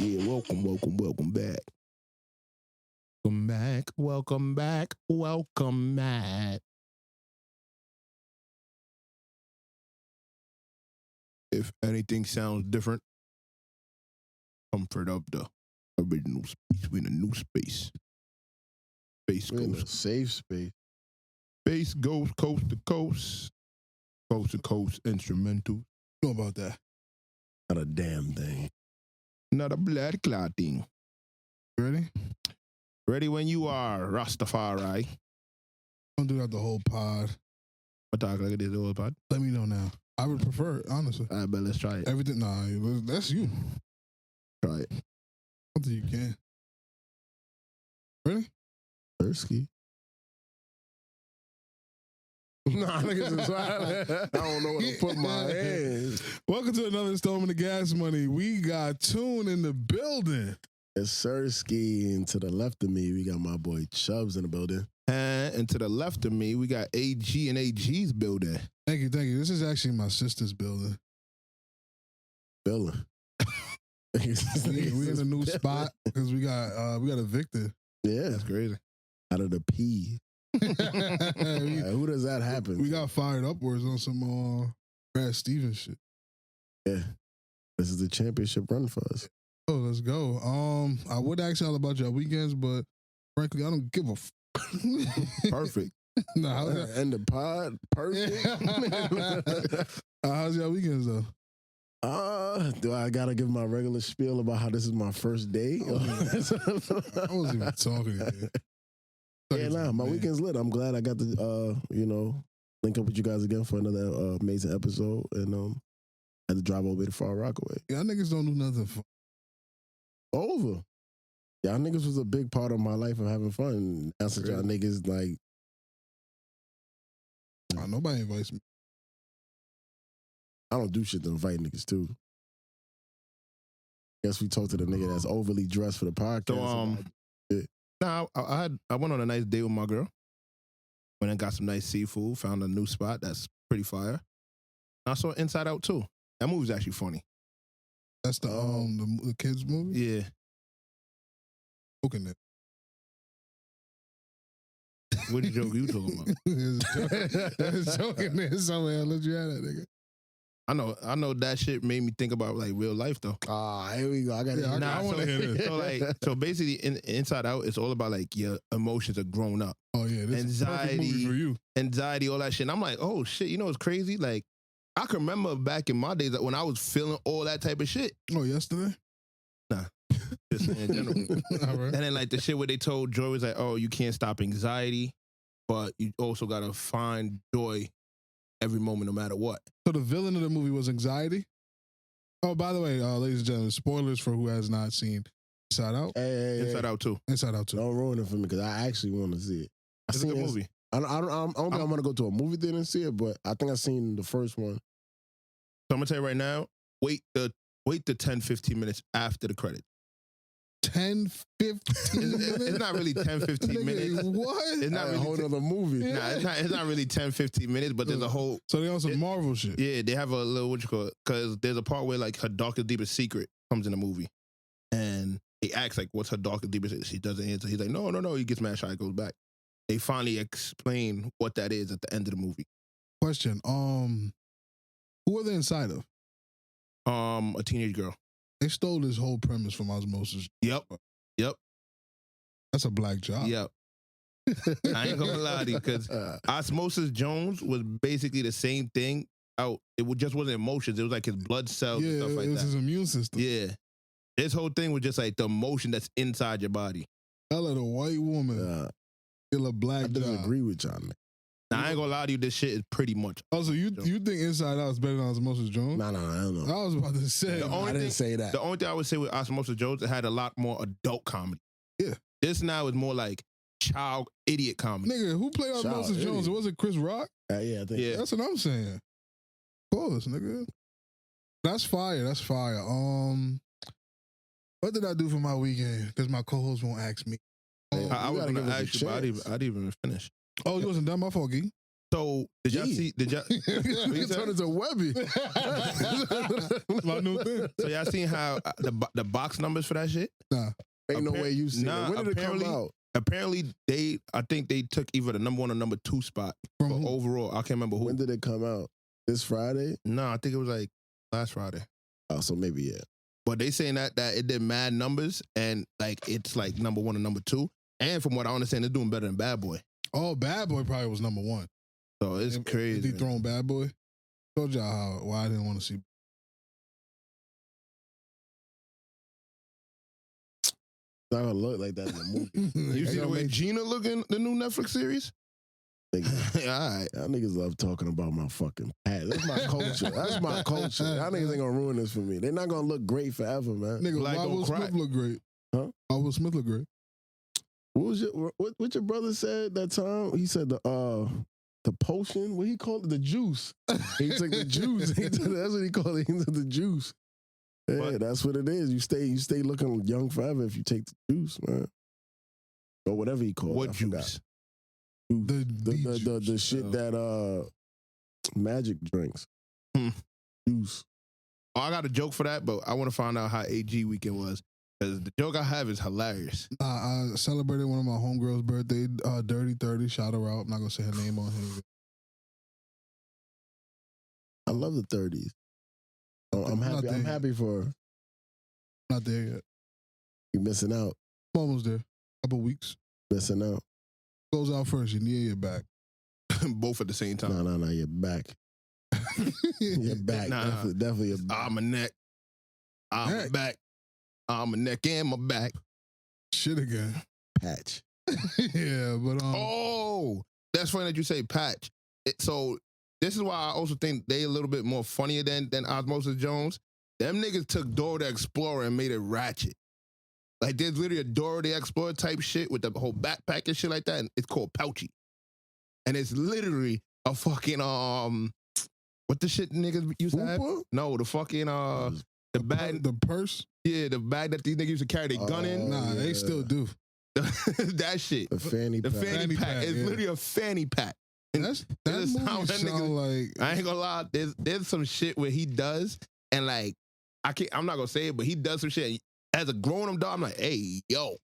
Yeah, welcome back. Welcome back. If anything sounds different, comfort of the original space. We're in a new space. Space We're in a goes, safe space. space goes coast to coast instrumental. Know about that? Not a damn thing. Not a blood clot thing. Ready? Ready when you are, Rastafari. Don't do that the whole pod. What talk like it is the whole pod? Let me know now. I would prefer it, honestly. All right, but let's try it. Everything, nah, that's you. Try it. I don't think you can. Ready? Thirsty. Nah, niggas is wild. I don't know where to put my hands. Welcome to another installment of Gas Money. We got Toon in the building. It's Sirski, and to the left of me, we got my boy Chubbz in the building. And to the left of me, we got AG and AG's building. Thank you. This is actually my sister's building. Building. We in a new spot because we got a Victor. Yeah, That's crazy. out of the P. Who does that happen? We got fired upwards on some Brad Stevens shit. Yeah, this is the championship run for us. Oh, let's go. I would ask y'all about your weekends, but frankly, I don't give a Perfect. Nah, how's that? And the pod, perfect. How's your weekends though? Do I gotta give my regular spiel about how this is my first day? I wasn't even talking to you. Yeah, nah, my weekend's lit. I'm glad I got to, link up with you guys again for another amazing episode. And I had to drive all the way to Far Rockaway. Y'all niggas don't do nothing fun. Over. Y'all niggas was a big part of my life of having fun. That's what y'all niggas like. Nobody invites me. I don't do shit to invite niggas too. Guess we talked to the nigga that's overly dressed for the podcast. So, I went on a nice day with my girl. Went and got some nice seafood. Found a new spot that's pretty fire. I saw Inside Out too. That movie's actually funny. That's the kids movie. Yeah. Joking it. What joke you talking about? There's joking there somewhere. I'll let you have that, nigga. I know that shit made me think about like real life though. Here we go. I got it. I want to hear this. So basically, Inside Out, it's all about like your emotions are grown up. Oh yeah, this is a perfect movie for you. Anxiety, all that shit. And I'm like, oh shit, you know what's crazy? Like, I can remember back in my days when I was feeling all that type of shit. Oh, yesterday? Nah, just in general. All right. And then like the shit where they told Joy was like, oh, you can't stop anxiety, but you also gotta find joy every moment, no matter what. So the villain of the movie was anxiety? Oh, by the way, ladies and gentlemen, spoilers for who has not seen Inside Out. Hey, Inside Out too. Inside Out 2. Don't ruin it for me because I actually want to see it. It's a good movie. I don't think I'm gonna go to a movie theater and see it, but I think I've seen the first one. So I'm gonna tell you right now, wait the 10, 15 minutes after the credits. 10, 15 minutes? It's not really 10, 15 minutes. What? It's not A really whole other movie. Nah, it's not really 10, 15 minutes, but there's a whole... So they on some Marvel shit? Yeah, they have a little, what you call it, because there's a part where like her darkest, deepest secret comes in the movie. And he asks like, what's her darkest, deepest secret? She doesn't answer. He's like, no. He gets mad, shy, goes back. They finally explain what that is at the end of the movie. Question, who are they inside of? A teenage girl. They stole this whole premise from Osmosis. Yep. That's a black job. Yep. I ain't gonna lie to you, because Osmosis Jones was basically the same thing out. It just wasn't emotions. It was like his blood cells and stuff like it was that. his immune system. Yeah. This whole thing was just like the emotion that's inside your body. I let a white woman kill a black I job. disagree with y'all, man. Now, I ain't gonna lie to you, this shit is pretty much. Also, you think Inside Out is better than Osmosis Jones? No, I don't know. I was about to say. I didn't say that. The only thing I would say with Osmosis Jones, it had a lot more adult comedy. Yeah. This now is more like child idiot comedy. Nigga, who played Osmosis Jones? It wasn't Chris Rock? Yeah, I think. Yeah. That's what I'm saying. Of course, nigga. That's fire. What did I do for my weekend? Because my co-host won't ask me. I was gonna ask you, but I didn't even finish. Oh, you wasn't done? My fault, Gee. So did y'all Gee. see? Did y'all? You turn into Webby. My new thing. So y'all seen how the box numbers for that shit? Nah. Ain't no way you seen Nah, it. When did it come out? Apparently, I think they took either the number 1 or number 2 spot From for who? overall. I can't remember who. When did it come out? This Friday? No, I think it was like last Friday. Oh, so maybe yeah. But they saying that it did mad numbers and like it's like number 1 and number 2. And from what I understand, it's doing better than Bad Boy. Oh, Bad Boy probably was number 1. So it's crazy. Did he throw Bad Boy? Told y'all why I didn't want to see. It's not gonna look like that in the movie. You see the way make- Gina look in the new Netflix series? Niggas, All right. y'all niggas love talking about my fucking past. That's my culture. That's my culture. Y'all niggas ain't gonna ruin this for me. They're not gonna look great forever, man. Nigga, Black why don't Will cry. Smith look great? Huh? Why Will Smith look great? What your brother said that time? He said the potion. What he called it? The juice. He took the juice. That's what he called it. He took the juice. Yeah, But- that's what it is. You stay looking young forever if you take the juice, man. Or whatever he called. What I forgot. juice? The shit that Magic drinks. Hmm. Juice. Oh, I got a joke for that, but I want to find out how AG weekend was. Because the joke I have is hilarious. I celebrated one of my homegirls' birthday, Dirty 30. Shout her out. I'm not gonna say her name on here. I love the 30s. I'm Not happy. there I'm yet. happy for her. Not there yet. You missing out. I'm almost there. Couple weeks. Missing out. Goes out first. Your knee, your back. Both at the same time. No, you're back. You're back. Nah. Definitely your back. I'm a neck. I'm a Neck. back. I'm a neck and my back. Shit again. Patch. Yeah, but Oh, that's funny that you say patch. So this is why I also think they a little bit more funnier than Osmosis Jones. Them niggas took Dora the Explorer and made it ratchet. Like there's literally a Dora the Explorer type shit with the whole backpack and shit like that. And it's called Pouchy. And it's literally a fucking what the shit niggas used to have? Fupa? No, the fucking the bag, the purse. yeah, the bag that these niggas used to carry their gun in. Nah, they yeah. still do. That shit. The fanny The pack. fanny pack. pack, It's yeah. literally a fanny pack. And That This is movie how that sound nigga- like I ain't gonna lie. There's some shit where he does, and like I'm not gonna say it, but he does some shit. As a grown up dog, I'm like, hey, yo,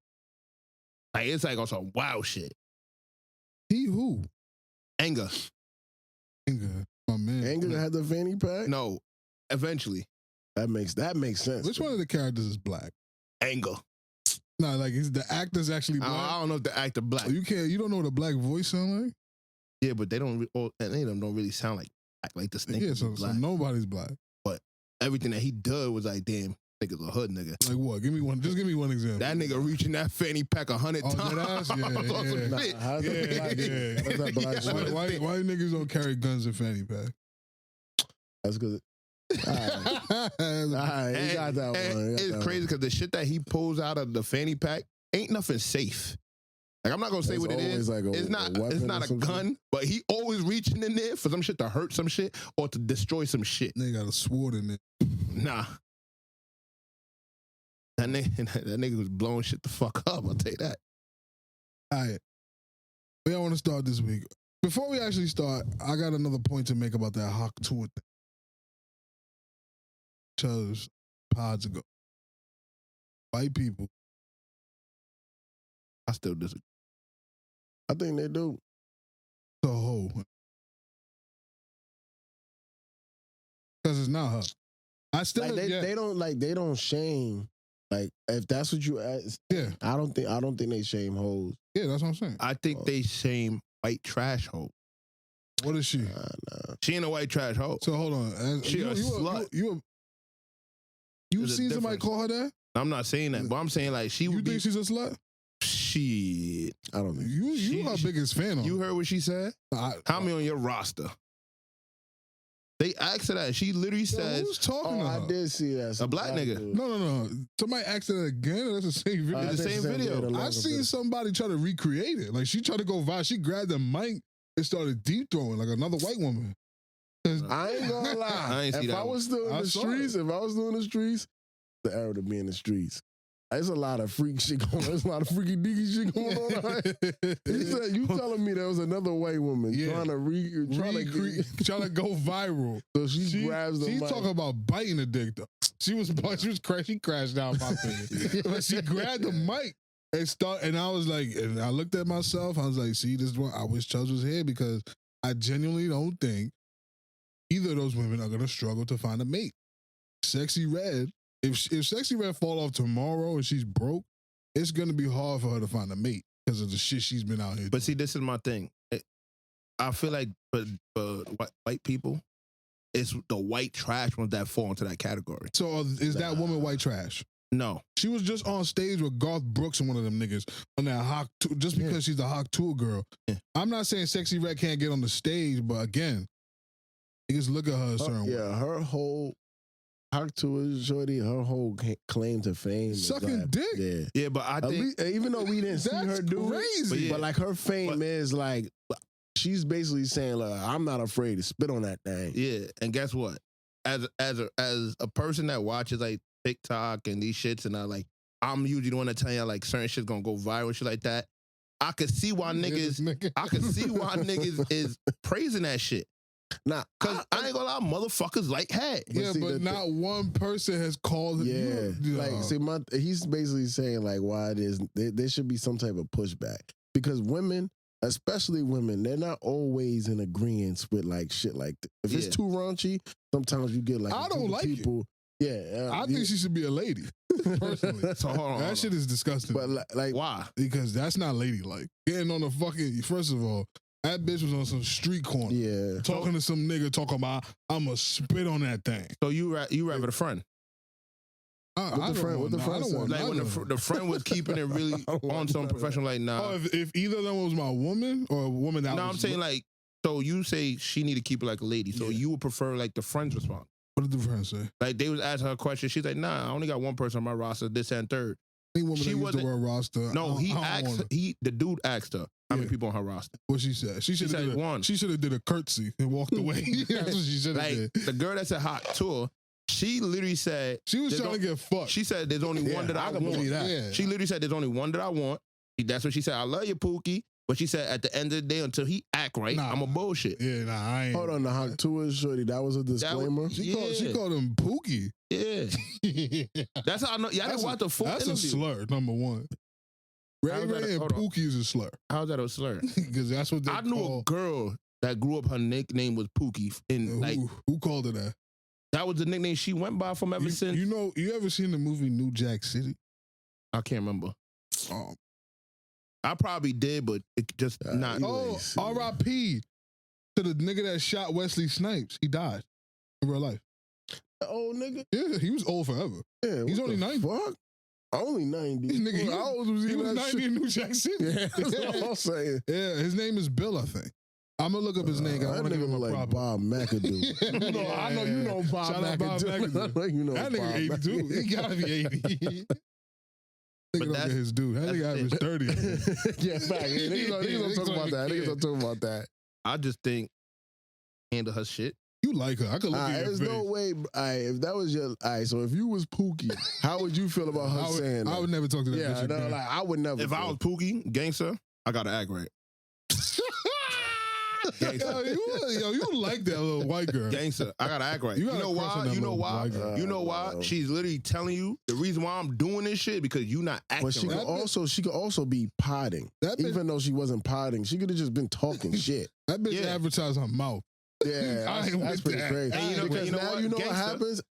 like it's like on some wild shit. he who? Anger, Anger, my man. Anger had the fanny pack. no, eventually, That makes sense. Which one of the characters is black? anger. Nah, like is the actor's actually black? I don't know if the actor black. You don't know what a black voice sound like? Yeah, but they don't. Any of them don't really sound like distinctly Yeah, so black. nobody's black. Everything that he did was like, damn, nigga's a hood nigga. Like what? Give me one. Just give me one example. That nigga reaching that fanny pack 100 Oh, times. deadass? Yeah, on some yeah. Nah, shit. how's that Yeah, black? yeah. How's that black Yeah. shit? Why niggas don't carry guns in fanny pack? That's because. All right, you got that And one. You got it's that crazy because the shit that he pulls out of the fanny pack ain't nothing safe. Like I'm not gonna say It's what it always is. like It's not. weapon It's or not a some shit. gun, but he always reaching in there for some shit to hurt some shit or to destroy some shit. They got a sword in it. Nah. That nigga was blowing shit the fuck up. I'll tell you that. All right. Where I want to start this week. Before we actually start, I got another point to make about that Hawk Tour thing. Chubbz, pods ago. White people. I still disagree. I think they do. The whole. Because it's not her. I still Like they don't shame. Like if that's what you ask, yeah, I don't think they shame hoes. yeah, that's what I'm saying. I think they shame white trash hoe. What is she? Nah. She ain't a white trash hoe. So hold on. She a slut. You There's a seen somebody difference. call her that? I'm not saying that, but I'm saying like she You would be. think she's a slut? Shit. I don't think. You her biggest fan on. You heard what she said? How many on your roster? They asked her that. She literally Yo, says, who's talking to I her? did see that. Some black nigga. dude. No. Somebody asked her that again. That's the same video. It's the I think same video. the I longer seen video. somebody try to recreate it. Like she tried to go viral. She grabbed the mic and started deep throwing like another white woman. I ain't gonna lie. I ain't see If that I one. was still in I the saw streets, if I was doing the streets, the era to be in the streets. there's a lot of freak shit going on. There's a lot of freaky deaky shit going on. He said, you telling me there was another white woman trying to go viral. So she grabs the mic. She's talking about biting the dick though. She crashed down my thing. But she grabbed the mic and I was like, and I looked at myself, I was like, see, this is what I wish Chubbz was here, because I genuinely don't think either of those women are gonna struggle to find a mate. Sexy Red, if Sexy Red fall off tomorrow and she's broke, it's gonna be hard for her to find a mate because of the shit she's been out here. But see, this is my thing. I feel like for white people, it's the white trash ones that fall into that category. So is that woman white trash? No. She was just on stage with Garth Brooks and one of them niggas on that Hawk Tour, just because she's a Hawk Tour girl. Yeah. I'm not saying Sexy Red can't get on the stage, but again, niggas look at her a certain way. Yeah, her whole Hawk Tour shorty, her whole claim to fame sucking dick. Yeah, but I think even though we didn't see her do crazy. But like her fame is like, she's basically saying like, I'm not afraid to spit on that thing. Yeah, and guess what? As a person that watches like TikTok and these shits, and I'm usually the one to tell you like certain shit's gonna go viral and shit like that. I could see why niggas. I could see why niggas is praising that shit. Nah, cause I ain't gonna lie, motherfuckers like head. Yeah, but not one person has called it. Yeah, like see, he's basically saying like why it is there should be some type of pushback, because women, especially women, they're not always in agreement with like shit like this. If it's too raunchy, sometimes you get like I don't like people. It. Yeah, I think she should be a lady. Personally, so hold on, that shit is disgusting. But like, why? Because that's not ladylike. Getting on the fucking, first of all, that bitch was on some street corner. Yeah, talking to some nigga talking about I'ma spit on that thing. So you rather the friend? What the friend said? Like when the friend was keeping it really on some professional, like nah. Oh, if either of them was my woman or a woman that no, I'm saying like, so you say she need to keep it like a lady, so you would prefer like the friend's response. What did the friend say? Like they was asking her a question. She's like, "Nah, I only got one person on my roster. This and third." She used the word roster. No, the dude asked her how many people on her roster. What she said? She should have one. She should have did a curtsy and walked away. That's what she should have did. The girl that's a Hot Tour, she literally said she was trying to get fucked. She said, "There's only one that I want." Yeah. She literally said, "There's only one that I want." That's what she said. I love you, Pookie. But she said, at the end of the day, until he act right, I'm a bullshit. Yeah, I ain't. Hold on, the Hawk Tour shorty, that was a disclaimer? She called him Pookie. Yeah. That's how I know. Y'all didn't watch the full interview. That's a slur, number one. Ray and Pookie is a slur. How's that a slur? Because that's what they I knew a girl that grew up, her nickname was Pookie. Who called her that? That was the nickname she went by from ever since. You ever seen the movie New Jack City? I can't remember. I probably did, but it just not. Oh, R.I.P. to the nigga that shot Wesley Snipes. He died in real life. The old nigga? Yeah, he was old forever. Yeah, he's only 90. Fuck? Only 90. Nigga, how old was he? He was 90 in New Jack City. Yeah, that's what I'm saying. Yeah, his name is Bill, I think. I'm gonna look up his name. I want to give him a like Bob McAdoo. I know you know Bob McAdoo. I know you know that nigga Bob 82. He gotta be 80. But that's his dude. That nigga average 30. Yeah, fact. Niggas don't talk about that. Niggas don't talk about that. I just think handle her shit. You like her. I could look at your face. There's no way. If that was your... so if you was Pookie, how would you feel about her saying that? I would never talk to that bitch again. Like, I would never. If I was Pookie, gangster, I gotta act right. Yo, you like that little white girl. Gangster, I gotta act right. You know why? You know why? You know why? She's literally telling you the reason why I'm doing this shit because you not acting right. She could also be potting. Even though she wasn't potting, she could have just been talking shit. That bitch advertised her mouth. Yeah, that's pretty crazy. And you know what happens?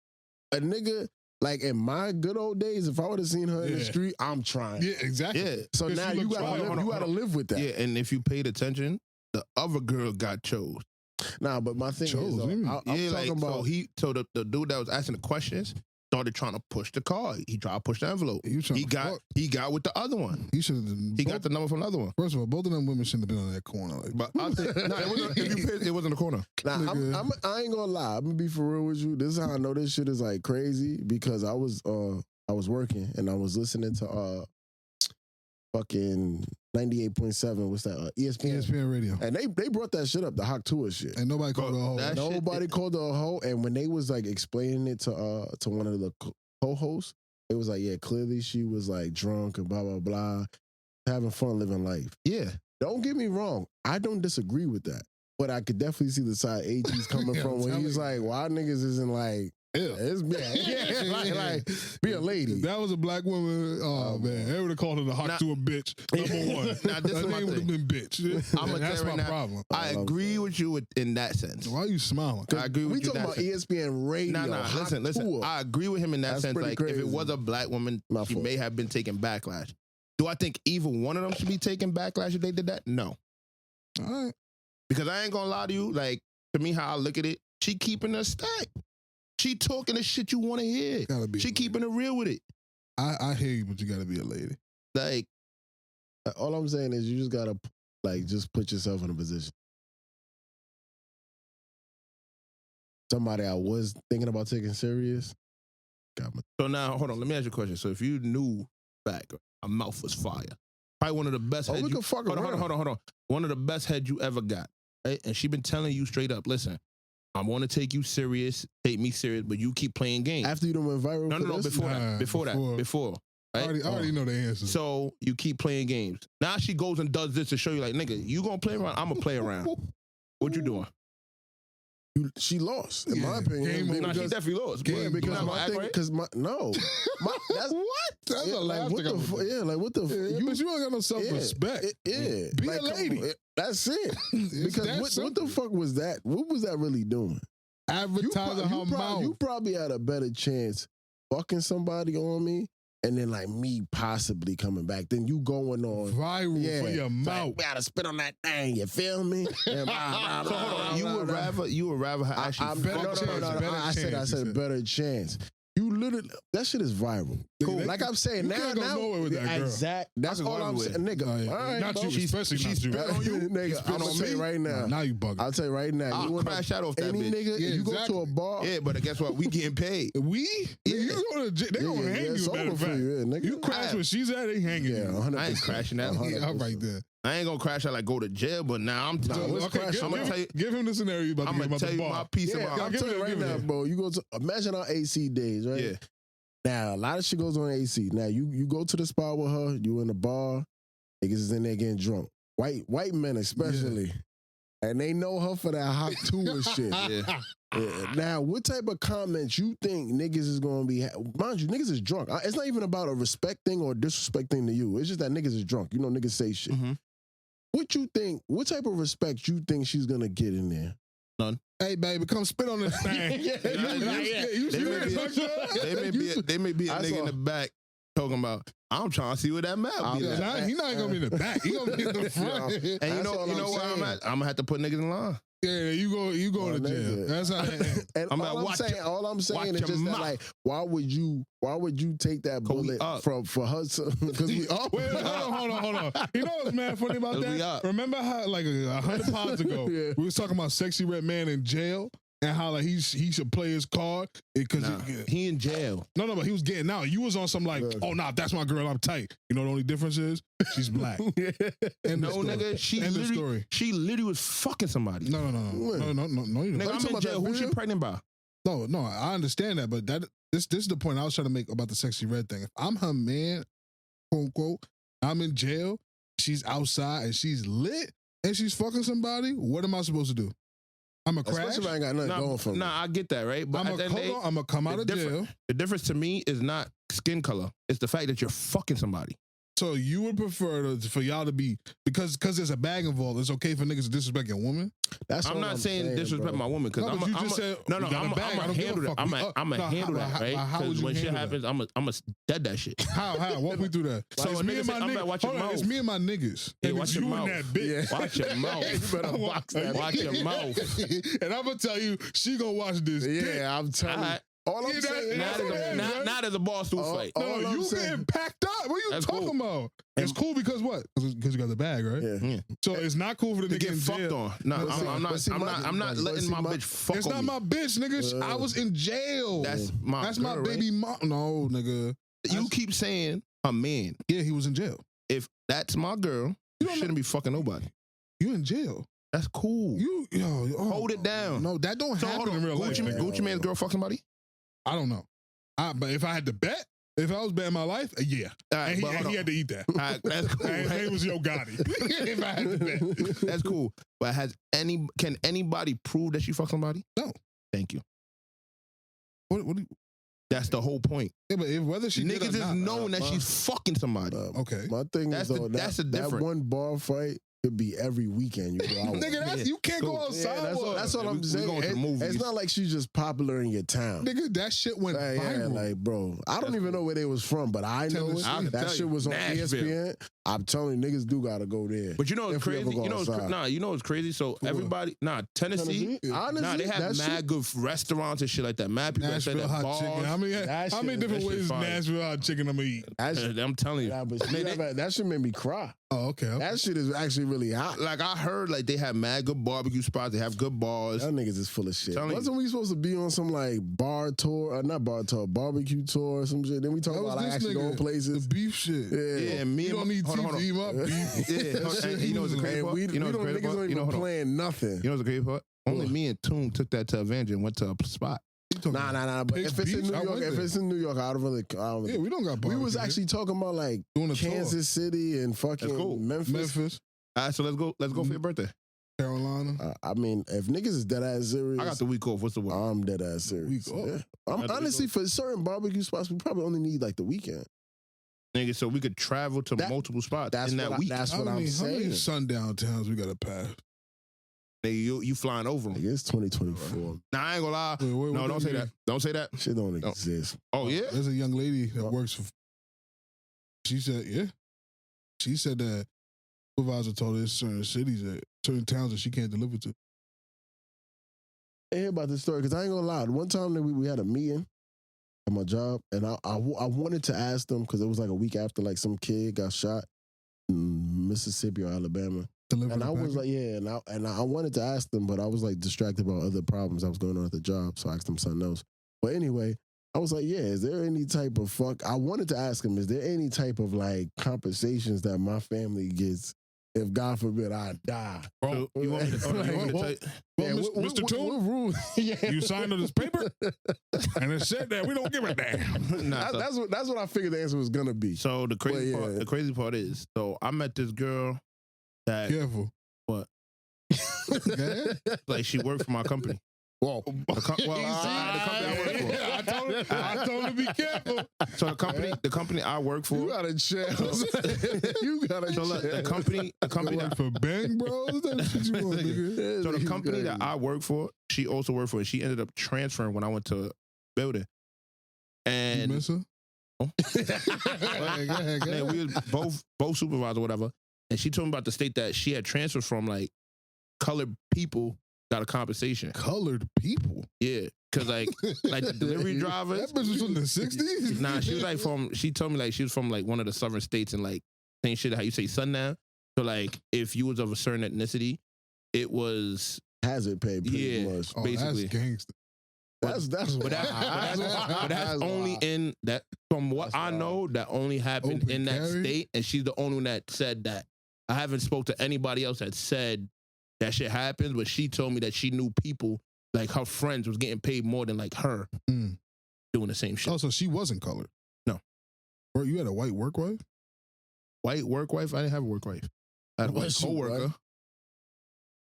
A nigga, like in my good old days, if I would have seen her in the street, I'm trying. Yeah, exactly. Yeah. So now you gotta live with that. Yeah, and if you paid attention, the other girl got chose. Nah, but my thing is, I'm talking about. So the dude that was asking the questions started trying to push the card. He tried to push the envelope. He got with the other one. He got the number from the other one. First of all, both of them women shouldn't have been on that corner. But I think it wasn't a corner. Nah, I ain't gonna lie. I'm gonna be for real with you. This is how I know this shit is like crazy because I was working and I was listening to fucking 98.7. What's that? ESPN radio. And they brought that shit up, the Hawk Tour shit. And nobody called her a hoe. Nobody called her a hoe. And when they was like explaining it to one of the co-hosts, it was like, yeah, clearly she was like drunk and blah, blah, blah, having fun living life. Yeah. Don't get me wrong. I don't disagree with that. But I could definitely see the side AG's coming from when he's like, why niggas isn't like, it's like, be a lady. If that was a black woman, man, they would have called her the hawk to a bitch. Number one. Now, this Her is my name would have thing. been bitch. That's my problem. I agree with you in that sense. Why are you smiling? I agree with We you. talking about ESPN radio. Listen. I agree with him in that sense. Like, crazy. if it was a black woman, she may have been taking backlash. Do I think either one of them should be taking backlash if they did that? No. All right. Because I ain't gonna lie to you, like, to me, how I look at it, she keeping her stack. She talking the shit you want to hear. She keeping it real with it. I hear you, but you gotta be a lady. Like, all I'm saying is you just gotta, like, just put yourself in a position. Somebody I was thinking about taking serious. So now, hold on, let me ask you a question. So if you knew back, her mouth was fire. Probably one of the best heads. Hold on. One of the best heads you ever got. Right? And she been telling you straight up, listen, I want to take you serious, take me serious, but you keep playing games. After you done went viral? Before that. Right? I already know the answer. So you keep playing games. Now she goes and does this to show you, like, nigga, you gonna play around? I'm gonna play around. What you doing? She lost, in my opinion. She definitely lost. Because my thing, that's what? That's like, what the fuck? Yeah, like, what the fuck? But you ain't got no self-respect. Be a lady. That's it. Because what the fuck was that? What was that really doing? Advertising her mouth. You probably had a better chance fucking somebody on me and then, like, me possibly coming back. Then you going on viral for your mouth. We gotta spit on that thing. You feel me? So hold on. You would rather her actually. I said better chance. You literally, that shit is viral. Cool. Like I'm saying, now, with that girl. Exact. That's all I'm saying, nigga. All right, not you, especially she spit on you, nigga. I'm gonna tell you right now. Now you bugging. I'll tell you right now. I'll crash out off that any bitch. nigga, you go to a bar. Yeah, but guess what? We getting paid. We? Yeah. You go to they gonna hang you. Matter of fact, you crash where she's at, they hanging you. 100%. I ain't crashing out. I'm right there. I ain't gonna crash out like go to jail, but now I'm telling you. Give him the scenario you about to I'm gonna tell you my piece of my. I'm telling you right now, bro. You go to imagine our AC days, right? Yeah. Now, a lot of shit goes on AC. Now, you go to the spot with her, you in the bar, niggas is in there getting drunk. White men especially. Yeah. And they know her for that hot tour shit. Yeah. Now, what type of comments you think niggas is going to be... Mind you, niggas is drunk. It's not even about a respect thing or disrespect thing to you. It's just that niggas is drunk. You know, niggas say shit. Mm-hmm. What you think... What type of respect you think she's going to get in there? None. Hey, baby, come spit on this thing. They may be a nigga in the back talking about, I'm trying to see what that map be. He's not going to be in the back. He's going to be in the front. And you know where I'm at? I'm going to have to put niggas in line. Yeah, you go to jail. That's how. And all I'm saying is just that, like, why would you take that bullet for her? Because we up. Wait, hold on. You know what's mad funny about that? Remember how, like, 100 pods ago, we was talking about Sexy Red Man in jail and how, like, he should play his card because he in jail. No, but he was getting out. You was on some like, oh nah, that's my girl. I'm tight. You know the only difference is she's black. And no, nigga, she literally was fucking somebody. No. You nigga, I'm in jail. Who she pregnant by? No, I understand that, but this is the point I was trying to make about the Sexy Red thing. If I'm her man, quote unquote, I'm in jail, she's outside and she's lit and she's fucking somebody, what am I supposed to do? I'm a crash. Especially if I ain't got nothing going for me. I get that, right? But I'm gonna come out of jail. The difference to me is not skin color. It's the fact that you're fucking somebody. So you would prefer for y'all to be because there's a bag involved. It's okay for niggas to disrespect your woman. I'm not saying disrespect my woman because I'm gonna handle that. I'm gonna handle that, right? Because when shit happens, I'm gonna dead that shit. How? Walk me through that. So it's me and my niggas. It's me and my niggas. Hey, watch your mouth. That bitch. Watch your mouth. You better box that. Watch your mouth. And I'm gonna tell you, she gonna watch this. Yeah, I'm telling you. All I'm saying not as a boss to fight. No, you getting packed up. What are you talking about? It's cool because what? Because you got the bag, right? Yeah. So it's not cool for the nigga to get fucked on. No, I'm not letting my bitch fuck on me. It's not my bitch, nigga. I was in jail. That's my baby mom. No, nigga. You keep saying a man. Yeah, he was in jail. If that's my girl, you shouldn't be fucking nobody. You in jail. That's cool. Hold it down. No, that don't happen in real life. Gucci Mane's girl fuck somebody? I don't know. But if I had to bet, If I was betting my life, yeah. Right, and he had to eat that. All right, that's cool. His name was Yo Gotti. If I had to bet. That's cool. But can anybody prove that she fucked somebody? No. Thank you. What do you, That's the whole point. yeah, but whether she did Niggas or is not, knowing that she's fucking somebody. okay. My thing That's is though, that's the that difference. one bar fight could be every weekend you go out. Nigga, you can't go Cool. outside. That's all I'm saying. going to the movies. It's not like she's just popular in your town. Nigga, that shit went Like, yeah, viral. like, bro, I don't even know where they was from, but I know Tennessee. I can it. That tell shit you. was on Nashville. ESPN. I'm telling you, niggas do gotta go there. But you know what's If we crazy? ever go You know outside. you know what's crazy? So everybody, Tennessee, Honestly, they have that mad shit, good restaurants and shit like that. Mad people that say Nashville that hot bars. chicken. How many that shit- different that shit ways is fire. Nashville hot chicken I'm gonna eat? that shit, I'm telling you. nah, but They- that shit made me cry. Oh, okay. That shit is actually really hot. Like I heard, like they have mad good barbecue spots. They have good bars. Y'all niggas is full of shit. Telling you. Wasn't we supposed to be on some like bar tour, not bar tour, barbecue tour or some shit? Then we talk That was about like this actually nigga, going places. The beef shit. Yeah. Yeah, and me You and don't need hold on, TV, my beef. Yeah, and you know what's the crazy Man, part? we You know what's the don't crazy niggas part? don't You know, even hold on. playing nothing. You know what's the crazy part? Only me and Toon took that to advantage and went to a spot. Nah. But Pigs if it's in Beach? New I York, went if there. it's in New York, I don't Yeah, we don't got we barbecue. was actually talking about like doing a Kansas City and fucking That's cool. tour. Memphis. Memphis, All right, so let's go for your birthday. Carolina. I mean, if niggas is dead ass serious, I got the week off. What's the word? I'm dead ass serious. Week off. Yeah. I got the Honestly, week for certain barbecue spots, we probably only need like the weekend. Nigga, so we could travel to That- multiple spots That's in what that I- week. that's How what I'm many saying. sundown towns we gotta pass? Nigga, you flying over Like, them. it's 2024. Nah, I ain't gonna lie. Wait, No, what don't they say that. mean? Don't say that. Shit don't No. exist. Oh yeah. There's a young lady that works for. She said, yeah. She said that supervisor told her there's certain cities that certain towns that she can't deliver to. I hear about this story because I ain't gonna lie. One time that we had a meeting at my job, and I wanted to ask them because it was like a week after like some kid got shot in Mississippi or Alabama, Deliver and the I was package. like, yeah, and I wanted to ask them, but I was like distracted by other problems that was going on at the job, so I asked them something else. But anyway, I was like, yeah, is there any type of I wanted to ask him, is there any type of like compensations that my family gets if God forbid I die? So, you want me to, hold on, you want me to tell you? Well, Yeah, Mr. Toon, what rule? Yeah. you signed on this paper, and it said that we don't give a damn. Nah, so, That's what I figured the answer was gonna be. so the crazy Well, part, yeah. the crazy part is, so I met this girl that Careful. What? Okay? like she worked for my company. Whoa. The company I work for. Yeah, I told her to be careful. So the company I work for. You gotta chill. You gotta So look, chill. the company Work that, for Bang Bros? That shit you want, nigga. so the company that I work for, she also worked for, and she ended up transferring when I went to building. You And miss her? Oh. Go ahead, go man, ahead. we was both supervisors or whatever. And she told me about the state that she had transferred from, like colored people got a compensation. Colored people. Yeah. Cause like the delivery drivers. That bitch was from the 60s? Nah, she was like she told me like she was from like one of the southern states and like same shit how you say sundown. So like if you was of a certain ethnicity, it was hazard pay pretty Yeah. much. Oh, basically. that's gangster. That's but that's only wild. in that from what That's I wild. know, that only happened Open in that carry? state, and she's the only one that said that. I haven't spoke to anybody else that said that shit happens, but she told me that she knew people like her friends was getting paid more than like her Mm. doing the same shit. Oh, so she wasn't colored? No. Or you had a white work wife? White work wife? I didn't have a work wife. I had a white Was she coworker. white?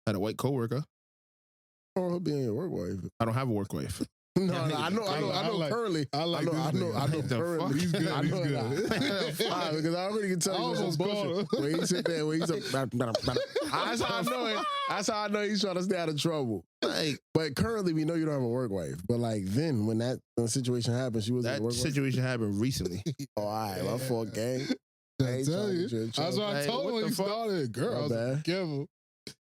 I had a white coworker. Or her being your work wife. I don't have a work wife. No, Yeah, I know I like- currently. I like I know this nigga. currently. He's good, I he's know good. that. Because I already can tell I you some almost called bullshit. him. When he sit there, when he's that's how I know it. That's how I know he's trying to stay out of trouble. Like But currently, we know you don't have a work wife. But like then, when that situation happened, she wasn't a that work wife. situation happened recently. Oh, all right, my fault, gang. I ain't tell trying to you. get you in That's what I trouble. told Hey, him what when he the fuck? started. Girl, I was My like, bad. careful.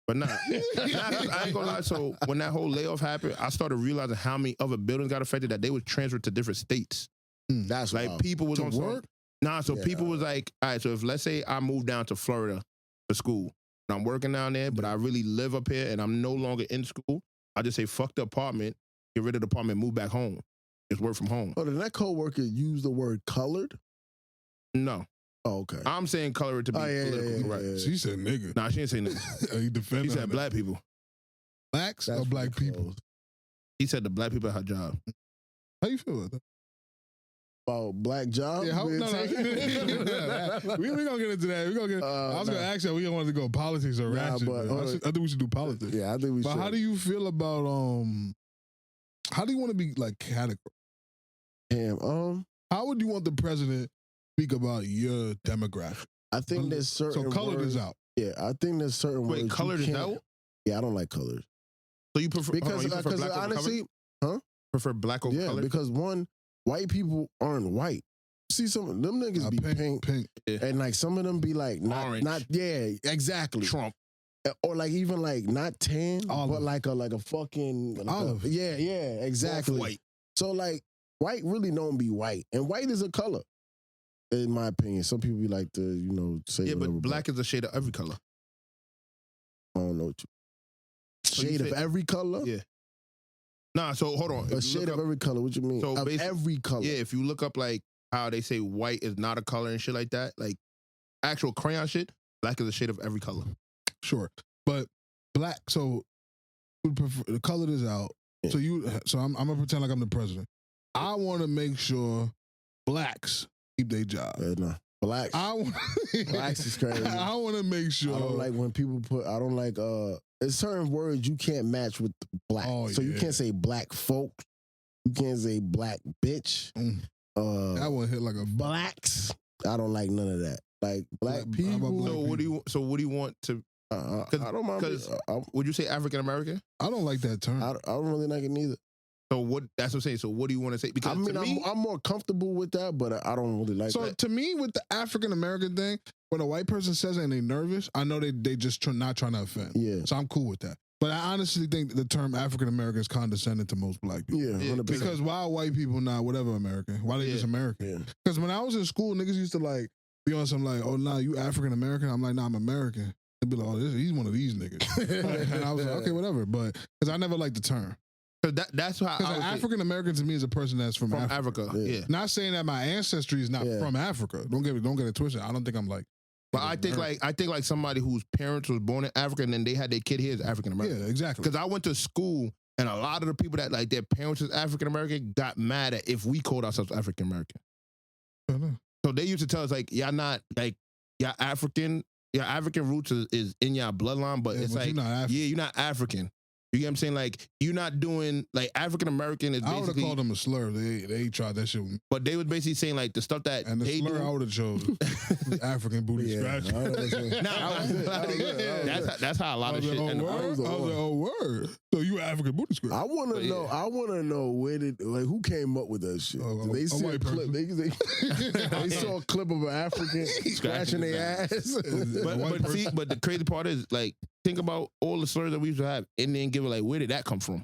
But nah, I ain't gonna lie. So when that whole layoff happened, I started realizing how many other buildings got affected that they was transferred to different states. That's Like wild. people was To on some- work? Nah, so Yeah. people was like, all right, so if let's say I moved down to Florida for school and I'm working down there, but I really live up here and I'm no longer in school, I just say fuck the apartment, get rid of the apartment, move back home. Just work from home. Oh, did that coworker use the word colored? No. Oh, okay. I'm saying color it to be Oh, yeah, political yeah, correct. yeah. She said nigga. Nah, she didn't say nothing. He She defended said black people. Blacks That's or black pretty people? close. He said the black people at her job. How you feel about that? about black jobs. Yeah, being no, taken? we gonna get into that. I was gonna ask you, we don't want to go politics or ratchet. but I think we should do politics. Yeah, I think we should. But how do you feel about how do you want to be like categorized? Damn, how would you want the president to speak about your demographic? I think there's certain colored words, is out. Yeah, I think there's certain words. Wait, colored is out? Yeah, I don't like colors. So you prefer Because black over honestly, prefer black over yeah, colored? because one, white people aren't white. See, some of them niggas be pink, Yeah. and like some of them be like Orange. not yeah, exactly. Trump. Or like even like not tan, Olive. but like a fucking Olive. Yeah, exactly. White. So like white really don't be white, and white is a color, in my opinion. Some people like to say Yeah, whatever, but black is a shade of every color. I don't know. So you Shade of said- every color. Yeah. Nah, so hold on. If A you shade look of up- every color. What you mean? So Of basi- every color. Yeah, if you look up like how they say white is not a color and shit like that, like actual crayon shit, black is a shade of every color. Sure, but black. So you prefer, the color is out. Yeah. So I'm gonna pretend like I'm the president. I want to make sure blacks keep their job. No. Blacks. Blacks is crazy. I want to make sure. I don't like when people put. I don't like. There's certain words you can't match with black. Oh, so you yeah. can't say black folk. You can't say black bitch. That one hit like a Blacks. I don't like none of that. Like black Black- people. I'm a black So what do you want to? I don't mind. Because would you say African American? I don't like that term. I don't really like it neither. So what? That's what I'm saying. So what do you want to say? Because I mean, to me, I'm more comfortable with that, but I don't really like So that. to me, with the African American thing, when a white person says it and they nervous, I know they just not trying to offend. Yeah. So I'm cool with that. But I honestly think the term African American is condescending to most black people. Yeah, Yeah, 100%. Because why are white people not whatever American? Why they Yeah. just American? Yeah. Because when I was in school, niggas used to like be on some like, oh nah, you African American. I'm like, nah, I'm American. They'd be like, oh, he's one of these niggas. And I was like, okay, whatever. But because I never liked the term. that's how Because an African American to me is a person that's from Africa. Africa. Yeah. Yeah. Not saying that my ancestry is not Yeah. from Africa. Don't get it twisted. I don't think I'm like. But I think like somebody whose parents was born in Africa and then they had their kid here is African American. Yeah, exactly. Because I went to school and a lot of the people that like their parents was African American got mad at if we called ourselves African American. I know. So they used to tell us like y'all not like y'all African. Your African roots is in your bloodline, but Yeah, it's but like you're not African. yeah, you're not African. You get what I'm saying? Like you're not doing like African American is I would have basically. called them a slur. They tried that shit with me. But they was basically saying like the stuff that And the they slur I do. would have chose African booty Yeah, scratch. I know that's it. Nah, That was it. That was it. That was it. that's how a lot of shit. Oh, ended word? up. I was was like, the oh, word. So you African booty scratch. I want But to know. yeah. I want to know who came up with that shit. They see a white clip. person. They saw a clip of an African scratching his their ass. But the crazy part is like think about all the slurs that we used to have. Indian giver, like where did that come from?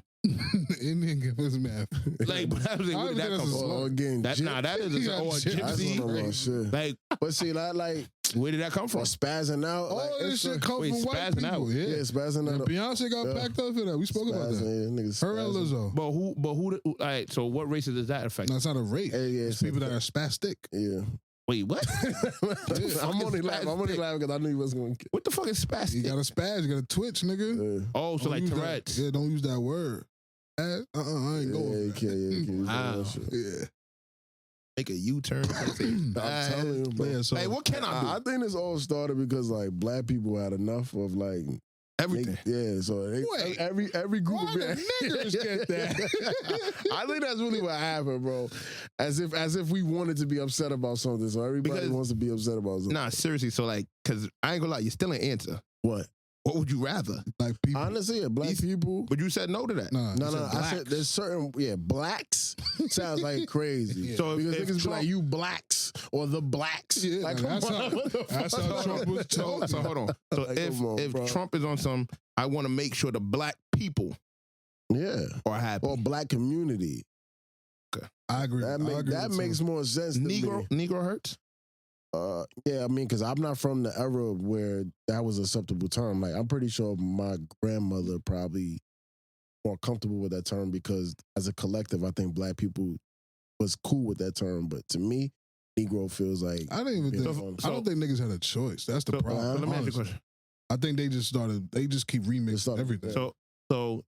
Indian give us math. Like, but I was like, where did that come from? Or again, That is Yeah, a that's gypsy. one of our shit. Like, But see, like where did that come from? or spazzing out. All like, this it's shit come wait, from white spazzing people. out. Yeah. Yeah, spazzing And out. Beyonce got Yeah. packed up for that. We spoke about that. Spazzing, yeah, niggas Her and spazzing. Lizzo. But who? All right. So what races does that affect? No, it's not a race. Yeah, yeah, It's people that are spastic. Yeah. Wait, what? I'm only laughing because I knew you was going to. What the fuck is You spastic? got a spaz, you got a twitch, nigga. Oh, so Don't like use that- Tourette's. Yeah, don't use that word. I ain't going you for can't. You can't Wow. use that shit. Yeah. Make a U-turn. I'm telling you, bro. Yeah, so Hey, what can I do? I think this all started because like black people had enough of like Everything. yeah, so Wait. every group Why of the niggers get that? I think that's really what happened, bro. As if we wanted to be upset about something, so everybody Because- wants to be upset about something. Nah, seriously. So like, cause I ain't gonna lie, you still ain't answer. What? What would you rather? Like people. Honestly, black people. But you said no to that. Nah, No, it's no, a I said blacks. there's certain blacks sounds like crazy. Yeah. So Because if niggas be Trump, like you blacks or the blacks. Yeah, like that's come on, how- what the that's fuck? how Trump was told. so hold on. So Like, come on, if bro. Trump is on some, I want to make sure the black people Yeah, are happy. or black community. I agree. That, I agree that with makes you. more sense to Negro me. hurts. Yeah, I mean, because I'm not from the era where that was an acceptable term. Like, I'm pretty sure my grandmother probably more comfortable with that term because as a collective, I think black people was cool with that term. But to me, Negro feels like I don't even think. So- I don't think niggas had a choice. That's the So, problem. so let me ask you a honestly. question. I think they just started. They just keep remixing started- everything. yeah. So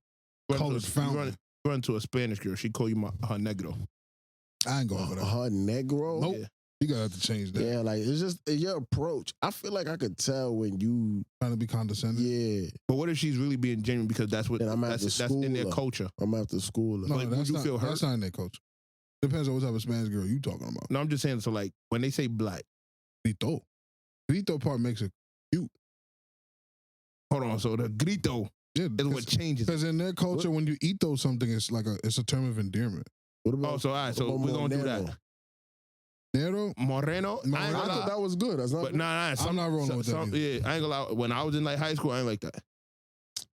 Colored fountain. run to a Spanish girl. She call you her negro. I ain't going for that. Her Negro. Nope. Yeah. You gotta have to change that. Yeah, like it's just your approach. I feel like I could tell when you Trying to be condescending. Yeah. But what if she's really being genuine because that's what Then I'm that's after in their school, culture? I'm after school. No, Like, would that's you not, feel hurt? that's not in their culture. Depends on what type of Spanish girl you talking about. No, I'm just saying. So like when they say black, Grito. Grito part makes it cute. hold on. So the grito Yeah, is what changes. because in their culture, when you ito something, it's a term of endearment. What about, Oh, so all right. So we're gonna do that. Nero, Moreno. Moreno. I ain't I gonna thought lie. that was good. That's not But nah. I'm not rolling with that either. Yeah, I ain't gonna lie. When I was in like high school, I ain't like that.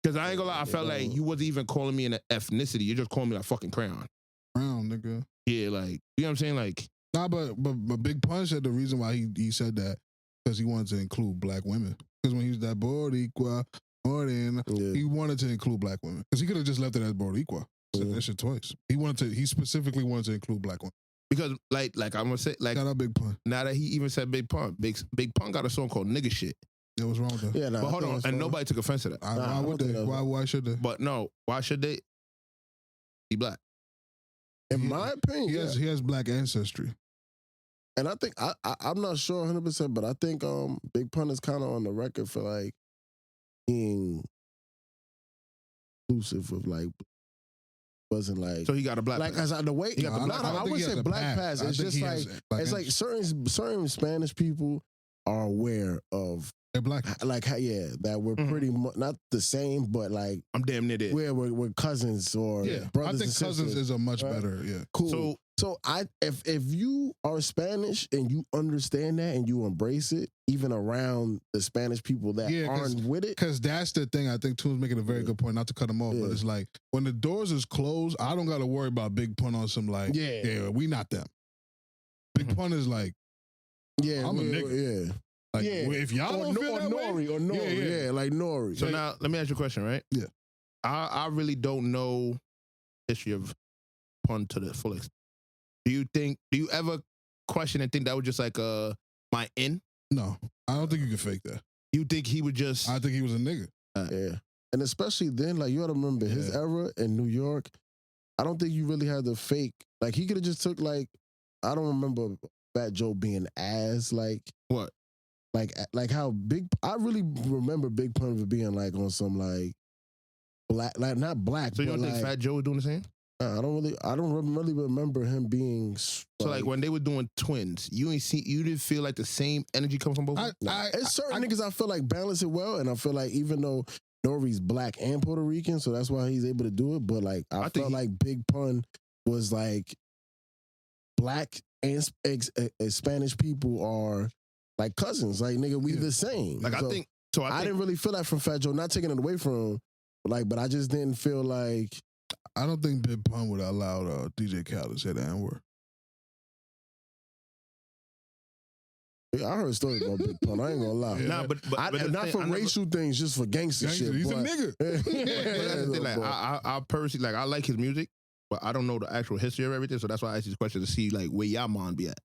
Cause I ain't gonna lie. I felt like you wasn't even calling me an ethnicity. You're just calling me like fucking crayon. brown nigga. Yeah, like you know what I'm saying. Like Nah, but Big Pun said the reason why he said that because he wanted to include black women. Because when he was that Boricua, Morena, Yeah. he wanted to include black women. Because he could have just left it as Boricua. Said Yeah. that shit twice. He specifically wanted to include black women. because like I'm gonna say like Shout out Big Pun. now that he even said Big Pun, Big Pun got a song called Nigga Shit. Yeah, what's wrong with that? Yeah, nah, But I hold think on, that's and fine. nobody took offense to that. Why I would don't they? think that's- Why should they? But no, why should they be black? In my opinion, He has black ancestry. and I think I'm not sure 100%, but I think Big Pun is kind of on the record for like being inclusive with like wasn't like So he got a black. like as the way He got the No, black I don't I think would he has say a black past. pass. I It's think just he like has black it's like certain Spanish people are aware of They're black. like how that we're Mhm. pretty much not the same, but like I'm damn near there. we're cousins or Yeah, brothers. I think and cousins sisters. is a much Right. better. Yeah, Cool. So if you are Spanish and you understand that and you embrace it, even around the Spanish people that Yeah, 'cause- aren't with it, because that's the thing. I think Toon's making a very Yeah. good point. Not to cut him off, but Yeah. it's like when the doors is closed, I don't got to worry about Big Pun on some like, Yeah. we not them. Big Mhm. Pun is like, yeah, I'm a we- nigga. yeah, like Yeah. if y'all or, don't feel or that way, Nori, or Nori, Yeah. yeah, like Nori. So now let me ask you a question, right? Yeah. I really don't know history of Pun to the full extent. Do you ever question and think that was just like my in? no, I don't think you can fake that. You think he would just I think he was a nigga. Yeah. And especially then, like you gotta remember his Yeah. era in New York, I don't think you really had to fake. Like he could have just took like, I don't remember Fat Joe being as like what? like how big, I really remember Big Pun for being like on some like black, like not black, So you but don't like, think Fat Joe was doing the same? I don't really remember him being So like when they were doing Twins, you didn't feel like the same energy come from both of them? Nah, it's certain niggas I feel like balance it well, and I feel like even though Nori's black and Puerto Rican, so that's why he's able to do it. But like I think felt like Big Pun was like black and Spanish people are like cousins. Like nigga, we Yeah. the same. Like So I think so. I I think didn't really feel that from Fat Joe. Not taking it away from him, but I just didn't feel like. I don't think Big Pun would have allowed DJ Khaled to say the N-word. I heard stories about Big Pun. I ain't gonna lie. Yeah. nah, but the Not thing, for I never- racial things, just for gangster shit. He's a but- nigga. But that's the thing, like, But- I personally like I like his music, but I don't know the actual history of everything. So that's why I asked you this question to see like where y'all mind be at.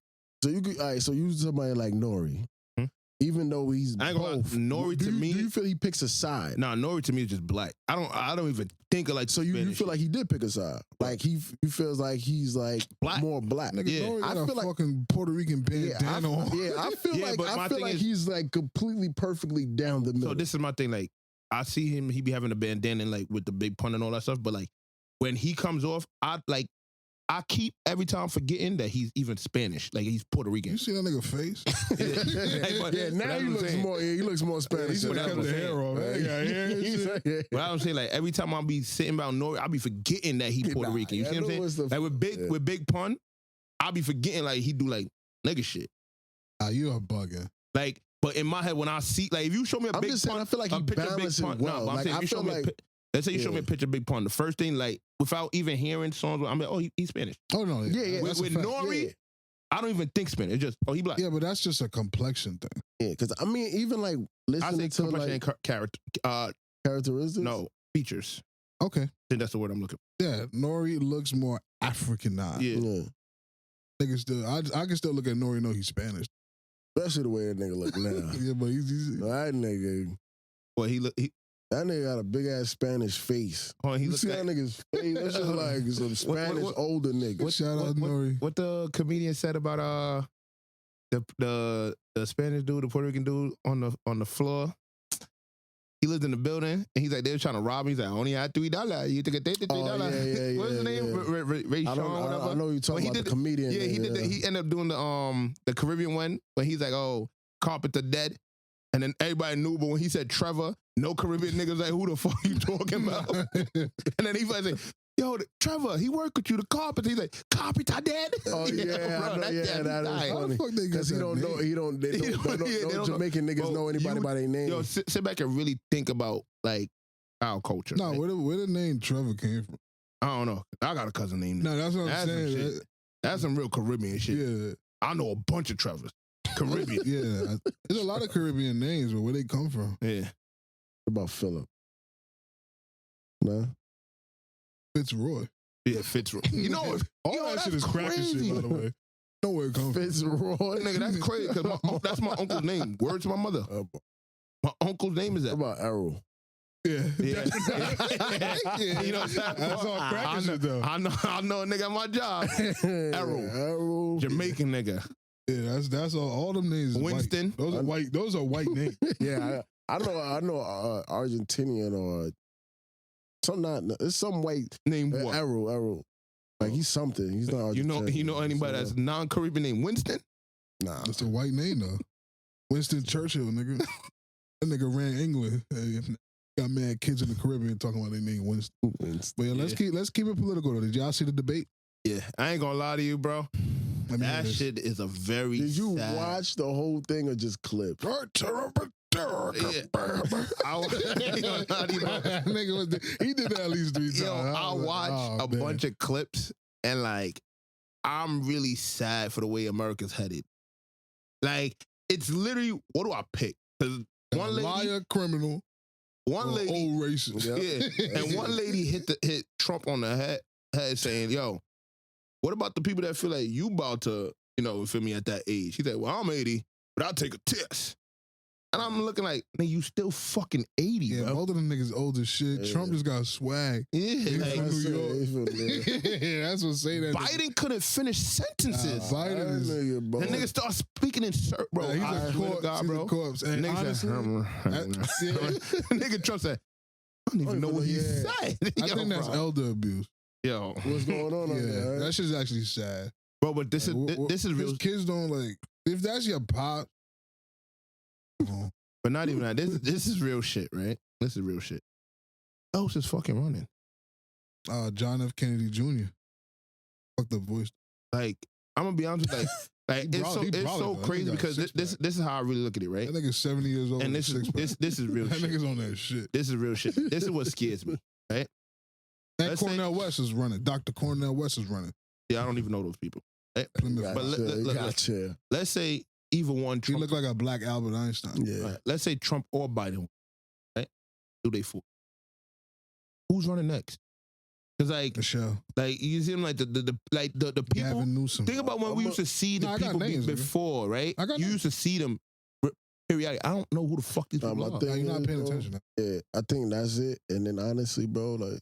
So you could, all right, so you somebody like Nori, Hmm? even though he's I ain't gonna lie, both. Nori do to you, me- do you feel he picks a side? Nah, Nori to me is just black. I don't even think of like. So you Spanish feel shit. like he did pick a side? Like he feels like he's like Black. more black. Nigga, Yeah. Nori got I a feel like- fucking Puerto Rican Yeah, bandana on. I feel Yeah, but my I feel thing like is- he's like completely perfectly down the middle. So this is my thing. Like I see him, he be having a bandana and like with the Big Pun and all that stuff. But like when he comes off, I keep every time forgetting that he's even Spanish. Like he's Puerto Rican. You see that nigga face? Like, but- yeah, but now that's he what I'm looks saying. more. Yeah, he looks more He Spanish. should But have that's cut what the I'm hair saying. off. Right. Yeah, yeah, He's yeah. like, yeah. But I'm saying like every time I be sitting about Nori, I be forgetting that he Puerto Nah, Rican. You I see what know I'm it's saying? the- Like yeah. with Big Pun, I be forgetting like he do like nigga shit. Ah, you are bugging. Like, but in my head when I see like if you show me a I'm Big just saying, Pun, I feel like a he picture of Big balances Pun. well. No, but I'm Like, saying I if you show feel me, like let's say you show me yeah. a picture of Big Pun. The first thing like without even hearing songs, I'm like, oh, he's Spanish. Oh no, Yeah. That's a With fact. Nori, Yeah. I don't even think Spanish. It's just he black. Yeah, but that's just a complexion thing. Yeah, because I mean, even like I listening say to complexion like and character. characteristics. No features. Okay. I think that's the word I'm looking Yeah, Nori looks more Africanized. for. Yeah. Yeah. Niggas still, I can still look at Nori and know he's Spanish. Especially the way that nigga look now. Yeah, but he's That nigga. Well, he look. That nigga got a big ass Spanish face. Oh, he You look see that nigga's face? That's just like some Spanish older nigga. Shout out Nori. What the comedian said about the Spanish dude, the Puerto Rican dude on the floor. He lived in the building, and he's like, they were trying to rob him. He's like, I only had $3. You took a date to $3. Yeah, What's his name? Ray Sean, whatever. I know you're talking about the comedian. Yeah, he did. He ended up doing the Caribbean one when he's like, oh, Carpenter dead. And then everybody knew, but when he said Trevor, no Caribbean niggas like, who the fuck you talking about? And then he was like, yo, Trevor, he worked with you, the Carpenter. He's like, Carpenter dead? Oh yeah, bro, I know, that is funny. Because no Jamaican niggas know anybody by their name. Yo, sit back and really think about like our culture. No, right? where the name Trevor came from? I don't know. I got a cousin named. No, that's what I'm saying. That's some real Caribbean shit. Yeah, I know a bunch of Trevors. Caribbean. Yeah, there's a lot of Caribbean names, but where they come from? Yeah. What about Philip? No. Fitzroy. Yeah, Fitzroy. You know, that shit is cracking shit, by the way. Know where it comes from. Fitzroy. Nigga, that's crazy because that's my uncle's name. Word to my mother. My uncle's name is that. What about Errol? Yeah. Yeah. You know, that's all cracking shit, though. I know a nigga at my job. Errol. Jamaican nigga. Yeah, that's all them names. Winston. White. Those are white names. Yeah, I know Argentinian or it's some white name. What? Errol. Like he's something. He's not Argentinian. You know anybody that's non-Caribbean named Winston? Nah. It's a white name though. Winston Churchill, nigga. That nigga ran England. Got mad kids in the Caribbean talking about their name Winston. But yeah, let's keep it political though. Did y'all see the debate? Yeah, I ain't gonna lie to you, bro. That shit is a very. Did you watch the whole thing or just clips? Yeah. He did that at least 3 times. I watched a bunch of clips and like, I'm really sad for the way America's headed. Like, it's literally, what do I pick? Because one lady, liar, criminal, one lady, old racist, yeah, and one lady hit Trump on the head saying, "Yo, what about the people that feel like you about to, feel me at that age?" He said, "Well, I'm 80, but I'll take a test." And I'm looking like, man, you still fucking 80, yeah, bro. Both of them niggas old as shit. Yeah. Trump just got swag. Yeah, like, from New York. Yeah, that's what say that. Biden couldn't finish sentences. Biden is... That nigga start speaking in bro. He's a corpse, God, bro. He's a corpse. And honestly, nigga Trump said, I don't even know what he said. I think that's elder abuse. Yo. What's going on there? Right? That shit's actually sad. Bro, but this is real. Kids don't like, if that's your pop. But not even that. This is real shit, right? This is real shit. Who else is fucking running? John F. Kennedy Jr. Fuck the voice. Like, I'm gonna be honest with you, like it's so crazy because this is how I really look at it, right? That nigga's 70 years old. And this is real shit. That nigga's on that shit. This is real shit. This is what scares me, right? And Cornel West is running. Dr. Cornel West is running. Yeah, I don't even know those people. Right? But let's say either one. He look like a black Albert Einstein. Yeah. Right. Let's say Trump or Biden. Right? Do they fool? Who's running next? Because like you see him like the people. Gavin Newsom. Think about when we used to see the people before, right? You used to see them periodically. I don't know who the fuck these people are. You're not paying attention. Yeah, I think that's it. And then honestly, bro, like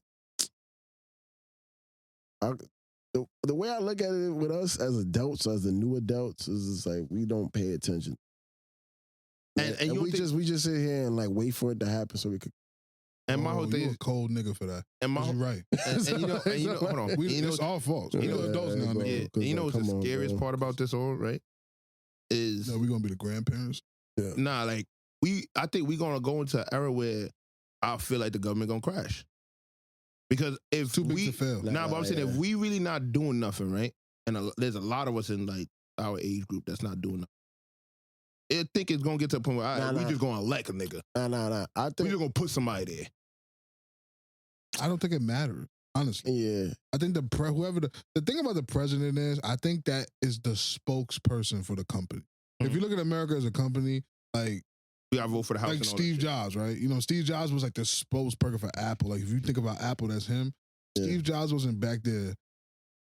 the way I look at it with us as adults, as the new adults, is just like we don't pay attention. And we just sit here and like wait for it to happen so we could. And my whole thing is a cold nigga for that. And you're right. And you know, hold on. It's our fault. You know, adults now. Yeah. And you know what's the scariest part about this all, right? Is we're gonna be the grandparents. Yeah. Nah, like I think we're gonna go into an era where I feel like the government gonna crash. Because if too big to fail. But I'm saying if we really not doing nothing, right? And there's a lot of us in like our age group that's not doing nothing. I think it's gonna get to a point where we just gonna elect a nigga. Nah. I think we just gonna put somebody there. I don't think it matters, honestly. Yeah. I think the thing about the president is, I think that is the spokesperson for the company. Mm-hmm. If you look at America as a company, like we gotta vote for the house. Like Steve Jobs, right? You know, Steve Jobs was like the spokesperson for Apple. Like if you think about Apple, that's him. Yeah. Steve Jobs wasn't back there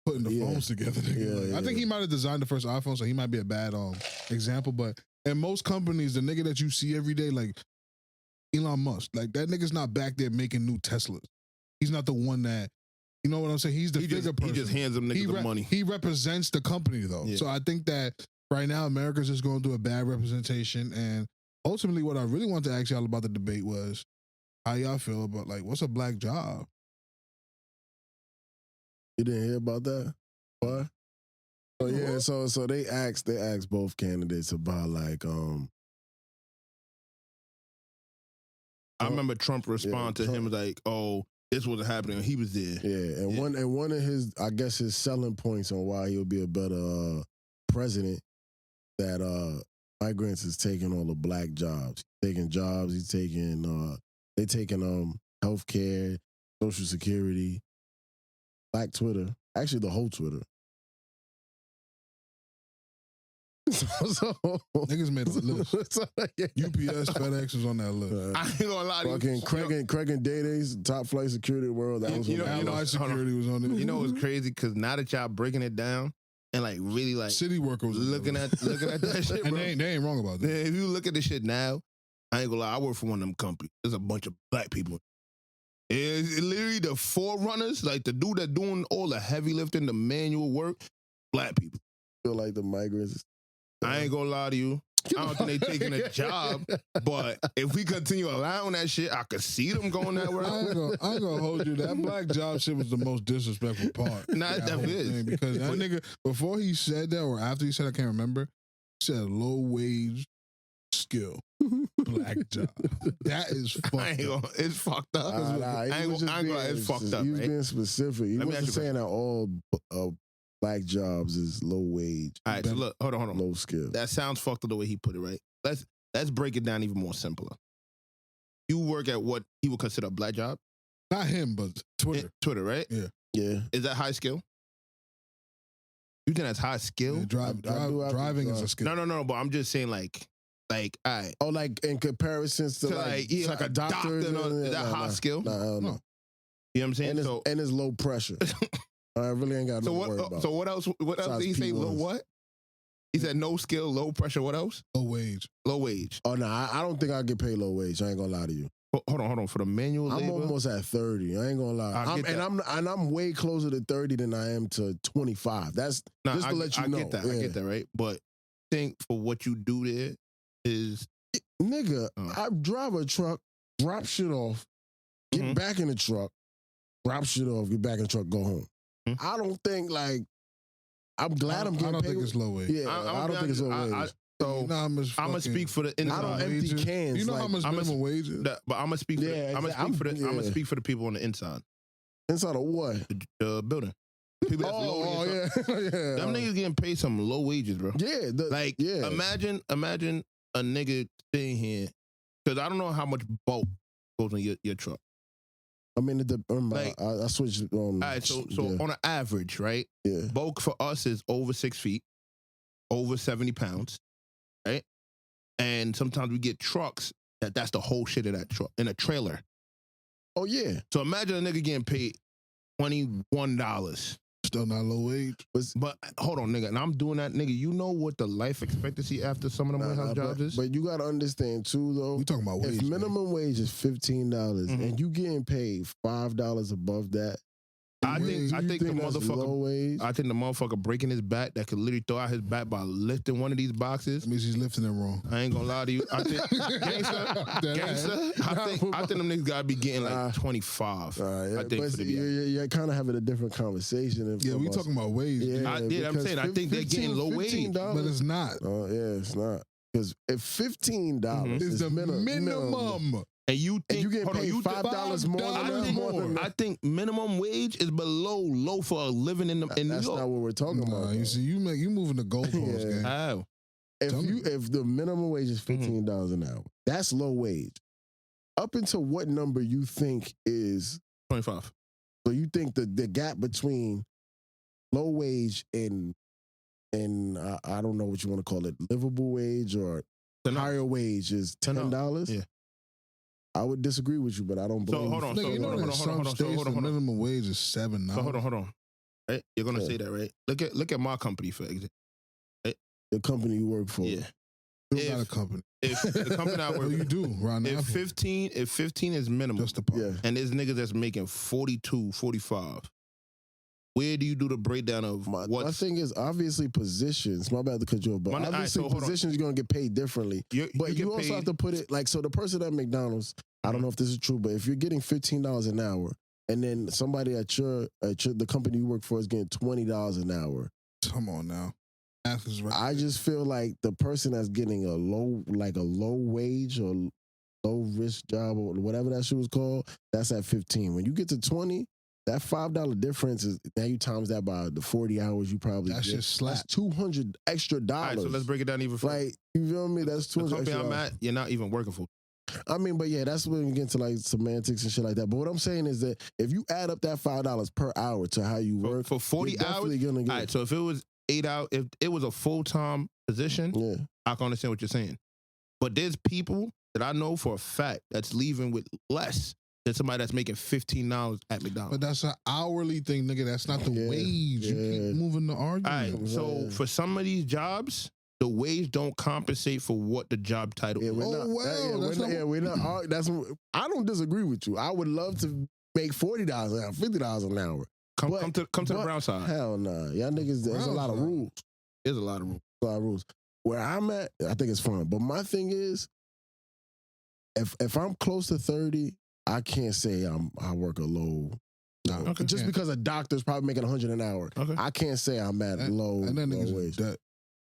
putting the phones together. I think he might have designed the first iPhone, so he might be a bad example. But in most companies, the nigga that you see every day, like Elon Musk. Like that nigga's not back there making new Teslas. He's not the one that, you know what I'm saying? He's the bigger person. He just hands them niggas the money. He represents the company though. Yeah. So I think that right now America's just going through a bad representation. And ultimately what I really wanted to ask y'all about the debate was how y'all feel about like, what's a black job? You didn't hear about that? What? So yeah, so they asked both candidates about like I remember Trump responded to him like, "Oh, this wasn't happening." He was there. Yeah, and one of his, I guess, his selling points on why he'll be a better president, that migrants is taking all the black jobs. He's taking jobs. He's taking they taking healthcare, Social Security, Black Twitter, actually the whole Twitter. So, Niggas made a list. UPS, FedEx was on that list. I ain't gonna lie to you. Fucking Craig and Day-Day's top flight security in the world. That was on that list. Security was on there. You know what's crazy? Because now that y'all breaking it down and like really like City worker was looking at that shit, and bro. they ain't wrong about that. Man, if you look at this shit now, I ain't gonna lie. I work for one of them companies. There's a bunch of black people. It's literally the forerunners, like the dude that doing all the heavy lifting, the manual work, black people. Feel like the migrants. I ain't gonna lie to you. I don't think they taking a job, but if we continue allowing that shit, I could see them going that way. I ain't gonna hold you. That black job shit was the most disrespectful part. Nah, it definitely is. Because that nigga, before he said that or after he said, I can't remember, he said low wage skill. Black job. That is fucked up. It's fucked up. It's fucked up. He was right? being specific. He wasn't saying that all black jobs is low wage. All right, so look, hold on. Low skill. That sounds fucked up the way he put it, right? Let's break it down even more simpler. You work at what he would consider a black job? Not him, but Twitter. Twitter, right? Yeah. Yeah. Is that high skill? You think that's high skill? Yeah, driving is a skill. No, but I'm just saying like, all right. Oh, like in comparisons to like a doctor. Is that high skill? No. You know what I'm saying? And it's low pressure. I really ain't got no worry about. So what else? What else did he say? Low what? He said no skill, low pressure. What else? Low wage. Low wage. Oh no, I don't think I get paid low wage. I ain't gonna lie to you. Hold on. For the manual labor, I'm almost at 30. I ain't gonna lie. I'm way closer to 30 than I am to 25. That's just to let you know. I get that, right? But I think for what you do there is, nigga, I drive a truck, drop shit off, get back in the truck, drop shit off, get back in the truck, go home. I don't think like I'm glad I'm getting paid. I don't think it's low wage. Yeah, I don't think it's low wage. So I'm gonna speak for the inside. I don't empty cans. You know how much minimum wage is? But I'm gonna speak for I'm gonna speak for the people on the inside. Inside of what? The building. People that's low yeah. Them niggas getting paid some low wages, bro. Yeah. Imagine a nigga sitting here, because I don't know how much bulk goes in your truck. I mean, I switched on. All right, so on an average, right? Yeah. Bulk for us is over 6 feet, over 70 pounds, right? And sometimes we get trucks that's the whole shit of that truck in a trailer. Oh yeah. So imagine a nigga getting paid $21. Still not low wage. But hold on, nigga. And I'm doing that, nigga. You know what the life expectancy after some of them warehouse jobs is? But you got to understand, too, though. We talking about wage. If minimum wage is $15 and you getting paid $5 above that, I think the motherfucker breaking his back that could literally throw out his back by lifting one of these boxes. That means he's lifting it wrong. I ain't gonna lie to you. I think gangster. I think them niggas gotta be getting like 25. Yeah, I think but you're kind of having a different conversation. Yeah, we talking about wage. Yeah, I'm saying I think they're getting low wage, but it's not. Oh yeah, it's not. Because if $15 is the minimum. And you get paid $5 more. I think minimum wage is below low for a living in New York. That's not what we're talking about. You see, you moving the goalposts, gang. How? If the minimum wage is $15 an hour, that's low wage. Up until what number you think is 25? So you think the gap between low wage and I don't know what you want to call it, livable wage or higher wage is $10? Yeah. I would disagree with you, but I don't believe. So hold on. Hold on. Minimum wage is $7. So hold on. Right? You're gonna say that, right? Look at my company for example. Right? The company you work for. Yeah. You don't got a company. If the company I Well, work, you do right now. if 15 is minimum, Just the part. Yeah. and there's niggas that's making 42, 45. Where do you do the breakdown of My what? thing is obviously positions. My bad to cut you off, but Alright, obviously so hold on. positions you're gonna get paid differently. But you also have to put it like, so the person at McDonald's, I don't know if this is true, but if you're getting $15 an hour, and then somebody at the company you work for is getting $20 an hour. Come on now. Math is right. I just feel like the person that's getting a low wage or low risk job or whatever that shit was called, that's at 15. When you get to 20, that $5 difference is, now you times that by the 40 hours you probably That get. shit slap. That's $200 extra All dollars. right, so let's break it down even further. Like, you feel me? That's The $200 company extra I'm dollars. at, you're not even working for. I mean, but yeah, that's when you get into like semantics and shit like that. But what I'm saying is that if you add up that $5 per hour to how you work, For 40 you're hours, definitely gonna get. all right, so if it was 8 hours, if it was a full-time position, Yeah. I can understand what you're saying. But there's people that I know for a fact that's leaving with less than somebody that's making $15 at McDonald's. But that's an hourly thing, nigga. That's not the Yeah, wage. You yeah. keep moving the argument. All right, so Yeah. for some of these jobs, the wage don't compensate for what the job title Yeah, is. we're Oh, not. wow, that's not- We're not. That's. I don't disagree with you. I would love to make $40 an hour, $50 an hour. Come but- to the but- brown side. Hell nah, y'all niggas. There's a lot of Brown side. rules. There's a lot of room. A lot of rules. Where I'm at, I think it's fine. But my thing is, if I'm close to 30, I can't say I work a low. No, Okay. just Yeah. because a doctor's probably making 100 an hour, Okay. I can't say I'm at low, And then low niggas wage. is debt.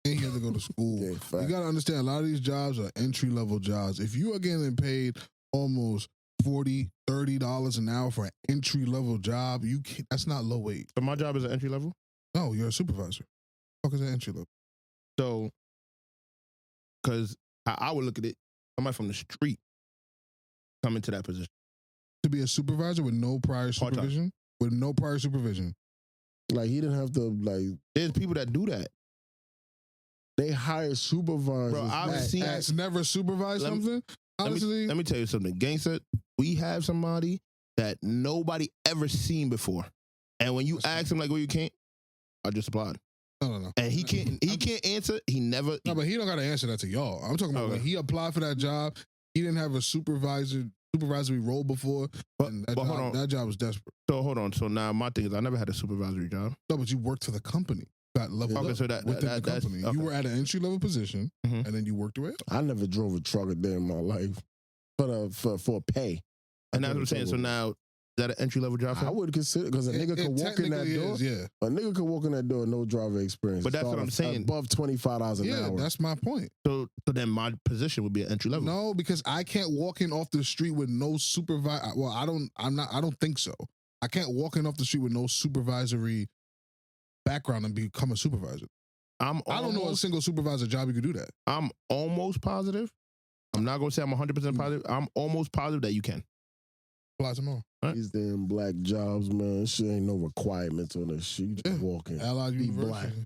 And he has to go to school. Yeah, You fact. gotta understand, a lot of these jobs are entry level jobs. If you are getting paid almost $40, $30 an hour for an entry level job, you can't, that's not low wage. So my job is an entry level. No, you're a supervisor. Fuck is that entry level? So, because I would look at it, somebody from the street coming to that position. To be a supervisor with no prior Part-time. supervision? With no prior supervision. Like he didn't have to like. There's people that do that. They hire supervisors. Bro, I've at- seen- That's never supervised Let me- something? Honestly, Let me tell you something. Gangsta, we have somebody that nobody ever seen before. And when you That's ask him like where you can't, I just applied. no. And he can't answer. He never No, but he don't got to answer that to y'all. I'm talking about Okay. when he applied for that job, he didn't have a supervisory role before. But- and that, but job, hold on. that job was desperate. So hold on. So now my thing is I never had a supervisory job. No, but you worked for the company. Got leveled Okay, up so that within the that's company. okay. You were at an entry level position, Mhm. and then you worked your way up. I never drove a truck a day in my life for pay. And that's what I'm saying. So now is that an entry level job? for I him? would consider because a nigga could walk in that technically door. is, yeah. A nigga could walk in that door, no driver experience. But that's what Start I'm saying. Above $25 an Yeah, hour. that's my point. So then my position would be an entry level. No, because I can't walk in off the street with no supervisor. Well, I don't think so. I can't walk in off the street with no supervisory background and become a supervisor. I don't know a single supervisor job you could do that. I'm almost positive. I'm not gonna say I'm 100% positive. I'm almost positive that you can. Apply tomorrow. These damn black jobs, man. Shit ain't no requirements on that shit. You just Yeah. walk in. Allied Be University.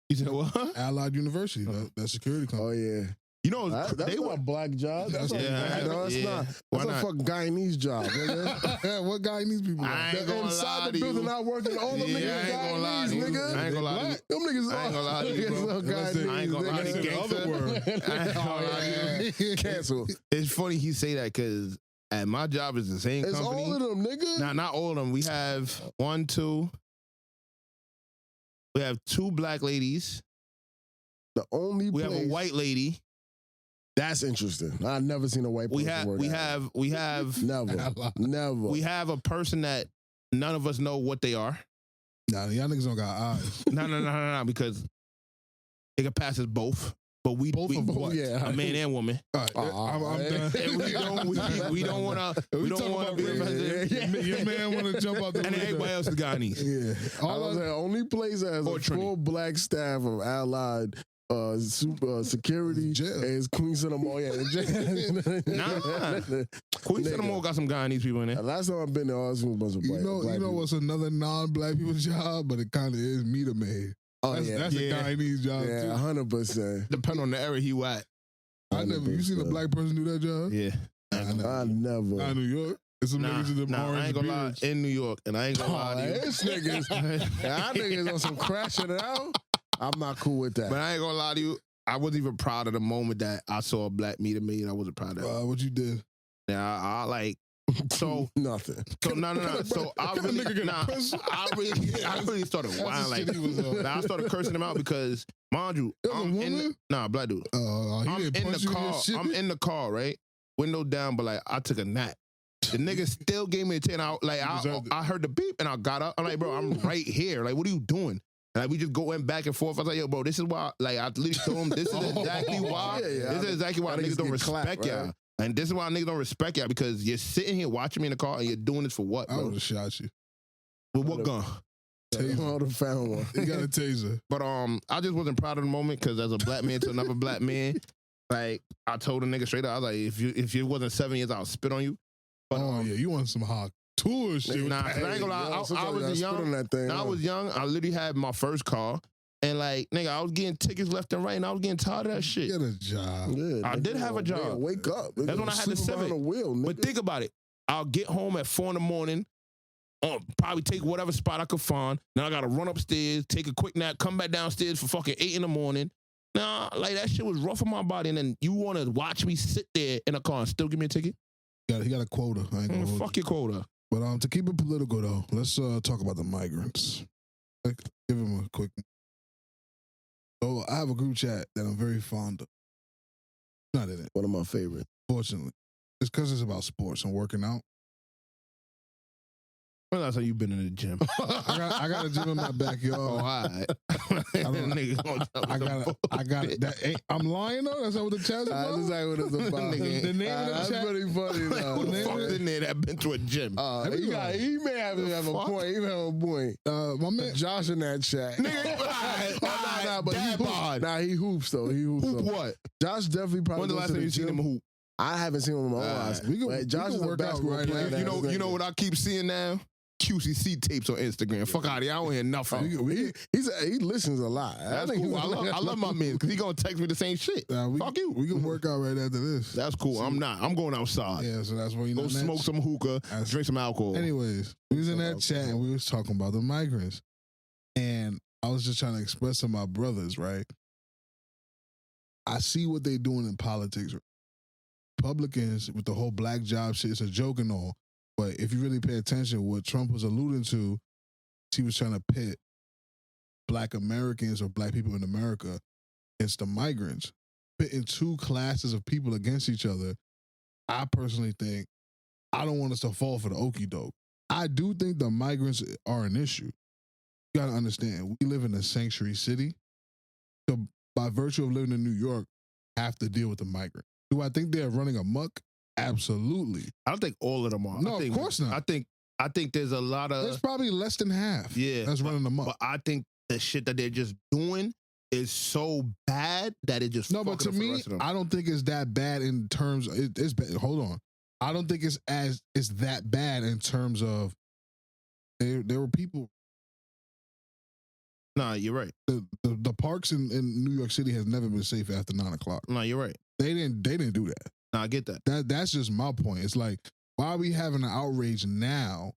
You said what? Allied University. That security company. Oh yeah, You know, that's they not were. a black job. That's That's- not, yeah, no, it's yeah. not. Why That's a not? fucking Guyanese job, nigga. What guy needs people? I ain't gonna lie Inside to the building, you. I working. All them Yeah, niggas I ain't gonna lie to you. Guyanese, nigga. I ain't gonna lie to you. Them niggas I ain't gonna lie to you, bro. all Guyanese, I ain't gonna lie to you, nigga. gangster. I ain't gonna lie to you. Cancel. It's funny he say that because at my job is the same It's company. all of them, nigga. Nah, not all of them. We have 1, 2. We have 2 black ladies. The only We place. have a white lady. That's interesting. I've never seen a white person work out. We have Never. we have a person that none of us know what they are. Nah, y'all niggas don't got eyes. No, because it could pass as both. But we Both of we- what? Yeah. a man and woman. All right, I'm done. And we don't want to be represented. Your man want to jump out the And window. everybody else is Guyanese. Yeah. I was the only place that has Or a Trinity. full black staff of Allied security Jail. is Queen Cinnamon. Yeah, Nah. Queen Nigga. Cinnamon got some Guyanese people in there. Last time I've been there, I was a bunch of black. You know what's another non-black people's job, but it kind of is meter maid. Oh That's, yeah, that's Yeah. a Guyanese job yeah, too. 100%. Depending on the area he at. I never. You seen a black person do that job? Yeah. I never. Not in New York. It's some niggas with them I orange ain't gonna lie. beards. In New York, and I ain't gonna Oh, lie to you. this niggas, y'all niggas on some crashing it out. I'm not cool with that. But I ain't gonna lie to you. I wasn't even proud of the moment that I saw a black meter maid. I wasn't proud of that. What you did? Yeah, I like. So nothing. So no. So I really started whining. Like, I started cursing him out because, mind you, black dude. I'm in the car, right? Window down, but like I took a nap. The nigga still gave me a 10. I heard the beep and I got up. I'm like, bro, I'm right here. Like, what are you doing? And like, we just going back and forth. I was like, yo, bro, this is why. Like, I literally told him, this is exactly why. This is exactly why niggas don't respect y'all. And this is why niggas don't respect y'all, because you're sitting here watching me in the car and you're doing this for what, bro? I would have shot you. With what gun? Taser. I would have found one. You got a taser. But I just wasn't proud of the moment, because as a black man to another black man, like, I told a nigga straight up, I was like, if you wasn't 7 years, I'll spit on you. But, yeah, you want some hot tour shit. Nah, I ain't gonna lie. I was young. I was young. I literally had my first car. And like, nigga, I was getting tickets left and right, and I was getting tired of that shit. Get a job. Yeah, I did have a job. Man, wake up. Nigga. That's when I had the 7. But think about it. I'll get home at 4 a.m, probably take whatever spot I could find. Then I gotta run upstairs, take a quick nap, come back downstairs for fucking 8 a.m. Nah, like, that shit was rough on my body. And then you wanna watch me sit there in a car and still give me a ticket? He got a quota. I ain't gonna fuck your quota. But to keep it political though, let's talk about the migrants. Like, give him a quick. So I have a group chat that I'm very fond of. Not in it. One of my favorites. Fortunately. It's because it's about sports and working out. When last time you been in the gym? I got a gym in my backyard. Oh, all right. I got it. I'm lying though? That's not what the chat's about? That's exactly what it's about. The name of the that's chat? pretty funny though. Who the fuck's in there that been to a gym? He may have a point. He may have a point. My man Josh in that chat. But he hoops though. He hoops. Hoop what? Josh definitely probably. When's the last time you seen him hoop? I haven't seen him in my own eyes. Josh is a basketball player. You know what I keep seeing now? QCC tapes on Instagram. Fuck out of here. I don't hear nothing. He listens a lot. That's cool. I love my man, because he gonna text me the same shit. Fuck you. We can work out right after this. That's cool. I'm not. I'm going outside. Yeah, so that's where you go smoke some hookah, drink some alcohol. Anyways, we was in that chat and we was talking about the migrants. And I was just trying to express to my brothers, right? I see what they doing in politics. Republicans with the whole black job shit, it's a joke and all. But if you really pay attention, what Trump was alluding to, he was trying to pit black Americans or black people in America against the migrants, pitting two classes of people against each other. I personally think, I don't want us to fall for the okie doke. I do think the migrants are an issue. You gotta understand, we live in a sanctuary city. So by virtue of living in New York, have to deal with the migrant. Do I think they're running amok? Absolutely. I don't think all of them are. No, of course not. I think there's a lot of. There's probably less than half. Yeah, that's running amok. But I think the shit that they're just doing is so bad that it just. No, but to me, I don't think it's that bad in terms. It's bad. Hold on. I don't think it's that bad in terms of there were people. Nah, you're right. The parks in New York City has never been safe after 9 o'clock. Nah, you're right. They didn't do that. Nah, I get that. That's just my point. It's like, why are we having an outrage now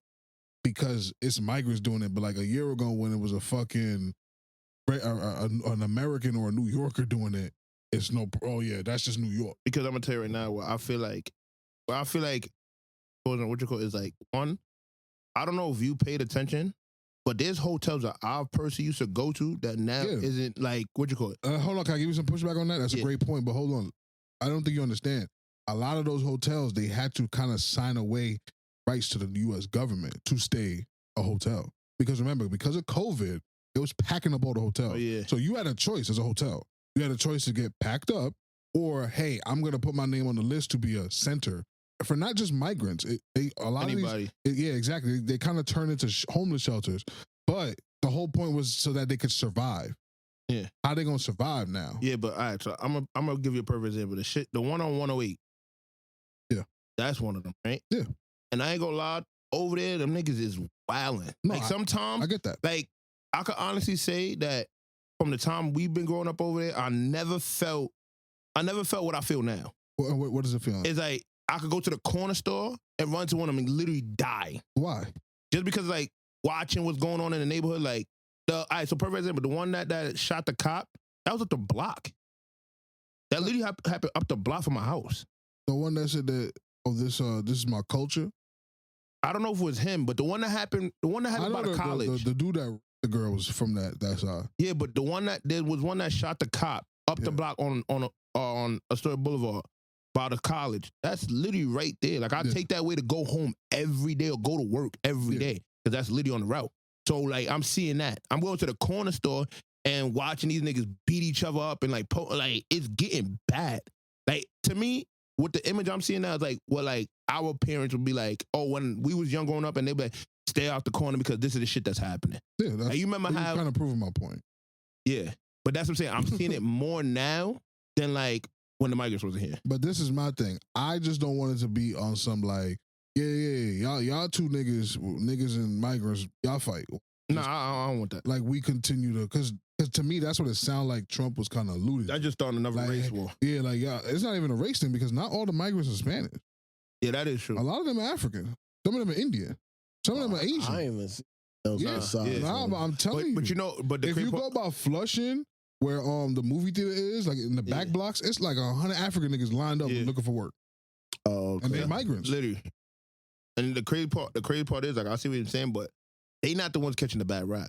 because it's migrants doing it? But like a year ago when it was a fucking an American or a New Yorker doing it, it's no. Oh yeah, that's just New York. Because I'm gonna tell you right now, what I feel like, what you call it, is like, one, I don't know if you paid attention, but there's hotels that I personally used to go to that now isn't like, what you call it. Hold on, can I give you some pushback on that? That's a great point, but hold on. I don't think you understand. A lot of those hotels, they had to kind of sign away rights to the U.S. government to stay a hotel. Because remember, because of COVID, it was packing up all the hotels. Oh, yeah. So you had a choice as a hotel. You had a choice to get packed up, or, hey, I'm going to put my name on the list to be a center for not just migrants. Anybody. Yeah, exactly. They kind of turn into homeless shelters. But the whole point was so that they could survive. Yeah. How they gonna survive now? Yeah, but all right, so I'm gonna give you a perfect example. The one on 108. Yeah. That's one of them, right? Yeah. And I ain't gonna lie, over there, them niggas is wilding. No, like sometimes I get that. Like, I could honestly say that from the time we've been growing up over there, I never felt what I feel now. What does it feel like? It's like I could go to the corner store and run to one of them and literally die. Why? Just because, like, watching what's going on in the neighborhood, like, all right, so perfect example, the one that shot the cop, that was at the block. That literally happened up the block from my house. The one that said that, oh, this is my culture. I don't know if it was him, but the one that happened by the college. The dude that the girl was from that side. Yeah, but there was one that shot the cop up the block on Astoria Boulevard by the college. That's literally right there. Like I take that way to go home every day or go to work every day because that's literally on the route. So like I'm seeing that. I'm going to the corner store and watching these niggas beat each other up and like it's getting bad. Like to me, with the image I'm seeing now is like what like our parents would be like, oh, when we was young growing up and they'd be like, stay out the corner because this is the shit that's happening. Yeah, that's, like, you remember how kind of proving my point. Yeah, but that's what I'm saying. I'm seeing it more now than like when the migrants wasn't here. But this is my thing. I just don't want it to be on some like, y'all two niggas and migrants, y'all fight. No, I don't want that. Like we continue to, because to me that's what it sounded like. Trump was kind of alluding. I just thought another race war. Yeah, like it's not even a race thing because not all the migrants are Spanish. Yeah, that is true. A lot of them are African. Some of them are Indian. Some of them are Asian. I ain't even see those outside. I'm telling you. But you know, if you go by Flushing, where the movie theater is, like in the back blocks, it's like 100 African niggas lined up looking for work. Oh, okay. And they're migrants. Literally. And the crazy part is like I see what you're saying, but they not the ones catching the bad rap.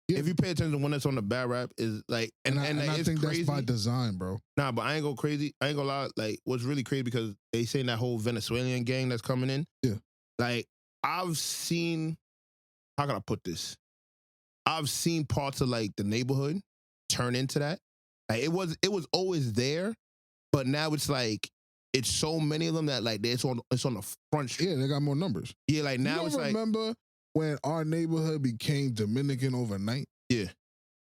Yeah. If you pay attention to one that's on the bad rap is like, and I think crazy. That's by design, bro. Nah, but I ain't go crazy. I ain't gonna lie. Like, what's really crazy because they saying that whole Venezuelan gang that's coming in. Yeah. Like, I've seen. How can I put this? I've seen parts of like the neighborhood turn into that. Like it was always there, but now it's like it's so many of them that like it's on the front street. Yeah, they got more numbers. Yeah, like now it's like remember when our neighborhood became Dominican overnight? Yeah.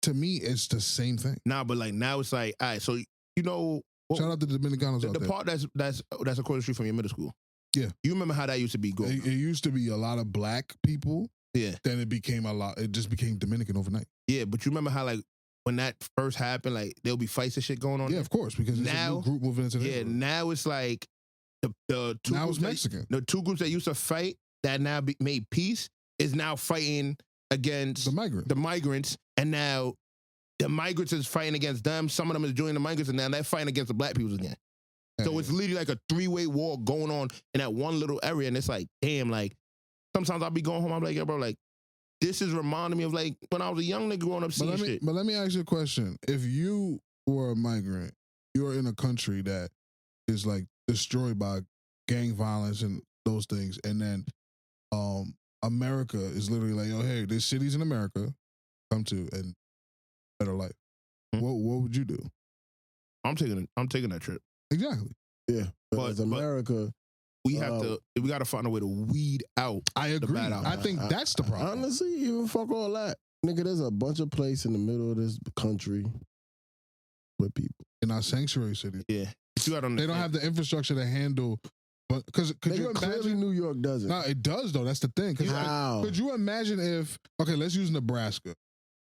To me, it's the same thing. Nah, but like now it's like, all right, so you know, shout out to the Dominicanos out the there. part that's across the street from your middle school. Yeah, you remember how that used to be going? It used to be a lot of black people. Yeah, then it just became Dominican overnight. Yeah, but you remember how like when that first happened, like there'll be fights and shit going on. Yeah, of course, because now a new group moving into the neighborhood. Now it's like the two now groups it's Mexican. The two groups that used to fight that now made peace is now fighting against the migrants, and now the migrants is fighting against them. Some of them is joining the migrants, and now they're fighting against the black people again. So it's literally like a three-way war going on in that one little area, and it's like, damn, like sometimes I'll be going home, I'm like, yeah, bro, like this is reminding me of like when I was a young nigga growing up seeing shit. But let me ask you a question: if you were a migrant, you're in a country that is like destroyed by gang violence and those things, and then America is literally like, oh, hey, there's cities in America, come to and better life. Mm-hmm. What would you do? I'm taking that trip. Exactly. Yeah, but as America, we got to find a way to weed out. I agree. I think that's the problem. Honestly, even fuck all that, nigga. There's a bunch of places in the middle of this country with people in our sanctuary cities. Yeah, they don't have the infrastructure to handle. But could you imagine New York doesn't? No, it does though. That's the thing. How? Could you imagine if? Okay, let's use Nebraska.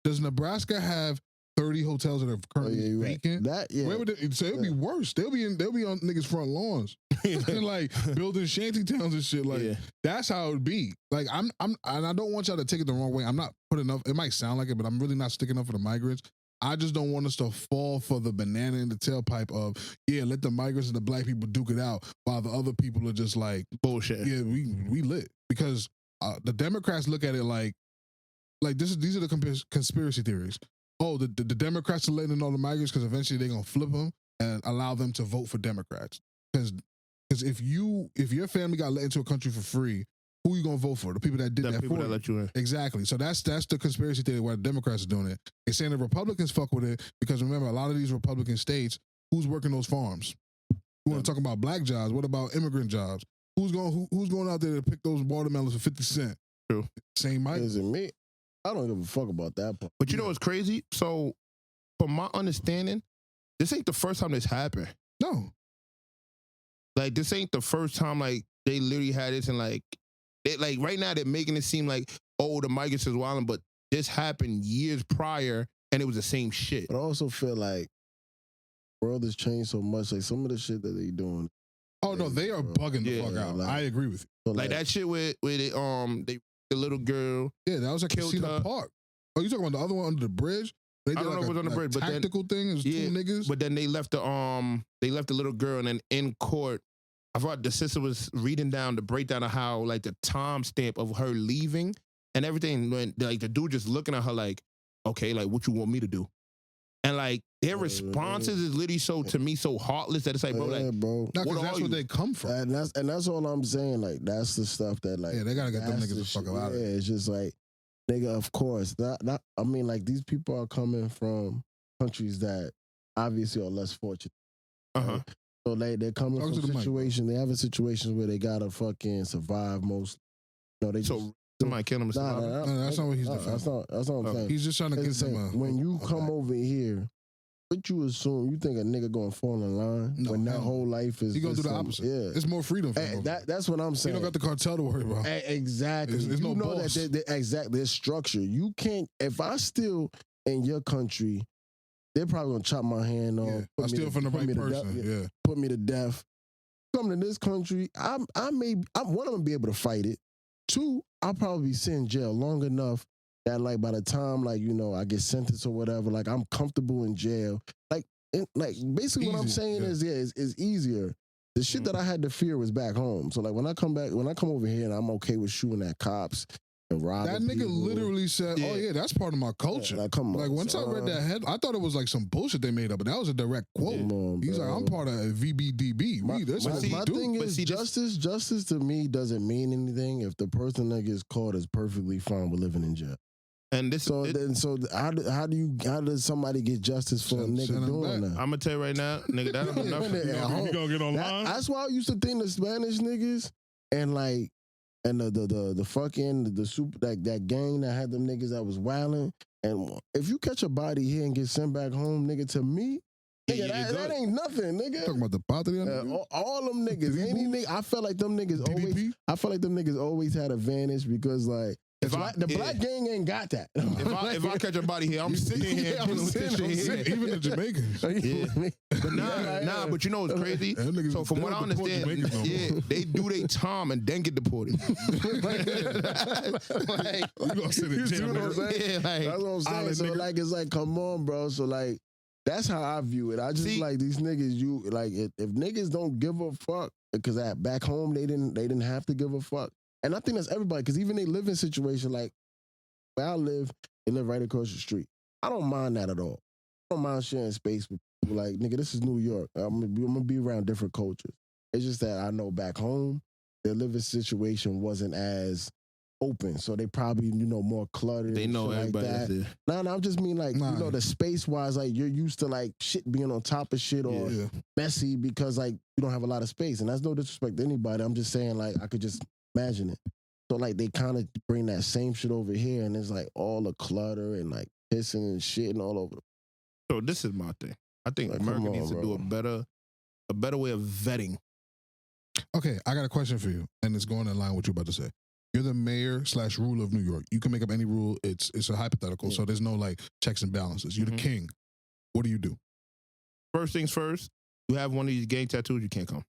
Does Nebraska have 30 hotels that are currently vacant? That Where would it? So it'd be worse. They'll be on niggas' front lawns and like building shanty towns and shit. Like that's how it would be. Like and I don't want y'all to take it the wrong way. I'm not putting up. It might sound like it, but I'm really not sticking up for the migrants. I just don't want us to fall for the banana in the tailpipe of, let the migrants and the black people duke it out while the other people are just like, bullshit. Yeah, we lit. Because the Democrats look at it like these are the conspiracy theories. Oh, the Democrats are letting in all the migrants because eventually they're going to flip them and allow them to vote for Democrats. Because if your family got let into a country for free, who you gonna vote for? The people that did that people for that you. let you in. Exactly. So that's the conspiracy theory why the Democrats are doing it. They're saying the Republicans fuck with it because remember a lot of these Republican states, who's working those farms? You want to talk about black jobs? What about immigrant jobs? Who's going out there to pick those watermelons for 50 cents? True. Same Mike. Is it me? I don't give a fuck about that part. But you know what's crazy? So, from my understanding, this ain't the first time this happened. No. Like this ain't the first time like they literally had this and like. Like right now, they're making it seem like, oh, the migrants is wilding, but this happened years prior, and it was the same shit. But I also feel like the world has changed so much. Like some of the shit that they doing. Oh no, they are bugging the fuck out. Like, I agree with you. So like that shit where they the little girl. Yeah, that was at Casino Park. Oh, you talking about the other one under the bridge? They I did don't know if it was on the bridge, but then tactical thing. It was yeah, two niggas. but then they left the little girl, and then in court, I thought the sister was reading down the breakdown of how like the timestamp of her leaving and everything. When like the dude just looking at her like, okay, like what you want me to do? And like their responses is literally so to me so heartless that it's like, bro, like, bro. No, because that's where they come from. And that's all I'm saying. Like that's the stuff that like They gotta get them niggas the fuck out of it. Yeah, it's just like, nigga, of course. Not I mean, like these people are coming from countries that obviously are less fortunate. uh-huh. So they're coming from situations. They have situations where they gotta fucking survive most. No, they so somebody kill him. No, that's not what he's defending. That's not what I'm saying. He's just trying to get them. When you come over here, what you assume? You think a nigga gonna fall in line when that whole life is? He gonna do the opposite. Yeah, it's more freedom for him. That's what I'm saying. You don't got the cartel to worry about. Exactly. There's no boss. Exactly. There's structure. You can't. If I steal in your country, they're probably gonna chop my hand off. I steal from the right person. Put me to death. Come to this country, I'm one, I'm gonna be able to fight it. Two, I'll probably be sitting in jail long enough that like by the time like I get sentenced or whatever, like I'm comfortable in jail. Like basically what I'm saying is it's easier. The shit that I had to fear was back home. So like when I come over here and I'm okay with shooting at cops and robbing that nigga people. Literally said, "Oh yeah, that's part of my culture." Yeah, like come on. Like once I read that head, I thought it was like some bullshit they made up, but that was a direct quote. He's like, "I'm part of VBDB." My thing is justice to me doesn't mean anything if the person that gets caught is perfectly fine with living in jail. And this how does somebody get justice for a nigga doing that? I'm gonna tell you right now, nigga, that'll be enough. You gonna get online? That's why I used to think the Spanish niggas and like the fucking that gang that had them niggas that was wilding. And if you catch a body here and get sent back home, nigga, to me, nigga, that ain't nothing, nigga. Talking about the Patria? All them niggas. Any nigga, I felt like them niggas always had advantage because like the black gang ain't got that. If I catch a body here, I'm sitting here. Even the Jamaicans. But but you know what's crazy? So from what I understand, they do their time and then get deported. You gonna sit in jail? That's what I'm saying. So like it's like, come on, bro. So like that's how I view it. I just like these niggas. You like if niggas don't give a fuck because back home they didn't have to give a fuck. And I think that's everybody, because even they live in situations like where I live, they live right across the street. I don't mind that at all. I don't mind sharing space with people. Like, nigga, this is New York. I'm gonna be around different cultures. It's just that I know back home, their living situation wasn't as open. So they probably, more cluttered. They know everybody like that. No, I just mean like, the space-wise, like you're used to like shit being on top of shit or messy because like you don't have a lot of space. And that's no disrespect to anybody. I'm just saying like I could just imagine it. So like they kind of bring that same shit over here and it's like all the clutter and like pissing and shit and all over. So this is my thing. I think like, America needs to do a better way of vetting. Okay, I got a question for you, and it's going in line with what you're about to say. You're the mayor / ruler of New York. You can make up any rule. It's a hypothetical, so there's no like checks and balances. You're the king. What do you do? First things first, you have one of these gang tattoos, you can't come.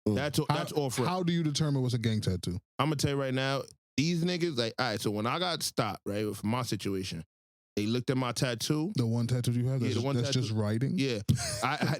That's all for. How do you determine what's a gang tattoo? I'm gonna tell you right now, these niggas, like, all right, so when I got stopped, right, for my situation, they looked at my tattoo. The one tattoo you have? That's just writing? Yeah.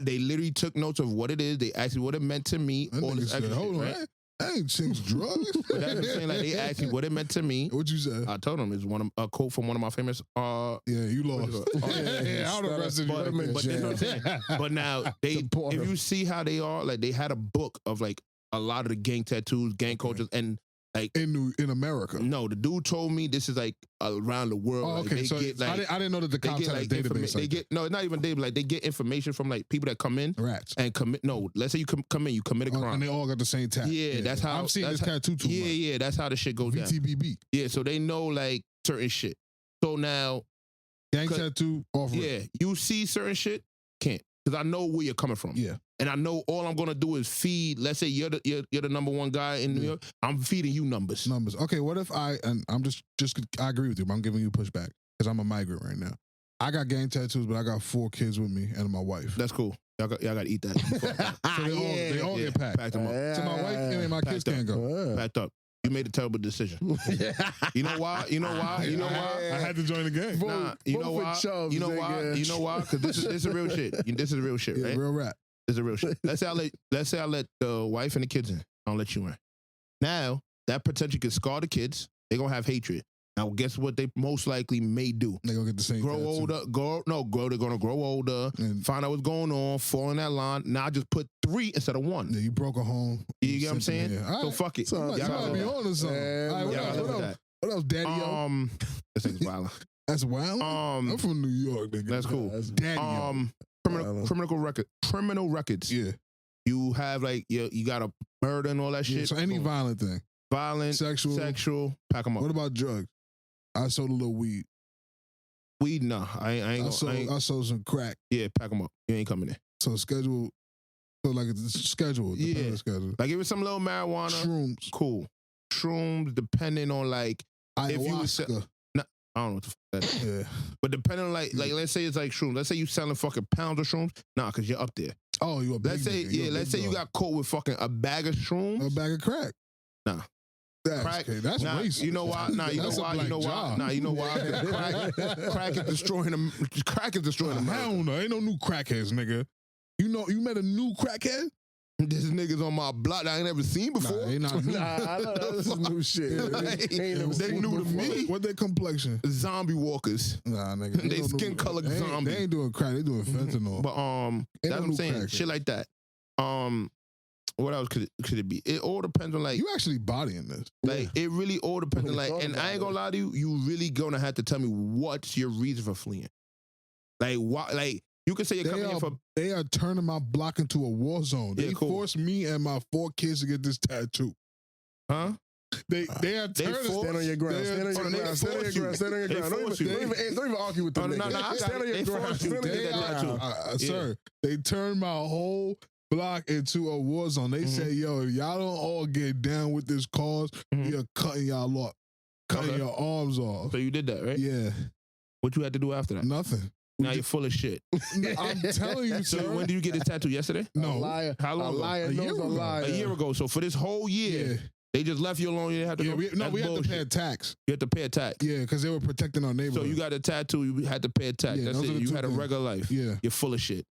They literally took notes of what it is. They asked me what it meant to me. All this extra shit, right? I ain't changed drugs. But that's what I'm saying. Like, they asked me what it meant to me. What'd you say? I told them it's a quote from one of my famous. You lost. I would have arrested you. But that's what I'm saying. But now if you see how they are, like they had a book of like a lot of the gang tattoos, gang cultures, and like in America. No, the dude told me this is like around the world. Oh, okay, like, so I didn't know that the cops had a database. They get no, not even database. Like they get information from like people that come in rats and commit. No, let's say you come in, you commit a crime, and they all got the same tat. Yeah, that's how I'm seeing this tattoo too. Yeah, that's how the shit goes down. VTBB. Yeah, so they know like certain shit. So now gang tattoo off. Yeah, you see certain shit, can't, because I know where you're coming from. Yeah. And I know all I'm gonna do is feed. Let's say you're the number one guy in New York. I'm feeding you numbers. Okay, what if I agree with you, but I'm giving you pushback because I'm a migrant right now. I got gang tattoos, but I got 4 kids with me and my wife. That's cool. Y'all got to eat that. So they all get packed. Packed them up. So my wife and my kids can't go. Packed up. You made a terrible decision. You know why? You know why? You know why? I had to join the game. Nah, you know vote for why? Chubbz, You know why? nigga. You know why? Because this is real shit. This is real shit, Yeah, right? real rap. This is real shit. Let's say I let the wife and the kids in. I don't let you in. Now that potentially could scar the kids. They're gonna have hatred. Now guess what? They most likely may do. They gonna get the same. Grow tattoo. older. They're gonna grow older. And Find out what's going on. Fall in that line. Now I just put 3 instead of 1. yeah, you broke a home. You get what I'm Sent them saying? here. All So right. fuck it. So, You Y'all might gotta be live on to something. Yeah, All right, with what that. else? What else, Daddy? This thing's wild. That's wild. I'm from New York, nigga. That's cool. Daddy. Criminal records. Yeah. You have like you got a murder and all that Yeah, shit. so any Boom. violent thing. Violent, Sexual. pack them up. What about drugs? I sold a little weed. Weed, nah. I ain't I sold some crack. yeah, pack them up. You ain't coming in. So schedule. So like it's scheduled. Yeah. Yeah. Schedule. Like if it's some little marijuana, Shrooms. cool. Shrooms, depending on like if you was Ayahuasca. I don't know what the fuck that is. Yeah. But depending on like let's say it's like shrooms. Let's say you selling fucking pounds of shrooms. Nah, cause you're up there. Oh, you a big Let's say nigga. You a let's big say you dog. got caught with fucking a bag of shrooms. A bag of crack. Nah. That's Crack. okay. That's Nah, racist. you know why? Nah, you know That's a why? You black know why? job. Nah, you know why? 'Cause crack is destroying them. Crack is destroying them. Hell no. Ain't no new crackheads, nigga. You met a new crackhead? This nigga's on my block that I ain't never seen before. Nah, they not new. I know this is new shit. Like, Ain't never they seen new to before. me. What their complexion? Zombie walkers. Nah, nigga. They don't skin do- colored they ain't- zombie. They ain't doing crack. They doing fentanyl. But Ain't that's no what I'm new saying. crackhead. Shit like that. What else could it be? It all depends on like You actually bodying this. like it really all depends on Really like, thought and about I ain't gonna lie to you. You really gonna have to tell me what's your reason for fleeing. Like why? Like you can say you're coming in for They are turning my block into a war zone. They Yeah, cool. forced me and my 4 kids to get this tattoo. huh? They are turning. forced- Stand on your ground. They- Stand on oh, your they ground. Stand on your force you. ground. Stand on your They ground. force Don't you. even argue with them. Oh, no, niggas. no, I got Stand it. on your They ground. force you. Stand on They your did that ground. too. Sir, they turned my whole block into a war zone. They Mhm. say, yo, if y'all don't all get down with this cause, Mhm. we are cutting y'all off. Cutting Okay. your arms off. So you did that, right? Yeah, What you had to do after that? nothing. Now you're full of shit. I'm telling you, So sir. when do you get this tattoo? Yesterday? A No. liar. How long A ago? liar A knows year a ago. liar. A year ago. So for this whole year, Yeah. they just left you alone. You didn't have to Yeah, go. we had to That's pay a bullshit. tax. You had to pay a tax. Yeah, because they were protecting our neighborhood. So you got a tattoo. You had to pay a tax. Yeah, That's those are it. the You two had a things. regular life. Yeah. You're full of shit.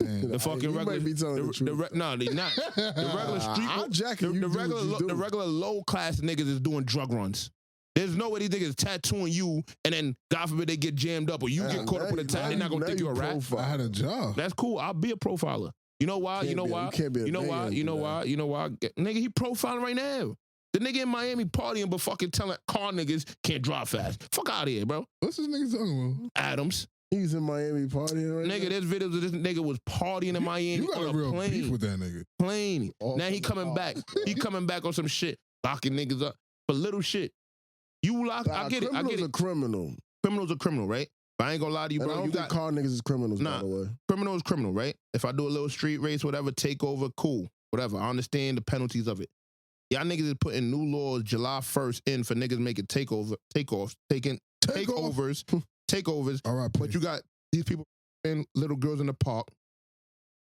Man. The fucking You regular. might be telling the truth. No, they not. The regular street. I'm jacking you. The do regular, what you do. the regular low class niggas is doing drug runs. There's no way these niggas tattooing you, and then God forbid they get jammed up or you get caught up with a tat. They're not gonna think you're a rat. I had a job. That's cool. I'll be a profiler. You know why? You know why? You can't be a You know why? man You know for that. why? You know why? Nigga, he profiling right now. The nigga in Miami partying, but fucking telling car niggas can't drive fast. Fuck out of here, bro. What's this nigga talking about? Adams. He's in Miami partying right Nigga, now. there's videos of this nigga was partying in Miami You got on a a real plane. beef with that nigga. Plane. All Now he from the coming car. back. He coming back on some shit, locking niggas up for little shit. You lock. I get it. I get Criminal's a it. criminal. Criminal's a criminal, right? But I ain't gonna lie to you, And I bro. don't You think got car niggas is criminals, Nah. by the way. criminal is criminal, right? If I do a little street race, whatever, takeover, cool, whatever. I understand the penalties of it. Y'all niggas is putting new laws July 1st in for niggas making takeovers, takeovers. All right, But you got these people and little girls in the park,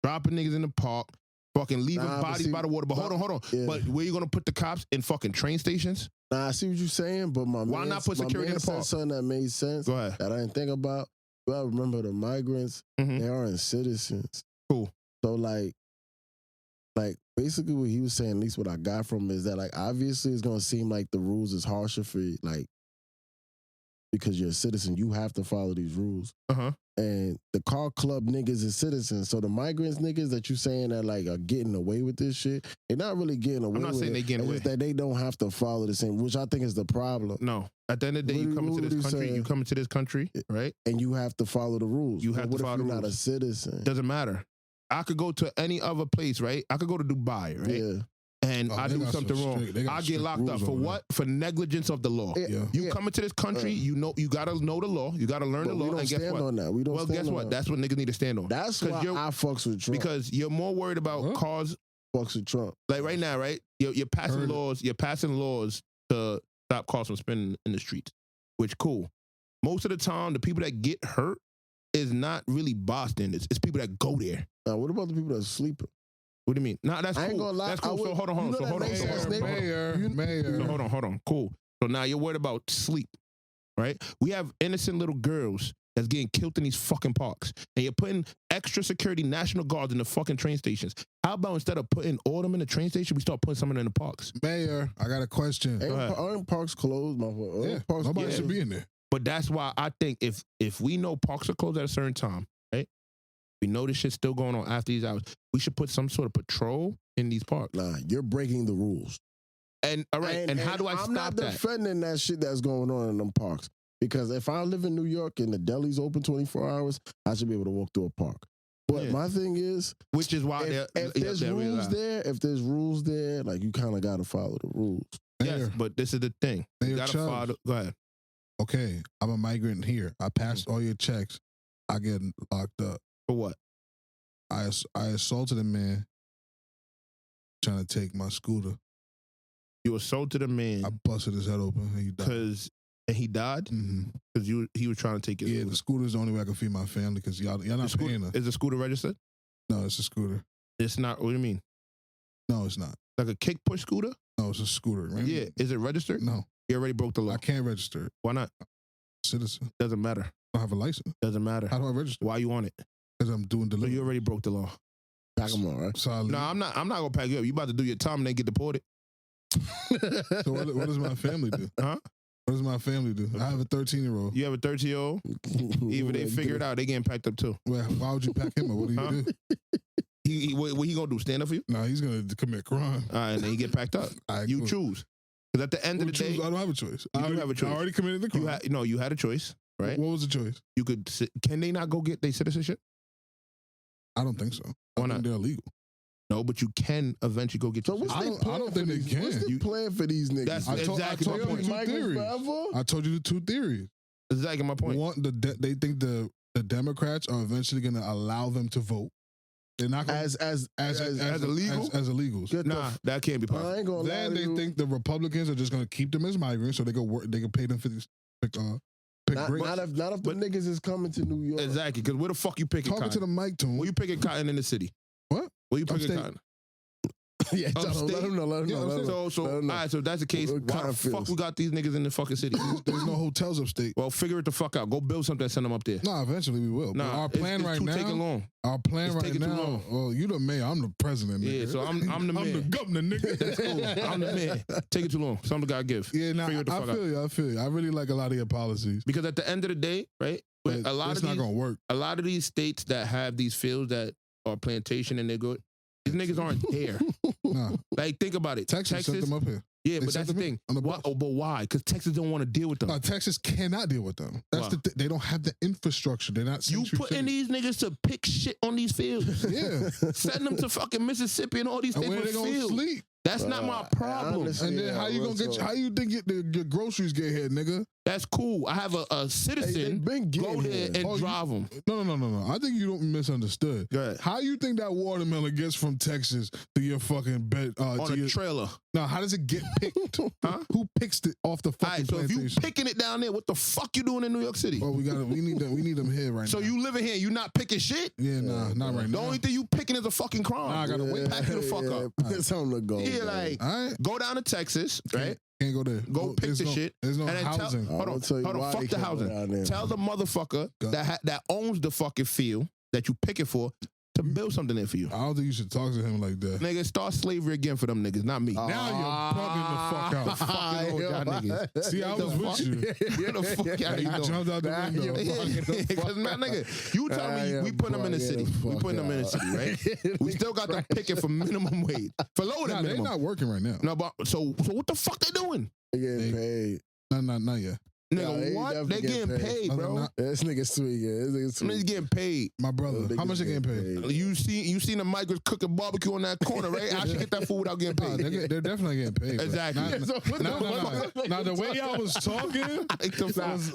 dropping niggas in the park, fucking leaving Nah, but bodies see- by the water. But hold on. Yeah. But where you gonna put the cops in fucking train stations? Nah, I see what you're saying, but Why not put security in the said park? something that made sense Go ahead. that I didn't think about. You gotta remember the migrants, Mhm. they aren't citizens. Cool. So like basically what he was saying, at least what I got from him, is that like obviously it's gonna seem like the rules is harsher for you, like because you're a citizen, you have to follow these rules. Uh-huh. And the car club niggas is citizens. So the migrants niggas that you saying that like are getting away with this shit, they're not really getting away I'm not with saying it. they getting It's away. just that they don't have to follow the same, which I think is the problem. No. At the end of the day, you What come would into you this country, say? you come into this country, right? And you have to follow the rules. You But have to what follow if the you're not a rules. citizen? Doesn't matter. I could go to any other place, right? I could go to Dubai, right? Yeah. And Oh, I they do got some something wrong. strict- they got I get strict locked up rules for over what? For negligence of the law. Yeah. You come into this country, you gotta know the law. You gotta learn But the we law. don't And guess stand what? on that. We don't Well, stand guess on what? that. That's what niggas need to stand on. That's 'Cause why you're- I fucks with Trump. Because you're more worried about Huh? cars. Fucks with Trump. Like right now, right? You're passing Heard it. laws. You're passing laws to stop cars from spinning in the streets. Which cool. Most of the time, the people that get hurt is not really Boston. It's people that go there. Now, what about the people that are sleeping? What do you mean? Nah, that's I ain't cool. gonna lie. That's cool. So hold on. So hold on. Mayor. So hold on. Cool. So now you're worried about sleep, right? We have innocent little girls that's getting killed in these fucking parks, and you're putting extra security National Guards in the fucking train stations. How about instead of putting all them in the train station, we start putting some in the parks? Mayor, I got a question. Aren't parks closed? Yeah, nobody should be in there. But that's why I think if we know parks are closed at a certain time, right? We know this shit's still going on after these hours. We should put some sort of patrol in these parks. Nah, you're breaking the rules. And all right, and how do I stop that? I'm not defending that shit that's going on in them parks. Because if I live in New York and the deli's open 24 hours, I should be able to walk through a park. But my thing is, which is why if there's rules there, like you kind of got to follow the rules. Yes, but this is the thing. You got to follow. Go ahead. Okay, I'm a migrant here. I passed all your checks. I get locked up. For what? I assaulted a man trying to take my scooter. You assaulted a man. I busted his head open and he died. And he died? Because he was trying to take his scooter. The scooter's the only way I can feed my family because y'all not paying us. Is the scooter registered? No, it's a scooter. It's not. What do you mean? No, it's not. Like a kick push scooter? No, it's a scooter. Right? Yeah. Is it registered? No. You already broke the law. I can't register it. Why not? Citizen. Doesn't matter. I don't have a license. Doesn't matter. How do I register? Why you on it? Because I'm doing delivery. So you already broke the law. Pack them on, right? Solid. No, I'm not gonna pack you up. You about to do your time and then get deported. So what does my family do? Huh? What does my family do? I have a 13-year-old. You have a 13-year-old? Even they figure it out, they getting packed up too. Well, why would you pack him up? What do you do? What he gonna do? Stand up for you? No, he's gonna commit crime. All right, and then he get packed up. You choose. Because at the end of the day, I don't have a choice. You do have a choice. I already committed the crime. You had a choice, right? What was the choice? You could. Can they not go get their citizenship? I don't think so. Why not? They're illegal. No, but you can eventually go get your citizenship. I don't think they can. What's the plan for these niggas? That's I exactly my told you point. the two theories. I told you the two theories. Exactly my point. One, they think the Democrats are eventually going to allow them to vote. They're not gonna, as illegal? As illegals. Nah, that can't be possible. I ain't gonna Then lie to they think the Republicans are just going to keep them as migrants, so they can work. They can pay them for these. Not if the niggas is coming to New York. Exactly, because where the fuck you picking Talking cotton? to the mic, Toon. Where you picking cotton in the city? What? Where you picking Upstate. cotton? Yeah, let him know. All right, so if that's the case, why the fuck we got these niggas in the fucking city? There's no hotels upstate. Well, figure it the fuck out. Go build something and send them up there. No, eventually we will. Nah, our plan it's right too now. taking long. Our plan It's right taking too now. long. Well, you the mayor. I'm the president. Nigga. Yeah, so I'm the I'm mayor. the governor, nigga. That's cool. I'm the mayor. Take it too long. Something gotta give. Yeah, nah, Figure it the I fuck out. feel you. I feel you. I really like a lot of your policies. Because at the end of the day, right? But A lot it's of not these, gonna work. a lot of these states that have these fields that are plantation and they're good, these niggas aren't there. Nah, Like, think about it. Texas sent them up here. Yeah, They but sent that's the them thing. on the Why, bus. but why? Because Texas don't want to deal with them. Texas cannot deal with them. That's Why? they don't have the infrastructure. They're not. You Century putting City. these niggas to pick shit on these fields. Yeah. Send them to fucking Mississippi and all these And states where they with gonna fields. sleep? That's not my problem. honestly, And then how you gonna get? How you think your groceries get here, nigga? That's cool. I have a citizen been go getting there here. and Oh, drive them. No. I think you don't misunderstood. Go ahead. How you think that watermelon gets from Texas to your fucking bed? On to a your, trailer. now, how does it get picked? Huh? Who picks it off the All fucking right, so if you plantation? picking it down there, what the fuck you doing in New York City? Oh, we need them here right So now. you living here, you not picking shit? Yeah, nah, not right The now. only thing you picking is a fucking crime. Nah, I gotta wait. Pack you the fuck up. It's on the go. Yeah, man. like, All right, go down to Texas, right? can't go there. Go pick There's the no, shit. There's no And then housing. hold I'll on, tell you hold on. why Fuck they the can't go down housing. there. Tell the motherfucker Go. that owns the fucking field that you picking for to build something there for you. I don't think you should talk to him like that. Nigga, start slavery again for them niggas, not me. Now you're bugging the fuck out. Fucking old y'all niggas. See, I was with you. Get the fuck out of You here. jumped out the window. Because, man, nigga, you tell me we put them in the city. We put them in the city, right? We still got them picking for minimum wage. For lower than Nah, they're minimum. not working right now. No, but so what the fuck they doing? They getting They- paid. Not yet. Nah, Nigga, what? definitely They getting paid, No, they're bro. not. This nigga sweet. Yeah, this nigga Them niggas sweet. getting paid. My brother. How much they getting paid? You seen the migrants cooking barbecue on that corner, right? I should get that food without getting Nah, paid. they're definitely getting paid. bro. Exactly. Now the way y'all was talking,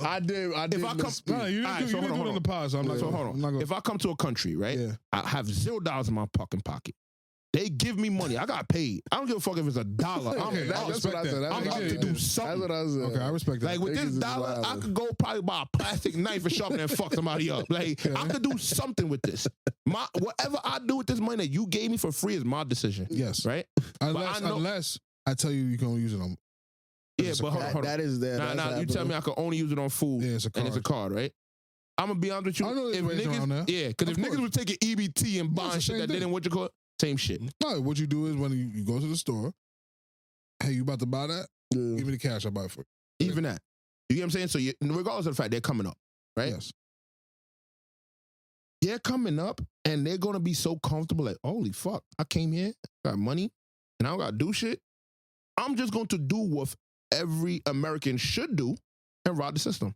I did. If I come, no, you All right, didn't so do it hold in on. the past. So I'm not. So hold I'm not on. gonna, If I come to a country, right? Yeah. I have $0 in my fucking pocket. They give me money. I got paid. I don't give a fuck if it's $1. That's what I said. I'm up to do something. That's what I said. Okay, I respect that. Like with this $1, I could go probably buy a plastic knife and sharpen and fuck somebody up. Like I could do something with this. Whatever I do with this money that you gave me for free is my decision. Yes. Right? Unless I tell you can only use it on. Yeah, but hold on. That is that. Nah, you tell me I could only use it on food. Yeah, it's a card. And it's a card, right? I'm gonna be honest with you. I know there's ways around that. Yeah, because if niggas was taking EBT and buying shit that didn't what you call it, same shit. No, what you do is when you go to the store, hey, you about to buy that? Yeah. Give me the cash, I'll buy it for you. Even that. You get what I'm saying? So regardless of the fact they're coming up, right? Yes. They're coming up and they're gonna be so comfortable, like, holy fuck, I came here, got money, and I don't gotta do shit. I'm just going to do what every American should do and ride the system.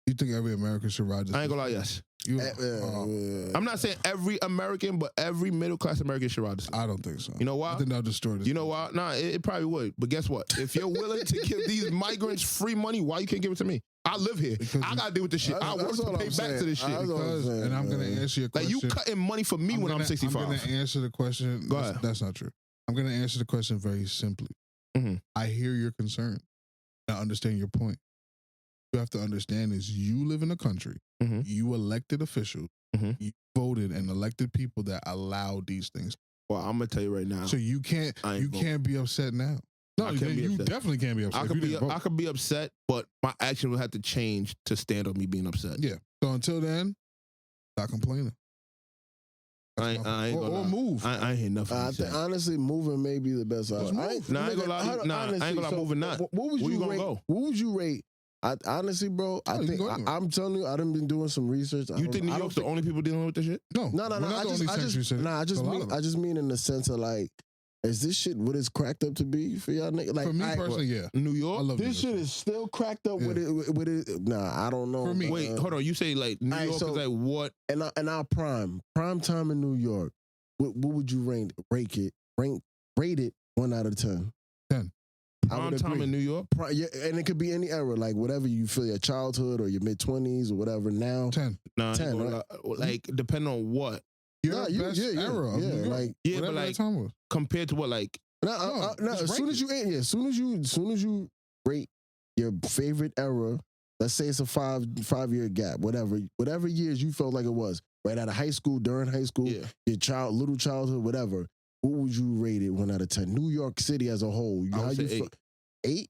You think every American should ride this? I ain't gonna lie, yes. I'm I'm not saying every American, but every middle class American should ride the system. I don't think so. You know why? I think they'll destroy this. You know why? Nah, it probably would. But guess what? If you're willing to give these migrants free money, why you can't give it to me? I live here. Because I gotta deal with this shit. I work to pay back to this shit. And I'm gonna answer your question. Like you cutting money for me when I'm 65. I'm gonna answer the question. Go ahead. That's not true. I'm gonna answer the question very simply. Mhm. I hear your concern. I understand your point. You have to understand is you live in a country. Mhm. You elected officials. Mhm. You voted and elected people that allow these things. Well, I'm gonna tell you right now. So you can't be upset now. No, you definitely can't be upset. I could be upset, but my action will have to change to stand on me being upset. Yeah. So until then, stop complaining. I ain't gonna lie. Move. I ain't hear nothing. I think honestly, moving may be the best option. I ain't gonna lie. I ain't gonna lie. Moving not. What would Where you gonna rate? go? What would you rate? Honestly, bro, I think I'm telling you, I done been doing some research. You think New York's the only people dealing with this shit? No. No. I just mean in the sense of like, is this shit what it's cracked up to be for y'all niggas? Like, for me personally, yeah. New York, I love this shit is still cracked up with it. Nah, I don't know. For me, wait, hold on. You say like New York is like what? And our prime time in New York. What would you rate it 1 out of 10? 10. Prime time in New York? Yeah, and it could be any era, like whatever you feel, your childhood or your mid-20s or whatever now. 10. Nah, 10, right? Like, depending on what? Your best era of New York. Like, yeah, but like, time was. compared to what, like? As soon as you rate your favorite era, let's say it's a 5-year gap, whatever years you felt like it was, right out of high school, during high school, your little childhood, whatever. What would you rate it 1 out of 10? New York City as a whole. I would say 8. 8?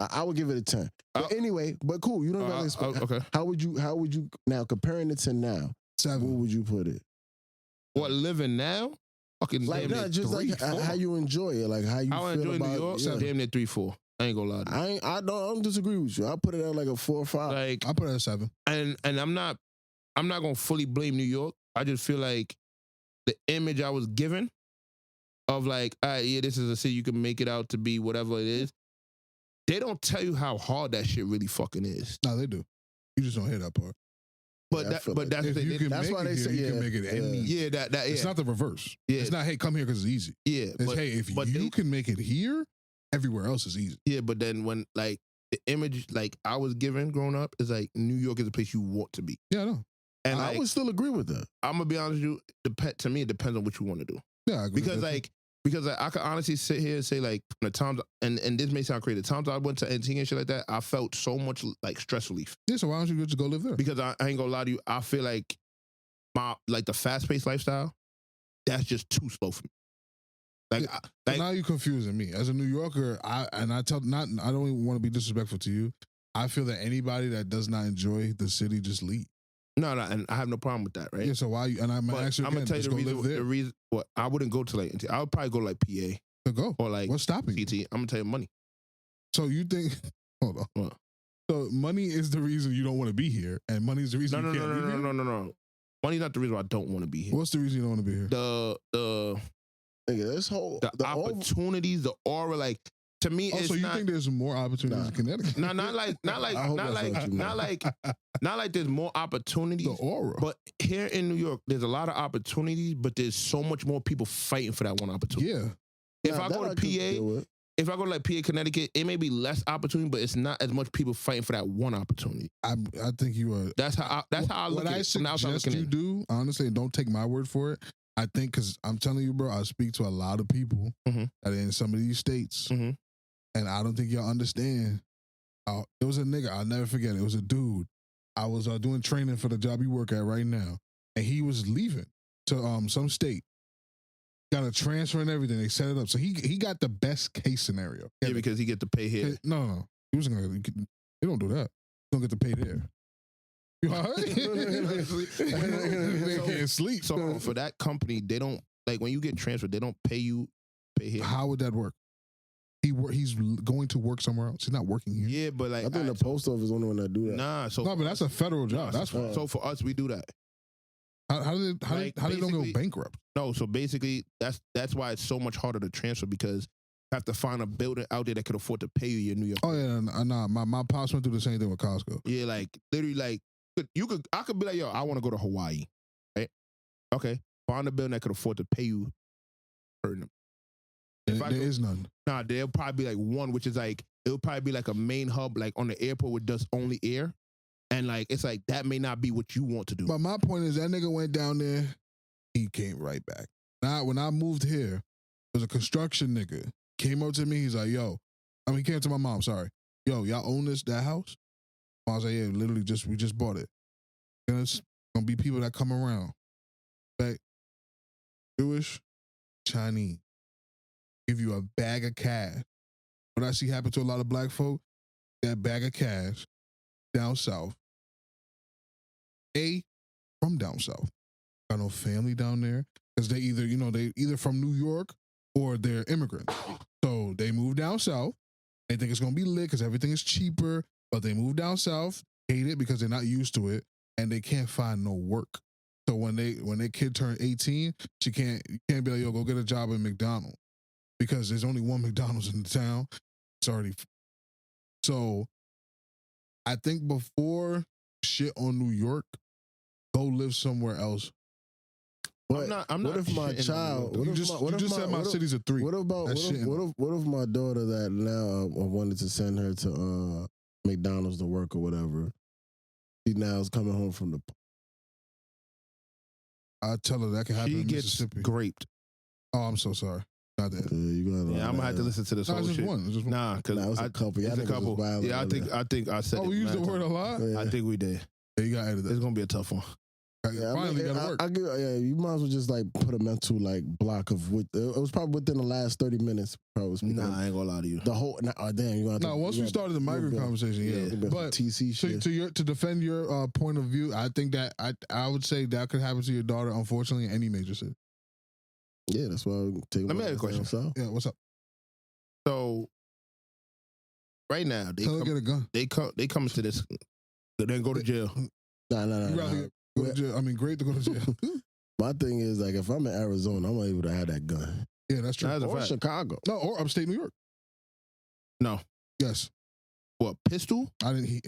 I would give it a 10. But anyway, but cool. You don't really expect. Okay. How would you now comparing it to now? 7. Where would you put it? What, living now? Fucking like damn near just 3, like 4. how you enjoy it, like how you I feel enjoy about New York. Damn near 3, 4. I ain't gonna lie to you. I don't disagree with you. I put it at like a 4 or 5. Like I put it at 7. And I'm not gonna fully blame New York. I just feel like the image I was given of like, all right, yeah, this is a city you can make it out to be whatever it is. They don't tell you how hard that shit really fucking is. No, they do. You just don't hear that part. But that's if you can that's make why it they here, say you can make it any. Yeah, that It's not the reverse. Yeah. It's not, hey, come here because it's easy. Yeah, It's, hey, if you can make it here, everywhere else is easy. Yeah, but then when like the image like I was given growing up is like New York is a place you want to be. Yeah, I know. And I would still agree with that. I'm gonna be honest with you. To me, it depends on what you want to do. Yeah, I agree. Because I could honestly sit here and say like the times and this may sound crazy. The times I went to NT and shit like that, I felt so much like stress relief. Yeah, so why don't you just go live there? Because I ain't gonna lie to you, I feel like the fast paced lifestyle, that's just too slow for me. So now you're confusing me as a New Yorker. I don't even want to be disrespectful to you. I feel that anybody that does not enjoy the city just leave. No, and I have no problem with that, right? Yeah, so why? And I'm gonna ask you again, tell you the reason. What I wouldn't go to like, I would probably go to like PA. To go or like what's stopping CT. you? I'm gonna tell you money. So you think? Hold on. What? So money is the reason you don't want to be here, and money is the reason you can't live here? No. Money's not the reason why I don't want to be here. What's the reason you don't want to be here? The opportunities, the aura, like. To me, it's so you not, think there's more opportunities in Connecticut? not like there's more opportunities. The aura. But here in New York, there's a lot of opportunities, but there's so much more people fighting for that one opportunity. Yeah. If I go to PA, if I go to like PA, Connecticut, it may be less opportunity, but it's not as much people fighting for that one opportunity. I think you are. That's how I look at it. What I suggest you do, honestly, and don't take my word for it. I think because I'm telling you, bro, I speak to a lot of people Mhm. that are in some of these states, Mhm. and I don't think y'all understand. It was a nigga, I'll never forget it. It was a dude. I was doing training for the job you work at right now, and he was leaving to some state. Got a transfer and everything. They set it up. So he got the best case scenario. Yeah, because he get to pay here. No. He wasn't gonna. They don't do that. He don't get to pay there. You all right? They can't sleep. So for that company, they don't like when you get transferred. They don't pay here. How would that work? He's going to work somewhere else. He's not working here. Yeah, but like I think the post office is the only one that do that. Nah, so No, but that's a federal job. That's so, so for us, we do that. how did Like, they don't go basically- bankrupt? No, so basically that's why it's so much harder to transfer because you have to find a building out there that could afford to pay you your New York. Oh yeah, nah. My pops went through the same thing with Costco. Yeah, like literally, like I could be like, yo, I want to go to Hawaii, right? Okay, find a building that could afford to pay you. There is none. Nah, there'll probably be like one, which is like it'll probably be like a main hub, like on the airport with just only air, and like it's like that may not be what you want to do. But my point is that nigga went down there, he came right back. Now when I moved here, there was a construction nigga came up to me. He's like, "Yo," he came to my mom. Sorry, "Yo, y'all own that house?" I was like, "Yeah, literally we just bought it." There's gonna be people that come around, like Jewish, Chinese, give you a bag of cash. What I see happen to a lot of black folk, that bag of cash down south. From down south. Got no family down there because they either from New York or they're immigrants. So they move down south. They think it's gonna be lit because everything is cheaper, but they move down south, hate it because they're not used to it, and they can't find no work. So when their kid turned 18, you can't be like, yo, go get a job at McDonald's because there's only one McDonald's in the town. It's already. So I think before shit on New York, go live somewhere else. But I'm not what if my shitting on child? New York. What You just said my city's a 3. What about That's shitting. what if my daughter that now I wanted to send her to McDonald's to work or whatever? She now is coming home from the. I tell her that can happen She in gets Mississippi. graped. Oh, I'm so sorry. Not that. You gotta. Yeah, I'm gonna have to listen to this No, whole it's just shit. one. It's just one. Nah, because Nah, it was a couple. It's Y'all a niggas couple. was wild Yeah, I on think I said. Oh, it we used the mad word a times. lot? Yeah. I think we did. Yeah, you got to edit It's that. gonna be a tough one. Yeah, Finally, I got to work. I give, yeah, you might as well just like put a mental like block of what it was probably within the last 30 minutes. Probably speaking Nah, of I ain't gonna lie to you. the whole. Damn, you got. No, once we started the migrant conversation, yeah. But TC shit. to defend your point of view, I think that I would say that could happen to your daughter, unfortunately, in any major city. Yeah, that's why I'm taking. Let me ask a question. So. Yeah, what's up? So right now Tell her to get a gun. they come to this, then go to jail. Nah. You rather go to jail. I mean, great to go to jail. My thing is like if I'm in Arizona, I'm able to have that gun. Yeah, that's true. That's a Or fact. Chicago. No, or upstate New York. No, Yes, what pistol? I didn't.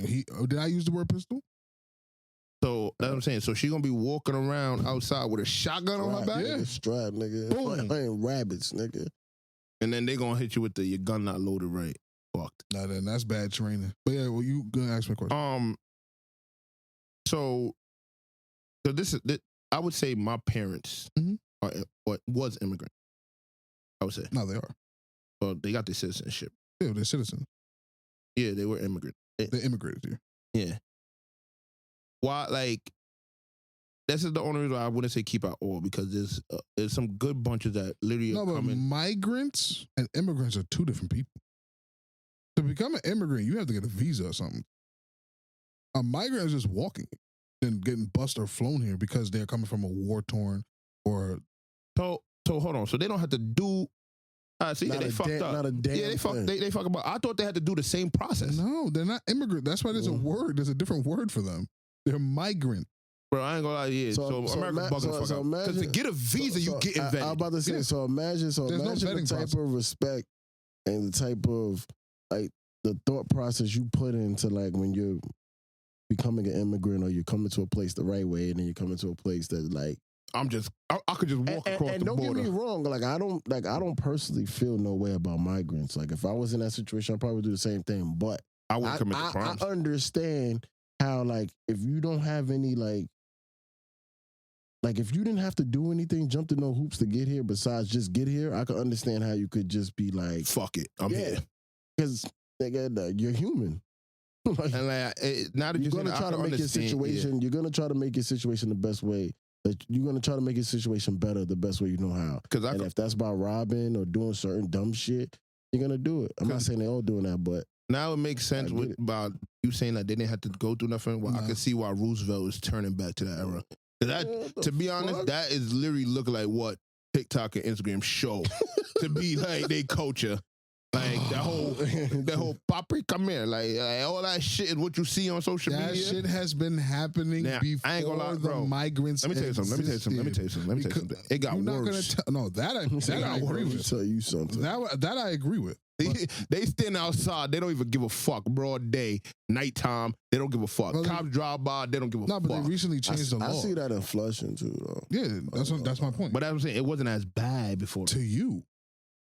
Did I use the word pistol? So that's what I'm saying. So she gonna be walking around outside with a shotgun on her back, Yeah. Strap, nigga. Boom. I ain't rabbits, nigga. and then they gonna hit you with your gun not loaded right. Fucked. Nah, then that's bad training. But yeah, well, you gonna ask me a question? So I would say my parents Mhm. was immigrant. I would say. No, they are. Well, they got their citizenship. Yeah, they're citizens. Yeah, they were immigrant. They immigrated here. Yeah. Why? Like, this is the only reason I wouldn't say keep out all because there's some good bunches that literally No, are but coming. migrants and immigrants are two different people. To become an immigrant, you have to get a visa or something. A migrant is just walking and getting bused or flown here because they're coming from a war-torn or... So hold on. So they don't have to do. See, Not they a fucked damn- up. not a damn yeah, they fuck. thing. They fuck about. I thought they had to do the same process. No, they're not immigrant. That's why there's a word. There's a different word for them. They're migrant. Bro, I ain't gonna lie. Yeah. So America bugging the fuck out. Because to get a visa, you get I vetted. was about to say, Yeah. so imagine no the vetting type process. of respect and the type of like the thought process you put into like when you're becoming an immigrant or you're coming to a place the right way and then you're coming to a place that like I could just walk across and the don't border. get me wrong, like I don't personally feel no way about migrants. Like if I was in that situation, I'd probably do the same thing. But I would commit the crimes. I understand how like if you don't have any like like if you didn't have to do anything, jump to no hoops to get here besides just get here, I could understand how you could just be like, fuck it, I'm here. Because you're human. Like, And like, now that you're gonna try to make your situation. You're gonna try to make your situation the best way. You're gonna try to make your situation better the best way you know how. And if that's by robbing or doing certain dumb shit, you're gonna do it. I'm not saying they all doing that, but now it makes sense about you saying that they didn't have to go through nothing. Well, I can see why Roosevelt is turning back to that era. That, to be honest, that is literally looking like what TikTok and Instagram show to be like they culture. Like that whole paprika, come here, like all that shit is what you see on social media. That shit has been happening before I ain't gonna lie, the migrants. Let me tell you something. It got worse. That I agree with. Tell you something. That I agree with. They stand outside. They don't even give a fuck. Broad day, nighttime. They don't give a fuck. Cops drive by. They don't give a fuck. No, but they recently changed the law. I see that in Flushing too, though. Yeah, that's my point. But I'm saying it wasn't as bad before. To you,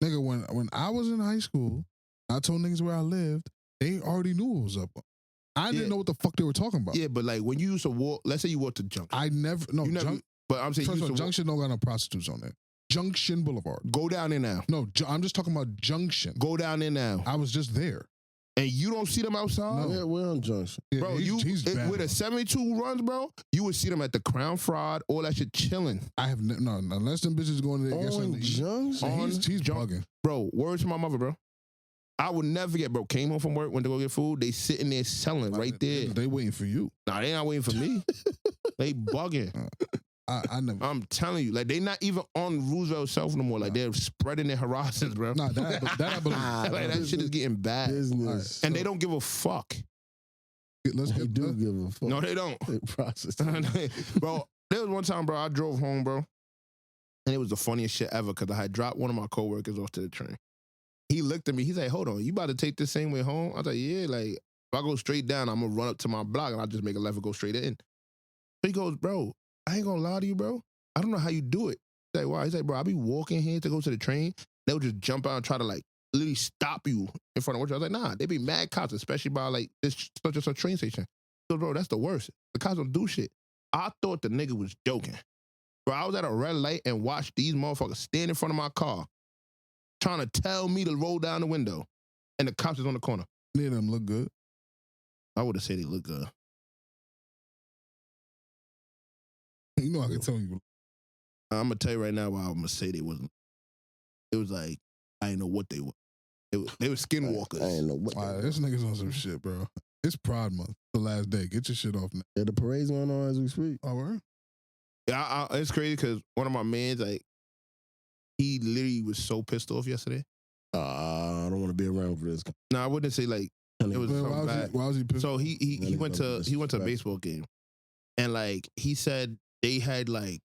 nigga, when I was in high school, I told niggas where I lived. They already knew what was up. I didn't know what the fuck they were talking about. Yeah, but like when you used to walk, let's say you walked to Junction. But I'm saying first of all, Junction don't got no prostitutes on there. Junction Boulevard. Go down there now. No, I'm just talking about Junction. Go down there now. I was just there. And you don't see them outside? No. Yeah, we're on Junction. Yeah, bro, he's bad, with a 72 runs, bro, you would see them at the Crown Fried, all that shit chilling. I have no, unless them bitches going to on Junction. He's bugging. Bro, words to my mother, bro. I would never forget, bro. Came home from work, went to go get food. They sitting there selling right there. They waiting for you. Nah, they not waiting for me. They bugging. I never. I'm telling you, like they not even on Roosevelt self no more. Like they're spreading their horizons, bro. Nah, that I believe. Like that shit is getting bad. Business. And they don't give a fuck. They do give a fuck. No, they don't. They process. Bro, there was one time, bro, I drove home, bro. And it was the funniest shit ever because I had dropped one of my coworkers off to the train. He looked at me. He's like, hold on, you about to take the same way home? I was like, yeah, like, if I go straight down, I'm going to run up to my block and I'll just make a left and go straight in. So he goes, bro, I ain't going to lie to you, bro. I don't know how you do it. He's like, why? He's like, bro, I be walking here to go to the train. They'll just jump out and try to, like, literally stop you in front of what I was like, nah, they be mad cops, especially by, like, this such and such train station. So, bro, that's the worst. The cops don't do shit. I thought the nigga was joking. Bro, I was at a red light and watched these motherfuckers stand in front of my car trying to tell me to roll down the window. And the cops is on the corner. Neither of them look good. I would have said they look good. You know I can tell you. I'm going to tell you right now why I'm going to say they wasn't. It was like, I didn't know what they were. They were skinwalkers. I didn't know what This nigga's on some shit, bro. It's Pride Month, the last day. Get your shit off now. Yeah, the parade's going on as we speak. Oh, word? Yeah, it's crazy because one of my mans, like, he literally was so pissed off yesterday. I don't want to be around for this. No, I wouldn't say like it was something bad. Why was he pissed? So he went to a baseball game, and like he said they had like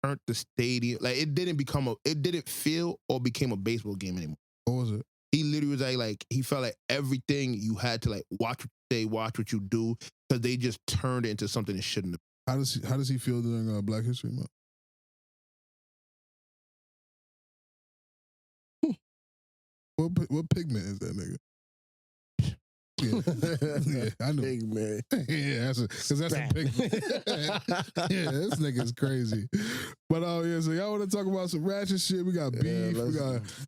turned the stadium, like it didn't feel or became a baseball game anymore. What was it? He literally was like he felt like everything you had to like watch what you say, watch what you do, because they just turned it into something it shouldn't have. How does he feel during Black History Month? What pigment is that nigga? Yeah, I know. Pigment. Yeah, because that's a pigment. Yeah, this nigga's crazy. But yeah, so y'all want to talk about some ratchet shit? We got beef.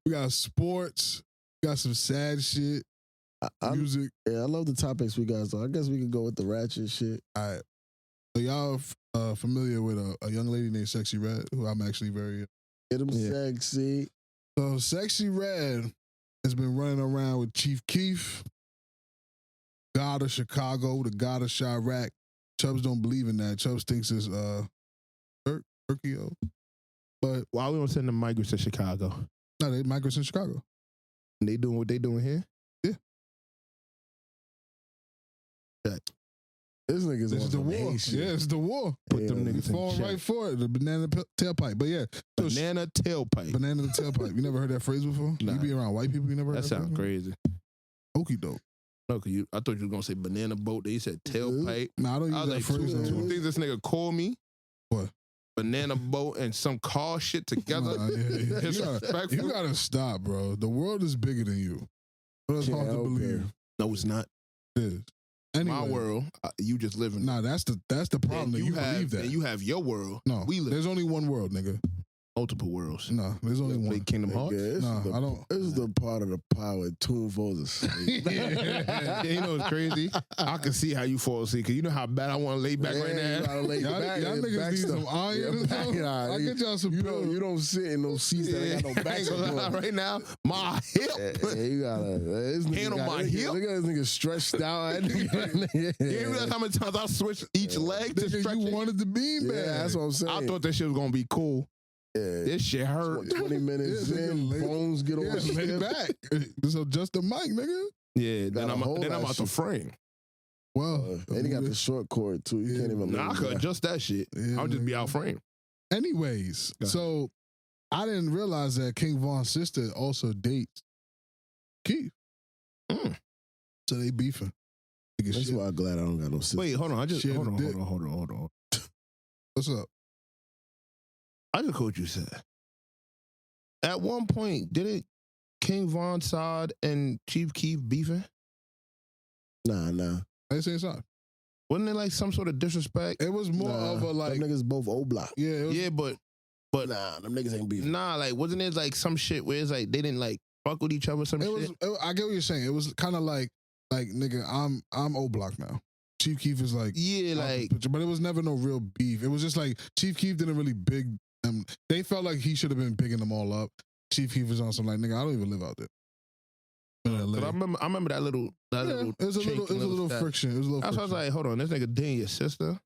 We got sports. We got some sad shit. Music. Yeah, I love the topics we got. So I guess we can go with the ratchet shit. All right. So y'all familiar with a young lady named Sexy Red, who I'm actually very Get him sexy. So Sexy Red has been running around with Chief Keef, God of Chicago, the God of Chirac. Chubbz don't believe in that. Chubbz thinks it's Turkey. But why we don't send the migrants to Chicago? No, they migrants in Chicago. And they doing what they doing here? Yeah. This nigga's This is the war. Yeah, it's the war. Put them niggas falling in check. right for it. The banana tailpipe. But yeah. So Banana tailpipe. Banana the tailpipe. You never heard that phrase before? Nah. You be around white people, you never heard That that sounds phrase crazy. Okie doke. No, cause I thought you were gonna say banana boat. They said tailpipe. Nah, I don't use I was that like, phrase. two things this nigga called me. What? Banana boat and some car shit together. Nah, yeah. Disrespectful. You gotta stop, bro. The world is bigger than you. It's hard to believe. No, it's not. It is. Anyway. My world, you just live in. Nah, that's the problem. That you believe that. And you have your world. No, we live. There's only one world, nigga. Multiple worlds. No, there's only one. Kingdom Hearts. I don't. This is the part of the power Toon falls asleep. Yeah, you know what's crazy? I can see how you fall asleep because you know how bad I want to lay back right now. Y'all niggas need some iron or something. I'll get y'all some pillows. You don't sit in those seats that ain't got no back support. Right now, my hip. You gotta hand on my hip. Look at this nigga stretched out. You realize how many times I switched each leg to stretch You it? wanted the bean bag. Yeah, that's what I'm saying. I thought that shit was gonna be cool. Yeah. This shit hurt. 20 minutes in, bones get all lay stiff. back. So just the mic, nigga. Yeah, then Gotta I'm hold out that the shit. frame. Well, And he got the short cord too. You can't even. Nah, I could adjust that shit. Yeah, I'll just be out frame. Anyways, Go ahead. so I didn't realize that King Von's sister also dates Keith. So they beefing. That's why I'm glad I don't got no sister. Wait, hold on. Shit, Hold dick. on. What's up? I just heard what you said. At one point, didn't King Von Saad and Chief Keef beefing? Nah. I didn't say it's not. Wasn't it like some sort of disrespect? It was more of a like. them niggas both O block. Yeah, it was, Yeah, but Nah, them niggas ain't beefing. nah, like wasn't it like some shit where it's like they didn't like fuck with each other or some it shit? was. I get what you're saying. It was kind of like nigga, I'm O Block now. Chief Keef is like Yeah, out the like picture, but it was never no real beef. It was just like Chief Keef didn't really big them. They felt like he should have been bigging them all up. Chief Keef was on some like nigga, I don't even live out there. In LA. but I remember that little It was a chink little, and little stat. friction. It was a little. That's why I was friction. like, hold on, this nigga dating your sister?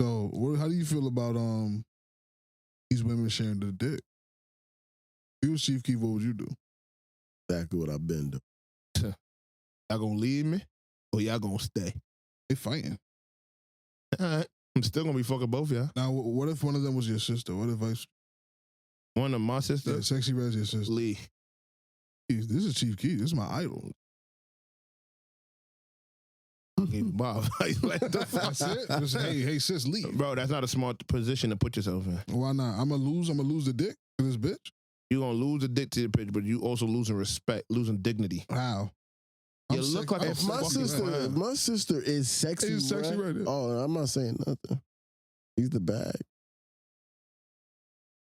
So, how do you feel about these women sharing the dick? If you was Chief Keef, what would you do? Exactly what I've been doing. Y'all gonna leave me or y'all gonna stay? They fighting. All right, I'm still gonna be fucking both y'all. Now, what if one of them was your sister? What advice? One of my Yeah, sisters, Sexy Red's your sister. Lee. This is Chief Keef. This is my idol. I gave Bob. Like, the fuck? That's it. Just, hey, sis, leave. Bro, that's not a smart position to put yourself in. Why not? I'm gonna lose the dick to this bitch. You're gonna lose the dick to your pitch, but you also losing respect, losing dignity. How? You look like a If my fucking sister, man. if my sister is sexy, He's Sexy Red, yeah. Oh, I'm not saying nothing. He's the bag.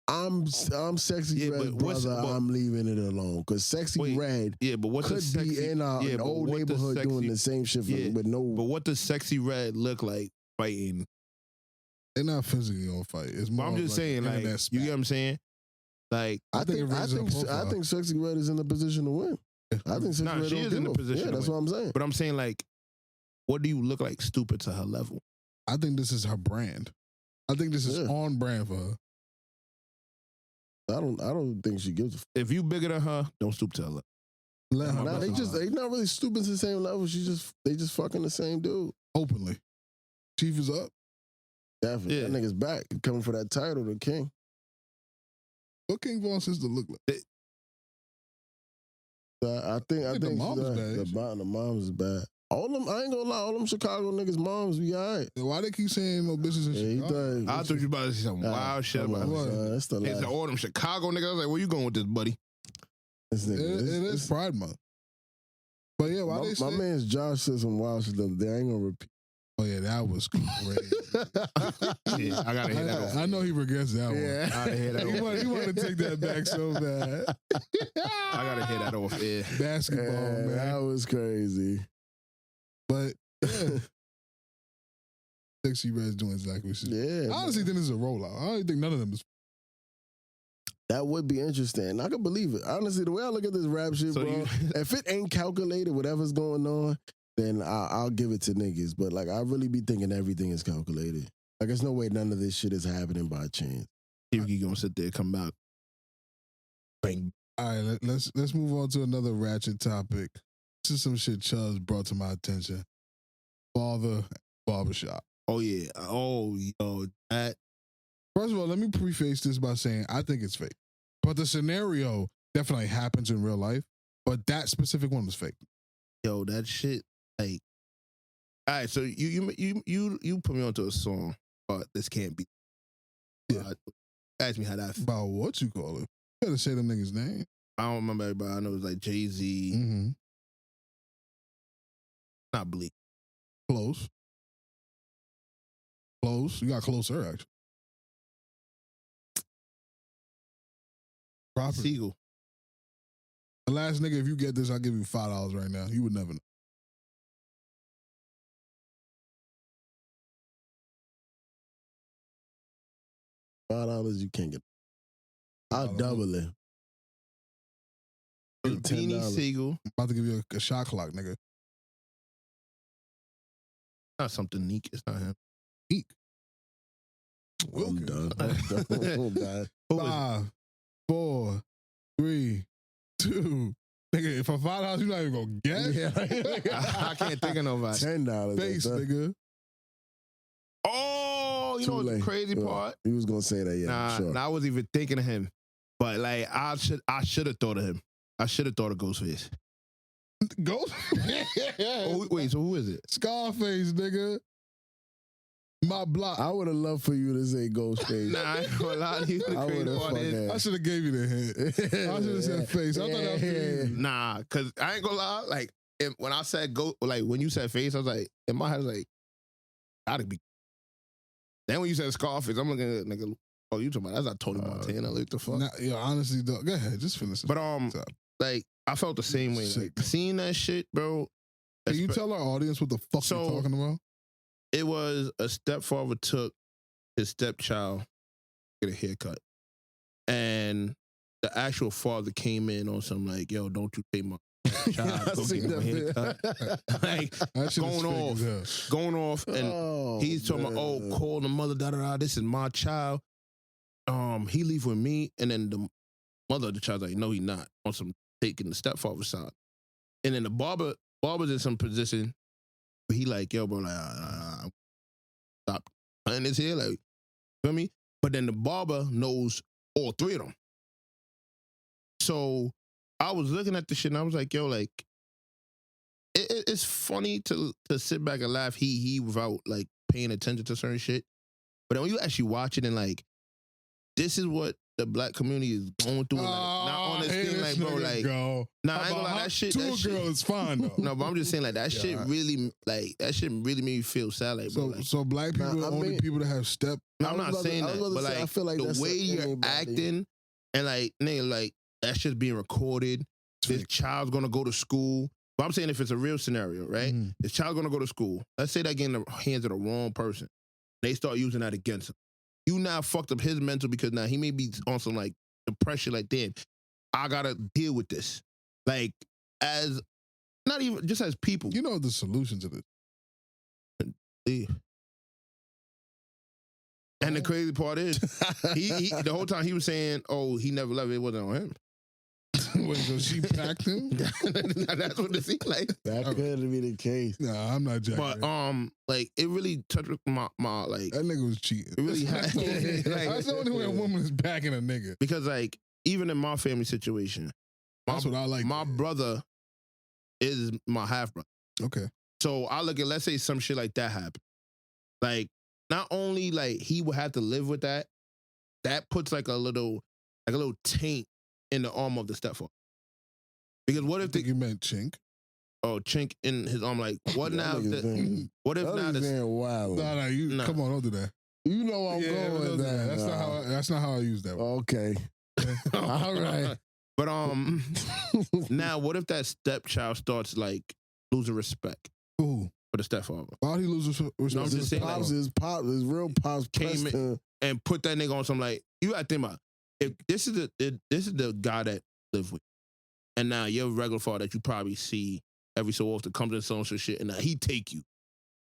I'm Sexy Yeah, Red, but what's- brother. but- I'm leaving it alone because Sexy Wait, Red Yeah, but what's could the sexy, be in yeah, an but old what the neighborhood sexy- doing the same shit yeah, with no. But what does Sexy Red look like fighting? They're not physically gonna fight. It's more. I'm just of saying, like, internet you spat. get what I'm saying? Like, I think it raises her profile. I think Sexy Red is in the position to win. I think Sexy Nah, Red she don't is in give the a- position Yeah, to that's win. what I'm saying. but I'm saying, like, what do you look like stupid to her level? I think this is her brand. I think this is Yeah. on brand for her. I don't think she gives a. If you bigger than her, don't stoop to her level. Let her Nah, they not really stupid to the same level. They just fucking the same dude. openly. Chief is up. Definitely, Yeah. that nigga's back, coming for that title, the king. What King Von's sister look like? I think the mom is bad. The moms is bad. All them, I ain't gonna lie, all them Chicago niggas moms be alright. Why they keep saying no bitches in Yeah, he Chicago? I thought you about to say some wild shit come about on, it. son, that's the It's last. all them Chicago niggas. I was like, where you going with this, buddy? This It nigga, is Pride Month. But yeah, why they say? my man's Josh said some wild shit the other day. I ain't gonna repeat. Oh yeah, that was crazy. Yeah, I gotta hear that off. I know he regrets that one. I gotta hear that He off. want to take that back so bad. I gotta hear that off air. Basketball, Yeah, man. that was crazy. But yeah. Sexy Red's doing exactly what she's doing. Yeah, I honestly think this is a rollout. I don't think none of them is. that would be interesting. I can believe it. Honestly, the way I look at this rap shit, So bro, you- if it ain't calculated, whatever's going on, then I'll give it to niggas. But like, I really be thinking everything is calculated. Like, there's no way none of this shit is happening by chance. You gonna sit there, come out, bang. All right, let's move on to another ratchet topic. This is some shit Chubbz brought to my attention. Father barbershop. Oh yeah. Oh yo, that. First of all, let me preface this by saying I think it's fake. But the scenario definitely happens in real life. But that specific one was fake. Yo, that shit. Like, all right. So you put me onto a song, but this can't be. Yeah. Ask me how that. About what you call it. You gotta say them niggas' name. I don't remember everybody. I know it was like Jay-Z. Mm-hmm. Not bleak. Close. Close. You got closer, actually. Property. Seagull. The last nigga, if you get this, I'll give you $5 right now. You would never know. $5 you can't get. I'll double it. Beanie $10. Siegel. I'm about to give you a shot clock, nigga. Not something Neek. It's not him. Eek. I'm done. I'm done. 5, 4, 3, 2. Nigga, for $5, you're not even gonna guess. Yeah. I can't think of nobody. $10. Face, nigga. Oh, you Too know what's the late. crazy Yeah. part? You was gonna say that, yeah. Nah, Sure. I wasn't even thinking of him. But like I should have thought of him. I should have thought of Ghostface. Ghost? Oh, wait, so who is it? Scarface, nigga. My block. I would have loved for you to say Ghostface. Nah, I ain't gonna lie to you. The I crazy would've part is, fucking- I should have gave you the hint. I should have said face. I thought that was easy. nah, cause I ain't gonna lie. Like when I said go, like when you said face, I was like, in my head, I was like, gotta be. Then when you said Scarface, I'm looking at nigga. Oh, you talking about that's not Tony Montana? Like the fuck. Nah, yo, honestly, though, go ahead. Just finish it. But like I felt the same way. Like Sick. seeing that shit, bro. Can you tell our audience what the fuck So- you're talking about? It was a stepfather took his stepchild to get a haircut, and the actual father came in on some like, "Yo, don't you take my child I go seen get him a that haircut?" Like That shit is going fake off, as going off, and Oh, he's talking about, "Oh, man. call the mother, da da da. This is my child. He leave with me," and then the mother of the child's like, "No, he not." On some taking the stepfather's side, and then the barber's in some position. But he like, yo, bro, like, stop cutting his hair, like, feel me? But then the barber knows all three of them. So I was looking at the shit and I was like, yo, like, it's funny to sit back and laugh he without like paying attention to certain shit. But then when you actually watch it and like, this is what the black community is going through. And, like, not on this thing, like, bro, like, nah, I ain't gonna lie, that shit. To a girl is fine though. No, but I'm just saying, like, that Yeah, shit really, like, that shit really made me feel sad, like, bro. So, Like, so black people Nah, are I only mean- people that have step. no, I I'm was not about to- saying I was that, about to but say, I like, feel like the that's way you're anybody. acting and like, nigga, like, that shit's being recorded. This child's gonna go to school. But I'm saying if it's a real scenario, right? Mhm. This child's gonna go to school. Let's say that get in the hands of the wrong person. They start using that against him. You now fucked up his mental because now he may be on some like depression, like, damn, I gotta deal with this. Like, as not even just as people. You know the solution to this. Yeah. And the crazy part is, he the whole time he was saying, "Oh, he never left. It wasn't on him." Wait, so she packed him? That's what it seemed like. That could be the case. Nah, I'm not jacking. But like it really touched my like That nigga was cheating. it really that's, the only, like, that's the only way a woman is backing a nigga. because like even in my family situation, That's what I like. my brother is my half brother. Okay. So I look at, let's say some shit like that happened. Like, not only like he would have to live with that, that puts like a little taint in the arm of the stepfather. Because what I if think the you meant chink. chink in his arm? Like, what now? That nigga's saying- What if that now? nigga's The, saying wild. Nah, you Nah. come on, don't do that. You know I'm going don't with do that. That's not how. That's not how I use that. Okay. All right. But now what if that stepchild starts like losing respect Ooh, for the stepfather why would he lose No, I'm respect? just saying, like, His real pops Came pressed him. and put that nigga on some like, you gotta think about, if this is the guy that live with, and now your regular father that you probably see every so often comes in some shit, and now he take you.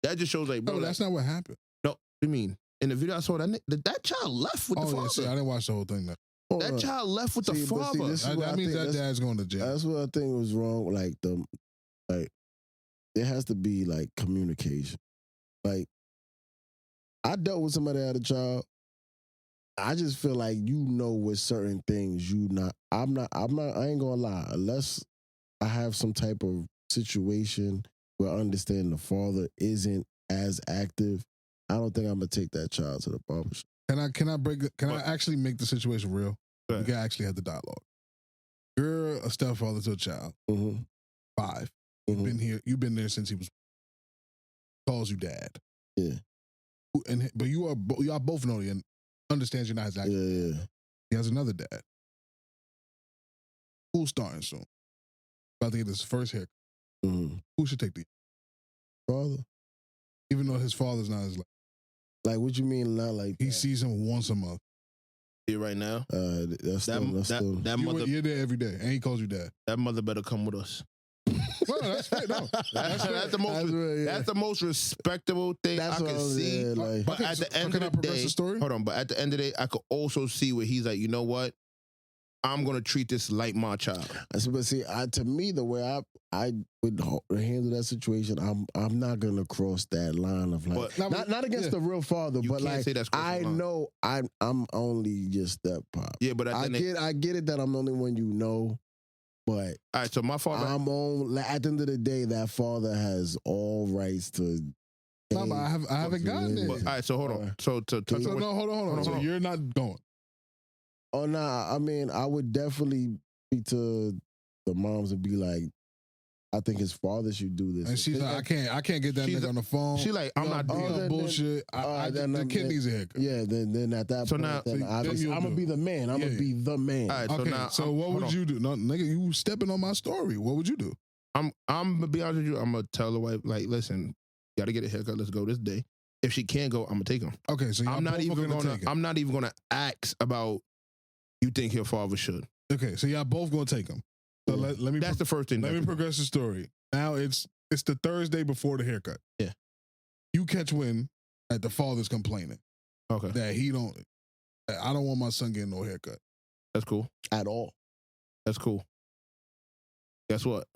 That just shows like, bro, No, that's not what happened. no. I mean, in the video I saw that child left with the Oh yeah, father. see, I didn't watch the whole thing. Though. Hold That on. child left with the See, but see, father. this is what That I means think that that's- dad's going to jail. That's what I think was wrong. Like there has to be like communication. Like I dealt with somebody that had a child. I just feel like you know with certain things I ain't gonna lie, unless I have some type of situation where I understand the father isn't as active, I don't think I'm gonna take that child to the barbershop. Can I What? actually make the situation real? Go We ahead. can actually have the dialogue. You're a stepfather to a child, Mm-hmm. 5. Mhm. You've been there since he was. calls you dad. Yeah. But y'all both know and understands you're not his actual dad. Yeah. He has another dad. School's starting soon. About to get his first haircut. Mm-hmm. Who should take the father? Even though his father's not his like. What you mean not like? He sees him once a month. Here right now. That mother. You're there every day, and he calls you dad. That mother better come with us. Well, that's fair. No, that's the most respectable thing I can see. Like, but at the end of the day, hold on. But at the end of the day, I could also see where he's like, you know what? I'm gonna treat this like my child. But see, to me, the way I would handle that situation, I'm not gonna cross that line of like, not against the real father, you but can't like say that's I know I'm only your step pop. Yeah, but I get it that I'm the only one you know. But all right, so my father, at the end of the day, that father has all rights to. No, but I haven't gotten it. All right, so hold on. So hold on. So you're not going. Oh nah, I mean, I would definitely speak to the moms and be like, I think his father should do this. And she's like, I can't get that nigga on the phone. She like, I'm not doing that bullshit. The kid needs a haircut. Yeah, then at that point, I'm gonna be the man. I'm gonna be the man. All right, so what would you do? No, nigga, you stepping on my story. What would you do? I'm gonna be honest with you. I'm gonna tell the wife, like, listen, gotta get a haircut. Let's go this day. If she can't go, I'm gonna take him. Okay, so I'm not even gonna ask about. You think your father should? Okay, so y'all both gonna take him. So let me. That's the first thing. Let me progress the story. Now it's the Thursday before the haircut. Yeah. You catch wind that the father's complaining. Okay. That I don't want my son getting no haircut. That's cool. At all. That's cool. Guess what?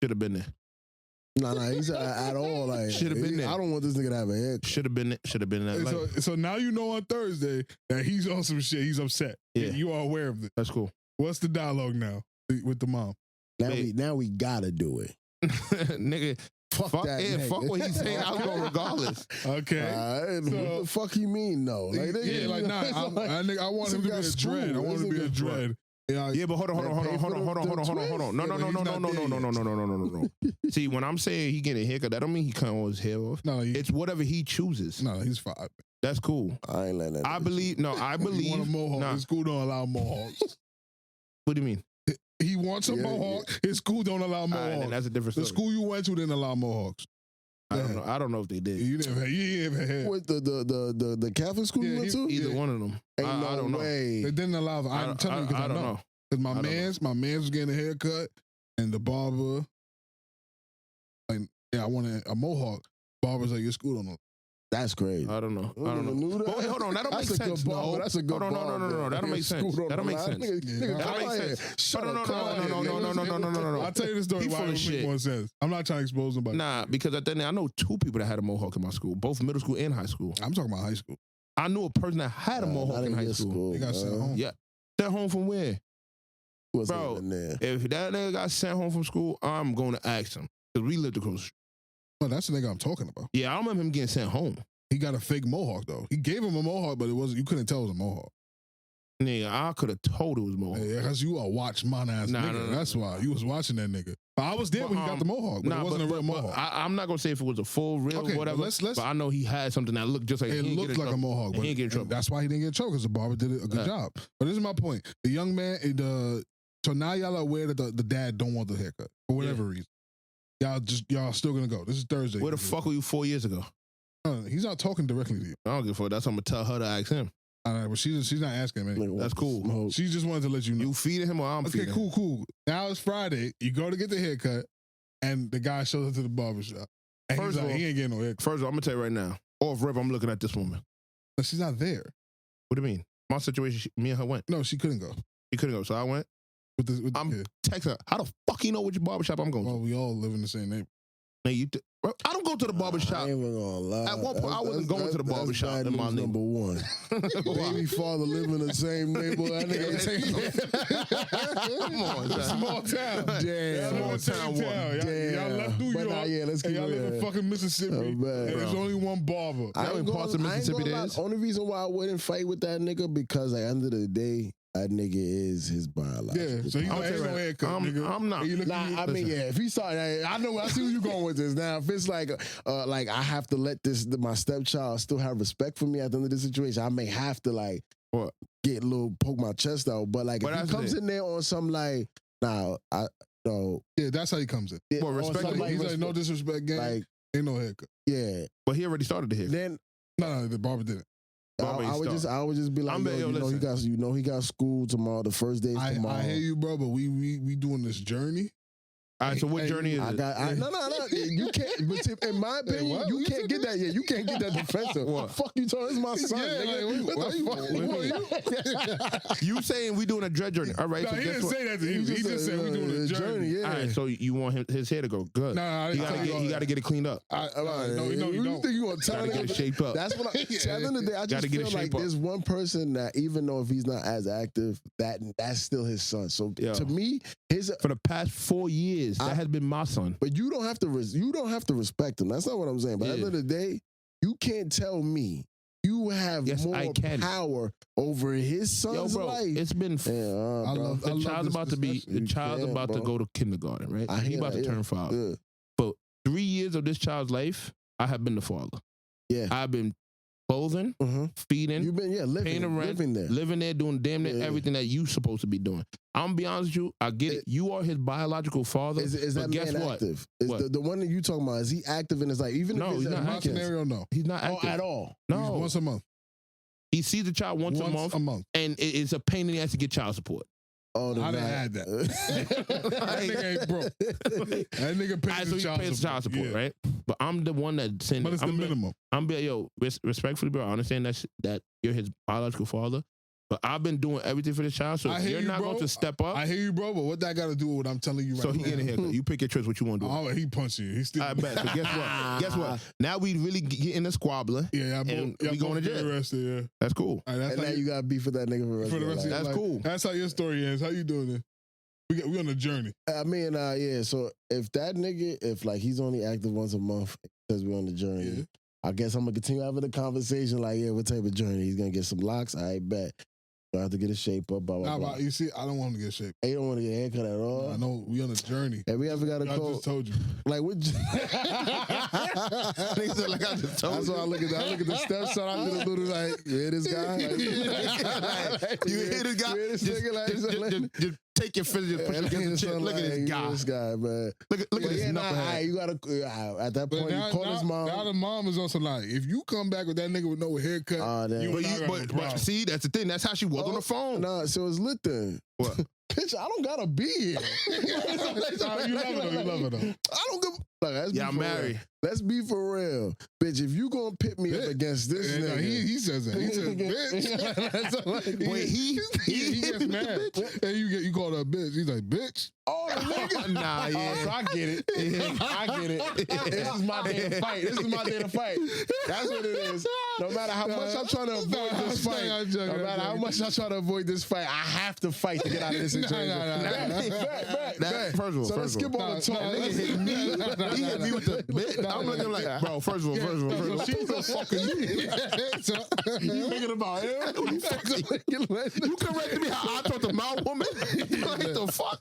Should have been there. No, he's at all like should have been there. I don't want this nigga to have a haircut. Should have been that. So now you know on Thursday that he's on some shit. He's upset. Yeah. You are aware of it. That's cool. What's the dialogue now with the mom? Now we gotta do it. Nigga, fuck that. Yeah, fuck what he's saying. I'll go regardless. Okay. So, what the fuck you mean though? Like, I want him to be a dread. I want him to be a dread. Yeah, but hold on. No. See, when I'm saying he getting a haircut, that don't mean he cutting all his hair off. No, it's whatever he chooses. No, he's fine. That's cool. I ain't letting that. I believe. He want a mohawk. His school don't allow mohawks. What do you mean? He wants a mohawk. Yeah. His school don't allow mohawks. Right, that's a different story. The school you went to didn't allow mohawks. I don't know if they did. You never had. What the Catholic school you went to? Either one of them. I don't know. They didn't allow. I'm telling you because I don't know. Because my man's was getting a haircut, and the barber, like, I wanted a mohawk. Barber's like, your school don't know. That's crazy. I don't know. But wait, hold on. That don't make sense. No, that's a good barber. No. That don't make sense. That don't make sense. No. I'll tell you the story why it makes more sense. I'm not trying to expose nobody. Nah, because at the end, I know two people that had a mohawk in my school, both middle school and high school. I'm talking about high school. I knew a person that had a mohawk in high school. They got sent home. Yeah. Sent home from where? Bro, if that nigga got sent home from school, I'm going to ask him. Because we lived across the street. Oh, that's the nigga I'm talking about. Yeah, I remember him getting sent home. He got a fake mohawk, though. He gave him a mohawk, but you couldn't tell it was a mohawk. Nigga, I could have told it was mohawk. Yeah, because you a watch my ass nigga. No, that's why. You was watching that nigga. I was there when he got the mohawk, but it wasn't a real mohawk. I'm not going to say if it was a full, real, whatever. But I know he had something that looked just like it looked like a mohawk. But he didn't get in trouble. That's why he didn't get in trouble, because the barber did a good job. But this is my point. The young man, so now y'all are aware that the dad don't want the haircut for whatever reason. Y'all still gonna go. This is Thursday. Where the fuck were you 4 years ago? He's not talking directly to you. I don't give a fuck. That's what I'm gonna tell her to ask him. All right, but she's not asking him. That's cool. She just wanted to let you know. You feeding him or I'm feeding him? Okay, cool. Now it's Friday. You go to get the haircut, and the guy shows up to the barbershop. And he's like, he ain't getting no haircut. First of all, I'm gonna tell you right now. Off rip, I'm looking at this woman. But she's not there. What do you mean? My situation, me and her went. No, she couldn't go. She couldn't go, so I went. I'm texting her. How the fuck you know which barbershop I'm going to? Well, we all live in the same neighborhood. Bro, I don't go to the barbershop. I ain't even gonna lie. At one point, I wasn't going to the barbershop in my number one. Baby father living in the same neighborhood. Come on, small town. Damn. Small town. Y'all left New York. Let's keep y'all live in fucking Mississippi. And there's only one barber. Parts of Mississippi there is. Only reason why I wouldn't fight with that nigga, because at the end of the day, that nigga is his biological. Yeah, so you I'm like, ain't no saying, haircut, nigga. I'm not. You look Nah, at I mean, yeah. If he saw it, I know. I see where you going with this. Now, if it's like I have to let my stepchild still have respect for me at the end of the situation, I may have to like What? get a little poke my chest out. But like, But if he that's comes it. in there on some like, nah, I no. Yeah, that's how he comes in. Yeah, Well, on respect some, him. He's like, no disrespect, gang. like, Ain't no haircut. yeah. But he already started the hair. Then No, the barber didn't. I would just be like, he got school tomorrow. The first day is tomorrow. I hear you, bro, but we doing this journey. All right, so what journey is it? No. You can't. But in my opinion, what? you You can't said get that. Yeah, you can't get that defensive. What? Fuck you, talking? This is my son. Yeah, nigga. like, What the fuck? You saying we doing a dread journey? All right, No, so he guess didn't what? say that to you. He just said we doing a journey. Yeah. All right, so you want his hair to go good? Nah, You gotta get it cleaned up. No, you You don't. think you gonna tell Gotta get it him? shaped up. That's what I. See, at the end of the day, I Gotta just get it feel like shaped up. there's one person that even though if he's not as active, that's still his son. So Yeah. to me, For the past 4 years, that has been my son. but you don't have to respect him. That's not what I'm saying. But at the end of the day, you can't tell me you have Yes, I more can. power over his Yo, son's bro, life. it's been. I love The child's this about to be. discussion. The You child's can, about to bro. go to kindergarten, right? I He hear about that, to yeah. turn 5. Yeah. For 3 years of this child's life, I have been the father. Yeah. I've been clothing, feeding, You've been paying the rent, living there. doing damn near Yeah. everything that you supposed to be doing. I'm gonna be honest with you. I get it. You are his biological father. Is but that guess man what? active? Is What? the one that you talking about? Is he active in his life? Even No, if he's it's not at My active. weekends? scenario, no. He's not Oh, active at all. No, Once a month. he sees the child once a month, and it's a pain in the ass to get child support. Oh, I didn't have that. That nigga ain't broke. That nigga pays So the he pays child support, yeah. right? But I'm the one that sends. But it's the minimum. I'm be respectfully, bro. I understand that you're his biological father, but I've been doing everything for the child. So I if hear you're you, not bro. going to step up. I hear you, bro, but what that got to do with what I'm telling you right So now? he getting a haircut. You pick your choice. What you want to do? Oh, he punching you. He still. I bet. So guess what? Now we really get in the squabbler. Yeah, And we going to jail. Arrested, yeah. That's cool. All right, that's And how now you got beef with that nigga for the rest of your That's life. cool. That's how your story ends. How you doing it? We on a journey. I mean, yeah. So if that nigga, if like he's only active once a month because we're on the journey, Yeah. I guess I'm gonna continue having the conversation. Like, yeah, what type of journey? He's gonna get some locks. I bet. I have to get a shape up. Blah blah Nah, blah. but you see, I don't want him to get shaped. Hey, you don't want to get a haircut at all. I know we on a journey. Have we ever got a I call? just told you. Like what? Nigga said, like I just told That's why I look at that. I look at the stepson. I do the little like, you hear this guy? Like, You hear this guy? You hear this Just- nigga? Like, just take your fist, just push it against the chin. Look at this guy. This guy, man. Look at But this yeah, nah, knucklehead. you gotta at that But point. You call his mom. Now the mom is on some like, if you come back with that nigga with no haircut, Damn. you But, and I you, got a but problem. see, that's the thing. That's how she was on the phone. Nah, so it's lit then. What? Bitch, I don't gotta be here. Nah, you love it though. You love it though. I don't give. Like, let's Yeah, be I'm for real. married. Let's be for real, bitch. If you gonna pit me up Yeah. against this Yeah, nigga, no, he says that. He says, bitch. Wait, he gets mad. And you call her a bitch. He's like, bitch. oh, the nigga. Nah, yeah. Oh, so I get it. I get it. This is my day to fight. This is my day to fight. That's what it is. No matter how much I'm trying to avoid this fight, no matter how much I try to avoid this fight, I have to fight to get out of this situation. First of all, So let's skip all the talk. Nigga hit me. He hit me with the bit. I'm looking like, bro, first of all. So she's the fuck you. You thinking about him? You corrected me how I thought to my woman? What the fuck?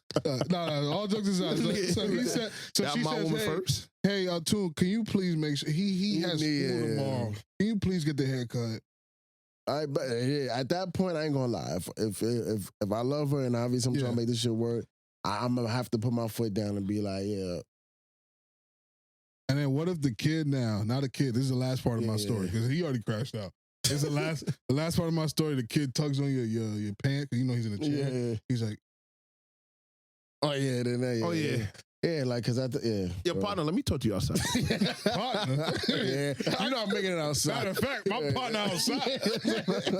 No, all jokes aside. So he said, so That she my says, woman hey, first. hey, Toon, can you please make sure he has school tomorrow? Can you please get the haircut? But yeah, at that point, I ain't gonna lie. If I love her and obviously I'm trying to make this shit work, I'm gonna have to put my foot down and be like, yeah. And then what if the kid now, not a kid, this is the last part of my story, because he already crashed out. It's the last part of my story, the kid tugs on your pants, because you know he's in a chair. Yeah. He's like, Oh yeah, then yeah. Oh, yeah. Yeah, like cause Your partner, let me talk to you outside. partner? Yeah, you know I'm making it outside. Matter of fact, my partner outside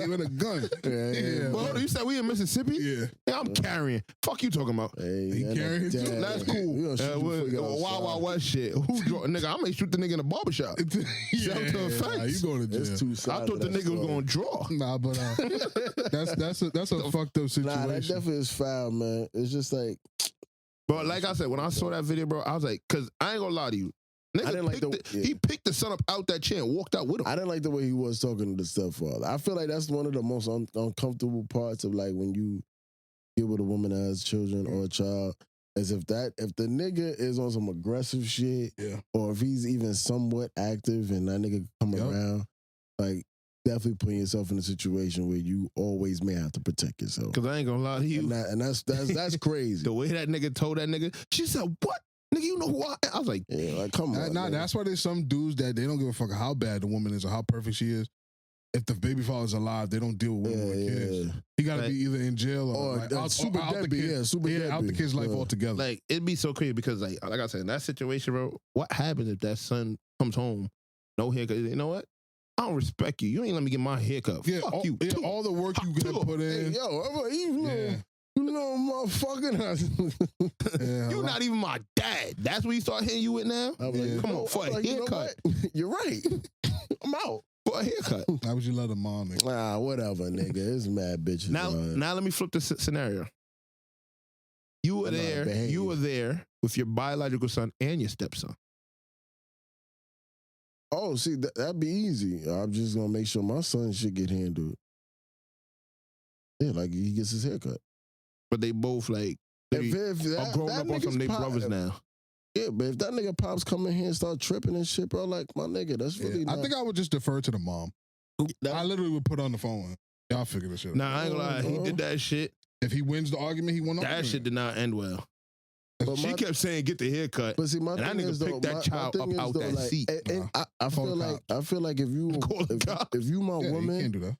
with a gun. Yeah. Well, hold on, you said we in Mississippi? Yeah. I'm carrying. Fuck you talking about. Hey, He carrying it too? That's cool. We gonna shoot you before you get Wild outside. Wild West shit. Who draw? Nigga, I may shoot the nigga in the barbershop. Shout to the Nah, fence. you going to jail. It's two I sides. thought the of that nigga was story. going to draw. Nah, but that's a fucked up situation. Nah, that definitely is foul, man. It's just like But like I said, when I saw that video, bro, I was like, because I ain't going to lie to you. Nigga I didn't like He picked the son up out that chair and walked out with him. I didn't like the way he was talking to the stepfather. I feel like that's one of the most uncomfortable parts of like when you get with a woman that has children or a child. Is if the nigga is on some aggressive shit, or if he's even somewhat active and that nigga come around, like definitely putting yourself in a situation where you always may have to protect yourself. Because I ain't gonna lie to you. And that's crazy. The way that nigga told that nigga, she said, what? Nigga, you know who I am? I was like, yeah, like come on. Nah, that's why there's some dudes that they don't give a fuck how bad the woman is or how perfect she is. If the baby father's alive, they don't deal with women with kids. He got to be either in jail or like, out the kid's life altogether. Like, it'd be so crazy because, like I said, in that situation, bro, what happens if that son comes home, no haircut? You know what? I don't respect you. You ain't let me get my haircut. Yeah, Fuck you. Yeah, all the work you could put in. Hey, yo, I'm like, you know, motherfucker. You're not even my dad. That's what he start hitting you with now? Like, come on, for a haircut. You're right. I'm out. For a haircut. How would you let a mom, nigga? Nah, whatever, nigga. It's mad bitches. Now let me flip the scenario. You were there with your biological son and your stepson. Oh, see, that'd be easy. I'm just gonna make sure my son should get handled. Yeah, like he gets his haircut. But they both like are grown up on some they brothers now. Yeah, but if that nigga pops come in here and start tripping and shit, bro, like my nigga, that's really. I think I would just defer to the mom. I literally would put on the phone. Y'all figure this shit out. Nah, I ain't gonna lie. He did that shit. If he wins the argument, he won the argument. That shit did not end well. But she kept saying, "Get the haircut." But see, my and thing that nigga is, picked that child up out that seat. I feel like if you my woman, you can't do that.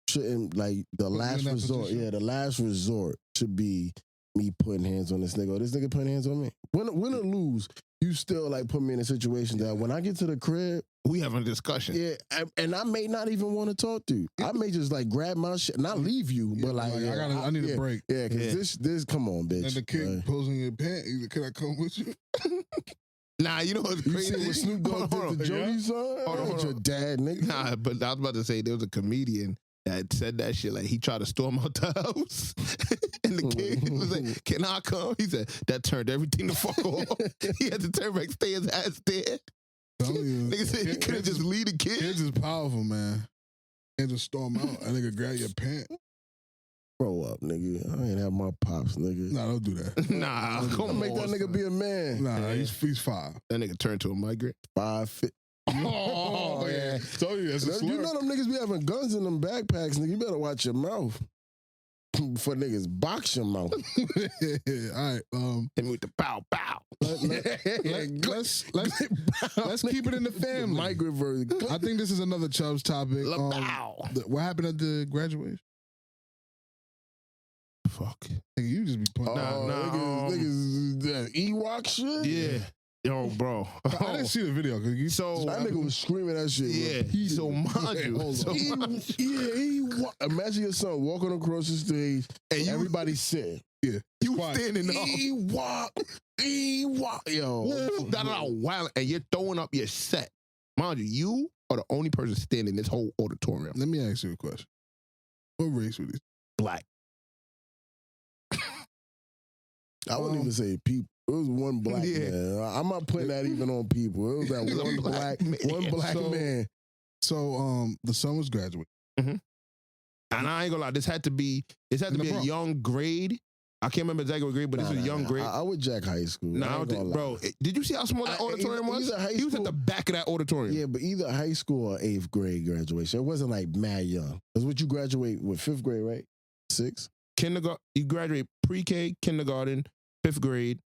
Shouldn't like the last resort. Yeah, the last resort should be me putting hands on this nigga. Or this nigga putting hands on me. Win or lose, you still like put me in a situation that when I get to the crib, we having a discussion. Yeah, and I may not even want to talk to you. I may just like grab my shit, not leave you, but like I need a break. Yeah, because this, come on, bitch. And the kid pulls in your pants. Can I come with you? Nah, you know what's crazy? You see what Snoop Dogg did to Jody's son? Hold on. Your dad, nigga. Nah, but I was about to say there was a comedian that said that shit. Like he tried to storm out the house, and the kid was like, "Can I come?" He said that turned everything the fuck off. He had to turn back, stay his ass there. Nigga said he couldn't just leave the kid. Kids is powerful, man. And just storm out. That nigga grab your pants. Grow up, nigga. I ain't have my pops, nigga. Nah, don't do that. Nah, come on. Make that nigga be a man. Nah, he's 5. That nigga turned to a migrant. 5'. Oh, yeah. Told you that's a slur. You know them niggas be having guns in them backpacks, nigga. You better watch your mouth. For niggas box your mouth. All right. Hit me with the pow pow. Let's keep it in the family. Migrant version. I think this is another Chubbz topic. What happened at the graduation? Fuck. Nigga, you just be putting niggas Ewok shit? Yeah. Yo, bro. I didn't see the video. So that nigga was screaming that shit. Yeah. So mind you. Imagine your son walking across the stage and everybody sitting. Yeah. You standing up. Ewok. Yo. Wow. And you're throwing up your set. Mind you are the only person standing in this whole auditorium. Let me ask you a question. What race were these? Black. I wouldn't even say people. It was one black man. I'm not putting that even on people. It was that one black man. So the son was graduating. Mm-hmm. And I ain't gonna lie, this had to be a young grade. I can't remember exactly what grade, but this was a young grade. I would jack high school. No, I don't think, bro. Did you see how small that auditorium was? He was at the back of that auditorium. Yeah, but either high school or 8th grade graduation. It wasn't like mad young. Because what you graduate with 5th grade, right? 6th? Kindergarten. You graduate pre-K, kindergarten, 5th grade.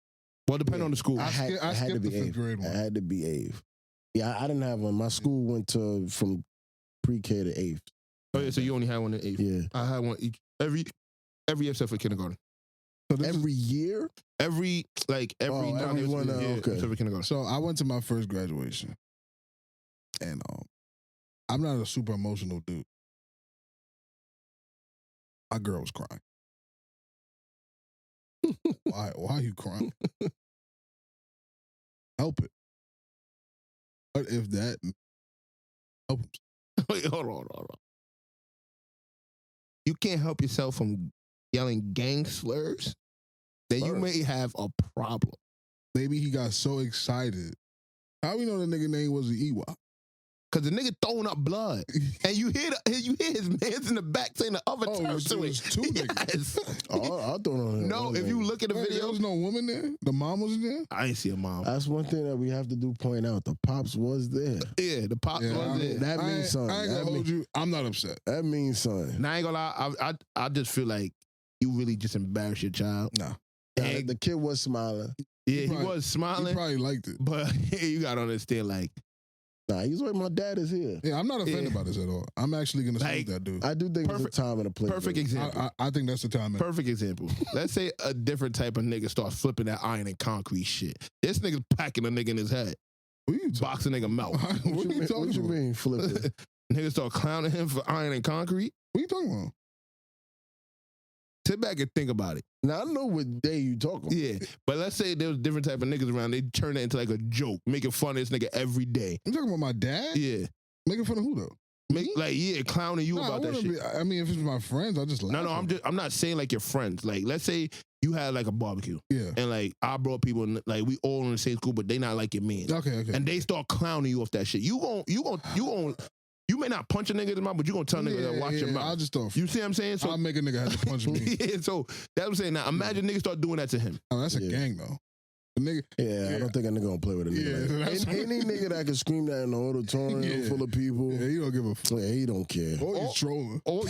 Well, depending on the school. I had to be 8th grade one. I had to be 8th. Yeah, I didn't have one. My school went from pre-K to 8th. Oh yeah, so you only had one in 8th. Yeah, I had one every year except for kindergarten. So every year? Every one. Okay. Except for kindergarten. So I went to my first graduation, and I'm not a super emotional dude. My girl was crying. Why are you crying? Help it. What if that help him? Wait, hold on. You can't help yourself from yelling gang slurs, then you may have a problem. Maybe he got so excited How we know the nigga name was the Ewok? Cause the nigga throwing up blood, and you hear his man's in the back saying the other term it to was it. two niggas. Yes. Oh, I thought on him. No, if you look at the Wait, video, there was no woman there. The mom was there. I ain't see a mom. That's one thing that we have to point out. The pops was there. Yeah, the pops was there. That means something. I ain't gonna hold you. I'm not upset. That means something. Now I ain't gonna lie, I just feel like you really just embarrassed your child. Nah. And The kid was smiling. yeah, he probably- was He smiling, probably liked it. but you gotta understand, like, Nah, he's like, my dad is here. Yeah, I'm not offended Yeah. by this at all. I'm actually gonna Like, salute that dude. I do think Perfect- it's a time and a place. perfect example. I think that's the time. Perfect example. Let's say a different type of nigga starts flipping that iron and concrete shit. This nigga's packing a nigga in his head, What are you talking? boxing nigga mouth. What are you talking What you about? mean, flip it? Niggas start clowning him for iron and concrete. What are you talking about? Sit back and think about it. Now, I know what day you talking about. Yeah, but let's say there was different type of niggas around. They turn it into like a joke, making fun of this nigga every day. You talking about my dad? Yeah, Making fun of who though? clowning you No, I about that wouldn't shit. I mean, if it's my friends, I just laugh. No, I'm not saying like your friends. Like, let's say you had like a barbecue, Yeah. and like I brought people, in, like we all in the same school, but they not like your man, Okay. and they start clowning you off that shit. You may not punch a nigga in the mouth, but you gonna tell niggas to watch your I mouth. just thought. You see what I'm saying? So I'll make a nigga have to punch me. yeah, so that's what I'm saying. Now imagine niggas start doing that to him. Oh, that's a Yeah. gang though. The nigga. Yeah, I don't think a nigga gonna play with a nigga. Yeah, like that's- that. Any nigga that can scream that in the auditorium Yeah. full of people, Yeah, he don't give a fuck. yeah, he don't care. Or he's trolling. Or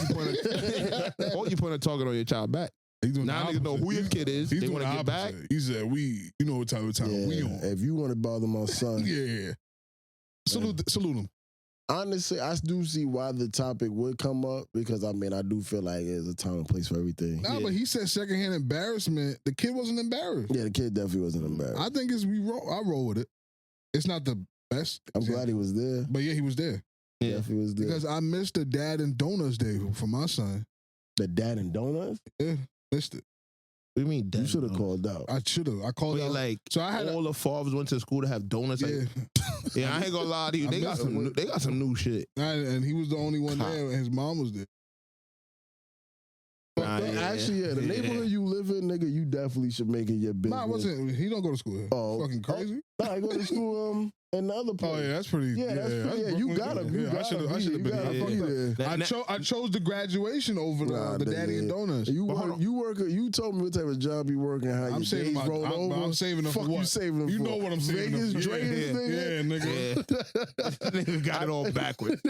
you point a target on your child back. He's doing Now the niggas know opposite. who your kid is. He's They doing want the to get back. opposite. He said, you know what type of time we Yeah, on. if you want to bother my son, Yeah. Salute him. honestly, I do see why the topic would come up because I mean I do feel like there's a time and place for everything. Nah, Yeah. but he said secondhand embarrassment. The kid wasn't embarrassed. Yeah, the kid definitely wasn't embarrassed. I think I roll with it. It's not the best. I'm glad he was there. But yeah, he was there. Yeah. Definitely was there. Because I missed the dad and donuts day for my son. The dad and donuts, Yeah, missed it. What do you mean? you should have called out. I should have. I called Wait, out. like So I had all the fathers went to school to have donuts. yeah, Like, yeah, I ain't gonna lie to you. I They got missed some. it. They got some new shit. and he was the only one Cop. there. And his mom was there. Nah, But yeah. actually, yeah, the Yeah. neighborhood you live in, nigga, you definitely should make it your business. Nah, it wasn't. He don't go to school here. Oh. Fucking crazy. Nah, I go to school in the other place. Oh yeah, that's pretty. Yeah, that's pretty. Yeah, you Brooklyn. gotta. You Yeah, I should have. I gotta should have be, been. you I gotta fucked be up. there. I chose the graduation over Nah, the daddy nigga. and donuts. You But hold work. on. You work. You told me what type of job you working. How I'm your saving days my. roll over. I'm saving them Fuck for what? you saving them You for? know what I'm saving them Vegas for. Drains, nigga. Yeah, nigga. Niggas got it all backwards.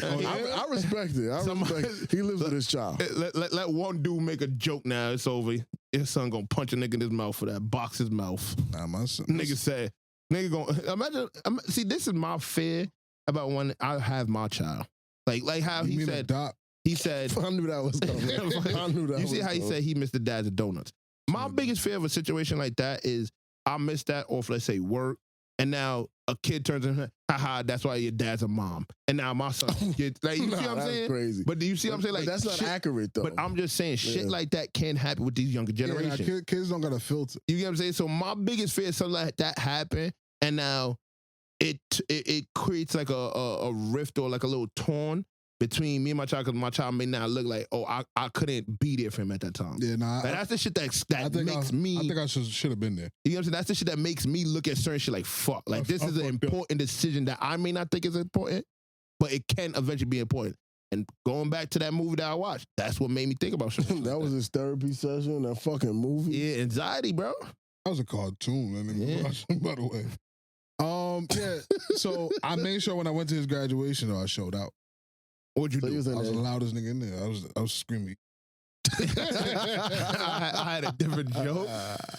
Oh, yeah? I respect it. I respect it. He lives with his child. Let one dude make a joke. Now it's over. His son gonna punch a nigga in his mouth for that. Box his mouth. Nah, my son. Nigga said. Nigga gonna imagine. See, this is my fear about when I have my child. Like how You he mean said. adopt? He said. I knew that was coming. I knew that. You see was how he coming. said he missed the dads of donuts. My Mhm. biggest fear of a situation like that is I missed that off, let's say, work, and now a kid turns in, haha, that's why your dad's a mom. And now my son gets, like, you Nah, see what I'm that's saying? crazy. But do you see what I'm saying? Like, But that's not shit, accurate though. But I'm just saying, shit Yeah. like that can happen with these younger Yeah, nah, generations. kids don't got a filter. You get what I'm saying? So my biggest fear is something like that happen, and now it creates like a rift or like a little torn between me and my child, because my child may not look like, oh, I couldn't be there for him at that time. Yeah, nah. Like, that's the shit that makes me. I think I should have been there. You know what I'm saying? That's the shit that makes me look at certain shit like, fuck. Like, this I is an fucked up. important decision that I may not think is important, but it can eventually be important. And going back to that movie that I watched, that's what made me think about shit. that was his therapy session. That fucking movie. Yeah, anxiety, bro. That was a cartoon, man. Yeah. By the way. Yeah. So I made sure when I went to his graduation, though, I showed out. What'd you So he do? was I in was the there. loudest nigga in there. I was screaming. I had a different joke.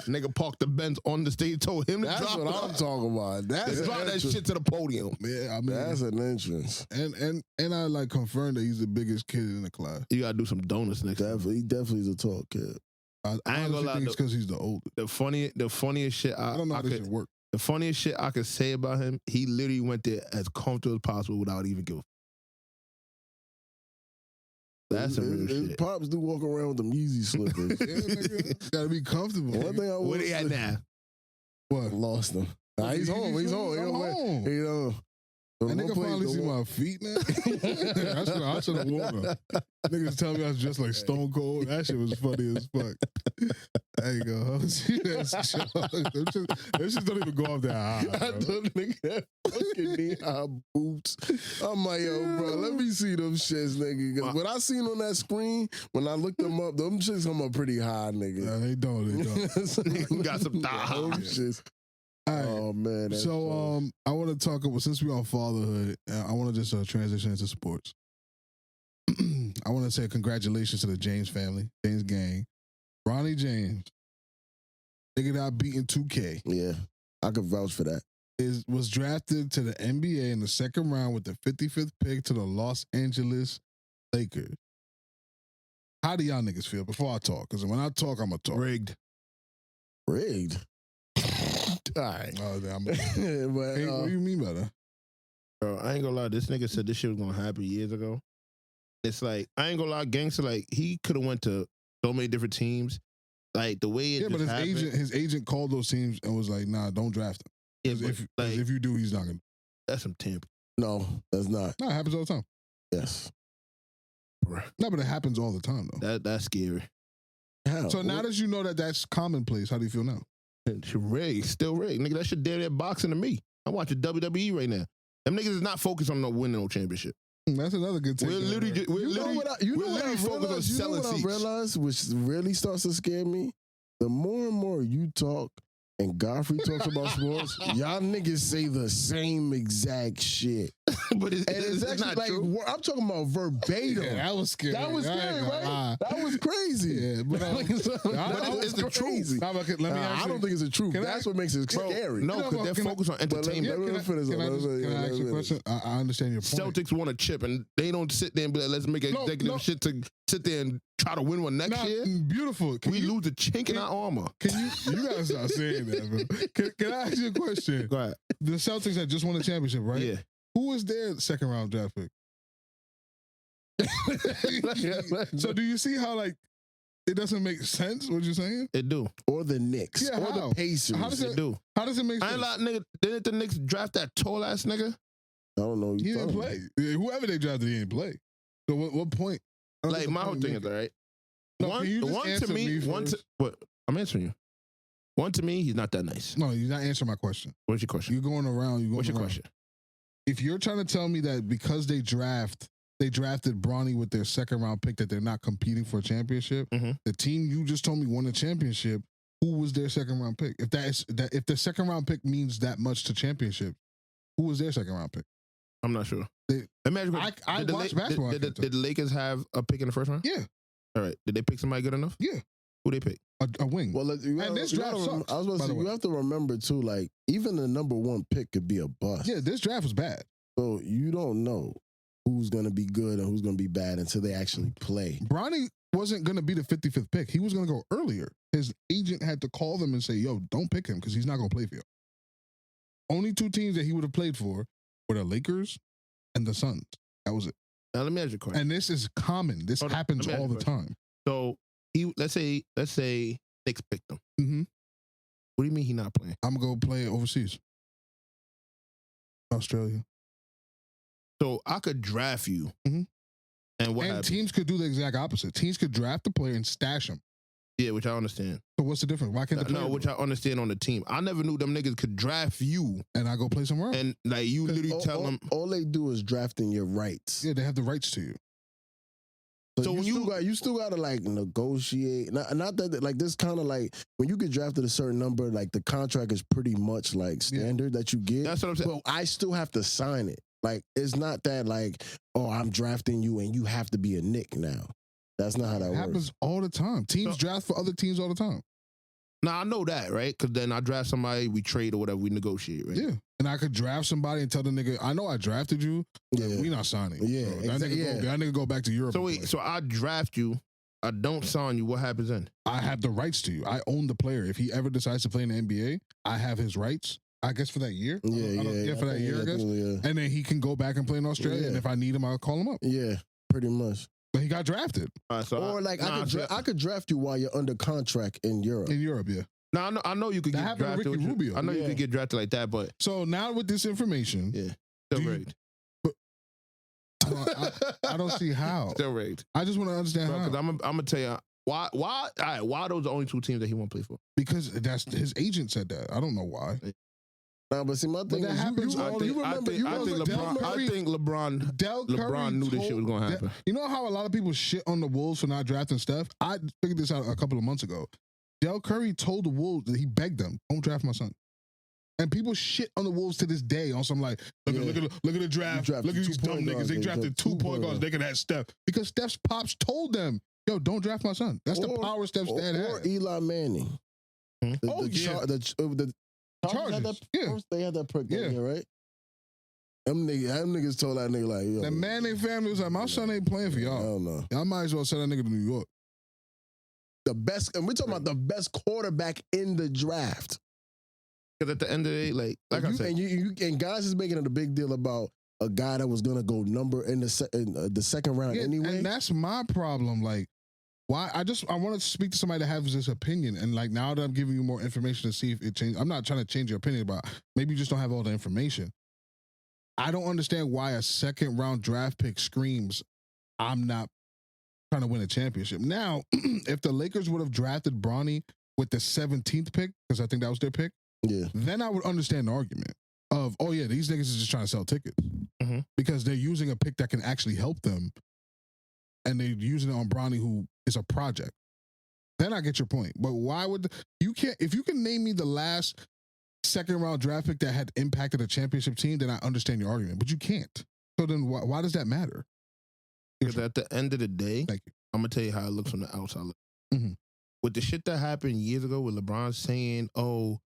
Nigga parked the Benz on the stage, told him to That's drop what it I'm up. talking about. That's Drop an that entrance. shit to the podium. Yeah, I mean, That's an entrance. and I like confirmed that he's the biggest kid in the class. You gotta do some donuts next time. Definitely, he definitely is a tall kid. I I ain't gonna honestly lie, think it's because he's the oldest. The funniest shit I don't know how this could, shit work. the funniest shit I could say about him, he literally went there as comfortable as possible without even giving. That's some real His shit. pops do walk around with them Yeezy slippers. Yeah, nigga, gotta be comfortable. One thing I Where will they at say, now? What? lost him. Nah, he's home. He's home. He I'm don't home. You know, That nigga finally see my feet now. I should have worn them. Niggas tell me I was just like Stone Cold. That shit was funny as fuck. There you go. See that shit? Them shit don't even go off that high. I don't think that fucking knee-high boots. I'm like, yo, bro, let me see them shits, nigga. 'Cause what I seen on that screen, when I looked them up, them shits come up pretty high, nigga. Nah, they don't. You got some thigh Them high. shits. All right. Oh, man. that's So I want to talk about, since we on fatherhood, I want to just transition into sports. I want to say congratulations to the James family, James gang. Ronnie James, nigga that beating 2K, yeah, I could vouch for that. was drafted to the NBA in the second round with the 55th pick to the Los Angeles Lakers. How do y'all niggas feel before I talk? Because when I talk, I'm going to talk. Rigged. Rigged. All right. Oh, damn. But, Hey, what do you mean by that? Bro, I ain't gonna lie. This nigga said this shit was gonna happen years ago. It's like, I ain't gonna lie, Gangster, like, he could have went to so many different teams. Like, the way it Yeah, but just happened. his agent called those teams and was like, nah, don't draft him. Yeah, 'Cause but, if you do, he's not going to. that's some tampering. no, that's not. No, it happens all the time. Yes. No, but it happens all the time, though. That's scary. How? So now that you know that that's commonplace, how do you feel now? It's rigged, still rigged. Nigga, that shit damn near boxing to me. I'm watching WWE right now. Them niggas is not focused on no winning no championship. That's another good take. We're literally, You know what I realized? You know what I realized, which really starts to scare me? The more and more you talk and Godfrey talks about sports, y'all niggas say the same exact shit. But it's actually not like, true. I'm talking about verbatim. Yeah, that was scary. That was scary, right? That was crazy. Yeah, but it's the truth. Let me I don't think it's the truth. Can That's I- what makes it scary. No, because they're focused on entertainment. Let me finish. Can I ask you a question? I understand your point. Celtics want a chip, and they don't sit there and be like, let's make executive shit to sit there and try to win one next year. Beautiful. We lose a chink in our armor. You gotta stop saying that, bro. Can I ask you a question? Go ahead. The Celtics had just won a championship, right? Yeah. Who was their second round draft pick? So do you see how like it doesn't make sense what you're saying? It do. Or the Knicks. Yeah, or how? the Pacers. How does It do. How does it make I sense? ain't like, nigga, didn't the Knicks draft that tall ass nigga? I don't know. He didn't play. Whoever they drafted, he didn't play. So what point? I don't Like, get the my whole point thing you is, make. all right. No, can you just answer me first? What? I'm answering you. One, to me, he's not that nice. No, you're not answering my question. What's your question? You're going around. What's your question? If you're trying to tell me that because they drafted Bronny with their second round pick that they're not competing for a championship, Mhm. the team you just told me won a championship, who was their second round pick? If if the second round pick means that much to championship, who was their second round pick? I'm not sure. They- Let me ask you a I question. watch basketball. Did the Lakers have a pick in the first round? Yeah. All right. Did they pick somebody good enough? Yeah. Who they pick? A wing. Well, this draft sucks, I was about by to the say, way. you have to remember too, like, even the number one pick could be a bust. Yeah, this draft was bad. So you don't know who's going to be good and who's going to be bad until they actually play. Bronny wasn't going to be the 55th pick. He was going to go earlier. His agent had to call them and say, yo, don't pick him because he's not going to play for you. Only two teams that he would have played for were the Lakers and the Suns. That was it. Now, let me ask you a question. And this is common. This Hold on. happens Let me ask all you the a question. time. So, let's say Knicks picked him. Mm-hmm. What do you mean he not playing? I'm going to go play overseas. Australia. So, I could draft you. Mhm. And what And happens? teams could do the exact opposite. Teams could draft the player and stash him. Yeah, which I understand. So what's the difference? Why can't the player No, do which it? I understand on the team. I never knew them niggas could draft you And I go play somewhere else? and like you literally tell them. All they do is drafting your rights. Yeah, they have the rights to you. So, So you, when you still got to like negotiate. Not that like this kind of like when you get drafted a certain number, like the contract is pretty much like standard that you get. That's what I'm saying. Well, I still have to sign it. Like it's not that like, oh, I'm drafting you and you have to be a Knick now. That's not how that It works. happens all the time. Teams So- draft for other teams all the time. Now I know that, right? Because then I draft somebody, we trade or whatever, we negotiate, right? Yeah. And I could draft somebody and tell the nigga, I know I drafted you, but Yeah. we not signing. Yeah, So that, exactly, nigga that nigga go back to Europe. So and wait, play. so I draft you, I don't sign you. What happens then? I have the rights to you. I own the player. If he ever decides to play in the NBA, I have his rights, I guess, for that year. I don't- for that year, I guess. Yeah. And then he can go back and play in Australia. Yeah. And if I need him, I'll call him up. Yeah, pretty much. But he got drafted All right, so Or like I could draft you while you're under contract in Europe. in Europe, yeah. Now I know you could That get happened to drafted. Ricky Rubio. I know you Yeah. could get drafted like that, but So now with this information, Yeah. Still rigged. I don't see how. Still rigged. I just want to understand how. Because I'm gonna tell you why. All right, why are those the only two teams that he won't play for? Because that's his agent said that. I don't know why. Nah, but see, my thing is, I think LeBron knew this shit was gonna happen. You know how a lot of people shit on the Wolves for not drafting Steph? I figured this out a couple of months ago. Del Curry told the Wolves that he begged them, "Don't draft my son." And people shit on the Wolves to this day on some like, look at the draft. Look at these dumb niggas. They drafted 2 point guards. They could have Steph because Steph's pops told them, "Yo, don't draft my son." That's the power Steph's dad had. Or Eli Manning. The Chargers. They had that perk down here, right? Them niggas told that nigga like, yo. The Manning family was like, my son ain't playing for y'all. I don't know. Y'all might as well send that nigga to New York. The best, and we're talking about the best quarterback in the draft. Because at the end of the day, like I said, and guys is making it a big deal about a guy that was gonna go number in the second round anyway. And that's my problem. Like, why? I want to speak to somebody that has this opinion, and like now that I'm giving you more information to see if it changes. I'm not trying to change your opinion, but maybe you just don't have all the information. I don't understand why a second round draft pick screams, "I'm not trying to win a championship." Now, if the Lakers would have drafted Bronny with the 17th pick, because I think that was their pick, then I would understand the argument of, oh yeah, these niggas is just trying to sell tickets because they're using a pick that can actually help them, and they're using it on Bronny, who is a project. Then I get your point. But why would if you can name me the last second round draft pick that had impacted a championship team, then I understand your argument. But you can't. So then why does that matter? Because at the end of the day, I'm gonna tell you how it looks from the outside. With the shit that happened years ago with LeBron saying, "Oh,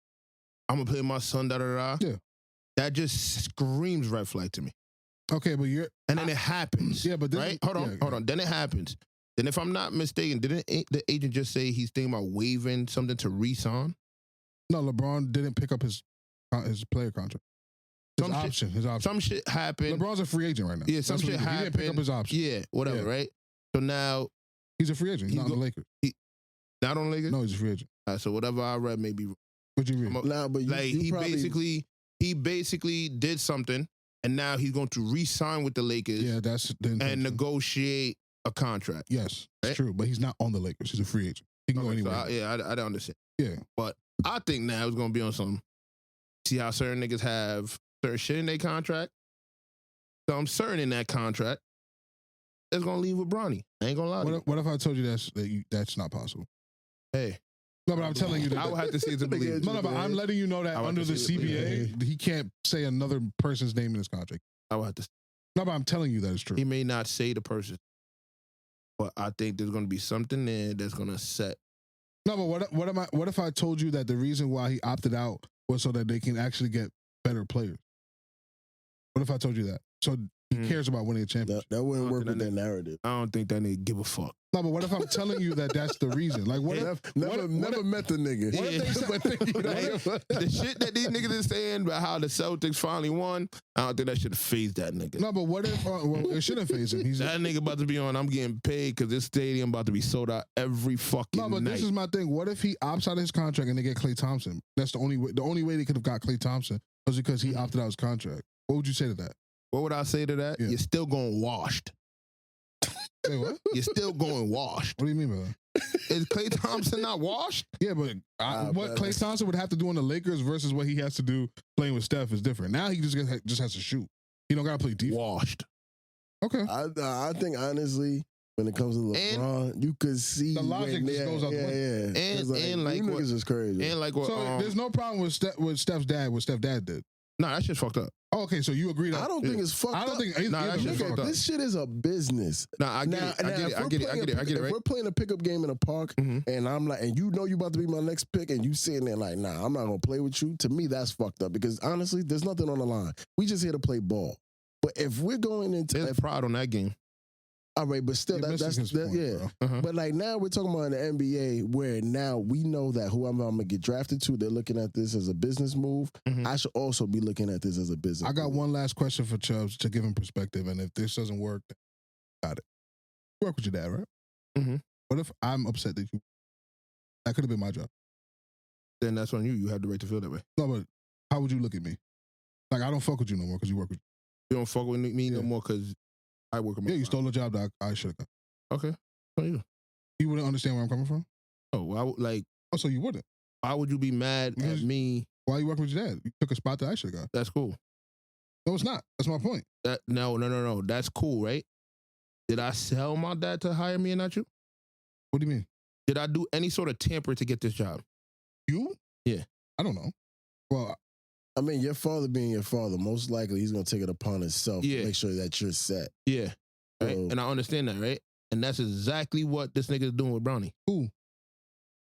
I'm gonna play my son," yeah, that just screams red flag to me. Okay, but and then it happens. Yeah, but right? Hold on. Then it happens. Then if I'm not mistaken, didn't the agent just say he's thinking about waiving something to re-sign? No, LeBron didn't pick up his player contract. His option. Some shit happened. LeBron's a free agent right now. Yeah, some shit happened. He didn't pick up his option. Yeah, whatever, right? So now he's a free agent. He's not on the Lakers. Not on the Lakers? No, he's a free agent. All right, so whatever I read may be wrong. What'd you read? Nah, but he basically did something, and now he's going to re-sign with the Lakers. Yeah, that's the intention. And negotiate a contract. Yes, it's true. But he's not on the Lakers. He's a free agent. He can go anywhere. So I don't understand. Yeah. But I think now it's going to be on some, see how certain niggas have certain shit in their contract. So I'm certain in that contract, it's going to leave with Bronny. I ain't going to lie to you. What if I told you that's not possible? Hey. No, but I'm telling you that. I would have to see it to believe. No, but I'm letting you know that under the CBA, he can't say another person's name in his contract. I would have to. No, but I'm telling you that it's true. He may not say the person, but I think there's going to be something there that's going to set. No, but what if I told you that the reason why he opted out was so that they can actually get better players? What if I told you that? So he cares about winning a championship. That wouldn't work with their narrative. I don't think that nigga give a fuck. No, but what if I'm telling you that that's the reason? Like, never met the nigga. The shit that these niggas is saying about how the Celtics finally won, I don't think that should have phased that nigga. No, but what if it shouldn't phase him? That nigga about to be on, I'm getting paid because this stadium about to be sold out every fucking night. No, but this is my thing. What if he opts out of his contract and they get Klay Thompson? That's the only way. The only way they could have got Klay Thompson was because he opted out his contract. What would you say to that? What would I say to that? Yeah. You're still going washed. Say what? You're still going washed. What do you mean by that? Is Klay Thompson not washed? Yeah, but what Klay Thompson would have to do on the Lakers versus what he has to do playing with Steph is different. Now he just has to shoot. He don't got to play defense. Washed. Okay. I think honestly, when it comes to LeBron, you could see the logic just goes out the window. And like what niggas is crazy. And like what? So there's no problem with Steph's dad. What Steph's dad did. No, that shit's fucked up. Oh, okay, so you agree that I don't think it's fucked up. I don't think that shit's fucked up. This shit is a business. I get it. If we're playing a pickup game in a park and I'm like, and you know you about to be my next pick and you sitting there like, nah, I'm not gonna play with you. To me, that's fucked up because honestly, there's nothing on the line. We just here to play ball. But if we're going into there's pride on that game. All right, but still, But like now we're talking about in the NBA where now we know that whoever I'm gonna get drafted to, they're looking at this as a business move. I should also be looking at this as a business. I got one last question for Chubbs to give him perspective, and if this doesn't work, got it. Work with your dad, right? What if I'm upset that that could have been my job? Then that's on you. You have the right to feel that way. No, but how would you look at me? Like I don't fuck with you no more because you work with. You don't fuck with me no more because I work with my Yeah, you stole a job that I should have got. Okay. So You wouldn't understand where I'm coming from? Oh, I would like. Oh, so you wouldn't? Why would you be mad at me? Why are you working with your dad? You took a spot that I should have got. That's cool. No, it's not. That's my point. No. That's cool, right? Did I sell my dad to hire me and not you? What do you mean? Did I do any sort of tampering to get this job? You? Yeah. I don't know. Well, I mean, your father being your father, most likely he's gonna take it upon himself Yeah. to make sure that you're set. Yeah. Right? So- And I understand that, right? And that's exactly what this nigga is doing with Brownie. who?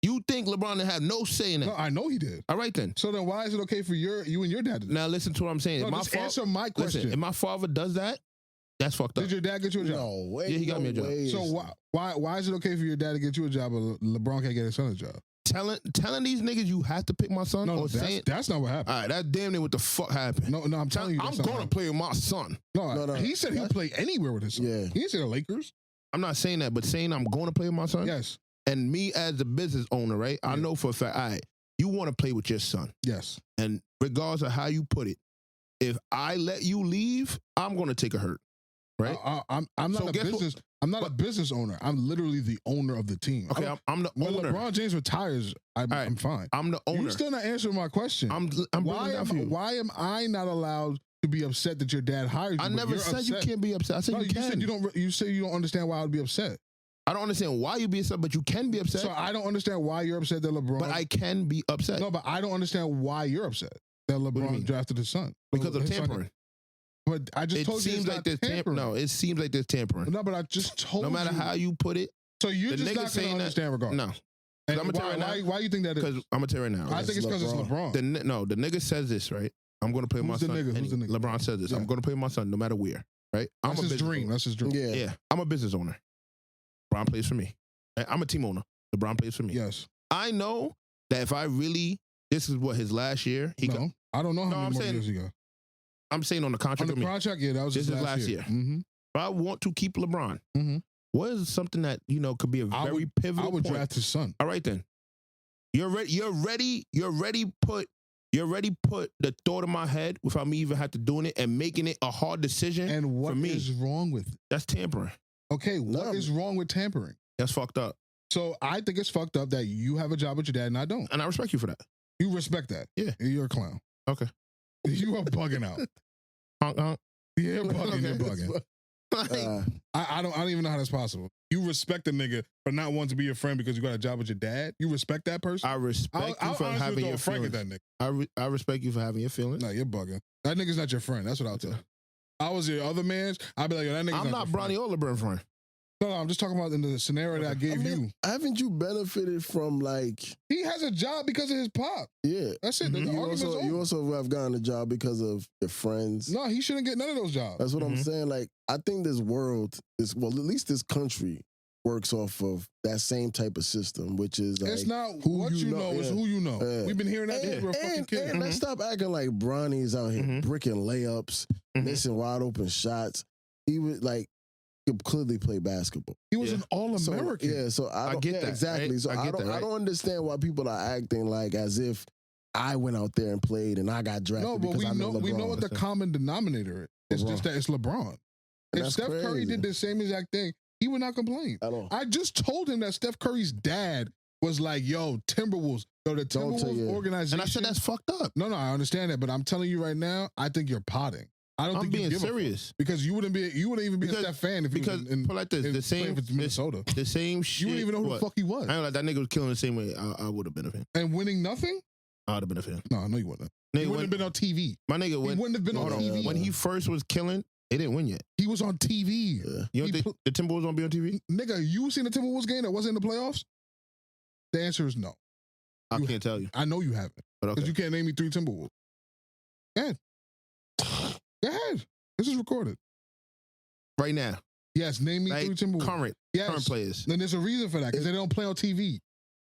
You think LeBron didn't have no say in that? No, I know he did. All right then. So then why is it okay for you and your dad to do that? Now listen to what I'm saying. No, If my just fa- answer my question. Listen, if my father does that, that's fucked up. Did your dad get you a job? No way. Yeah, he got me a job. way. So why is it okay for your dad to get you a job, but LeBron can't get his son a job? Telling these niggas you have to pick my son No, or saying that's not what happened. all right, that's damn near what the fuck happened. No, I'm telling you, I'm that's not gonna what play with my son. happened. No, he said he'll play anywhere with his son. Yeah. He didn't say the Lakers. I'm not saying that, but saying I'm going to play with my son. Yes, And me as the business owner, right? I Yeah. know for a fact, all right, you want to play with your son. yes. And regardless of how you put it, if I let you leave, I'm gonna take a hurt. Right? I'm not So a guess what- business. I'm not a business owner. I'm literally the owner of the team. Okay, I'm the When owner. LeBron James retires, I'm right. fine. I'm the owner. You're still not answering my question. I'm why breaking down for you. why am I not allowed to be upset that your dad hired you? I but never you're said you upset? can't be upset. I said No, you can. said you don't. You say you don't understand why I would be upset. I don't understand why you be upset, but you can be upset. So I don't understand why you're upset that LeBron. but I can be upset no, but I don't understand why you're upset that do you LeBron mean? drafted his son because of His son- tampering. But I just It told you seems it's like not there's tampering. No, it seems like there's tampering. No, but I just told No you. matter how you put it, So you're the just nigga not going saying to that- understand regardless. no. And I'ma tell you right now- why you think that is? Because I'm gonna tell you right now. I Right? think it's because it's LeBron. The nigga says this, right? I'm gonna play with my Who's the son. nigga? and Who's the nigga? LeBron says this. Yeah. I'm gonna play with my son no matter where. Right? I'm That's a his business dream. owner. That's his dream. Yeah. Yeah, I'm a business owner. LeBron plays for me. Right? I'm a team owner. LeBron plays for me. Yes. I know that if I really, this is what his last year. No, I don't know how No, many I'm more saying- years he got. I'm saying on the On contract the with me. contract, yeah, that was This his is last year. Mm-hmm. If I want to keep LeBron, Mhm. what is something that could be a I very would- pivotal I would point? draft his son. All right then. You're ready put the thought in my head without me even have to doing it and making it a hard decision. And what for me. is wrong with it? That's tampering. Okay, what is wrong with tampering? That's fucked up. So I think it's fucked up that you have a job with your dad and I don't. And I respect you for that. You respect that. Yeah. You're a clown. Okay. You are bugging out. Honk, honk. Yeah, you're bugging. You're bugging. Like, I don't even know how that's possible. You respect a nigga for not wanting to be your friend because you got a job with your dad. You respect that person. I respect you for honestly having throw your a frank at feelings. that nigga. I respect you for having your feelings. No, you're bugging. That nigga's not your friend. That's what I'll tell you. I was your other man's. I'd be like, yo, that nigga's I'm not your Bronny friend. or LeBron friend. No, I'm just talking about in the scenario that I gave you. Haven't you benefited from like? He has a job because of his pop. Yeah. That's it. The Mhm. argument's over. You also have gotten a job because of your friends. No, he shouldn't get none of those jobs. That's what I'm Mhm. saying. Like, I think this world is, well, at least this country works off of that same type of system, which is like, It's not who what you know, it's yeah. who you know. Yeah. We've been hearing that since we were a fucking kid. and let's stop acting like Bronny's out here Mhm. bricking layups, Mhm. missing wide open shots. He was like, could clearly play basketball. He was Yeah. an all-American. So, yeah, so I don't, get yeah, that, exactly. right? So I get that, I right? don't understand why people are acting like as if I went out there and played and I got drafted No, but because we I know know LeBron. what the common denominator is. It's LeBron. just that it's LeBron. And If that's Steph Curry crazy. did the same exact thing, he would not complain. At all. I just told him that Steph Curry's dad was like, yo, Timberwolves. Yo, the Don't tell Timberwolves you. organization. And I said that's fucked up. No, I understand that, but I'm telling you right now, I think you're potting. I don't I'm think you being give a fuck. serious. Because you wouldn't even be a Steph fan if you Because was in, put like this, in the same playing for Minnesota. the same shit. You wouldn't even know who what? the fuck he was. I ain't like that nigga was killing the same way I would have been a fan. And winning nothing? I would have been a fan. No, you wouldn't. He Nigga, wouldn't have been on TV. my nigga, He wouldn't have been on hold TV. when he first was killing, they didn't win yet. He was on TV. Yeah. You He don't think the Timberwolves won't be on TV? Nigga, you seen the Timberwolves game that wasn't in the playoffs? The answer is no. I can't tell you. I know you haven't. But Because okay. you can't name me 3 Timberwolves. Go ahead. Go ahead. This is recorded. Right now, Yes, name me like 3 Timberwolves. current Yes. players. Then there's a reason for that, because they don't play on TV.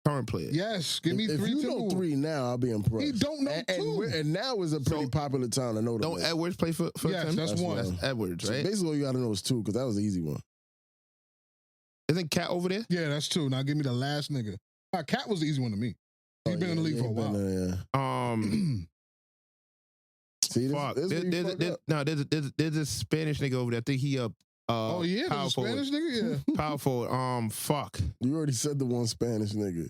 Current players. Yes, give me if 3 you know Timberwolves. 3 now, I'll be impressed. He don't know and, 2. and now is a pretty So, popular time to know them. Don't Edwards play for Yes, Tim? that's one. That's Edwards, So right? basically, all you got to know is 2 because that was the easy one. Isn't Cat over there? Yeah, that's 2. Now give me the last nigga. Cat was the easy one to me. He's been in the league for a while. See, Fuck. this where you fuck up. There's a Spanish nigga over there. I think he Oh yeah, the Spanish nigga. Yeah, powerful. Fuck. You already said the one Spanish nigga.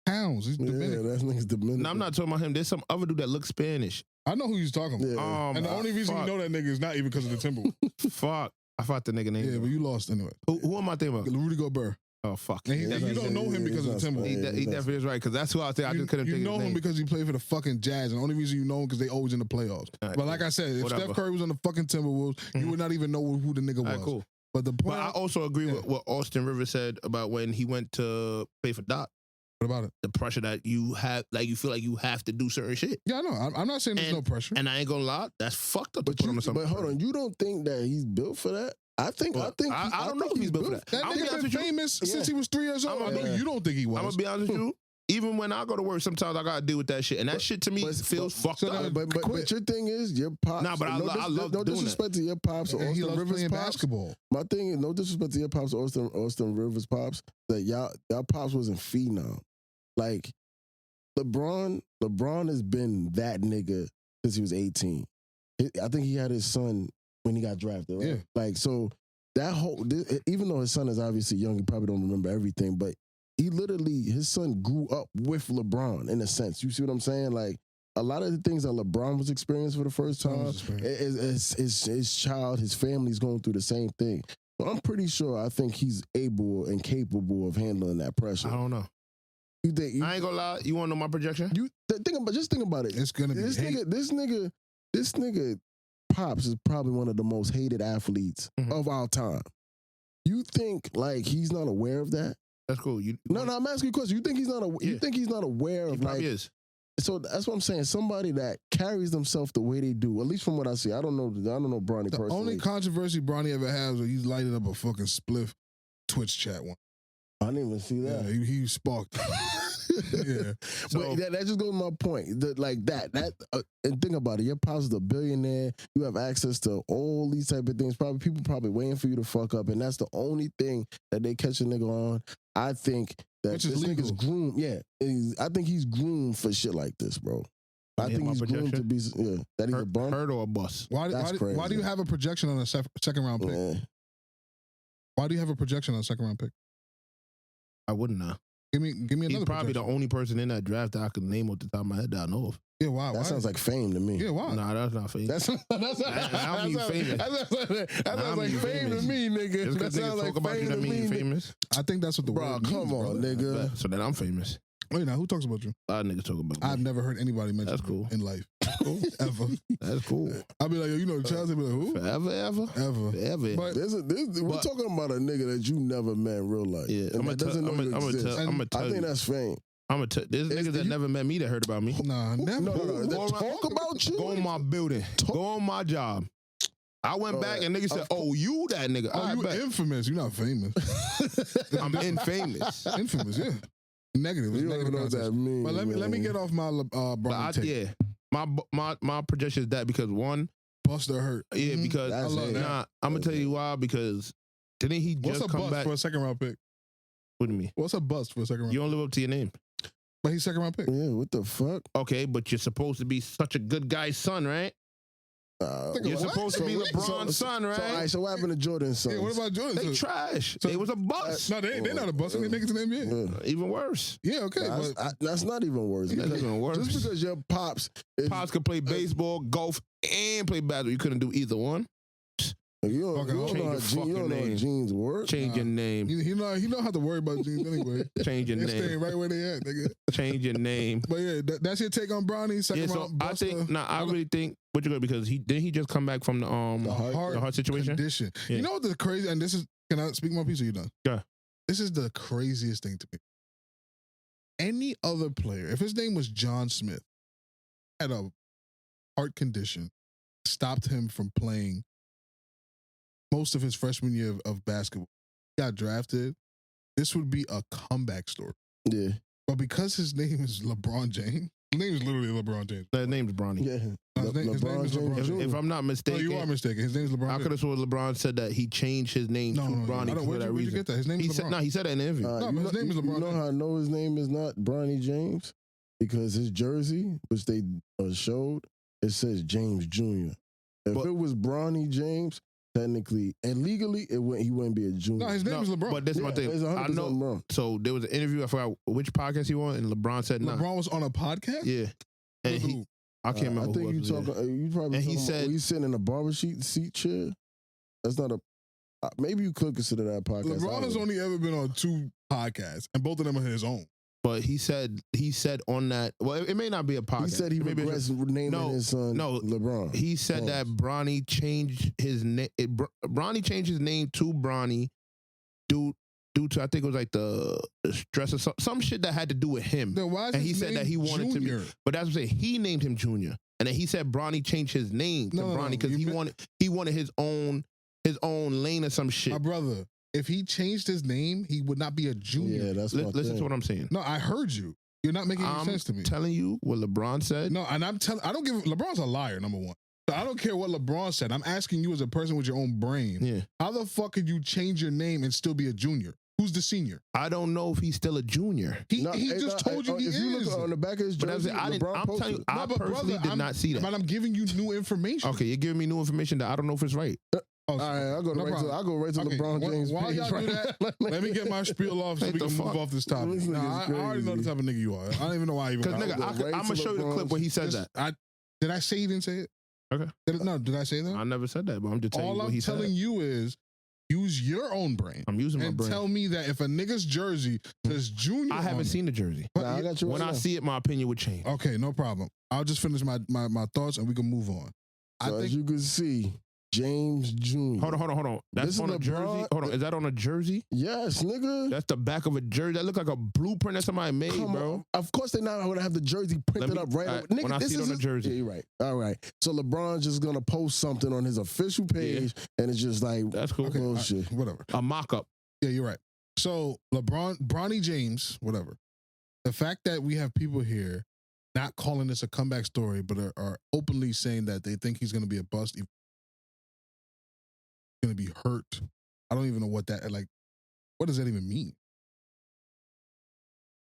Pounds. He's Dominican. Yeah, that nigga's Dominican. No, I'm not talking about him. There's some other dude that looks Spanish. I know who you're talking about. Yeah. And the only reason you know that nigga is not even because of the Timberwolves. Fuck. I thought the nigga name. Yeah, but you lost anyway. Who am I thinking about? Rudy Gobert. Oh, fuck. And you don't know him because of the Timberwolves. He definitely is right, because that's who I think I just couldn't think You of know his him name. because he played for the fucking Jazz, and the only reason you know him because they always in the playoffs. Right, but like I said, if whatever. Steph Curry was on the fucking Timberwolves, you would not even know who the nigga was. Alright, cool. But the point, But I also agree with what Austin Rivers said about when he went to play for Doc. what about it? The pressure that you have, like you feel like you have to do certain shit. Yeah, I know. I'm not saying there's no pressure. And I ain't gonna lie, that's fucked up. But to put him in something. but hold on, you don't think that he's built for that? I don't know if he's built for that. That nigga been famous since he was 3 years old. I know you don't think he was. I'm gonna be honest with you. Even when I go to work, sometimes I gotta deal with that shit, and that shit to me feels fucked up. But your thing is your pops. Nah, but I love no doing disrespect to your pops or And he Austin loves Rivers playing pops. basketball. My thing is no disrespect to your pops or Austin Rivers pops. That y'all pops wasn't phenom. Like LeBron has been that nigga since he was 18. I think he had his son when he got drafted. Right? Yeah. Like so that even though his son is obviously young, he probably don't remember everything, but his son grew up with LeBron in a sense. You see what I'm saying? Like a lot of the things that LeBron was experiencing for the first time, his child, his family's going through the same thing. So I'm pretty sure I think he's able and capable of handling that pressure. I don't know. You think? I ain't gonna lie. You wanna know my projection? Just think about it. It's gonna be this nigga Pops is probably one of the most hated athletes of our time. You think like he's not aware of that? That's cool. No, I'm asking you a question. You think he's not You think he's not aware of probably is. So that's what I'm saying. Somebody that carries themselves the way they do, at least from what I see. I don't know Bronny personally. The only controversy Bronny ever had was he's lighted up a fucking spliff Twitch chat one. I didn't even see that. Yeah, he sparked. Yeah. So, but that just goes to my point. And think about it. Your pops is a billionaire. You have access to all these type of things. People probably waiting for you to fuck up, and that's the only thing that they catch a nigga on. I think that this nigga's groomed. Yeah, I think he's groomed for shit like this, bro. I think he's groomed to be. Yeah, that he's a bum. Hurt or a bust. Why do you have a projection on a second round pick? Yeah. Why do you have a projection on a second round pick? I wouldn't know. Give me another. He's probably projection. the only person in that draft that I could name off the top of my head that I know of. Yeah, why? That sounds like fame to me. Yeah, why? Nah, that's not fame. That sounds like fame to me, nigga. Just That sounds like fame to me. famous. I think that's what the Bro, word means, come on, brother. nigga. So then I'm famous. Wait, now who talks about you? A lot of niggas talk about me. I've never heard anybody mention That's cool. you in life. Cool. Ever. That's cool. I'll be like, yo, you know the Chaz? They'll be like, who? Forever. Ever. But We're talking about a nigga that you never met in real life. yeah, I'm gonna tell I think that's fame. There's niggas that never met me that heard about me. Nah, never. No. Talk about you. Go on my building. Go on my job. I went back and niggas said, "Oh, you that nigga." Oh, you bet. infamous. You're not famous. I'm infamous. Infamous, yeah. Negative. You don't even know what that means. But let me get off my Bronny take. Yeah, my projection is that because one, Bust or hurt. yeah, because That's it. I'm gonna tell you why. Because didn't he What's just a come bust back? for a second round pick? What do you mean? What's a bust for a second round You pick? don't live up to your name. But he's second round pick. Yeah, what the fuck? Okay, but you're supposed to be such a good guy's son, right? You're supposed to be LeBron's son, right? So, all right, so what happened to Jordan's son? Yeah, what about Jordan? They trash. They was a bust. No, they're not a bust. They make it to the NBA. Even worse. Yeah, okay. That's not even worse. That's even worse. Just because your pops could play baseball, golf, and play basketball. You couldn't do either one. You don't know how jeans work. Change your name. He don't have to worry about jeans anyway. Change your They're staying name. right where they at, nigga. Change your name. But yeah, that's your take on Bronny. Second Yeah, so round I buster. think. I really think. What you good because he just come back from the heart situation. Condition. Yeah. You know what the crazy? And this is. Can I speak my piece? Or you done? Yeah. This is the craziest thing to me. Any other player, if his name was John Smith, had a heart condition, stopped him from playing most of his freshman year of basketball. He got drafted. This would be a comeback story. Yeah. But because his name is LeBron James, his name is literally LeBron James. That name's Bronny. Yeah. His name is LeBron James. James. If I'm not No, mistaken, you are mistaken. His name is LeBron I could have sworn LeBron said that he changed his name to Bronny for that Where'd you reason. get that? His name is LeBron. He said that in the interview. No, but his name is LeBron You know how I know his name is not Bronny James? Because his jersey, which they showed, it says James Jr. If it was Bronny James, technically and legally, he wouldn't be a junior. No, his name is LeBron. But this is my thing. I know. LeBron. So there was an interview. I forgot which podcast he on, and LeBron said, "Nah." LeBron was on a podcast. Yeah, and I can't remember. I think you talking. You probably. And he said he's sitting in a barber seat chair. That's not a. Maybe you could consider that a podcast. LeBron has only ever been on 2 podcasts, and both of them are his own. But he said on that. Well, it may not be a podcast. He said he regrets naming his son LeBron. He said that Bronny changed his name. Bronny changed his name to Bronny due to, I think it was like the stress or some shit that had to do with him. Then why is and he his said name that he wanted Junior? to be. But that's what I'm saying. He named him Junior, and then he said Bronny changed his name to Bronny because he wanted his own lane or some shit. My brother, if he changed his name, he would not be a junior. Yeah, that's Listen to what I'm saying. No, I heard you. You're not making any sense to me. I'm telling you what LeBron said. No, and I don't give. LeBron's a liar, number one. So I don't care what LeBron said. I'm asking you as a person with your own brain. Yeah. How the fuck could you change your name and still be a junior? Who's the senior? I don't know if he's still a junior. He just told you he is. If you look on the back of his jersey, I'm telling you, I personally did not see that. But I'm giving you new information. Okay, you're giving me new information that I don't know if it's right. All right, I'll go right to LeBron James. While y'all do that, let me get my spiel off so we can move off this topic. I already know the type of nigga you are. I don't even know why I even. Because nigga, I'm gonna show you the clip where he says that. Did I say he didn't say it? Okay. Did I say that? I never said that, but I'm just telling you what he said. All I'm telling you is use your own brain. I'm using my brain. And tell me that if a nigga's jersey says junior, I haven't seen the jersey. I got you when I see it, my opinion would change. Okay, no problem. I'll just finish my thoughts and we can move on. So as you can see, James Jr. Hold on. That's on a jersey. Hold on, is that on a jersey? Yes, nigga. That's the back of a jersey. That look like a blueprint that somebody made, bro. Of course they're not going to have the jersey printed up right away. Nigga, when I see it on the jersey. Yeah, you're right. All right. So LeBron's just going to post something on his official page, and it's just like, that's cool. Okay, bullshit. Whatever. A mock-up. Yeah, you're right. So Bronny James, whatever. The fact that we have people here not calling this a comeback story, but are openly saying that they think he's going to be a bust, going to be hurt. I don't even know what that, like, what does that even mean?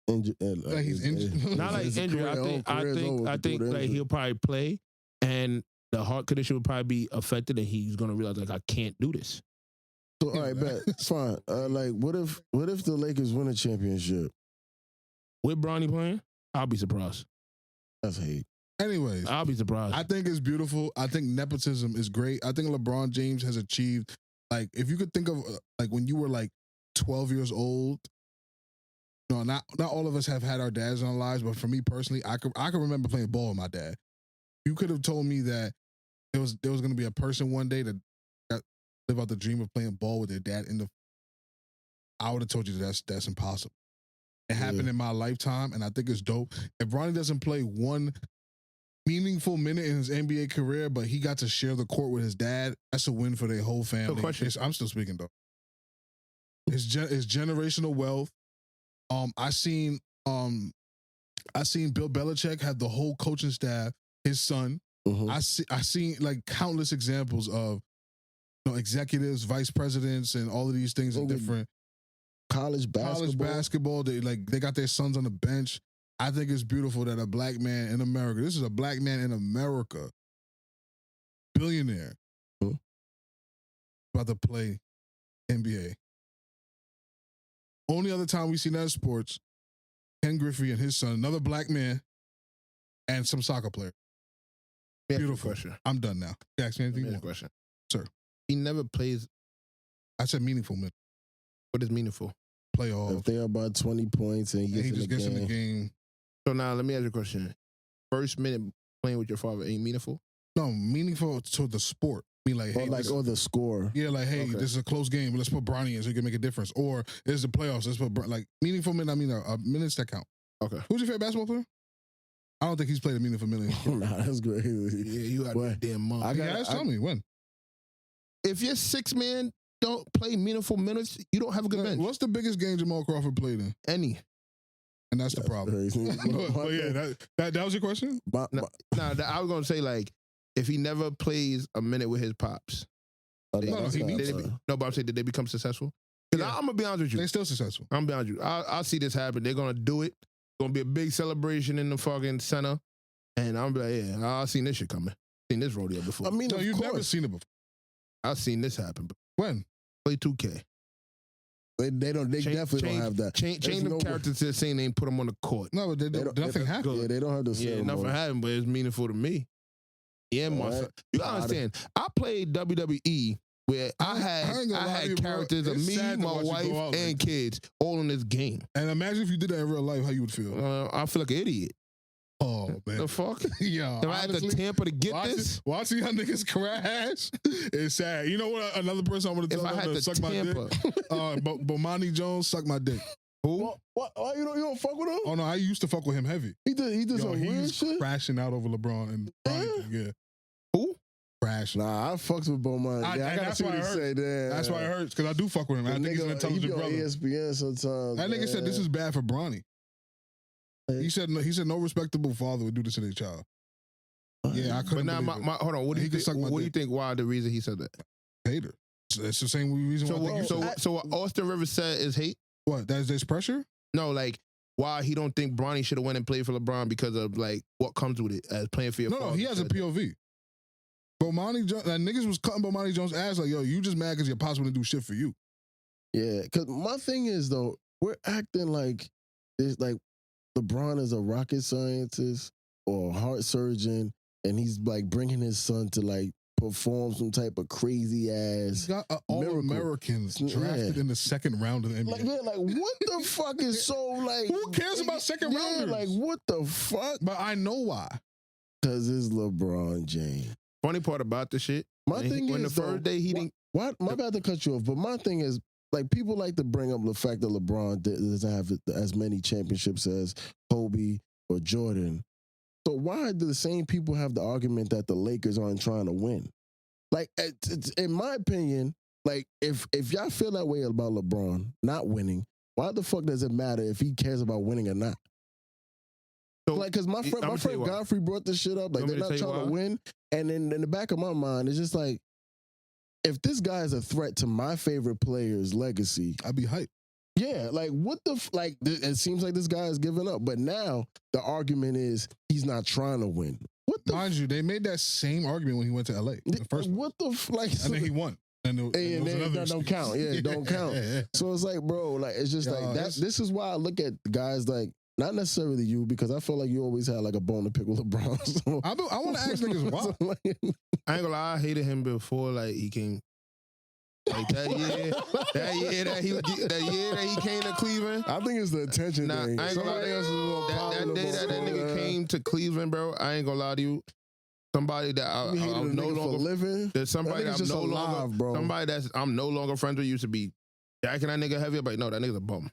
Like he's injured. Not like injured. I think like he'll probably play, and the heart condition will probably be affected, and he's going to realize like I can't do this. So all right, bet it's fine. Like, what if the Lakers win a championship with Bronny playing? I'll be surprised. That's hate. Anyways, I'll be surprised. I think it's beautiful. I think nepotism is great. I think LeBron James has achieved, like, if you could think of like when you were like 12 years old. No, not all of us have had our dads in our lives, but for me personally, I can remember playing ball with my dad. You could have told me that there was going to be a person one day that live out the dream of playing ball with their dad I would have told you that's impossible. It happened in my lifetime, and I think it's dope. If Bronny doesn't play one meaningful minute in his NBA career, but he got to share the court with his dad, that's a win for their whole family. I'm still speaking though. It's generational wealth. I seen Bill Belichick have the whole coaching staff, his son. Mm-hmm. I seen like countless examples of executives, vice presidents, and all of these things in different college basketball. They got their sons on the bench. I think it's beautiful that a black man in America, this is a black man in America, billionaire, about to play NBA. Only other time we seen that in sports, Ken Griffey and his son, another black man, and some soccer player. Beautiful. Question. I'm done now. Ask me anything you want. Question. Sir. He never plays. I said meaningful minutes. What is meaningful? Playoff. If they're about 20 points and he just gets in the game. So now let me ask you a question. First minute playing with your father ain't meaningful? No, meaningful to the sport. Be like, hey, or the score. Yeah, like, hey, this is a close game. Let's put Bronny in so he can make a difference. Or it's the playoffs. Let's put like meaningful minutes. I mean, minutes that count. Okay. Who's your favorite basketball player? I don't think he's played a meaningful minute. Nah, that's great. Yeah, you got a damn month. Tell me when. If your six man don't play meaningful minutes, you don't have a good bench. What's the biggest game Jamal Crawford played in? Any. And that's the problem. But yeah, that was your question? I was going to say, like, if he never plays a minute with his pops. But I'm saying, did they become successful? Because I'm going to be honest with you. They're still successful. I'm going to be honest with you. I see this happen. They're going to do it. It's going to be a big celebration in the fucking center. And I'm like, yeah, I've seen this shit coming. Seen this rodeo before. I mean, No, of you've course. never seen it before. I've seen this happen. When? Play 2K. They definitely don't have that. Change There's them no- characters to the same name, put them on the court. No, but nothing happened. Yeah, they don't have the Yeah, same. nothing happened, but it's meaningful to me. Yeah, Marcel. You gotta understand, I played WWE where I ain't gonna lie to had you, bro. characters of It's me, sad to my watch you wife, go out like and kids all in this game. And imagine if you did that in real life, how you would feel. I feel like an idiot. Oh, man. The fuck? Yeah. If I had to Tampa to get this, Watching how niggas crash is sad. You know what? Another person I want to if tell I them had to to suck my dick. Tampa, Bomani Jones suck my dick. who? What? Why you don't fuck with him? Oh no, I used to fuck with him heavy. He did Yo, some weird he's shit. crashing out over LeBron and Bronny. Yeah, Who? crashing. Nah, I fucks with Beaumont. I- Yeah, I and gotta that's see why what it he hurts. say there. That's why it hurts because I do fuck with him. I think he's an he intelligent be on brother. ESPN sometimes. That nigga said this is bad for Bronny. He said no respectable father would do this to their child. Yeah, I But couldn't now, believe it. hold on. What do He you can think? suck my What do you dick. think? Why the reason he said that? Hater. It's the same reason why I think you said So what Austin Rivers said is hate. what? There's pressure. No, like why he don't think Bronny should have went and played for LeBron because of like what comes with it as playing for your No, father. he has a POV. Bomani Jones, niggas was cutting Bomani Jones' ass like, yo, you just mad because your pops wouldn't do shit for you. Yeah, because my thing is though, we're acting like this, like LeBron is a rocket scientist or a heart surgeon, and he's like bringing his son to like perform some type of crazy He ass. got All-Americans Yeah. drafted in the second round of the NBA. Like, yeah, like what the fuck is so like? Who cares about second rounders? Like what the fuck? But I know why. Because it's LeBron James. Funny part about the shit. My thing when is the first day he didn't. What? My bad to cut you off, but my thing is, like, people like to bring up the fact that LeBron doesn't have as many championships as Kobe or Jordan. So why do the same people have the argument that the Lakers aren't trying to win? Like, in my opinion, like, if y'all feel that way about LeBron not winning, why the fuck does it matter if he cares about winning or not? So, Like, because my friend Godfrey brought this shit up. Like, Want me they're to not tell you trying to why? win. And then in the back of my mind, it's just like, if this guy is a threat to my favorite player's legacy, I'd be hyped. yeah, like what the it seems like this guy is giving up. But now the argument is he's not trying to win. What the Mind you, they made that same argument when he went to LA. The first one. what the like? And then he won. And there and was then another that don't excuse. count. Yeah, it don't count. Yeah. So it's like, bro, like it's just Yo, like that. it's- This is why I look at guys like not necessarily you, because I feel like you always had like a bone to pick with LeBron. So, I want to ask niggas why. so, like, I ain't gonna lie, I hated him before. Like he came, like that year that he came to Cleveland. I think it's the attention Nah, thing. I ain't gonna lie Somebody to you. else is a little That day that nigga came to Cleveland, bro. I ain't gonna lie to you. Somebody that I'm no longer living. there's somebody That nigga's that I'm just no alive, longer bro. somebody that's I'm no longer friends with used to be jacking that nigga heavy, but no, that nigga's a bum.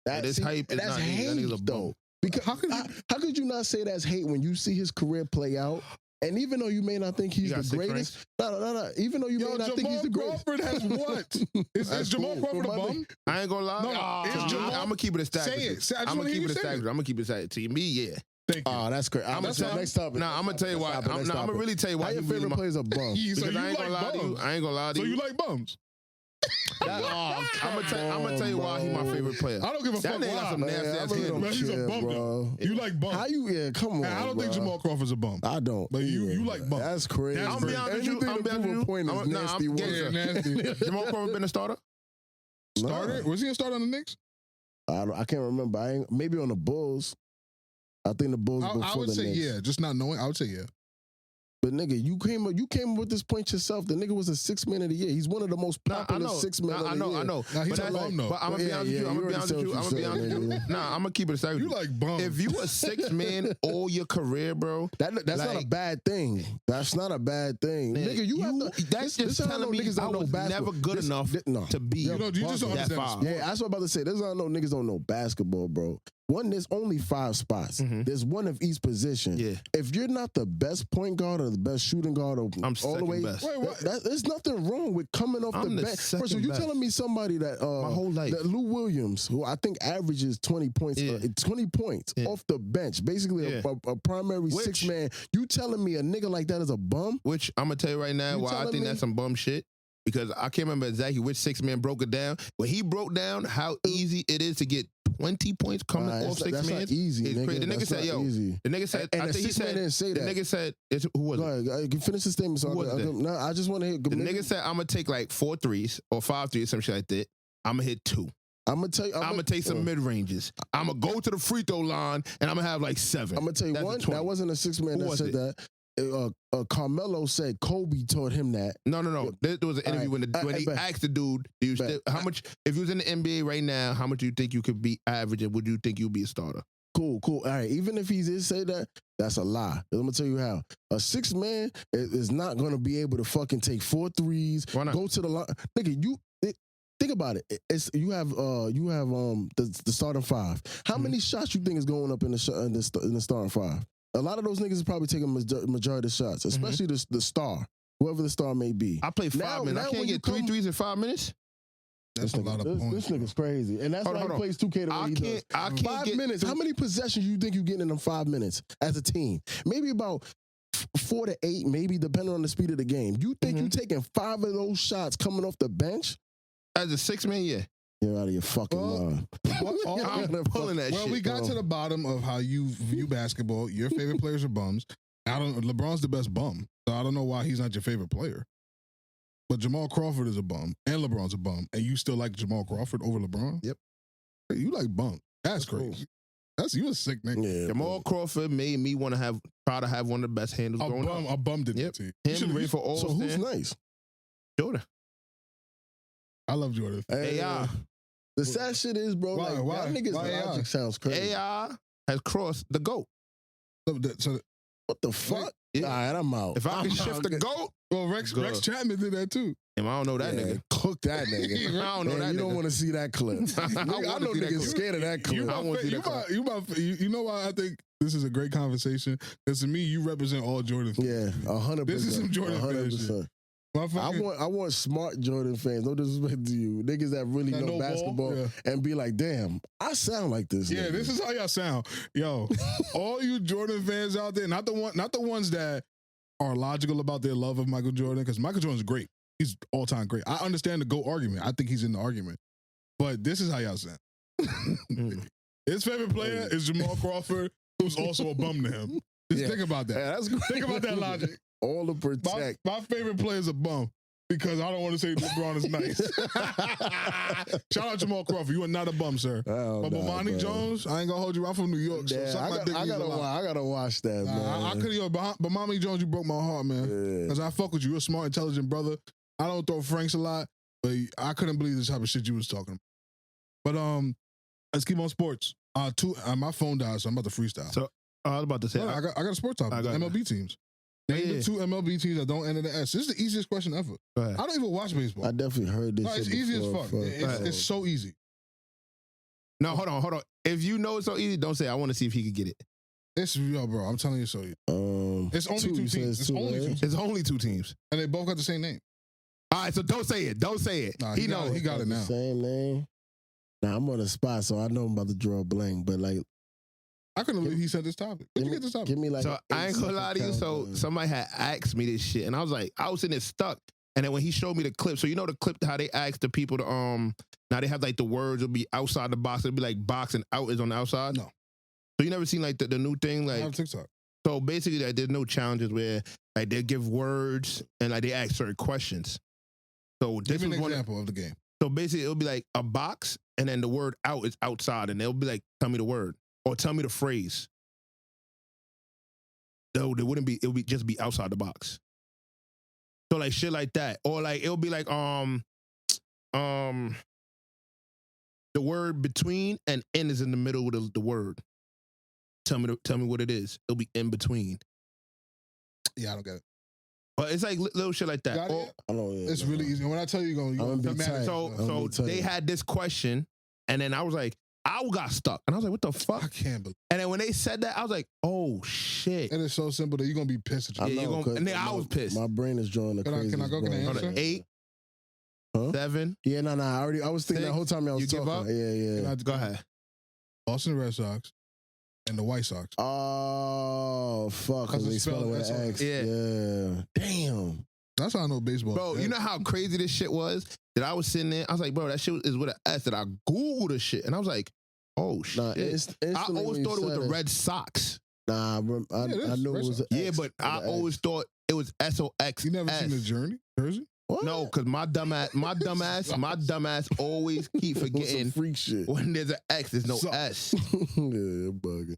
This hype is that's not hate, that nigga's a bum. though. Because how could you not say that's hate when you see his career play out? And even though you may not think he's got the 6 greatest, no. Even though you may not think he's the greatest, Crawford has what? Is Jamal cool. Crawford a But my bum? I ain't gonna lie. No, I'm Jamal- gonna keep it a stack. Say it. I just I'm wanna gonna hear keep you it a say stack. it. I'm gonna keep it a stack. To me, yeah. Thank you. Oh, that's great. I'm I'ma tell next topic. Nah, I'm gonna tell you why. I'm gonna really tell you why How your he really favorite my, players are bums? So because you I ain't like gonna lie to you. bums. I ain't gonna lie to So you. you like bums? I'm gonna tell you why he my favorite player. I don't give a That fuck nigga got why. some nasty Man, I ass really hands. don't Man, he's a care, bum, bro. You like bums. How you? Yeah, come on. And I don't think bro. Jamal Crawford's a bum. I don't. But you either. like bums. That's crazy. That's I'm be honest with you. Anything I'm to be honest prove with a point you. is nasty I'm work. getting Yeah, nasty. Jamal Crawford been a starter? Starter? Was he a starter on the Knicks? I can't remember. Maybe on the Bulls. I think the Bulls before I would the say Knicks. yeah. Just not knowing. I would say yeah. But nigga, you came up with this point yourself. The nigga was a 6th man of the year. He's one of the most Nah, I popular know. 6 men of the I year. know. Nah, he's But a that's bum though. But I'm gonna be Yeah, honest with you. yeah, I'm you gonna be already honest with you. said I'm what gonna be you honest said, with you. nigga. Nah, I'm gonna keep it a second. You like bums. If you a 6 man all your career, bro, That's not a Like- bad thing. That's not a bad thing. man, nigga, you have to. That's this just how I know telling me niggas I don't know was basketball. never good enough No. to be You know, you just don't that understand the far. sport. Yeah, that's what I'm about to say. This is how I know niggas don't know basketball, bro. One, there's only 5 spots. Mhm. There's one of each position. Yeah, If you're not the best point guard or the best shooting guard or I'm all the second way, best. Wait, what? there's nothing wrong with coming off I'm the the bench. second So you best. telling me somebody that My whole life. that Lou Williams, who I think averages 20 points, Yeah. 20 points Yeah. off the bench, basically Yeah. a primary Which- 6 man. You telling me a nigga like that is a bum? Which I'm gonna tell you right now You why I telling think me? that's some bum shit. Because I can't remember exactly which 6 man broke it down. But he broke down how easy it is to get 20 points coming off six that's man. not easy, It's nigga. crazy. The nigga That's said, not yo. easy. The nigga said, And I the think he six man said, didn't say the that. nigga said, who was Go it? ahead. You can finish the statement. So Who was that? no, I just want to hear. The nigga said, I'm going to take like 4 threes or 5 threes, some shit like that. I'm going to hit 2. I'm gonna tell you. I'm gonna take some mid ranges. I'm gonna go to the free throw line and I'm gonna have like 7. I'm gonna tell you That's one. a 20. That wasn't a six man Who that was said it? that. Carmelo said Kobe taught him that. No. There was an interview Alright, when he bet. asked the dude, do you still, how much, if you was in the NBA right now, how much do you think you could be average and would you think you'd be a starter? Cool. All right. Even if he did say that, that's a lie. I'm gonna tell you how. A six man is not gonna be able to fucking take 4 threes. Why not? Go to the line, nigga. Think about it. It's you have the starting 5. How many shots you think is going up in the starting 5? A lot of those niggas is probably taking majority of the shots, especially the star, whoever the star may be. I play 5 minutes. I can't get 3 threes in 5 minutes. That's a lot of points. This nigga's crazy, and that's why he plays 2K the way he does. I can't 5 get minutes. How many possessions you think you getting in them 5 minutes as a team? Maybe about 4 to 8, maybe depending on the speed of the game. You think you taking 5 of those shots coming off the bench? as a 6 man, yeah. You're out of your fucking mind. I'm pulling that shit. Well, we got bro. to the bottom of how you view basketball. Your favorite players are bums. LeBron's the best bum, so I don't know why he's not your favorite player. But Jamal Crawford is a bum, and LeBron's a bum, and you still like Jamal Crawford over LeBron? Yep. You like bum. That's crazy. You a sick nigga. Yeah, Jamal Crawford made me want to try to have one of the best handles growing up. A bum did Yep. that to you. Him ready for all. So who's nice? Jordan. I love Jordan. AI. The sad shit is, bro, Why? that nigga's Why AI? logic sounds crazy. AI has crossed the GOAT. So, What the fuck? Yeah. All right, I'm out. If I I'm can shift out. the GOAT, well, Rex Chapman did that too. and I don't know that Yeah, nigga. cook that nigga. I don't know Man, that you don't nigga. want to see that clip. Nigga, I wanna know see that niggas clip. scared of that clip. I wanna see that You know why I think this is a great conversation? Because to me, you represent all Jordan fans. Yeah, 100%. This is some Jordan fan shit. 100%. My fucking- I want smart Jordan fans. No disrespect to you, niggas that really That know know ball, basketball yeah. and be like, damn, I sound like this. Yeah, nigga. this is how y'all sound. Yo, all you Jordan fans out there, not the ones that are logical about their love of Michael Jordan, because Michael Jordan's great. He's all-time great. I understand the GOAT argument. I think he's in the argument. But this is how y'all sound. His favorite player is Jamal Crawford, who's also a bum to him. Just think about that. Yeah, that's good. Think about that logic. All to protect. My favorite player is a bum because I don't want to say LeBron is nice. Shout out Jamal Crawford. You are not a bum, sir. Oh, But nah, Bomani bro. Jones, I ain't gonna hold you. I'm from New York, so Yeah, suck my dick I means a lot. gotta watch that, man. I could, Bomani Jones, you broke my heart, man. Yeah. Because I fuck with you. You're a smart, intelligent brother. I don't throw Franks a lot, but I couldn't believe this type of shit you was talking about. But let's keep on sports. My phone died, so I'm about to freestyle. So I was about to say, No, I got a sports topic. I got it. MLB teams. Name the 2 MLB teams that don't end in the S. This is the easiest question ever. go ahead. I don't even watch baseball. I definitely heard this. No, shit it's easy as before, fuck. It's so easy. No, hold on. If you know it's so easy, don't say. I want to see if he could get it. Yo, bro, I'm telling you, it's so easy. It's only 2 you said teams. It's two, only 2 right? teams. It's only 2 teams. And they both got the same name. All right, so don't say it. Don't say it. Nah, he got knows. He got it now. Same name. Now I'm on the spot, so I know I'm about to draw a blank. But like, I couldn't believe he said this topic. Where'd you get this topic? give me like. So an I ain't gonna 8-second lie to you. So countdown. somebody had asked me this shit, and I was sitting there stuck. And then when he showed me the clip, so you know the clip how they asked the people to now they have like the words will be outside the box. It'll be like box and out is on the outside. No. So you never seen like the new thing I like have TikTok. so basically like there's no challenges where like they give words and like they ask certain questions. So this Give me was an one. example of the game. So basically it'll be like a box and then the word out is outside and they'll be like tell me the word or tell me the phrase. No, there wouldn't be. It would just be outside the box. So like shit like that, or like it'll be like the word between and in is in the middle of the word. Tell me what it is. It'll be in between. Yeah, I don't get it. But it's like little shit like that. Got it? Or- I don't. It's really easy. When I tell you, you're I'm going gonna be tight. so I'm gonna tell they you. had this question, and then I was like, I got stuck, and I was like, what the I fuck? can't believe And then when they said that, I was like, oh shit. it. It is so simple that you're going to be pissed at I you. Yeah, you know, gonna- 'cause and then I was pissed. My brain is drawing the Can I craziest go? Can I blank. answer? Hold on, 8, Huh? 7. Yeah, no. I was thinking Six. that whole time I was You give talking. up? Yeah. Can I Go ahead. Boston Red Sox and the White Sox. Oh fuck! 'Cause Because they it's spell it spelled with an X. Yeah. Yeah. Damn. That's how I know baseball. Bro, you know how crazy this shit was? That I was sitting there, I was like, bro, that shit is with an S. That I Googled the shit. And I was like, Oh shit! I always thought it was the Red Sox. Nah, I knew it was. Yeah, but I always thought it was SOX. You never seen the jersey? What? No, because my dumbass always keep forgetting freak shit. when there's an X, there's no S. Yeah, bugging.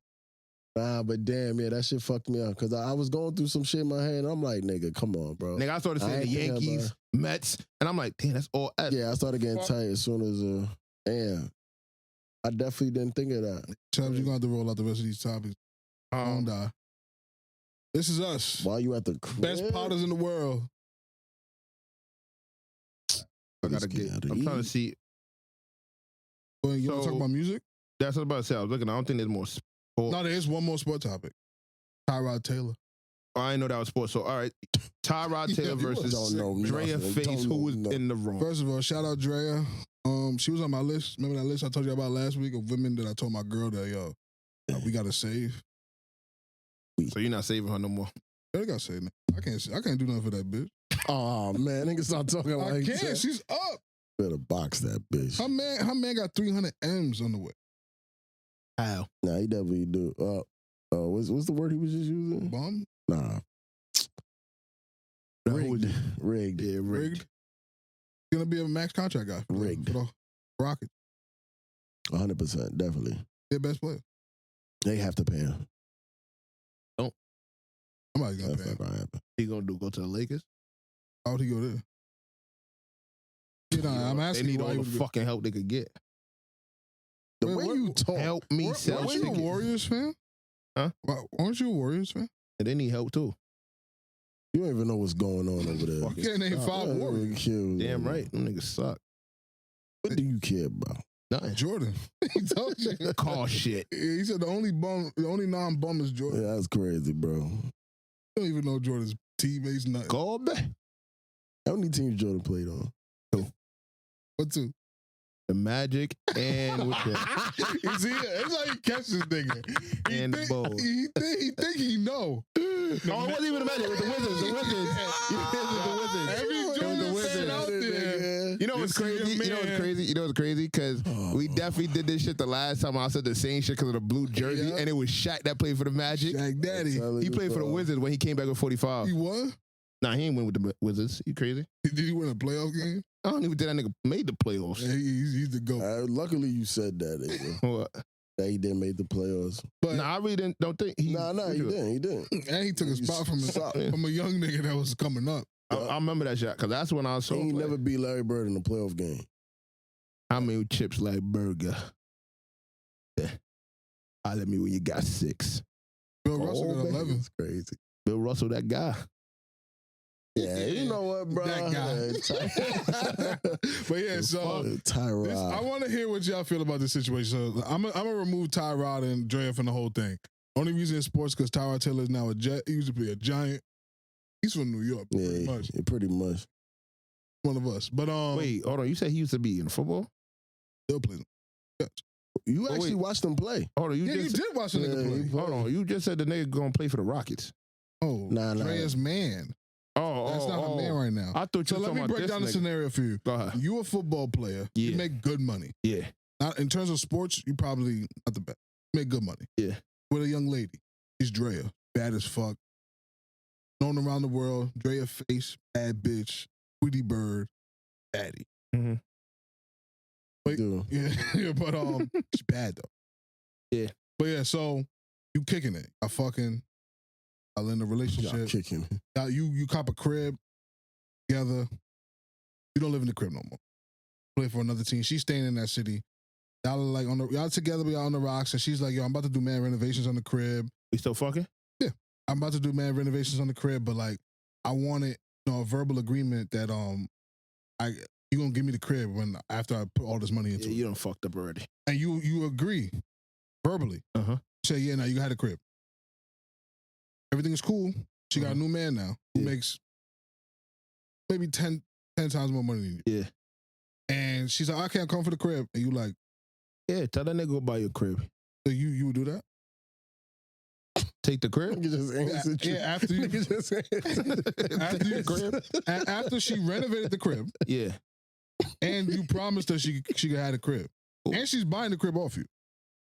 Nah, but damn, yeah, that shit fucked me up. Because I was going through some shit in my head, and I'm like, nigga, come on, bro. Nigga, I started saying the Yankees, Mets, and I'm like, damn, that's all S. Yeah, I started getting tight as soon as, damn. I definitely didn't think of that. Chubbz, you're going to have to roll out the rest of these topics. Don't die. This is us. While you at the crib? Best potters in the world. I'm trying to see. You want to talk about music? That's what I was about to say. I was looking. I don't think there's more sport. No, there is one more sport topic. Tyrod Taylor. Oh, I didn't know that was sports. So, all right. Tyrod Taylor versus Drea Face, who was in the wrong. First of all, shout out Drea. She was on my list. Remember that list I told you about last week of women that I told my girl that, yo, we got to save? So you're not saving her no more? I got to save. I can't do nothing for that bitch. Oh, man. Nigga stop talking like that. I can't. She's up. Better box that bitch. Her man got 300 M's on the way. How? Nah, he definitely do. What's the word he was just using? Bum? Nah. Rigged. Yeah, rigged. He's going to be a max contract guy. Rigged. For the Rockets. 100%, definitely. Their best player. They have to pay him. Somebody's going to pay him. Not gonna happen. He gonna go to the Lakers? How would he go there? You know, I'm asking they need why all the fucking help they could get. The way you talk. Help me sell Weren't you a Warriors fan? Huh? Weren't you a Warriors fan? And they need help too. You don't even know what's going on over there. You can't name 5 Warriors. Damn right. Them niggas suck. What do you care about? Nothing. Jordan. He told you. Call shit. He said the only non-bum is Jordan. Yeah, that's crazy, bro. You don't even know Jordan's teammates, nothing. Call back. How many teams Jordan played on? What 2? The Magic and with the You see, that's how you catch this nigga. And the Bulls. He think he know. No, it wasn't even the Magic. It was the Wizards. The Wizards. Every Jordan fan out there. You know what's crazy? You know what's crazy? Because we definitely did this shit the last time. I said the same shit because of the blue jersey, and it was Shaq that played for the Magic. Shaq Daddy. He played for the Wizards when he came back with 45. He won? Nah, he ain't win with the Wizards. You crazy? Did he win a playoff game? I don't even think that nigga made the playoffs. Yeah, he's the GOAT. Luckily, you said that, nigga. What? That he didn't make the playoffs. But Nah, I really don't think he. Nah, he didn't. He didn't. And he took a spot from a young nigga that was coming up. I remember that shot because that's when I saw. He never beat Larry Bird in a playoff game. How many chips like burger? Yeah. Holler at me when you got 6. Bill Russell got 11. It's crazy. Bill Russell, that guy. Yeah, you know what, bro? That guy. But yeah, so Tyrod. I want to hear what y'all feel about this situation. So I'm gonna remove Tyrod and Drea from the whole thing. Only reason in sports because Tyrod Taylor is now a Jet. He used to be a Giant. He's from New York, pretty much. Yeah, pretty much. One of us. But wait, hold on. You said he used to be in football? Still plays. Yes. You actually watched him play. Hold on, You did watch the nigga play. Hold on, you just said the nigga gonna play for the Rockets. Oh, Drea's man. That's not a man right now. I thought you so were let talking me about break this down the nigga. scenario for you. Go ahead. You a football player. Yeah. You make good money. Yeah. Not in terms of sports, you probably not the best. You make good money. Yeah. With a young lady. She's Drea. Bad as fuck. Known around the world. Drea face. Bad bitch. Tweety Bird. Daddy. Mm-hmm. But, yeah, but she's bad though. Yeah. But yeah, so you kicking it. I fucking y'all in a relationship. Kicking. You cop a crib together. You don't live in the crib no more. Play for another team. She's staying in that city. Y'all are like y'all together, but y'all on the rocks, and she's like, yo, I'm about to do mad renovations on the crib. We still fucking? Yeah. I'm about to do mad renovations on the crib, but like I wanted, a verbal agreement that you gonna give me the crib after I put all this money into it. You done fucked up already. And you agree verbally. Uh-huh. Say, yeah, now you had a crib. Everything is cool. She got a new man now who makes maybe 10 times more money than you. Yeah. And she's like, I can't come for the crib. And you like, yeah, tell that nigga go buy your crib. So you would do that? Take the crib? After she renovated the crib. Yeah. And you promised her she could have a crib. Ooh. And she's buying the crib off you.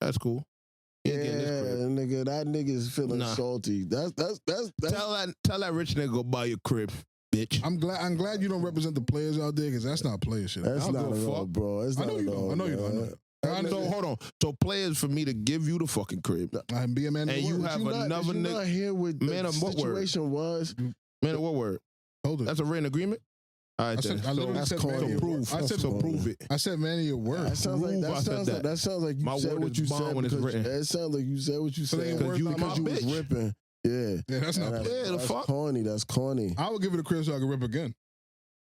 That's cool. He ain't getting this crib. nigga, that nigga's feeling salty. That's Tell that rich nigga go buy your crib, bitch. I'm glad you don't represent the players out there because that's not player shit. That's not at all, bro. It's not at all. I know you don't. So hold on. So players for me to give you the fucking crib. And be a man. And you have another nigga. Not here with man the of what situation word? was. Man of what word? Hold it. That's a written agreement? All right, then. I literally said prove. I said so prove it. I said man of your word. That sounds like that sounds like you my said word what you is bond said when it's because written. it sounds like you said what you said because you was ripping. Yeah, that's not. That's corny. That's corny. I would give it a crib so I can rip again.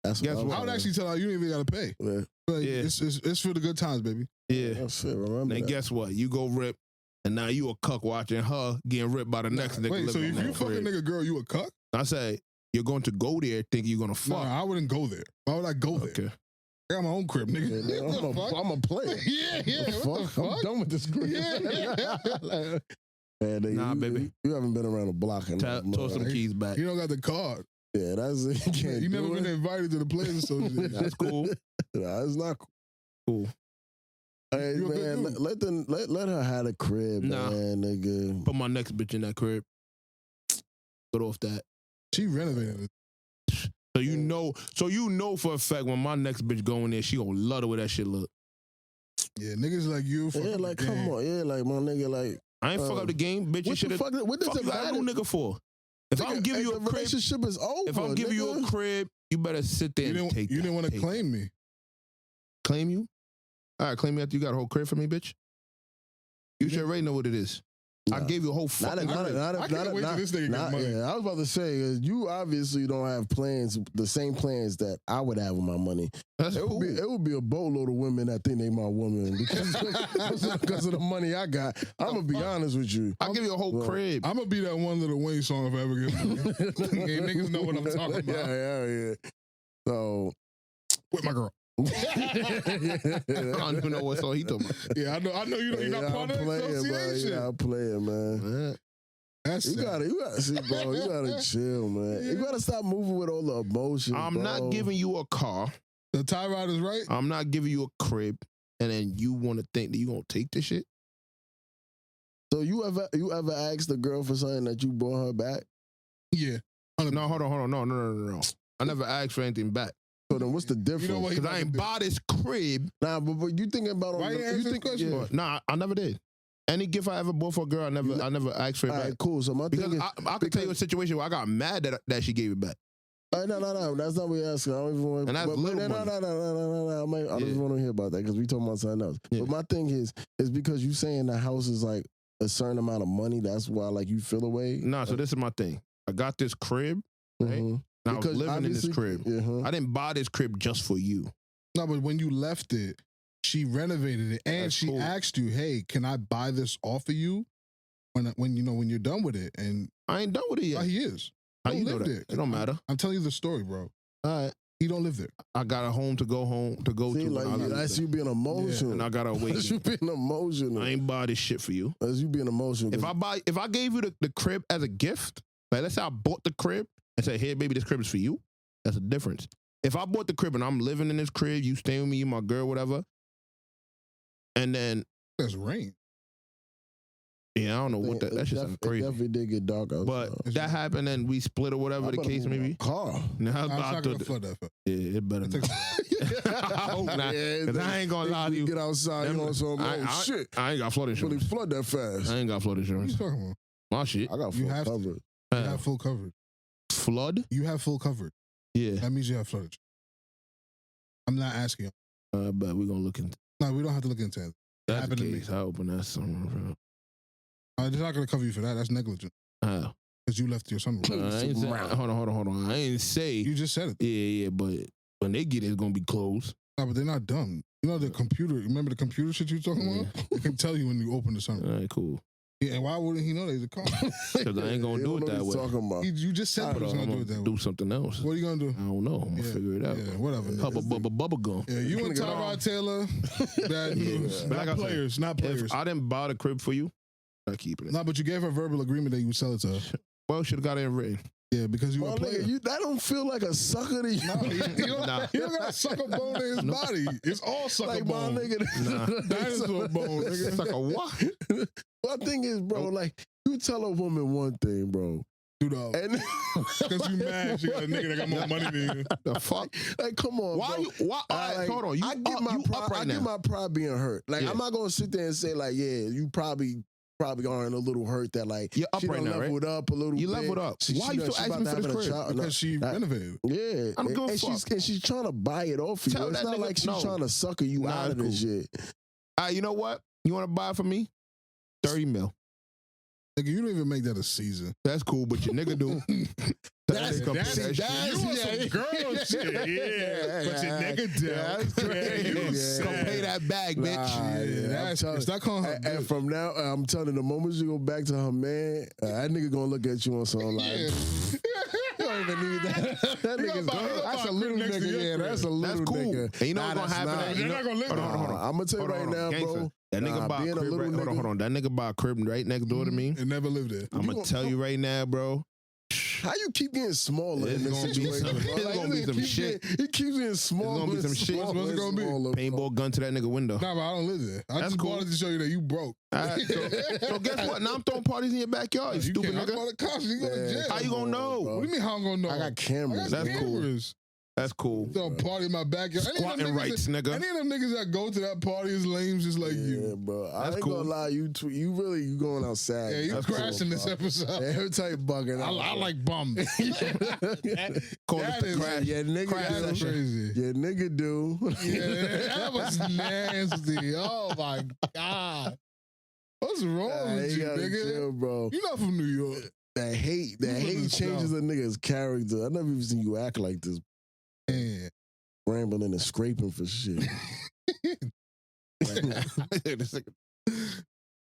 That's what I would actually tell her you ain't even gotta pay. Yeah. Like, it's for the good times, baby. Yeah. That's it. Remember and that. guess what? You go rip, and now you a cuck watching her getting ripped by the next nigga. Wait, so if you fucking nigga girl, you a cuck? I say you're going to go there thinking you're gonna fuck. No, I wouldn't go there. Why would I go there? Okay. I got my own crib, nigga. Yeah, I'm a player. Yeah. What the fuck? I'm done with this crib. Yeah. Man, nah, baby. You haven't been around the block enough. Throw some keys back. You don't got the card. Yeah, that's it. You never been invited to the Players Association. That's cool. Nah, it's not cool. Hey, man, let her have a crib, man, nigga. Put my next bitch in that crib. Get off that. She renovated it. So you know for a fact when my next bitch go in there, she gonna love the way that shit look. Yeah, niggas like you. Yeah, like come on, yeah, like my nigga, like I ain't fuck up the game, bitch. You should have. What does you got a new nigga for? If I'm giving you a crib, relationship is over. If I'm giving you a crib, you better sit there and take. You didn't want to claim me. Claim you? All right, claim me after you got a whole crib for me, bitch. You should already know what it is. Nah. I gave you a whole fucking crib. I can't wait till this nigga get money. Yeah, I was about to say, you obviously don't have plans, the same plans that I would have with my money. That's cool. It would be a boatload of women that think they my woman because of the money I got. I'm going to be honest with you. I'll give you a whole crib. I'm going to be that one Little Wayne song if I ever get money. Niggas know what I'm talking about. Yeah. So, with my girl. I don't even know what song he talking about. Yeah, I know you're not part of the association. Yeah, I'm playing, man. That's you gotta see, bro. You gotta chill, man. You gotta stop moving with all the emotion. I'm not giving you a car. The tie rod is right. I'm not giving you a crib, and then you want to think that you gonna take this shit. So you ever asked the girl for something that you brought her back? Yeah. No, hold on. No. I never asked for anything back. So then what's the difference? Because I ain't bought this crib. Nah, but you thinking about why you think question? Yeah. Nah, I never did. Any gift I ever bought for a girl, I never asked for it back. All right, cool. So my thing is, I could tell you a situation where I got mad that she gave it back. No. That's not what you're asking. I don't even want. And that's little no. I don't even want to hear about that because we talking about something else. Yeah. But my thing is because you saying the house is like a certain amount of money. That's why like you feel away. Nah, so this is my thing. I got this crib, right? Mm-hmm. And I was living in this crib. I didn't buy this crib just for you. No, but when you left it, she renovated it, and she asked you, "Hey, can I buy this off of you when you're done with it?" And I ain't done with it yet. Oh, he is. How you know that? It don't matter. I'm telling you the story, bro. All right. He don't live there. I got a home to go to. Like, that's you being emotional. Yeah, and I gotta wait. That's you being emotional. I ain't buy this shit for you. That's you being emotional. If I gave you the crib as a gift, like let's say I bought the crib and said, "Hey, baby, this crib is for you." That's a difference. If I bought the crib and I'm living in this crib, you stay with me, you my girl, whatever, and then that's rain. Yeah, I don't know what that shit sounds crazy. It definitely did get dark outside. But that happened and we split or whatever the case may be. Car. Now, I'm not gonna flood that. Yeah, it better not. I hope not. Because I ain't gonna lie to you. Get outside, you know some shit. I ain't got flood insurance. Really flood that fast. I ain't got flood insurance. What are you talking about? My shit. I got full coverage. You have full coverage. Flood? You have full coverage. Yeah. That means you have floodage. I'm not asking you. But we're gonna look into. No, we don't have to look into it. That's the case. I open that somewhere. It's not gonna cover you for that. That's negligent. How? Because you left your son. Hold on. I ain't say. You just said it. Yeah. But when they get it, it's gonna be closed. No, but they're not dumb. You know the computer. Remember the computer shit you were talking about? It can tell you when you open the sunroof. All right, cool. Yeah, and why wouldn't he know there's a car? Because I ain't gonna do it that way. You just said you was gonna do it that way. Do something else. What are you gonna do? I don't know. I'm gonna figure it out. Yeah, whatever. Bubble gum. Yeah, you and Tyrod Taylor. Bad news. Not players. Not players. If I didn't buy the crib for you, I keep it. No, but you gave her verbal agreement that you would sell it to her. Well, should have got it in written. Yeah, because you Well, a player. nigga, that don't feel like a sucker to you. No, he don't got a sucker bone in his body. It's all sucker Like, bone. my nigga, Dinosaur bone, nigga. Sucker what? My thing is, bro, like, you tell a woman one thing, bro. Dude, And because you mad, she got a nigga that got more money than you. The fuck? like, come on, Why bro. you? Why? All right, Like, hold on. You I get my pride. up right I now. get my pride being hurt. Like, Yeah. I'm not gonna sit there and say like, yeah, you probably aren't a little hurt that like You're up she right done now, right? leveled up a little You bit. leveled up. Why you still she asking about me to for have this a crib? child. Because she renovated. Yeah, I don't give a and she's trying to buy it off you. Tell It's that not nigga like she's no. trying to sucker you Nah, out of it's this shit. All right, you know what? You want to buy for me? 30 mil. Nigga, you don't even make that a season. That's cool, but your nigga do. That's- nigga that's- pay that that's- shit. You want yeah, some girl shit, but your nigga down. Yeah. Come pay that bag, bitch. Nah, yeah, That's I'm telling- stop calling her. And bitch. from now, I'm telling you, the moment you go back to her man, that nigga gonna look at you on something like, Yeah. you don't even need that. That He gonna nigga's buy- he gonna that's buy a a little crib next to nigga. your Yeah, crib. that's a little That's cool. nigga. And you know what's Nah, gonna happen? that's They're not gonna live Hold on, there. hold on. I'm gonna tell you right now, Gangster. bro. That nigga Nah, buy a being a crib little right. nigga- Hold on. That nigga buy a crib right next door to me. And never lived there. I'm gonna tell you right now, bro. How you keep getting smaller It's in this gonna be situation? some- bro? it's Like, gonna be this some nigga shit. He keeps getting smaller. gonna be some and shit. smaller What's it and gonna be? smaller, bro. Paintball gun to that nigga window. Nah, but I don't live there. I That's just cool. bought it to show you that you broke. All right, so guess what? Now I'm throwing parties in your backyard, you stupid can't. I nigga. call the cops. You go to Yeah. jail. How you gonna know? What do you mean how I'm gonna know? I got cameras. I got That's cool. cameras. That's cool. Don't party in my backyard. Squatting rights, nigga. Any of them niggas that go to that party is lame, just like Yeah, you. bro. I That's ain't cool. gonna lie, you going outside. Yeah, you That's crashing cool, this bro. episode. Every time you bugging out. I like bums. Call That it is- the crash. Yeah, nigga Crash do. That's session. crazy. Yeah, nigga do. Yeah, that was nasty. Oh my god. What's wrong Nah, with you you, gotta nigga? chill, bro. You not from New York. That hate You from the changes South. a nigga's character. I never even seen you act like this, Man. rambling and scraping for shit.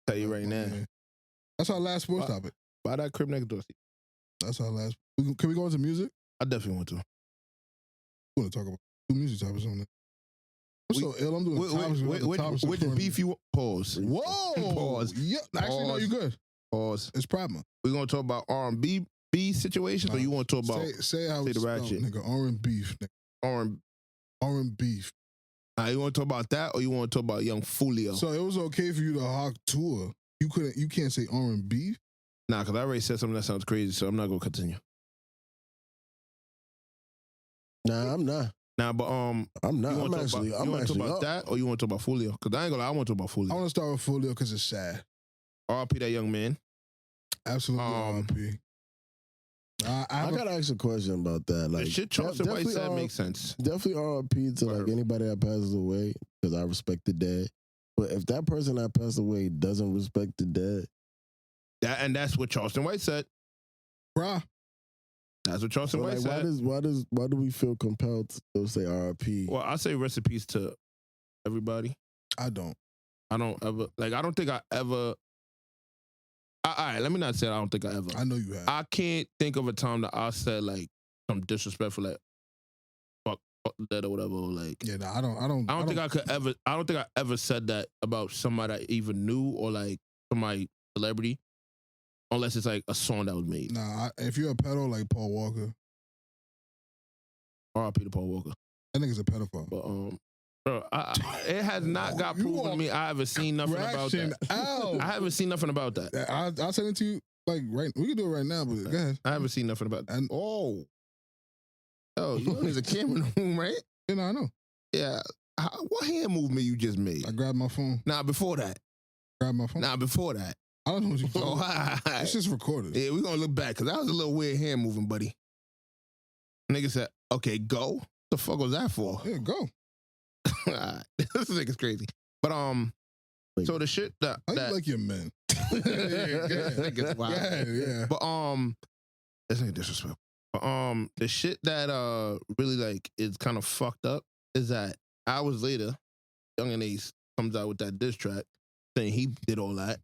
Tell you right now. That's our last sports topic. Buy that crib next door. That's our last. Can we go into music? I definitely want to. We want to talk about two music topics on that. I'm so ill. I'm doing topics without the topics in Which front of beef me. you pause? Whoa! Pause. Yeah, actually, no, Pause. you good. Pause. It's Pride Month. We gonna talk about R&B situations, or you want to talk about say how say it's the right spelled, shit. nigga. Orange beef, nigga. R&B? Orange beef. You want to talk about that, or you want to talk about Young Fulio? So it was okay for you to hawk tour. You can't say orange beef. Nah, because I already said something that sounds crazy, so I'm not gonna continue. Nah, I'm not. Nah, but I'm not. you I'm want to actually. talk I'm about actually up. that, or you want to talk about Fulio? Because I ain't gonna lie, I want to talk about I Fulio. want to start with Folio because it's sad. R.I.P. that young man. Absolutely RIP. I gotta ask a question about that. Like, The shit Charleston White said definitely makes sense. Definitely RIP to like Word. anybody that passes away because I respect the dead. But if that person that passed away doesn't respect the dead, That's what Charleston White said. Bruh. That's what Charleston so White like, said. why do we feel compelled to still say RIP? Well, I say rest in peace to everybody. I don't. I don't think I ever. All right, let me not say I don't think I ever. I know you have. I can't think of a time that I said like some disrespectful, like fuck that or whatever. Or like, Yeah, nah, I don't think I could ever. I don't think I ever said that about somebody I even knew or like somebody celebrity, unless it's like a song that was made. Nah, if you're a pedo like Paul Walker, R.I.P. to Paul Walker. that nigga's a pedophile. But bro, it has not got You proven to me. I haven't seen nothing about Fraction that. out. I haven't seen nothing about that. I'll send it to you. Like right, we can do it right now. But go ahead. I haven't seen nothing about that. And Oh, you know there's a camera in the room, right? you know, I know. Yeah. What hand movement you just made? I grabbed my phone. Nah, before that. I Before that. don't know what you're Oh, talking about. hi. It's just recorded. Yeah, we're gonna look back because that was a little weird hand moving, buddy. Nigga said, "Okay, go." What the fuck was that for? Yeah, go. Alright. This nigga's crazy. But so the shit that How you like your men? yeah, nigga's wild. Yeah. But this ain't disrespectful. But the shit that really like is kind of fucked up is that hours later, Young and Ace comes out with that diss track saying he did all that.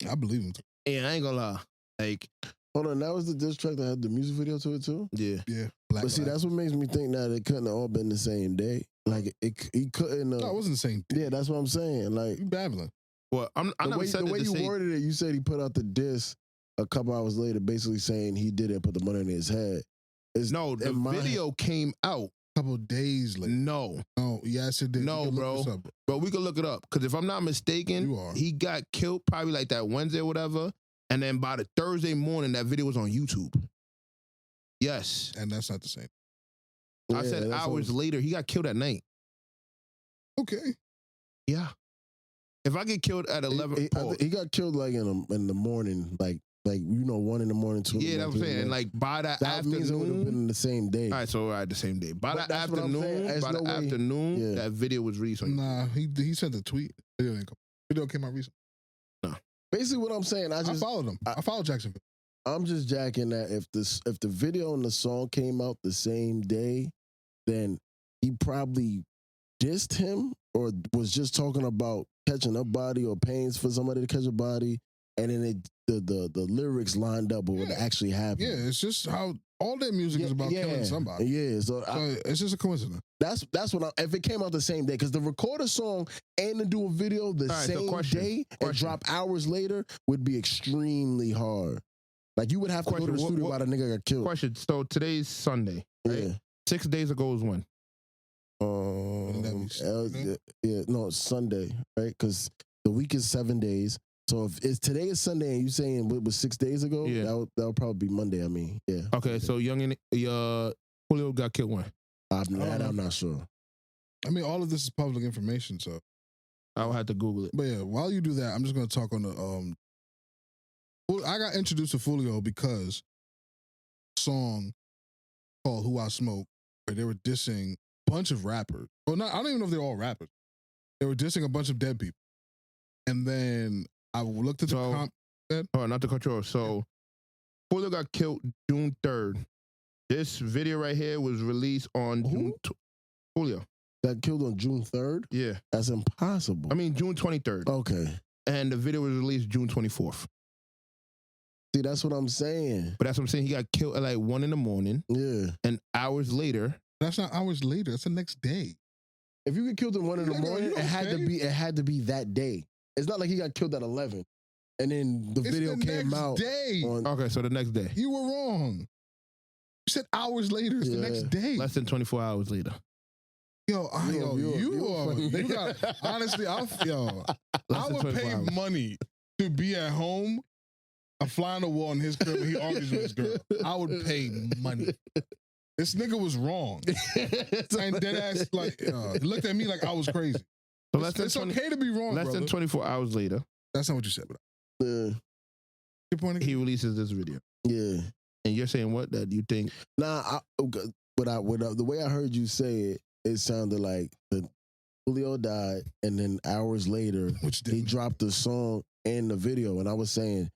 I believe him. And I ain't gonna lie, like, Hold on, that was the diss track that had the music video to it too. yeah, Yeah. But see, that's what makes me think that it couldn't have all been the same day. Like he couldn't. no, it wasn't the same. Yeah, that's what I'm saying. Like You babbling. well, I the never way, said the it way to you say, worded it, you said he put out the diss a couple hours later, basically saying he didn't put the money in his head. No, the video came out a couple of days later. No, yes, it did. No, bro. But we can look it up because if I'm not mistaken, he got killed probably like that Wednesday or whatever, and then by the Thursday morning, that video was on YouTube. Yes, and that's not the same. I said hours later, he got killed at night. Okay. Yeah. If I get killed at 11, he got killed like in the morning, like 1 in the morning, 2. Yeah, that's what I'm saying. And like by that afternoon, means it would have been in the same day. All right, so the same day. By the afternoon, that video was released. Nah, he sent the tweet. Video came out recently. No. Basically, what I'm saying, I followed him. I followed Jacksonville. I'm just jacking that if the video and the song came out the same day, then he probably dissed him or was just talking about catching a body or pains for somebody to catch a body, and then the lyrics lined up with what actually happened. Yeah, it's just how all that music is about killing somebody. Yeah, so it's just a coincidence. That's what if it came out the same day, because to record a song and to do a video the same day and drop hours later would be extremely hard. Like you would have to go to the studio while the nigga got killed. Question. So today's Sunday. Right? Yeah. 6 days ago was when? It's Sunday, right? Because the week is 7 days. So if today is Sunday and you saying it was 6 days ago, that'll probably be Monday. I mean, yeah. Okay, so Julio got killed when? I'm not sure. I mean, all of this is public information, so I'll have to Google it. But yeah, while you do that, I'm just gonna talk on the I got introduced to Julio because a song called "Who I Smoke," where they were dissing a bunch of rappers. Well, I don't even know if they're all rappers. They were dissing a bunch of dead people, and then I looked at the not to cut you off. So Julio got killed June 3rd. This video right here was released on Julio. Got killed on June 3rd? Yeah. That's impossible. I mean, June 23rd. Okay. And the video was released June 24th. See, that's what I'm saying. But that's what I'm saying. He got killed at like 1 in the morning. Yeah. And hours later. That's not hours later. That's the next day. If you get killed at 1 in the morning, it had to be that day. It's not like he got killed at 11. And then the video came out. Okay, so the next day. You were wrong. You said hours later. It's the next day. Less than 24 hours later. Honestly, I would pay money to be at home, a fly on the wall in his crib when he argues with his girl. I would pay money. This nigga was wrong. And deadass, he looked at me like I was crazy. So it's okay to be wrong, Less than 24 hours later. That's not what you said, but your point again? He releases this video. Yeah. And you're saying what? That you think? Nah, the way I heard you say it sounded like Julio died, and then hours later, he dropped the song and the video. And I was saying,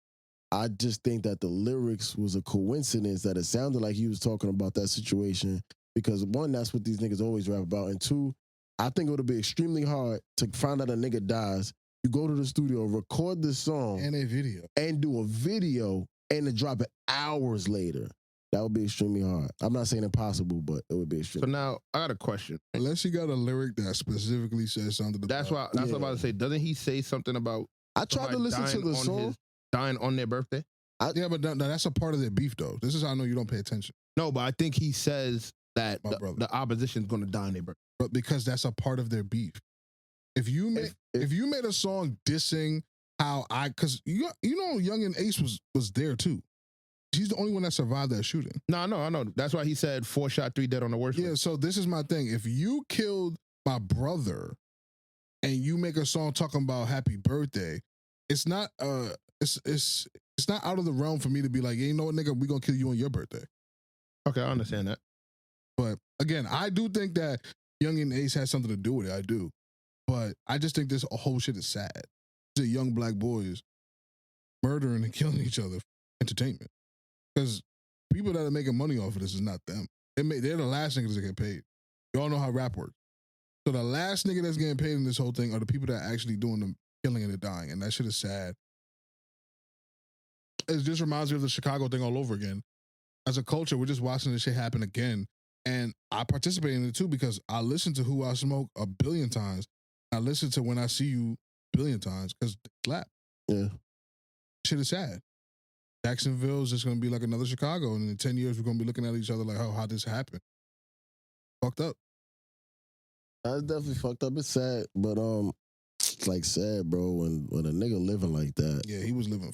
I just think that the lyrics was a coincidence that it sounded like he was talking about that situation because, one, that's what these niggas always rap about. And two, I think it would be extremely hard to find out a nigga dies. You go to the studio, record the song. And a video. And do a video and to drop it hours later. That would be extremely hard. I'm not saying impossible, but it would be extremely So now, I got a question. Unless you got a lyric that specifically says something about... That's what I'm about to say. Doesn't he say something about... I tried to listen to the song. Dying on their birthday? But that's a part of their beef, though. This is how I know you don't pay attention. No, but I think he says that the opposition is going to die on their birthday. But because that's a part of their beef. If you made a song dissing how because you know Young and Ace was there too. He's the only one that survived that shooting. No, I know. That's why he said 4 shot, 3 dead on the worst. Yeah, so this is my thing. If you killed my brother and you make a song talking about happy birthday, it's not it's not out of the realm for me to be like, yeah, you know what, nigga, we gonna kill you on your birthday. Okay, I understand that. But again, I do think that Young and Ace has something to do with it. I do. But I just think this whole shit is sad. The young black boys murdering and killing each other for entertainment. Because people that are making money off of this is not them. They're the last niggas that get paid. You all know how rap works. So the last nigga that's getting paid in this whole thing are the people that are actually doing the killing and the dying. And that shit is sad. It just reminds me of the Chicago thing all over again. As a culture, we're just watching this shit happen again. And I participate in it too because I listen to Who I Smoke a billion times. I listen to When I See You a billion times because they slap. Yeah. Shit is sad. Jacksonville is just going to be like another Chicago. And in 10 years, we're going to be looking at each other like, oh, how this happened? Fucked up. That's definitely fucked up. It's sad, but it's like sad, bro. When a nigga living like that. Yeah, he was living.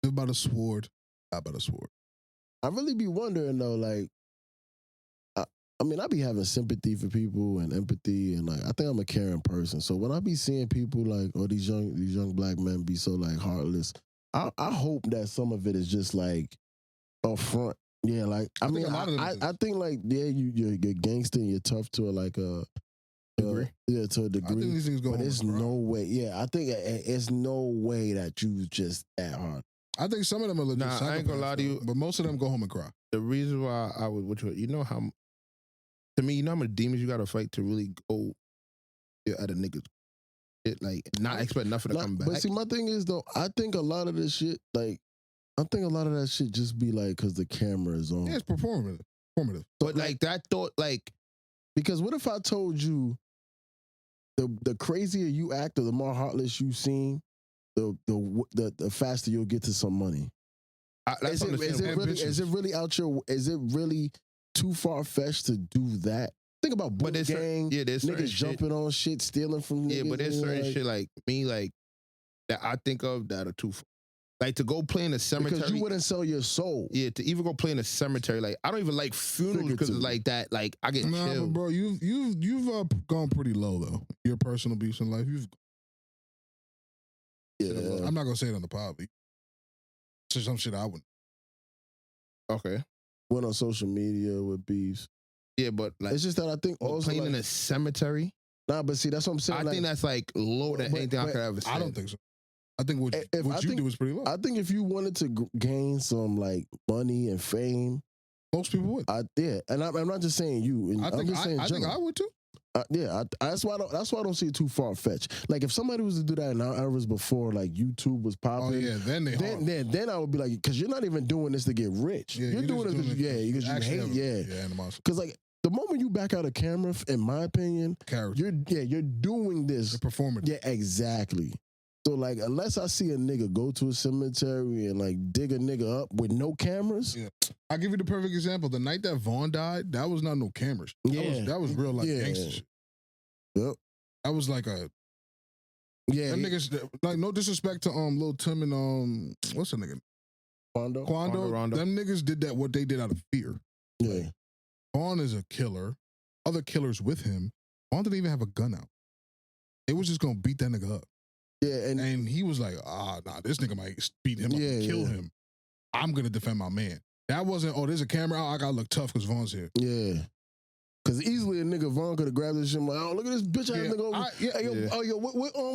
Live by the sword, die by the sword. I really be wondering though, like, I mean, I be having sympathy for people and empathy, and like, I think I'm a caring person. So when I be seeing people like, oh, these young black men be so like heartless, I hope that some of it is just like up front. Yeah, like I mean, I think like you're gangster and you're tough to like a degree. Yeah, to a degree. I think these things go. But there's no way. Yeah, I think it's no way that you just that hard. I think some of them are legit. Nah, I ain't gonna lie to you, but most of them go home and cry. The reason why I would, you know how, to me, you know how many demons you gotta fight to really go at a nigga, like not expect nothing to come back. But see, my thing is though, I think a lot of this shit, like, I think a lot of that shit just be like because the camera is on. Yeah, it's performative. But like that thought, like, because what if I told you the crazier you act or the more heartless you seem, the faster you'll get to some money. Is it really too far fetched to do that? Think about boot gang, niggas jumping on shit, stealing from niggas. Yeah, but there's certain shit like me, like that I think of that are too far. Like to go play in a cemetery. Because you wouldn't sell your soul. Yeah, to even go play in a cemetery. Like I don't even like funerals because it's like that. Like I get chilled. But bro, you've gone pretty low though. Your personal beefs in life, I'm not gonna say it on the pod. It's some shit I wouldn't. Okay. Went on social media with beefs. Yeah, but like it's just that I think also playing in a cemetery. Nah, but see, that's what I'm saying. I think that's like lower than anything I could ever say. I don't think so. I think what you do is pretty low. I think if you wanted to gain some like money and fame, most people would. And I'm not just saying you. I think I would too. That's why I don't see it too far fetched. Like if somebody was to do that in our eras before, like YouTube was popping. Oh yeah, then I would be like, because you're not even doing this to get rich. Yeah, you're doing it because you hate. Because like the moment you back out a camera, in my opinion, you're doing this. The performance. Yeah, exactly. So like, unless I see a nigga go to a cemetery and like dig a nigga up with no cameras. Yeah. I'll give you the perfect example. The night that Vaughn died, that was not no cameras. That was real like gangster shit. Yep. That was like a them niggas, like no disrespect to Lil Tim and what's the nigga? Quando. Them niggas did that what they did out of fear. Yeah. Like, Vaughn is a killer. Other killers with him. Vaughn didn't even have a gun out. They was just gonna beat that nigga up. Yeah, and he was like, this nigga might beat him up and kill him. I'm gonna defend my man. That wasn't, there's a camera out, I gotta look tough because Vaughn's here. Yeah. Because easily a nigga Vaughn could have grabbed this shit and like, oh, look at this bitch ass nigga over.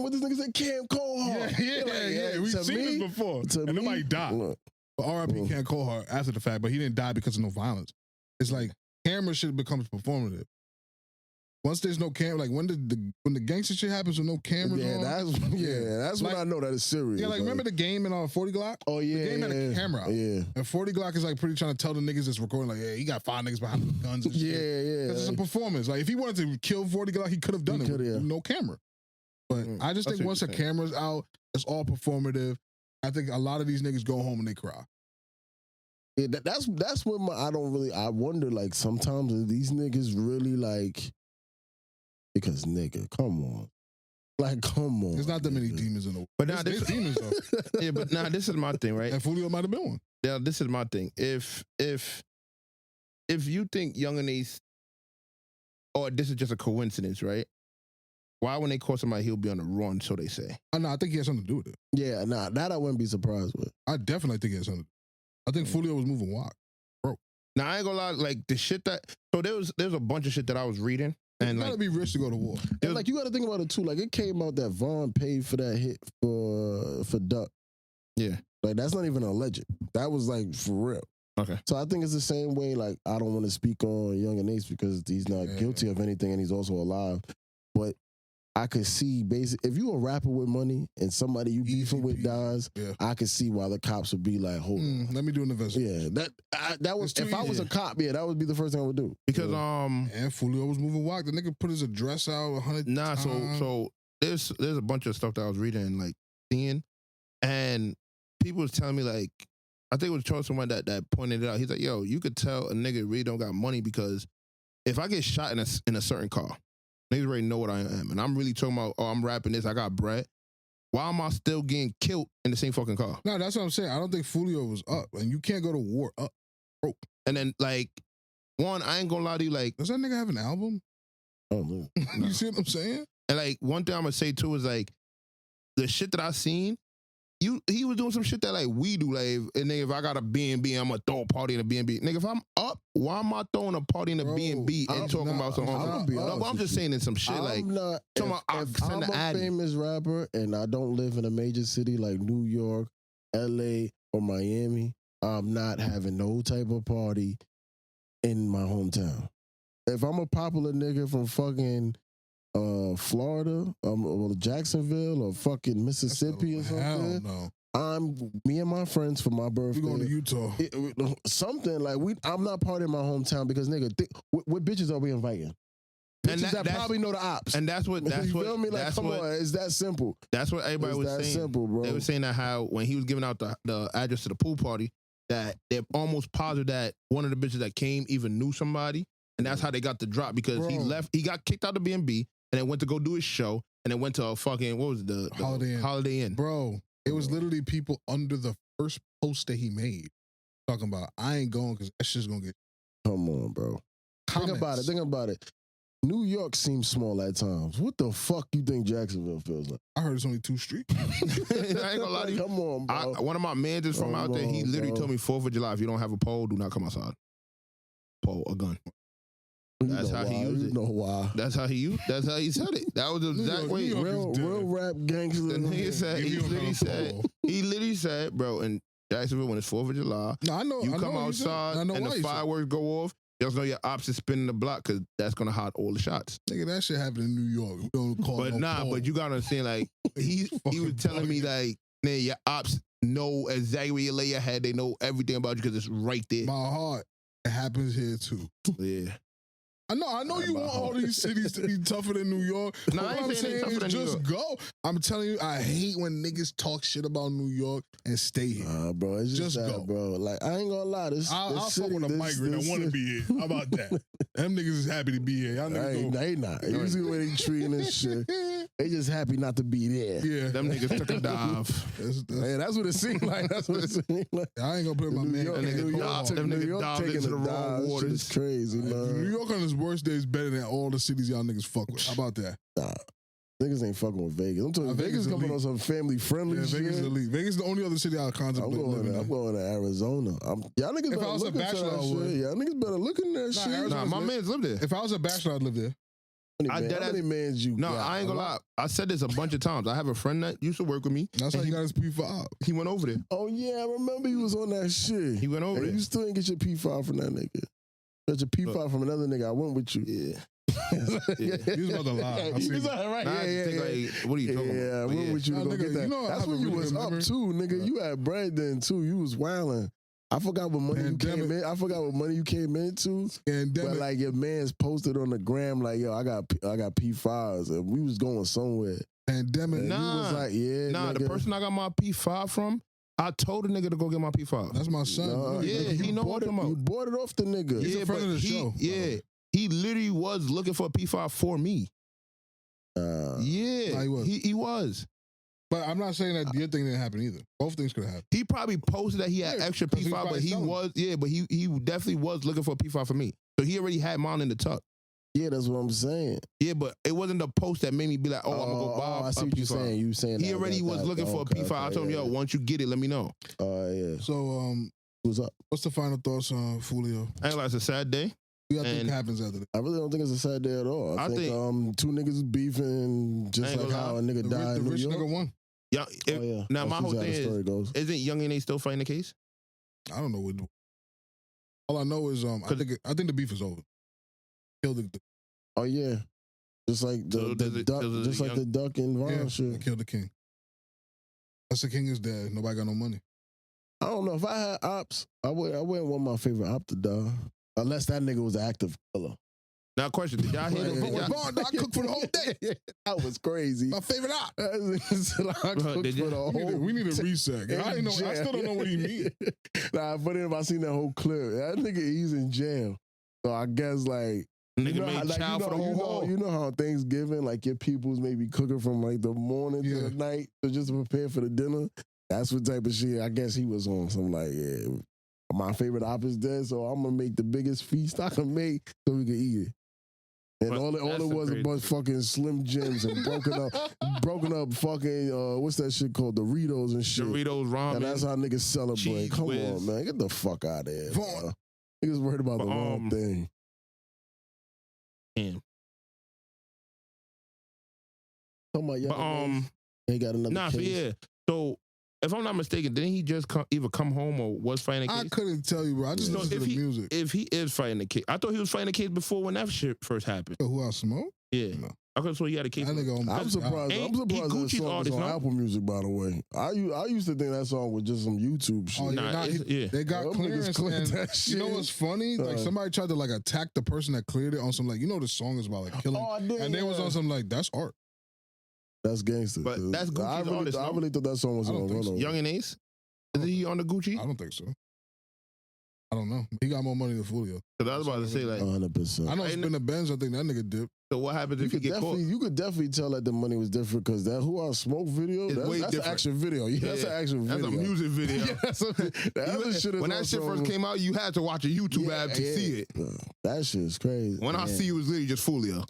What this nigga said, Cam Cohart. Yeah. We've seen this before. And nobody died. But R.I.P. Cam Cohart after the fact, but he didn't die because of no violence. It's like camera shit becomes performative. Once there's no camera, like when the gangster shit happens with no cameras on. That's like, when I know that it's serious. Yeah, like remember the game in 40 Glock? Oh yeah, the game had a camera out. Yeah, and 40 Glock is like pretty trying to tell the niggas that's recording like, he got 5 niggas behind the guns. And shit. Because it's a performance. Like if he wanted to kill 40 Glock, he could have done it with no camera. But I just think once a camera's out, it's all performative. I think a lot of these niggas go home and they cry. Yeah, that's when I wonder like sometimes are these niggas really like. Because nigga, come on. Like, come on. There's not that many demons in the world. But now there's demons though. Yeah, but now this is my thing, right? And Fulio might have been one. Yeah, this is my thing. If you think Young and Ace, or this is just a coincidence, right? Why when they call somebody, he'll be on the run, so they say. No, I think he has something to do with it. Yeah, that I wouldn't be surprised with. I definitely think he has something. I think Fulio was moving wild. Bro. Now I ain't gonna lie, like the shit that there's a bunch of shit that I was reading. And you gotta be rich to go to war. And like you gotta think about it too. Like it came out that Vaughn paid for that hit for Duck. Yeah. Like that's not even alleged. That was like for real. Okay. So I think it's the same way. Like I don't want to speak on Young and Ace because he's not guilty of anything and he's also alive. But I could see if you a rapper with money and somebody you beefing with dies, I could see why the cops would be like, hold on. Let me do an investigation. Yeah, that was if I was a cop, that would be the first thing I would do. Because and Fulio was moving wild. The nigga put his address out 100 times. So there's a bunch of stuff that I was reading and like seeing. And people was telling me like, I think it was Charles someone that pointed it out. He's like, yo, you could tell a nigga really don't got money because if I get shot in a certain car, niggas already know what I am. And I'm really talking about, oh, I'm rapping this, I got bread. Why am I still getting killed in the same fucking car? No, that's what I'm saying. I don't think Fulio was up. And you can't go to war up broke. And then like, one, I ain't gonna lie to you, like, does that nigga have an album? Oh, no. You see what I'm saying? and like one thing I'm gonna say too is like, the shit that I seen, he was doing some shit that like we do. Like, and nigga, if I got a B&B, I'm gonna throw a party in a B&B. Nigga, if I'm up, why am I throwing a party in a B&B and talking about something? I'm just saying in some shit like, not, if I'm a famous rapper and I don't live in a major city like New York, LA, or Miami, I'm not having no type of party in my hometown. If I'm a popular nigga from fucking Florida, or Jacksonville, or fucking Mississippi or something, no. Me and my friends for my birthday. We going to Utah. Something like I'm not part of my hometown because nigga, what bitches are we inviting? Bitches that probably know the ops. And that's what you feel me? Like, come on, it's that simple. That's what everybody was saying. Simple, bro. They were saying that how when he was giving out the address to the pool party, that they're almost positive that one of the bitches that came even knew somebody, and that's how they got the drop because he got kicked out of B&B and then went to go do his show and then went to a fucking, what was it, the Holiday Inn. Bro, it was literally people under the first post that he made talking about, I ain't going because that shit's gonna get. Come on, bro. Think about it. New York seems small at times. What the fuck you think Jacksonville feels like? I heard it's only 2 streets. I ain't gonna lie to you. Come on, bro. One of my mans is from out there. He literally told me 4th of July, if you don't have a pole, do not come outside. Pole, a gun. That's how he used it. You know why? That's how he said it. That was the exact way. Real rap gangster. The nigga said, he literally said, bro, in Jacksonville, when it's 4th of July, you come outside and the fireworks go off, just know your ops is spinning the block because that's going to hide all the shots. Nigga, that shit happened in New York. We don't call it but you got to understand, like, he was telling me, like, man, your ops know exactly where you lay your head. They know everything about you because it's right there. My heart, it happens here too. Yeah. I know you want all these cities to be tougher than New York. No, I ain't saying tougher than just go. I'm telling you, I hate when niggas talk shit about New York and stay here. Bro, it's just that, go, bro. Like, I ain't gonna lie. I'll fuck with a migrant. I want to be here. How about that? Them niggas is happy to be here. Y'all niggas they not. You see the way they treating this shit. They just happy not to be there. Yeah, them niggas took a dive. That's what it seemed like. That's what it seemed like. I ain't gonna put my man. New York taking into the wrong waters. It's crazy, man. New York on his worst days better than all the cities y'all niggas fuck with. How about that? Nah. Niggas ain't fucking with Vegas. I'm talking Vegas coming on some family friendly shit. Vegas is elite. Vegas is the only other city I contemplate living in. I'm going to Arizona. Y'all niggas better look into that shit. Y'all niggas better look in that shit. Nah, my mans live there. If I was a bachelor, I'd live there. How many mans you got? No, I ain't gonna lie. I said this a bunch of times. I have a friend that used to work with me. That's how he got his P5. He went over there. Oh, yeah. I remember he was on that shit. He went over there. You still didn't get your P5 from that nigga. Got your P5 from another nigga. I went with you. Yeah. He was about to lie. He's right. Like, what are you talking about? Yeah, I went with you to go get that. That's when you was up too, nigga. You had bread then too. You was wilding. I forgot what money you came in. I forgot what money you came into. But like your man's posted on the gram, like, yo, I got P5s, and we was going somewhere. Pandemic. And he was like, yeah, nigga. The person I got my P5 from, I told the nigga to go get my P5. That's my son. He know what I'm talking about. You bought it off the nigga. He's a friend of the show. Yeah. He literally was looking for a P5 for me. He was. But I'm not saying that your thing didn't happen either. Both things could have happened. He probably posted that he had extra P5, but he definitely was looking for a P5 for me. So he already had mine in the tuck. Yeah, that's what I'm saying. Yeah, but it wasn't the post that made me be like, I'm gonna go buy I see what you're saying. You saying he already was looking for a P5. I told him, yo, once you get it, let me know. Yeah. So, what's up? What's the final thoughts on Fulio? I ain't like, it's a sad day. What do you think happens after that? I really don't think it's a sad day at all. I think two niggas beefing just like how a nigga died in New York. Nigga won. Yeah. Now my whole thing is, isn't Young and A still fighting the case? I don't know what. All I know is I think the beef is over. Killed the. Oh yeah, just like the duck and Vaughn shit. Killed the king. That's the king is dead. Nobody got no money. I don't know if I had ops. I wouldn't want my favorite op to die unless that nigga was an active killer. Now, question: did y'all hear But with Vaughn, I cooked for the whole day. That was crazy. My favorite op. I cooked did you? for the whole We need a reset. I still don't know what he means. Nah, but then I seen that whole clip. That nigga, he's in jail. So I guess like Nigga made chow for the whole haul. You know how Thanksgiving, like your people's maybe cooking from like the morning to the night to just prepare for the dinner. That's what type of shit. I guess he was on some like, yeah, my favorite op is dead, so I'm gonna make the biggest feast I can make so we can eat it. And all it was a bunch of fucking Slim Jims and broken up fucking what's that shit called? Doritos and shit. Doritos, ramen. And that's how niggas celebrate. Cheese Come whiz. on, man, get the fuck out of here. Niggas worried about the wrong thing. Damn. Talking about they got another case. So yeah. So if I'm not mistaken, didn't he just either come home or was fighting a case? I couldn't tell you, bro. I just listened to the music. If he is fighting the case, I thought he was fighting the case before when that shit first happened. Who else, Smoke? Yeah. No. I could have sworn he had a case. I'm surprised. I'm surprised that song is on Apple Music. By the way, I used to think that song was just some YouTube shit. Oh, they got clearance. That shit. You know what's funny? Like somebody tried to like attack the person that cleared it on some like the song is about like killing, and they was on some like that's art. That's gangster. But that's Gucci's artist. I really thought that song was on Run. Young and Ace. Is he on the Gucci? I don't think so. I don't know. He got more money than Fulio. Because I was about to say like 100%. I know it's been a Benz. I think that nigga dipped. So what happens if you get caught? You could definitely tell that the money was different because that Who I Smoke video, that's an action video. Yeah, that's an action video. That's a music video. When that shit first came out, you had to watch a YouTube ad to see it. That shit is crazy. When I see you, it was literally just Fulio.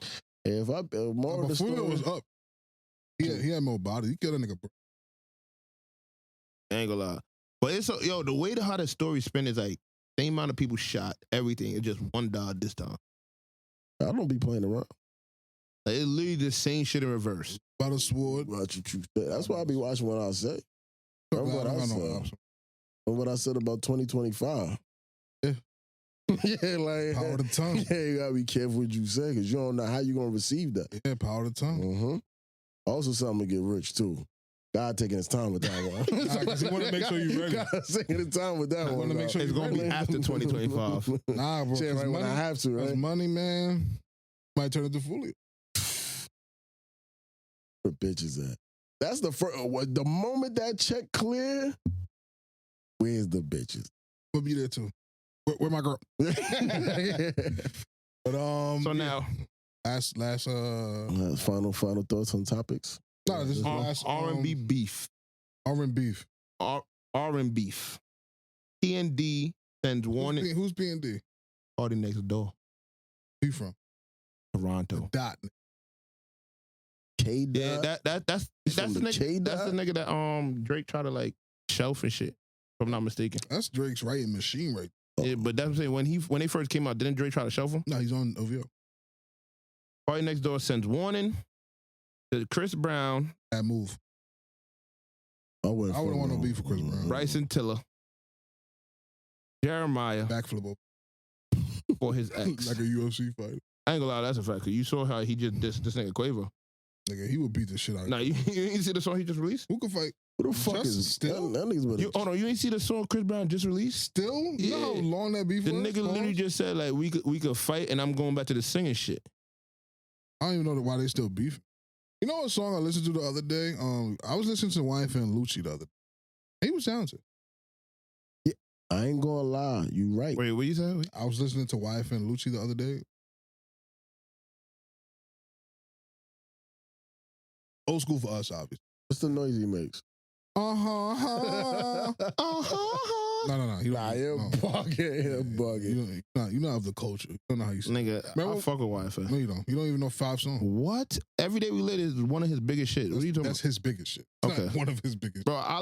If more of the story Fulio was up. He had more body. He killed a nigga. I ain't gonna lie. But it's the way how the story spin is like same amount of people shot, everything. It's just one died this time. I don't be playing around. Like, it's literally the same shit in reverse. By the sword. That's why I be watching what I say. Remember what I said. Remember what I said about 2025. Yeah. Yeah, like power of the tongue. Yeah, you gotta be careful what you say because you don't know how you gonna receive that. Yeah, power of the tongue. Mm-hmm. Also, something to get rich too. God taking his time with that one. Because he want to make sure you're ready. God taking his time with that one. Want to make sure it's gonna be after 2025. Nah, bro. Right when I have to, right? Money, man, might turn into Fulio. Where bitches at? That's the first. The moment that check clear, where's the bitches? We'll be there too. Where my girl? But so now, last final thoughts on topics. No, this is last R&B beef. R&B beef. P&D sends warning. Who's P&D? Party next door. Who you from? Toronto. Dot. K. Yeah, that's the nigga. That's the nigga that Drake tried to like shelf and shit. If I'm not mistaken. That's Drake's writing machine right. Yeah, but that's what I'm saying. When they first came out, didn't Drake try to shelf him? No, he's on OVO. Party next door sends warning to Chris Brown. That move. I wouldn't want no beef for Chris Brown. Bryson Tiller. Jeremiah. Backflip for his ex. Like a UFC fighter. I ain't gonna lie, that's a fact. Cause you saw how he just dissed this nigga Quavo. Nigga, he would beat the shit out of him. Nah, you didn't see the song he just released? Who can fight? Who the fuck is Still? That nigga's better. Hold on, you ain't see the song Chris Brown just released? Still? You know how long that beef was? The nigga literally just said like we could fight and I'm going back to the singing shit. I don't even know why they still beefing. You know what song I listened to the other day? I was listening to YFN Lucci the other day. He was talented. Yeah, I ain't gonna lie. You right. Wait, what you said? I was listening to YFN Lucci the other day. Old school for us, obviously. What's the noise he makes? No. You're bugging. You're bugging. You don't have the culture. You don't know how you say Nigga, I fuck with YFN. No, you don't. You don't even know 5 songs. What? Every Day We Lit is one of his biggest shit. What are you talking That's his biggest shit. It's Okay. not one of his biggest Bro, I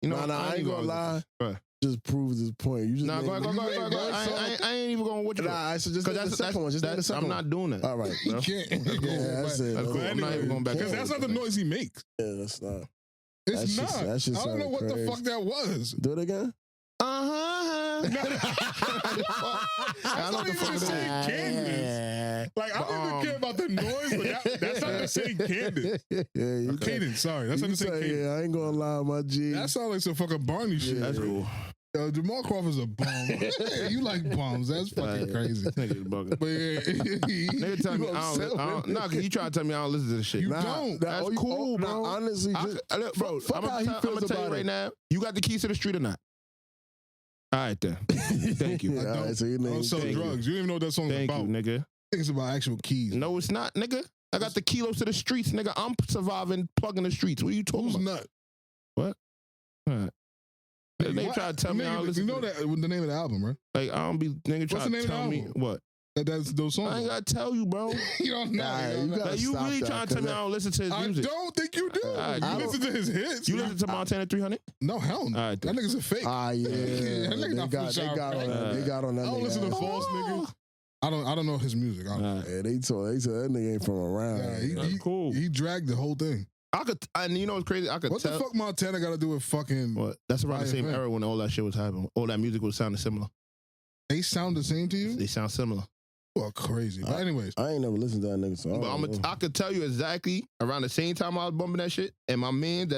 ain't gonna lie. Bro. Just proves his point. You just go ahead. I ain't even going with you. Nah, so just the second one. Just the second I'm not doing that. All right, He bro. can't. Yeah, that's it. That's cool. I'm not even going back. Because that's not the noise he makes. Yeah, that's not. It's That not. shit I don't know what crazy. the fuck that was. Do it again. That's not even the same cadence. Like, I don't even care about the noise, but that's not the same cadence. Yeah, Cadence, sorry. That's not the same cadence. Yeah, I ain't gonna lie, my G. That sounds like some fucking Barney shit. That's cool. Yo, Jamal Crawford's a bum. You like bums. That's fucking crazy. This nigga's bugging. But yeah, Nigga tell me nah, cause you try to tell me I don't listen to this shit. You don't. That's cool, bro. Honestly, Bro, I'm gonna tell you right now. You got the keys to the street or not? All right then. Thank you. Yeah, all right, so your name. I don't sell drugs. You don't even know what that song's Thank about. you, nigga. I think it's about actual keys. No, it's not, nigga. I got the kilos to the streets, nigga. I'm surviving, plugging the streets. What are you talking Who's about? nut? What? All right. They try to tell me I don't listen. You know that the name of the album, right? Like I don't be nigga trying to tell me what. That's those songs. I ain't gotta tell you, bro. You don't know. Nah, you really trying to tell me I don't listen to his music? I don't think you do. You listen to his hits. You listen to Montana 300? No, hell no. Right, that nigga's a fake. Yeah. They got on that. I don't listen to false niggas. I don't know his music. Yeah, they said that nigga ain't from around. Yeah, he cool. He dragged the whole thing. And you know what's crazy? What the fuck Montana got to do with fucking? What? That's around the same era when all that shit was happening. All that music was sounding similar. They sound the same to you? They sound similar. Well, crazy. But anyways, I ain't never listened to that nigga song. But I could tell you exactly around the same time I was bumping that shit. And my man,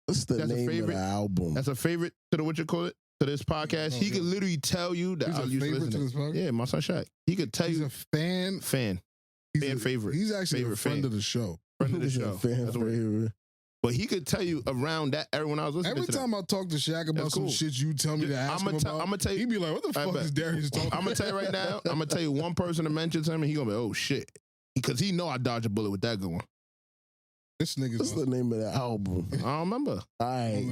what's the name of the album? That's a favorite to the to this podcast. He could literally tell you that I used to listen to this podcast. Yeah, my son Shaq. He could tell you. He's a fan. Fan favorite. He's actually a friend of the show. Friend of the show. Fan favorite. But he could tell you around that era when I was listening to that. Every time I talk to Shaq about some shit you tell me to ask him about, I'm gonna tell you, he'd be like, what the fuck is Darius talking about? I'm gonna tell you right now, I'm gonna tell you one person that mentions him and he gonna be, oh shit. Because he know I dodged a bullet with that going. This nigga's what's the name of the album? I don't remember. I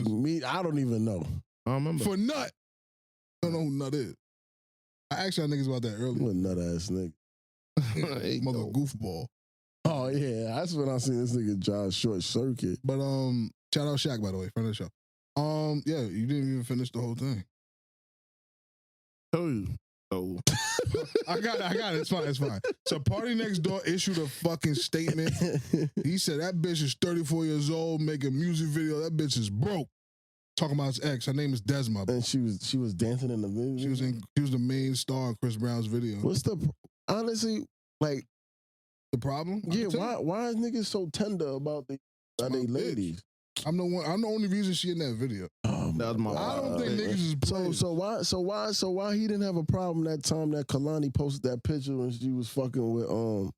don't even know. I don't remember. For Nut. I don't know who Nut is. I asked y'all niggas about that earlier. What nut ass nigga? Mother goofball. Oh yeah, that's when I seen this nigga drive short circuit. But shout out Shaq, by the way, friend of the show. Yeah, you didn't even finish the whole thing. Told you. Oh. I got it. It's fine. So Party Next Door issued a fucking statement. He said that bitch is 34 years old, making music video. That bitch is broke. Talking about his ex. Her name is Desma. And she was dancing in the video. She was the main star in Chris Brown's video. What's honestly like the problem? Yeah, why is niggas so tender about they ladies? I'm the only reason she in that video. I don't think niggas is playing. So why he didn't have a problem that time that Kalani posted that picture when she was fucking with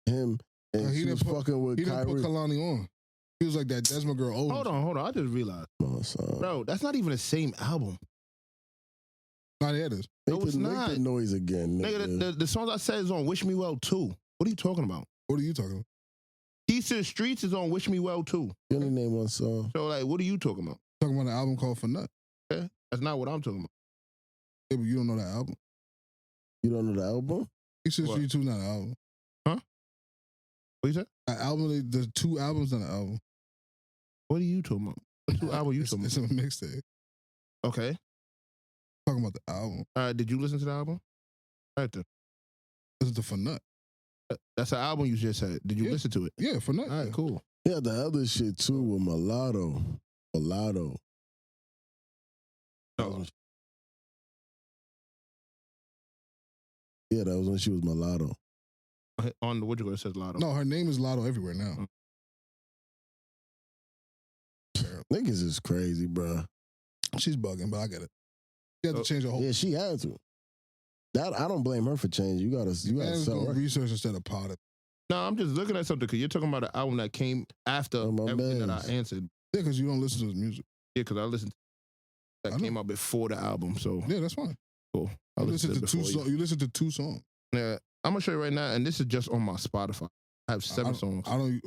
him and he was fucking with Kyrie. He didn't put Kalani on. He was like that Desma girl. Hold on. I just realized. Bro, that's not even the same album. Not it is. No, it's not. Make the noise again, nigga. The songs I said is on Wish Me Well too. What are you talking about? What are you talking about? Keys to the Streets is on Wish Me Well too. You only name one song. So like, what are you talking about? Talking about an album called For Nut. Yeah, that's not what I'm talking about. Yeah, but you don't know that album. You don't know the album? Keys to the Streets 2 not an album. Huh? What you said? An album. There's 2 albums not an album. What are you talking about? What 2 albums you talking about? It's a mixtape. Okay. Talking about the album. Did you listen to the album? All right then. Listen to For Nut. That's an album you just said. Did you listen to it? Yeah, For Nut. All right, cool. Yeah, the other shit too with Mulatto. Oh. Yeah, that was when she was Mulatto. On the what you gonna say Lotto? No, her name is Lotto everywhere now. Niggas is crazy, bro. She's bugging, but I get it. She had to change her whole. Yeah, she had to. That I don't blame her for change. You gotta sell her. Research instead of pot it. No, I'm just looking at something because you're talking about an album that came after everything that I answered. Yeah, because you don't listen to his music. Yeah, because I listened. That came out before the album, so yeah, that's fine. Cool. You listen to 2 songs. Yeah, I'm gonna show you right now, and this is just on my Spotify. I have 7 songs. On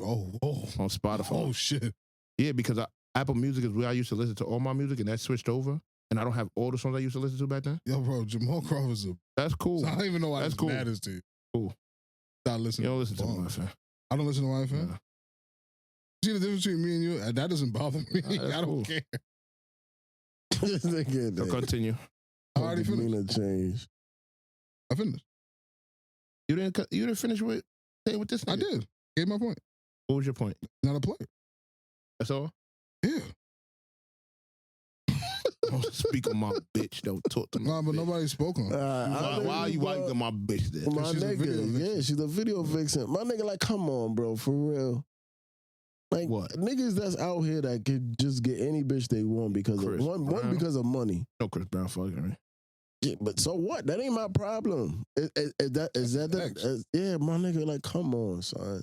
Spotify. Oh shit. Yeah, because Apple Music is where I used to listen to all my music, and that switched over, and I don't have all the songs I used to listen to back then. Yo, bro, Jamal Crawford's That's cool. So I don't even know why that's cool. Matters to you. Cool. Stop listening. You don't listen to YFN. I don't listen to YFN. Yeah. See the difference between me and you? That doesn't bother me. I don't care. So continue. I already finished. Change. I finished. You didn't finish with this nigga? I did. Gave my point. What was your point? Not a player. That's all? Yeah. Don't speak on my bitch. Don't talk to me. Nah, but nobody spoke on. Why are you wiping my bitch there? My nigga, she's a video vixen. My nigga, like, come on, bro, for real. Like What? niggas that's out here that could just get any bitch they want because Chris of one Brown. because of money. No, Chris Brown fucking right. Yeah, but so what? That ain't my problem. Yeah, my nigga. Like, come on, son.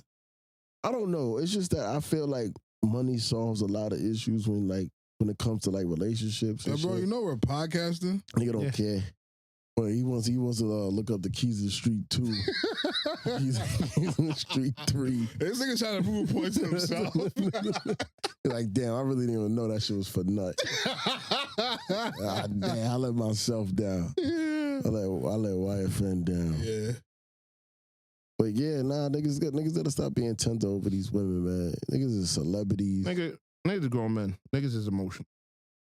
I don't know. It's just that I feel like money solves a lot of issues when it comes to like relationships. Yeah, And bro, shit. you know we're podcasting. Nigga don't care. But he wants to look up the keys to the street 2. he's in street 3. This nigga trying to prove a point to himself. Like, damn, I really didn't even know that shit was for nut. Damn, I let myself down. I let YFN down. Yeah. But yeah, nah, niggas gotta stop being tender over these women, man. Niggas is celebrities. Niggas is grown men. Niggas is emotion.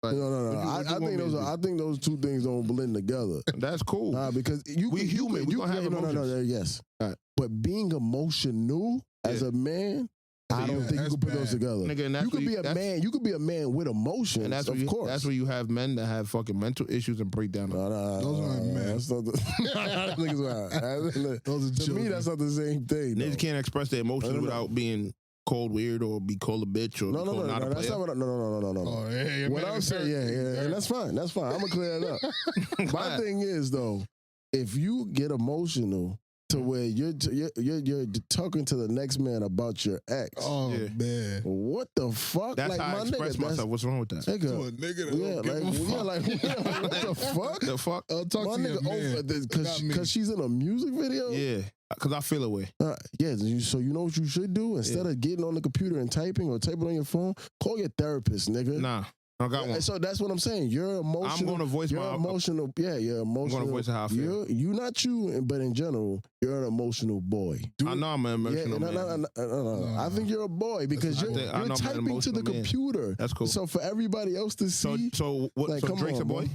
Like, No. I think those two things don't blend together. That's cool. Nah, because we human. We gonna have emotions. yes. Right. But being emotional as a man, I don't think you can put those together. Nigga, and that's you could be a man. You could be a man with emotions. And of course. That's where you have men that have fucking mental issues and break down. Those aren't men. That's not Those are to me, that's not the same thing. Niggas can't express their emotions without being called weird or be called a bitch or No. That's not what. No. Oh, yeah, What I'm saying, yeah, and that's fine. That's fine. I'm gonna clear it up. My thing is though, if you get emotional to where you're talking to the next man about your ex. Oh man, what the fuck? That's like, how I express myself. What's wrong with that? Nigga, to a nigga that don't give a fuck. what the fuck? The fuck? I'll talk My to your nigga man. because she's in a music video. Yeah, because I feel away. Yeah, so you know what you should do instead of getting on the computer and typing or typing on your phone, call your therapist, nigga. Nah. I got one. So that's what I'm saying. You're emotional. I'm going to voice you're emotional. Yeah, you're emotional. I'm going to voice how I feel. You not you, but in general, you're an emotional boy. I know I'm an emotional man. No. I think you're a boy because you're typing to the computer. That's cool. So for everybody else to see. So what? Like, so Drake's a boy?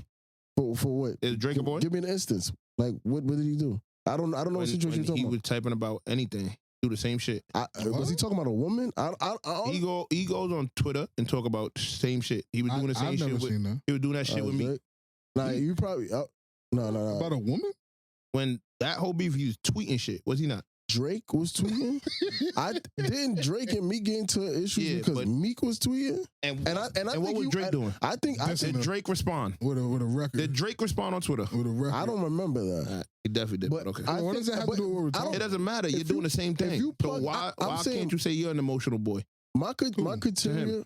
For what? Is Drake a boy? Give me an instance. Like what did he do? I don't know what situation you're talking about. He was typing about anything. Do the same shit. Was he talking about a woman? He goes on Twitter and talk about same shit. He was doing the same shit with. He was doing that shit with me. Nah, you probably no. About a woman? When that whole beef, he was tweeting shit. Was he not? Drake was tweeting. Didn't Drake and Meek get into issues because Meek was tweeting. And what was Drake doing? I think did Drake respond with a record? Did Drake respond on Twitter With a record? I don't remember that. He definitely did. But okay. What does that have to do with what we're talking? It doesn't matter. You're doing the same thing. So why can't you say you're an emotional boy? My criteria.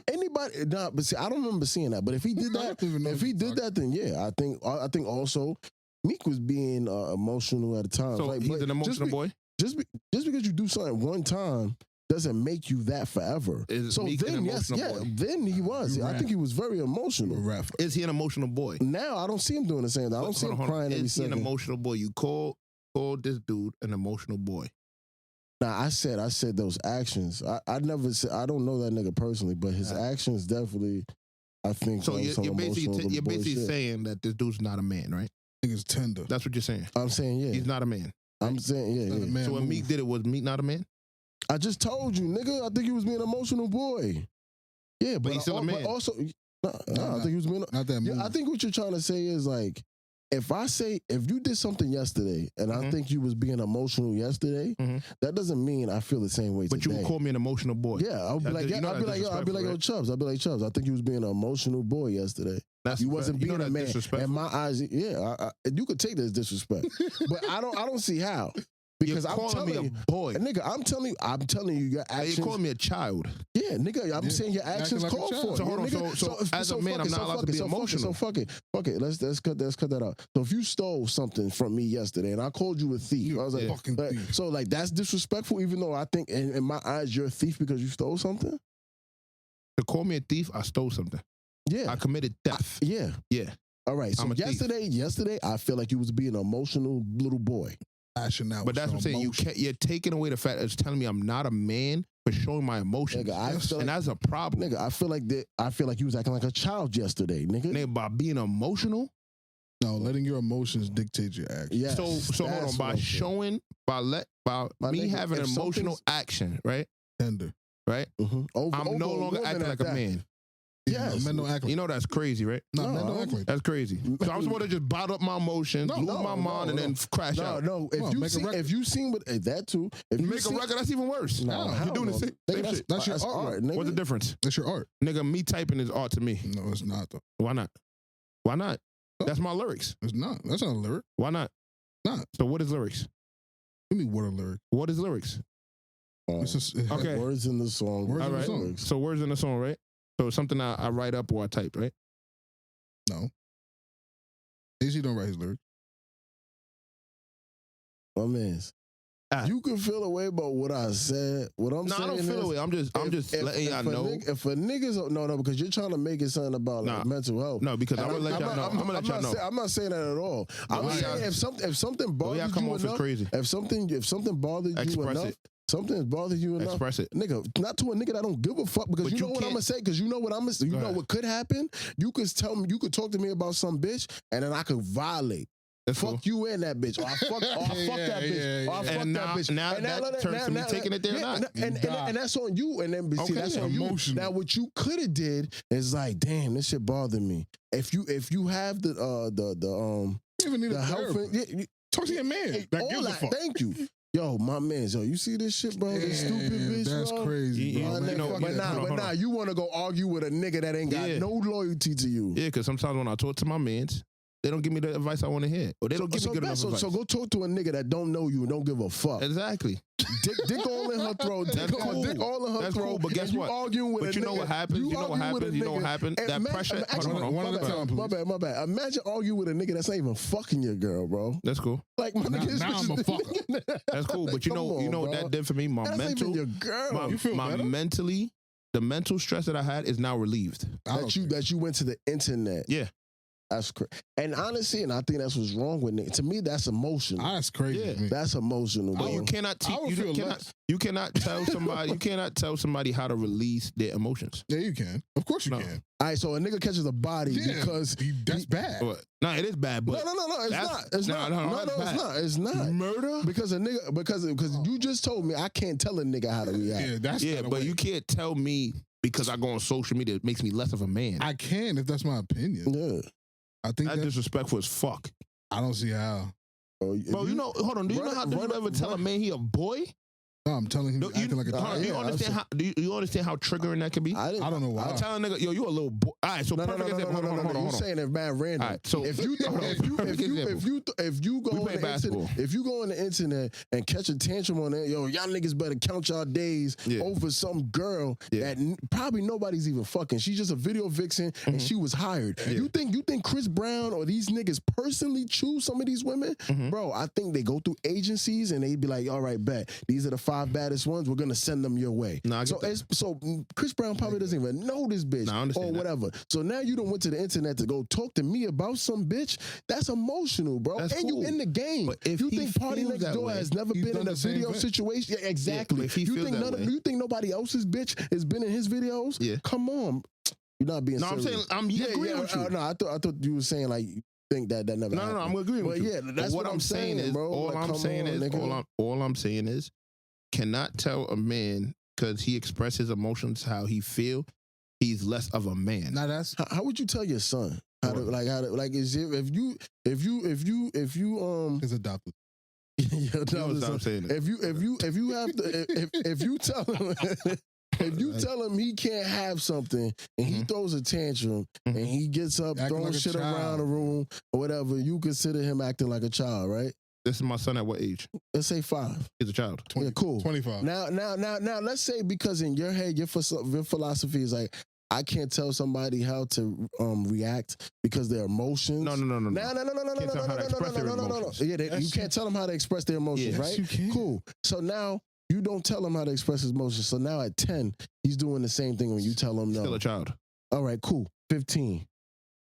Anybody? Nah, but see, I don't remember seeing that. But if he did that, then yeah, I think also Meek was being emotional at the time. So he's an emotional boy. Just because you do something one time doesn't make you that forever. So then, then he was. I think he was very emotional. Is he an emotional boy? Now I don't see him doing the same thing. I don't see him crying every second. Is he an emotional boy? You call this dude an emotional boy? Nah, I said those actions. I never said, I don't know that nigga personally, but his actions definitely, I think. So you're basically saying that this dude's not a man, right? Nigga's tender. That's what you're saying. I'm saying yeah. He's not a man. I'm saying yeah. So when Meek did it, was Meek not a man? I just told you, nigga. I think he was being an emotional boy. Yeah, but he's still a man. But also, I think he was being not that. Yeah, I think what you're trying to say is like, if you did something yesterday and I think you was being emotional yesterday, that doesn't mean I feel the same way today. But you would call me an emotional boy. Yeah, I'll be like, yo, Chubbz. I'll be like, Chubbz, I think you was being an emotional boy yesterday. You wasn't being a man. In my eyes, yeah, you could take this as disrespect, but I don't see how. Because I'm telling you, boy, nigga, I'm telling you, your actions. You calling me a child? Yeah, nigga, I'm saying your actions call for it. So hold on, so as a man, I'm not allowed to be emotional. So fuck it. Let's cut that out. So if you stole something from me yesterday and I called you a thief, I was like, fucking thief. So like that's disrespectful, even though I think in my eyes you're a thief because you stole something. To call me a thief, I stole something. Yeah, I committed theft. Yeah. All right. So yesterday, I feel like you was being an emotional little boy. But that's what I'm saying. You're taking away the fact that it's telling me I'm not a man for showing my emotions. Nigga, and that's a problem. Nigga, I feel like you was acting like a child yesterday, nigga. By being emotional? No, letting your emotions dictate your actions. Yes, so hold on. By showing, by me having an emotional action, right? Tender. Right? Mm-hmm. I'm no longer acting like a man. Yes. Men don't act like You know that's crazy, right? no, No, men don't act like that. That's crazy. So I'm supposed to just bottle up my emotions, lose my mind, and then crash out. No, Well, make a record. if you seen what that too, if you Make a seen, record, that's even worse. No, You're hell doing the no. same, Nigga, same shit. That's your art. artwork. Nigga. What's the difference? That's your art. Nigga, me typing is art to me. No, it's not though. Why not? Why not? That's my lyrics. It's not. That's not a lyric. Why not? Not. So what is lyrics? Give me what a lyric. What is lyrics? It's just, it has Okay. Words in the song. Words in the song. So words in the song, right? So it's something I write up or I type, right? No. AG don't write his lyrics. My man. Ah. You can feel away about what I said. What I'm No, saying I don't feel is, away. I'm just letting y'all know. If a nigga's no, because you're trying to make it something about like, Nah. mental health. No, because And I'm gonna let y'all know. I'm gonna let y'all know. I'm not saying that at all. I'm way saying if something The way bothers I come you off is enough, crazy. if something bothers you Express enough, it. something bothers you enough. Express it. Nigga, not to a nigga that don't give a fuck because But you you know what I'm can't- gonna say because you know what I'm gonna you Go know ahead. what could happen. You could tell me, you could talk to me about some bitch and then I could violate. That's Fuck cool. you and that bitch. Or I fuck that bitch. Or I fuck And that now- bitch. now that turns to me taking it there or not. And that's on you. And then see, Okay, that's yeah. on you. Emotional. Now what you could have did is like, damn, this shit bothered me. If you have the You even need a health, therapist. Talk to your man. That all gives a that. fuck. Thank you. Yo, my man, you see this shit, bro? This stupid bitch, That's bro. crazy, You- bro. you Man, know, fuck But that. hold on. nah, you want to go argue with a nigga that ain't got Yeah. no loyalty to you. Yeah, because sometimes when I talk to my mans, they don't give me the advice I want to hear, or they don't give me good enough advice. So go talk to a nigga that don't know you and don't give a fuck. Exactly. Dick all in her throat. That's cool. Dick all in her That's throat. cool, but guess and you what? arguing with But a you know nigga. what happens? You know what argue with a happens? You know what nigga. happens? And That pressure. actually, Hold on. one at a time, my please. bad. Imagine arguing with a nigga that's not even fucking your girl, bro. That's cool. Like my Now- nigga, this now bitch I'm a is- fucker. That's cool. But you Come know, on, what bro. that did for me? My That's not mental, even your girl. You feel my better? mentally, the mental stress that I had is now relieved. I don't that you went to the internet. Yeah. That's crazy. And honestly, and I think that's what's wrong with niggas. To me, that's emotional. That's crazy. Yeah. to me. That's emotional, But bro. you cannot I would feel you cannot tell somebody how to release their emotions. Yeah, you can. Of course you No. can. All right, so a nigga catches a body Yeah, because that's bad. But, no, it is bad. But no, it's that's- not. It's no, not. no, No, that's it's bad. not. It's not. murder. Because a nigga, because you just told me I can't tell a nigga how to react. Yeah, that's Yeah, not a but way. you can't tell me because I go on social media it makes me less of a man. I can if that's my opinion. Yeah. I think That's that disrespectful as fuck. I don't see how. Bro, if Bro, you know, hold on. Do you know how do you ever tell a man he a boy? No, I'm telling him Do he's you, acting like a hold on, child. do you Yeah, understand how do you understand how triggering that can be? I don't know why. I tell a nigga, yo, you a little boy. All right, so No, perfect example. Hold on. You're saying it bad random. All right, so If you go perfect example. if you go We on play the basketball. internet, if you go on the internet and catch a tantrum on there, yo, y'all niggas better count y'all days Yeah. over some girl Yeah. that probably nobody's even fucking. She's just a video vixen and she was hired. Yeah. You think Chris Brown or these niggas personally choose some of these women? Mhm. Bro, I think they go through agencies and they be like, all right, bet these are the 5 baddest ones. We're gonna send them your way. No, I get that. So Chris Brown probably doesn't even know this bitch No, I or understand that. whatever. So now you done went to the internet to go talk to me about some bitch. That's emotional, bro. That's and cool. you in the game. But if you he think Party feels Next that Door way, has never he's been done in a the same video thing. situation? Yeah, exactly. but if he you feels think that way- you think nobody else's bitch has been in his videos? Yeah. Come on. You're not being No, I'm serious. saying I'm agreeing with you. No, I thought you were saying like you think that never No, happened. I'm agreeing with But you. yeah, But that's what I'm saying is, bro. all Like, I'm come saying on, is, nigga. all I'm saying is, cannot tell a man because he expresses his emotions how he feel, he's less of a man. Now that's How would you tell your son how to is it, if you is adopted. yeah, You know what I'm saying? if you have to if you tell him if you tell him he can't have something and he Mhm. throws a tantrum Mhm. and he gets up Acting throwing like a shit child. around the room or whatever, you consider him acting like a child, right? This is my son at what age? Let's say 5. He's a child. Yeah, cool. 25. Now, let's say because in your head, your philosophy is like, I can't tell somebody how to react because their emotions. No. No. Can't tell how to express their emotions. Yeah, you Yes, can't tell them how to express their emotions, Yes, right? you can. Cool. So now you don't tell him how to express his emotions. So now at 10, he's doing the same thing when you tell him no. Still a child, All right, cool. 15.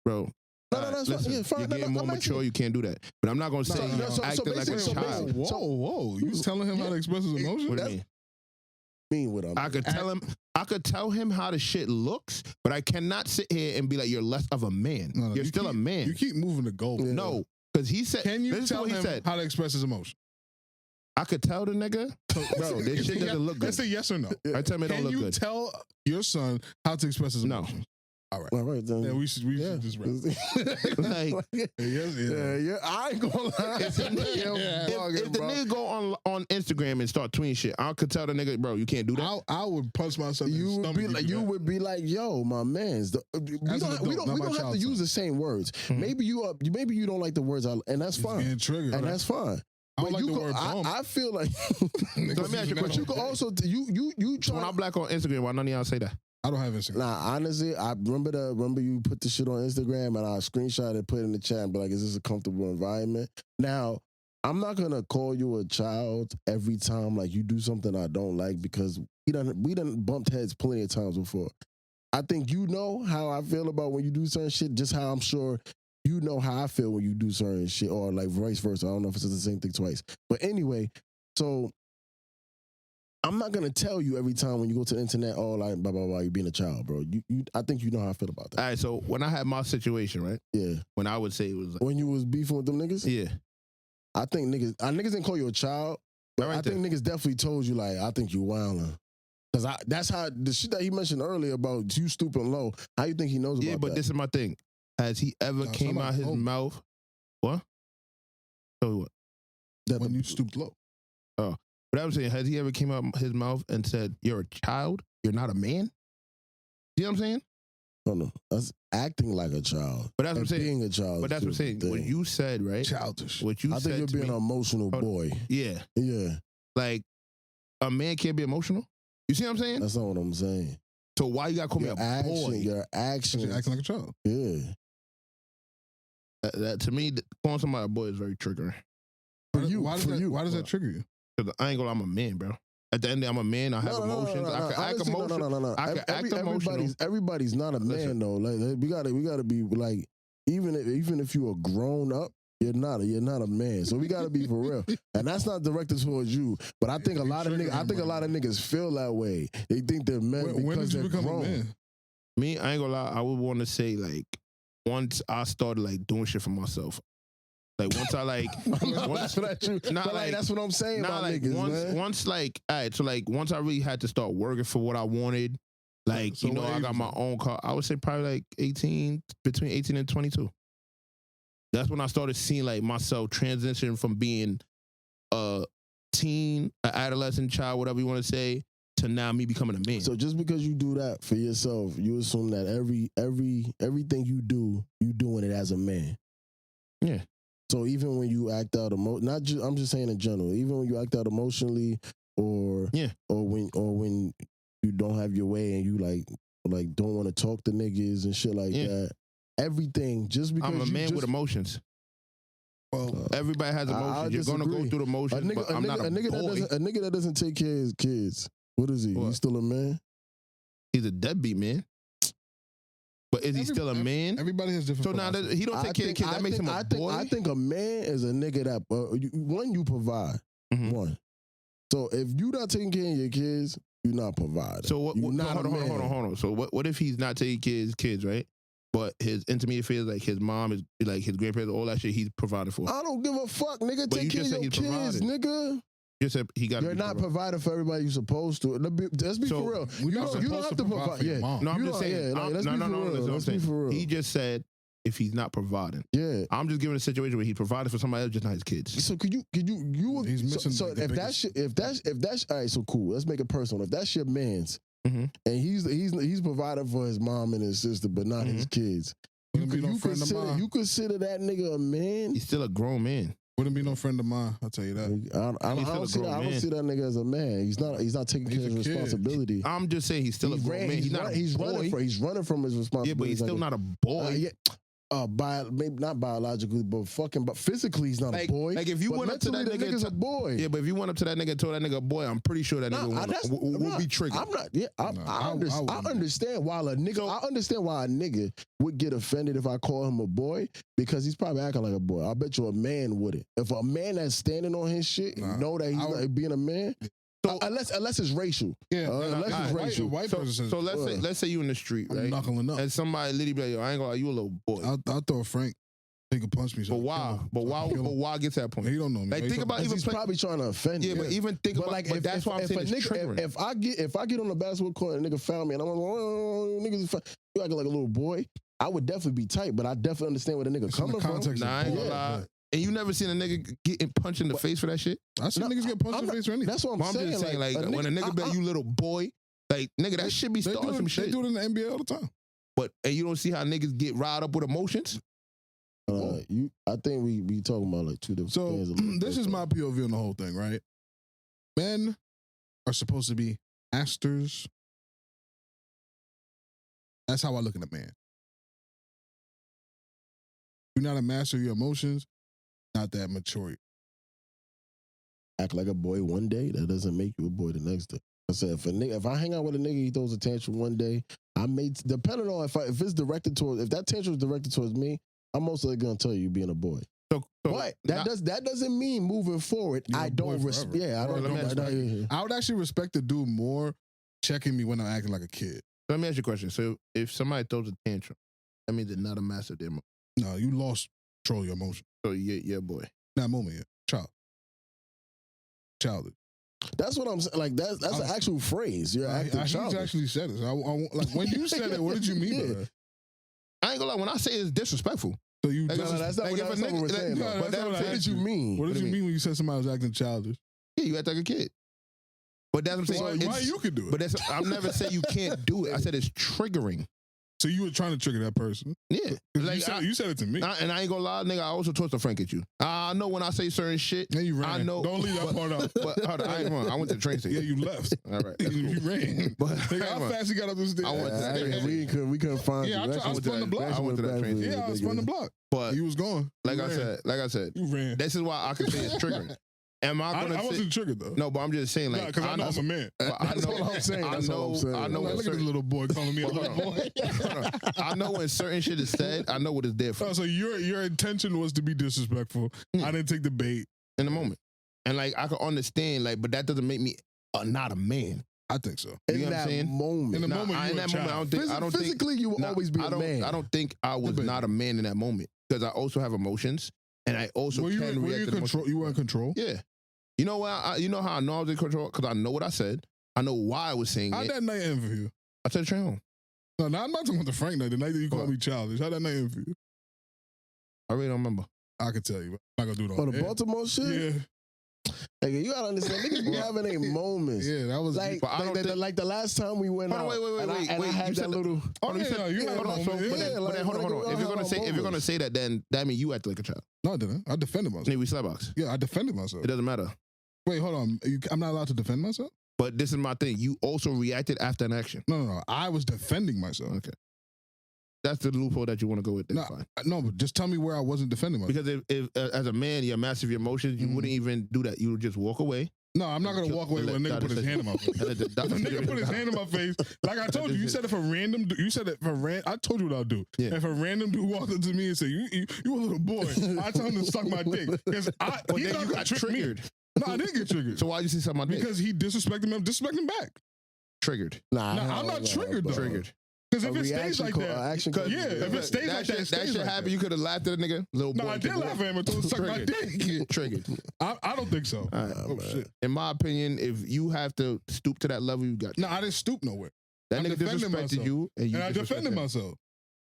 bro. No, that's fine. listen, Yeah, fine. You're No, getting more I'm mature. asking- You can't do that. But I'm not gonna say No, you're so acting like a basically- child. Whoa. You was telling him how to express his emotions? What do you mean? Mean what I'm I could tell him. I could tell him how the shit looks, but I cannot sit here and be like, "You're less of a man. No, You're you still a keep- man." You keep moving the goal. Yeah. No, because he said. Can you this is tell what he him said. how to express his emotion? I could tell the nigga, bro, this shit doesn't look good. That's a yes or no. I tell him it don't Can look you good. tell your son how to express his No. emotions? All right. All right, then. Yeah, we should just wrap. Like, yeah. I ain't gonna lie. if the nigga go on Instagram and start tweeting shit, I could tell the nigga, bro, you can't do that. I would punch myself in the stomach. You would be like, yo, my man's. We don't have to use the same words. Mm-hmm. Maybe you don't like the words, and that's fine. Getting triggered, and right? that's fine. I don't like the word bum. I feel like. So let me ask you a question. But you could also you try. When I'm black on Instagram, why none of y'all say that? I don't have Instagram. Nah, honestly, I remember you put the shit on Instagram and I screenshot it, put it in the chat, and be like, is this a comfortable environment? Now, I'm not gonna call you a child every time like you do something I don't like because we done bumped heads plenty of times before. I think you know how I feel about when you do certain shit, just how I'm sure you know how I feel when you do certain shit, or like vice versa. I don't know if it's the same thing twice. But anyway, so I'm not gonna tell you every time when you go to the internet, oh, like blah blah blah, you being a child, bro. I think you know how I feel about that. All right, so when I had my situation, right? Yeah. When I would say it was like, When you was beefing with them niggas? yeah. I think niggas didn't call you a child, but Right I think niggas definitely told you like, I think you wildin'. Cause that's how the shit that he mentioned earlier about you stooping low. How you think he knows about that? Yeah, but this is my thing. Has he ever came out his mouth? What? So what? When you stooped low. But I'm saying, has he ever came out his mouth and said, "You're a child. You're not a man"? You know what I'm saying? No. That's acting like a child. But that's what I'm saying. Being a child. But that's what I'm saying. What you said, right? Childish. What you I said. think you're being an emotional boy. Yeah. Yeah. Like a man can't be emotional. You see what I'm saying? That's not what I'm saying. So why you gotta call me a boy? Your action. You're acting like a child. Yeah. That to me, calling somebody a boy is very triggering. Why does that trigger you? Because I ain't gonna lie, I'm a man, bro. At the end of the day, I'm a man. I have emotions. I can act emotional. No. I can act emotional. Everybody's not a man though. Like we gotta be like, even if you are grown up, you're not a man. So we gotta be for real. And that's not directed towards you. But I think a lot of niggas feel that way. They think they're men when because did you they're become grown. a man? Me, I ain't gonna lie. I would want to say like once I started like doing shit for myself. Like once I like, that's what I'm saying about like niggas, man. Once like, all right, so like once I really had to start working for what I wanted, like So I got my own car. I would say probably like between 18 and 22. That's when I started seeing like myself transition from being a teen, an adolescent child, whatever you want to say, to now me becoming a man. So just because you do that for yourself, you assume that everything you do, you doing it as a man. Yeah. So even when you act out I'm just saying in general, even when you act out emotionally or when you don't have your way and you like don't want to talk to niggas and shit like that, everything just because I'm a man with emotions. Well, everybody has emotions. You're gonna go through the emotions, but I'm not a boy. A nigga that doesn't take care of his kids, what is he? He's still a man? He's a deadbeat man. But is he still a man? Everybody has different. So now he don't take care of kids. That makes him a boy. I think a man is a nigga that you provide. Mm-hmm. One. So if you not taking care of your kids, you're not providing. So hold on. So what if he's not taking care of his kids, right? But his intermediate phase, like his mom is like his grandparents, all that shit, he's provided for. I don't give a fuck, nigga. But take care of your kids, nigga. You said he got. You're not providing for everybody you're supposed to. Let's be for real. You don't have to provide. Yeah. No, I'm just saying. Let's be for real. He just said if he's not providing. Yeah. I'm just giving a situation where he provided for somebody else, just not his kids. So could you He's missing. So if that's all right, so cool. Let's make it personal. If that's your man's and he's providing for his mom and his sister, but not his kids. You consider that nigga a man? He's still a grown man. Wouldn't be no friend of mine. I'll tell you that. I don't see that nigga as a man. He's not taking care of his responsibility. I'm just saying he's still a grown man. He's running from his responsibility. Yeah, but he's still not a boy. Maybe not biologically, but physically, he's not a boy. Like if you went up to that nigga's a boy. Yeah, but if you went up to that nigga and told that nigga a boy, I'm pretty sure that nigga would be triggered. I'm not. Yeah, I understand why a nigga would get offended if I call him a boy because he's probably acting like a boy. I bet you a man wouldn't. If a man that's standing on his shit know that he's like being a man. So unless it's racial, unless it's racial. White person. So let's say you in the street, right? I'm knuckling up, and somebody literally be like, "Yo, I ain't gonna lie, you a little boy." I'll throw a Frank. He could punch me. So But why? But why get to that point? He don't know me. Like, think about even he's probably trying to offend you. Yeah, but even think about. like, but that's why I'm saying it's triggering. if I get on the basketball court and a nigga found me and I'm like, oh, niggas, you acting like a little boy, I would definitely be tight. But I definitely understand where the nigga coming from. Nah, I ain't gonna lie. And you never seen a nigga getting punched in the face for that shit? I seen niggas get punched in the face for anything. That's what I'm saying. I'm just saying, like when a nigga bet you little boy, like nigga, that shit be starting some shit. They do it in the NBA all the time. But and you don't see how niggas get riled up with emotions? I think we talking about like two different things. So this is my POV on the whole thing, right? Men are supposed to be masters. That's how I look at a man. You're not a master of your emotions, not that mature. Act like a boy one day, that doesn't make you a boy the next day. I said, if I hang out with a nigga, he throws a tantrum one day, depending on if it's directed towards, if that tantrum is directed towards me, I'm most likely gonna tell you being a boy. But that doesn't mean moving forward. I don't respect. Yeah, I would actually respect the dude more checking me when I'm acting like a kid. Let me ask you a question. So if somebody throws a tantrum, that means they're not a master of their emotions. No, you lost control of your emotions. So yeah, boy. That moment, yeah. Childish. That's what I'm saying. Like that's an actual phrase. You're acting childish. He actually said it. Like when you said it, what did you mean by that? I ain't gonna lie. When I say it's disrespectful. So you that's not what we're saying. What did you mean? What did you mean when you said somebody was acting childish? Yeah, you act like a kid. But that's what I'm saying. Why you can do it? But I've never said you can't do it. I said it's triggering. So you were trying to trigger that person? Yeah. Like, you said it to me. And I ain't gonna lie, nigga, I also tossed a frank at you. I know when I say certain shit. Yeah, you ran. I know. Don't leave that part out. But hold on, I ain't run. I went to the train station. Yeah, you left. All right. Cool. You ran. But nigga, how fast you got up the stairs? I went to the train station. We couldn't find you. I spun the block. I went to that train station. Yeah, I spun the block. But you was gone. Like I said, you ran. This is why I can say it's triggering. Am I gonna? I wasn't triggered though. No, but I'm just saying, like, because I know I'm a man. That's what I'm saying. I know. Look at this little boy calling me a little boy. I know when certain shit is said. I know what it's there for. Oh, so your intention was to be disrespectful. I didn't take the bait in the moment, and like I can understand, like, but that doesn't make me not a man. I think so. You know what I'm saying? Moment. In the moment, I don't think physically you will always be a man. I don't think I was not a man in that moment because I also have emotions and I also can react to emotions. You were in control. Yeah. You know what? You know how I know I was in control? Because I know what I said. I know why I was saying How'd that night end for you? I took the train home. No, I'm not talking about the Frank night. The night that you called me childish. How'd that night end for you? I really don't remember. I could tell you. I'm not going to do it all. For the Baltimore shit? Yeah. Nigga, you gotta understand, niggas be having their moments. Yeah, that was like the last time we went out. Wait. I had that little. Hold on. If you're gonna say that, then that means you act like a child. No, I didn't. I defended myself. Maybe we slapbox. Yeah, I defended myself. It doesn't matter. Wait, hold on. I'm not allowed to defend myself? But this is my thing. You also reacted after an action. No. I was defending myself. Okay. That's the loophole that you want to go with. No, but just tell me where I wasn't defending myself. Because if as a man, you're master of your emotions, you wouldn't even do that. You would just walk away. No, I'm not going to walk away when a nigga put his hand in my face. If a nigga put his hand in my face, like I told you, you said it for random. I told you what I'll do. Yeah. If a random dude walked up to me and said, "You a little boy," I tell him to suck my dick because he got triggered. No, I didn't get triggered. So why you say suck my dick? Because he disrespected me. I'm disrespecting back. Triggered. Nah, I'm not triggered though. Triggered. Because if it stays like that, if it stays like that, that shit happened. You could have laughed at a nigga. Little boy. No, I did laugh at him and told him to suck my dick. Triggered. I don't think so. Oh shit. In my opinion, if you have to stoop to that level, you got. No, I didn't stoop nowhere. That nigga disrespected you, and I defended myself.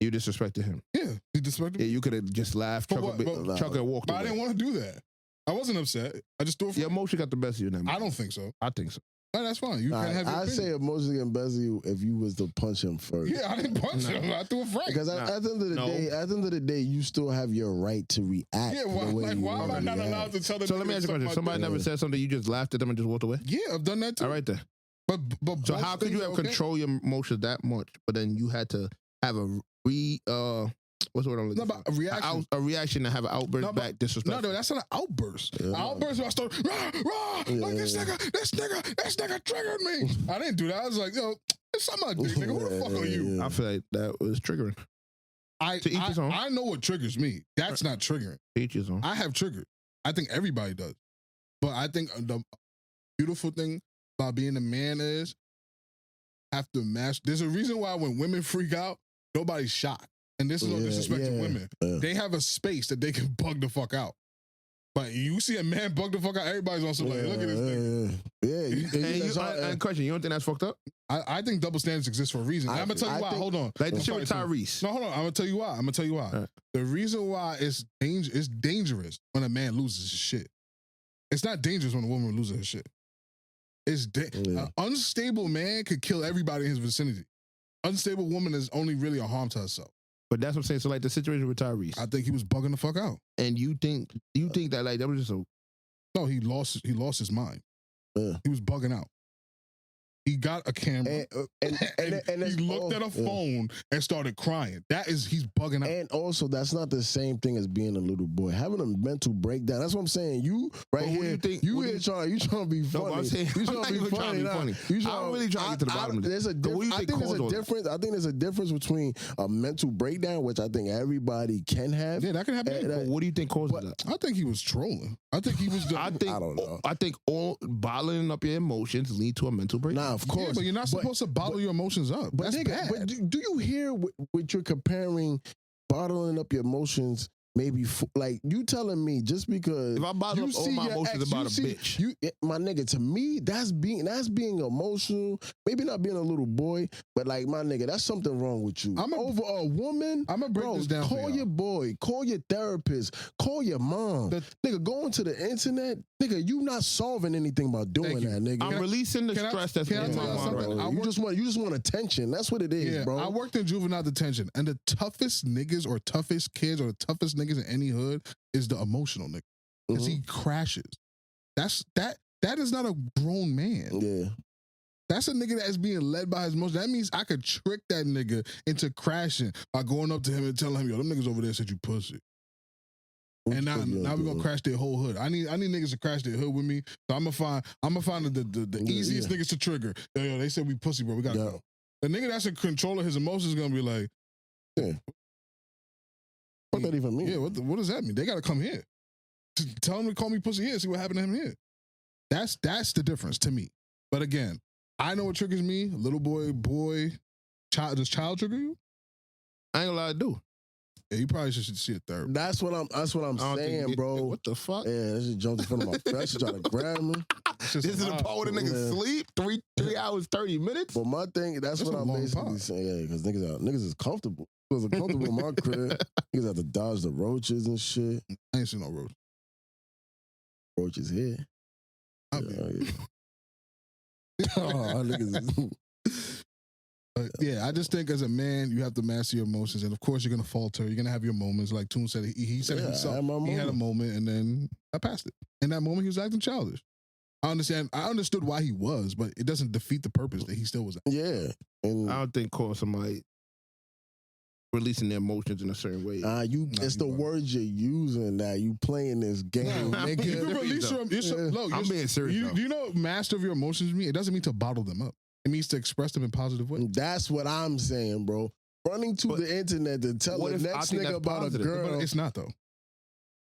You disrespected him. Yeah, he disrespected me. Yeah, you could have just laughed, chuckled, and walked away. I didn't want to do that. I wasn't upset. I just threw it. Your emotion got the best of you now. I don't think so. I think so. No, that's fine. You can have your I say emotionally and best of you if you was to punch him first. Yeah, I didn't punch him. I threw a frank. Because at the end of the day, you still have your right to react. Yeah, why am I not allowed to tell them? So let me ask you a question. Somebody never said something, you just laughed at them and just walked away? Yeah, I've done that too. All right then. But so how could you have control your emotions that much, but then you had to have a what's the word I'm looking for? A reaction. A reaction to have an outburst back disrespect. No, that's not an outburst. Yeah. Outburst where I start, like this nigga triggered me. I didn't do that. I was like, yo, it's something I did, nigga. Who the fuck are you? I feel like that was triggering. I know what triggers me. That's not triggering. Each his own. I have triggered. I think everybody does. But I think the beautiful thing about being a man is have to match. There's a reason why when women freak out, nobody's shocked. and this is no disrespect to women. They have a space that they can bug the fuck out. But you see a man bug the fuck out, everybody's on some like, look at this thing. And question, you don't think that's fucked up? I think double standards exist for a reason. I'm gonna tell you why. Hold on. Like the shit with Tyrese. No, hold on. I'm gonna tell you why. Right. The reason why it's dangerous when a man loses his shit. It's not dangerous when a woman loses her shit. An unstable man could kill everybody in his vicinity. Unstable woman is only really a harm to herself. But that's what I'm saying. So like the situation with Tyrese, I think he was bugging the fuck out. And you think that like that was just no, he lost his mind. He was bugging out. He got a camera and he looked at a phone and started crying. He's bugging out. And also, that's not the same thing as being a little boy. Having a mental breakdown. That's what I'm saying. You right here, you trying to be funny. I'm saying, you trying to be funny. I'm really trying to get to the bottom of this. I think there's a difference. I think there's a difference between a mental breakdown, which I think everybody can have. Yeah, that can happen. But what do you think causes that? I think he was trolling. I think he was. I don't know. I think all bottling up your emotions lead to a mental breakdown. Nah, of course. Yeah, but you're not supposed to bottle your emotions up. But that's nigga, bad. But do you hear what you're comparing bottling up your emotions? Maybe like you telling me just because if I bottle up all my emotions about a bitch, my nigga, to me that's being emotional. Maybe not being a little boy, but like my nigga, that's something wrong with you. Over a woman. I'm gonna break this down. Call your boy, call your therapist, call your mom. Nigga, going to the internet, nigga, you not solving anything by doing that, nigga. I'm releasing the stress that's in my mind right now. You just want attention. That's what it is, bro. I worked in juvenile detention, and the toughest niggas or toughest kids or the toughest niggas in any hood is the emotional nigga. Because he crashes. That is not a grown man. Yeah. That's a nigga that is being led by his emotions. That means I could trick that nigga into crashing by going up to him and telling him, yo, them niggas over there said you pussy. And now we're gonna crash their whole hood. I need niggas to crash their hood with me. So I'm gonna find the easiest niggas to trigger. Yo, they said we pussy, bro. We gotta go. The nigga that's in control of his emotions is gonna be like, what that even mean? Yeah, what does that mean? They gotta come here. Tell him to call me pussy here. See what happened to him here. That's the difference to me. But again, I know what triggers me. Little boy, child. Does child trigger you? I ain't gonna lie, I do. Yeah, you probably should see a therapist. That's what I'm saying, bro. What the fuck? Yeah, that shit jumped in front of my face. She trying to grab me. This is the part where the niggas sleep 3 hours, 30 minutes. But my thing, that's what I'm basically saying. Yeah, because niggas is comfortable. Niggas are comfortable in my crib. Niggas have to dodge the roaches and shit. I ain't seen no roaches. Roaches here. Niggas is... Yeah, I just think as a man, you have to master your emotions. And of course, you're going to falter. You're going to have your moments. Like Toon said, he said it himself. He had a moment and then I passed it. In that moment, he was acting childish. I understood why he was, but it doesn't defeat the purpose that he still was acting. Yeah. And I don't think calling somebody releasing their emotions in a certain way. It's the words you're using that you playing this game. You can release I'm being serious. Do you know what master of your emotions mean? It doesn't mean to bottle them up. It means to express them in positive ways. That's what I'm saying, bro. Running to the internet to tell the next nigga about a girl. But it's not, though.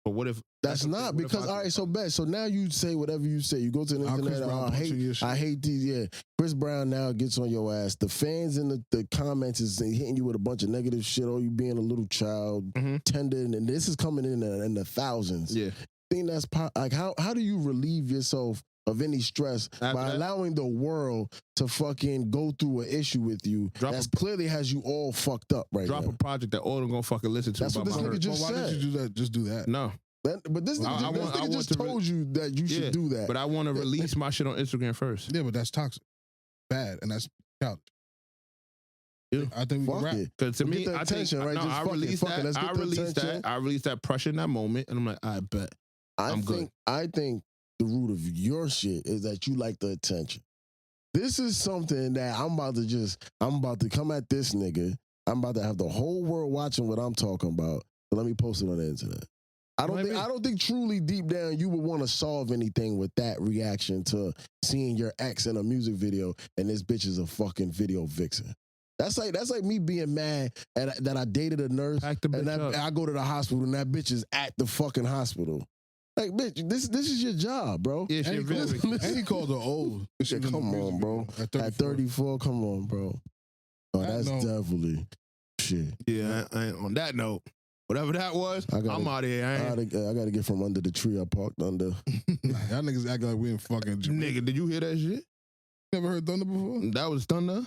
But what if... That's not, because, all right, so bad. So now you say whatever you say. You go to the internet, I hate these, yeah. Chris Brown now gets on your ass. The fans in the comments is hitting you with a bunch of negative shit. Oh, you being a little child, tender, and this is coming in the thousands. Yeah. I think that's, like, how do you relieve yourself of any stress by allowing the world to fucking go through an issue with you that clearly has you all fucked up right now? Drop a project that all them gonna fucking listen to. That's what this nigga just said. Why did you do that? Just do that. No. But this nigga just told you that you should do that. But I want to release my shit on Instagram first. Yeah, but that's toxic. Bad. And that's childish. Yeah. I think we can rap. Because to me, I released that pressure in that moment, and I'm like, I bet. I'm good. I think the root of your shit is that you like the attention. This is something that I'm about to come at this nigga. I'm about to have the whole world watching what I'm talking about. So let me post it on the internet. I don't think truly deep down you would want to solve anything with that reaction to seeing your ex in a music video and this bitch is a fucking video vixen. That's like me being mad that I dated a nurse and I go to the hospital and that bitch is at the fucking hospital. Like, bitch, this is your job, bro. Yeah, and he called her old. Yeah, come on, bro. At 34, come on, bro. Oh, that's definitely... Shit. Yeah, on that note, whatever that was, I'm out of here. I gotta get from under the tree I parked under. Nah, y'all niggas act like we in fucking Jamaica. Nigga, did you hear that shit? Never heard thunder before? That was thunder?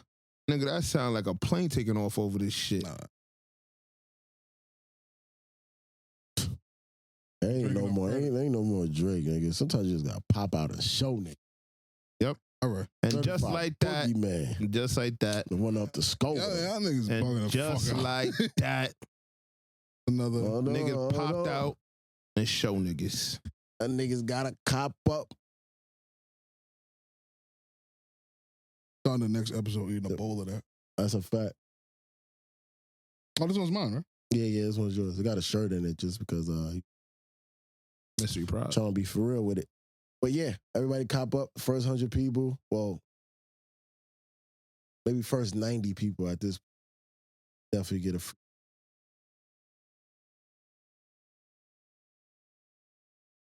Nigga, that sound like a plane taking off over this shit. Nah. Ain't no more Drake, nigga. Sometimes you just gotta pop out and show, nigga. Yep. All right. And just like that, man. just like that, The one up the skull. Y'all niggas bugging and the just fuck out. like that, Another niggas popped out and show niggas. That niggas gotta cop up. on the next episode eating a bowl of that. That's a fact. Oh, this one's mine, right? Yeah, this one's yours. It got a shirt in it just because Mystery prize. trying to be for real with it. But yeah, everybody cop up. First 100 people. Well, maybe first 90 people at this. Definitely get a free.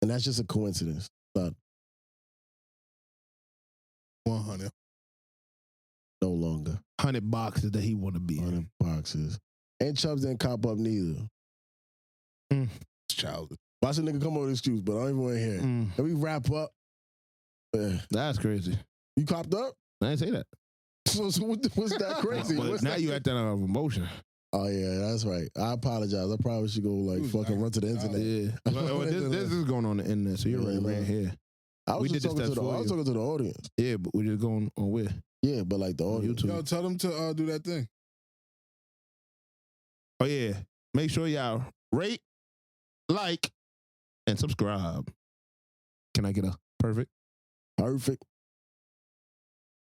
And that's just a coincidence. But 100. no longer. 100 boxes that he want to be in. 100 boxes. And Chubbs didn't cop up neither. It's childish. Watch a nigga come up with an excuse, but I don't even want to hear it. Can we wrap up? That's crazy. You copped up? I didn't say that. So what's that crazy? But What's now that? you acting out of emotion. Oh, yeah, that's right. I apologize. I probably should go, like, fucking run to the internet. Yeah. Well, this is going on the internet, so you're right here. I was We just did this talking to for I was you. talking to the audience. Yeah, but we're just going on where? Yeah, but like the audience. YouTube. Yo, tell them to do that thing. Oh, yeah. Make sure y'all rate, like, and subscribe. Can I get a perfect? Perfect.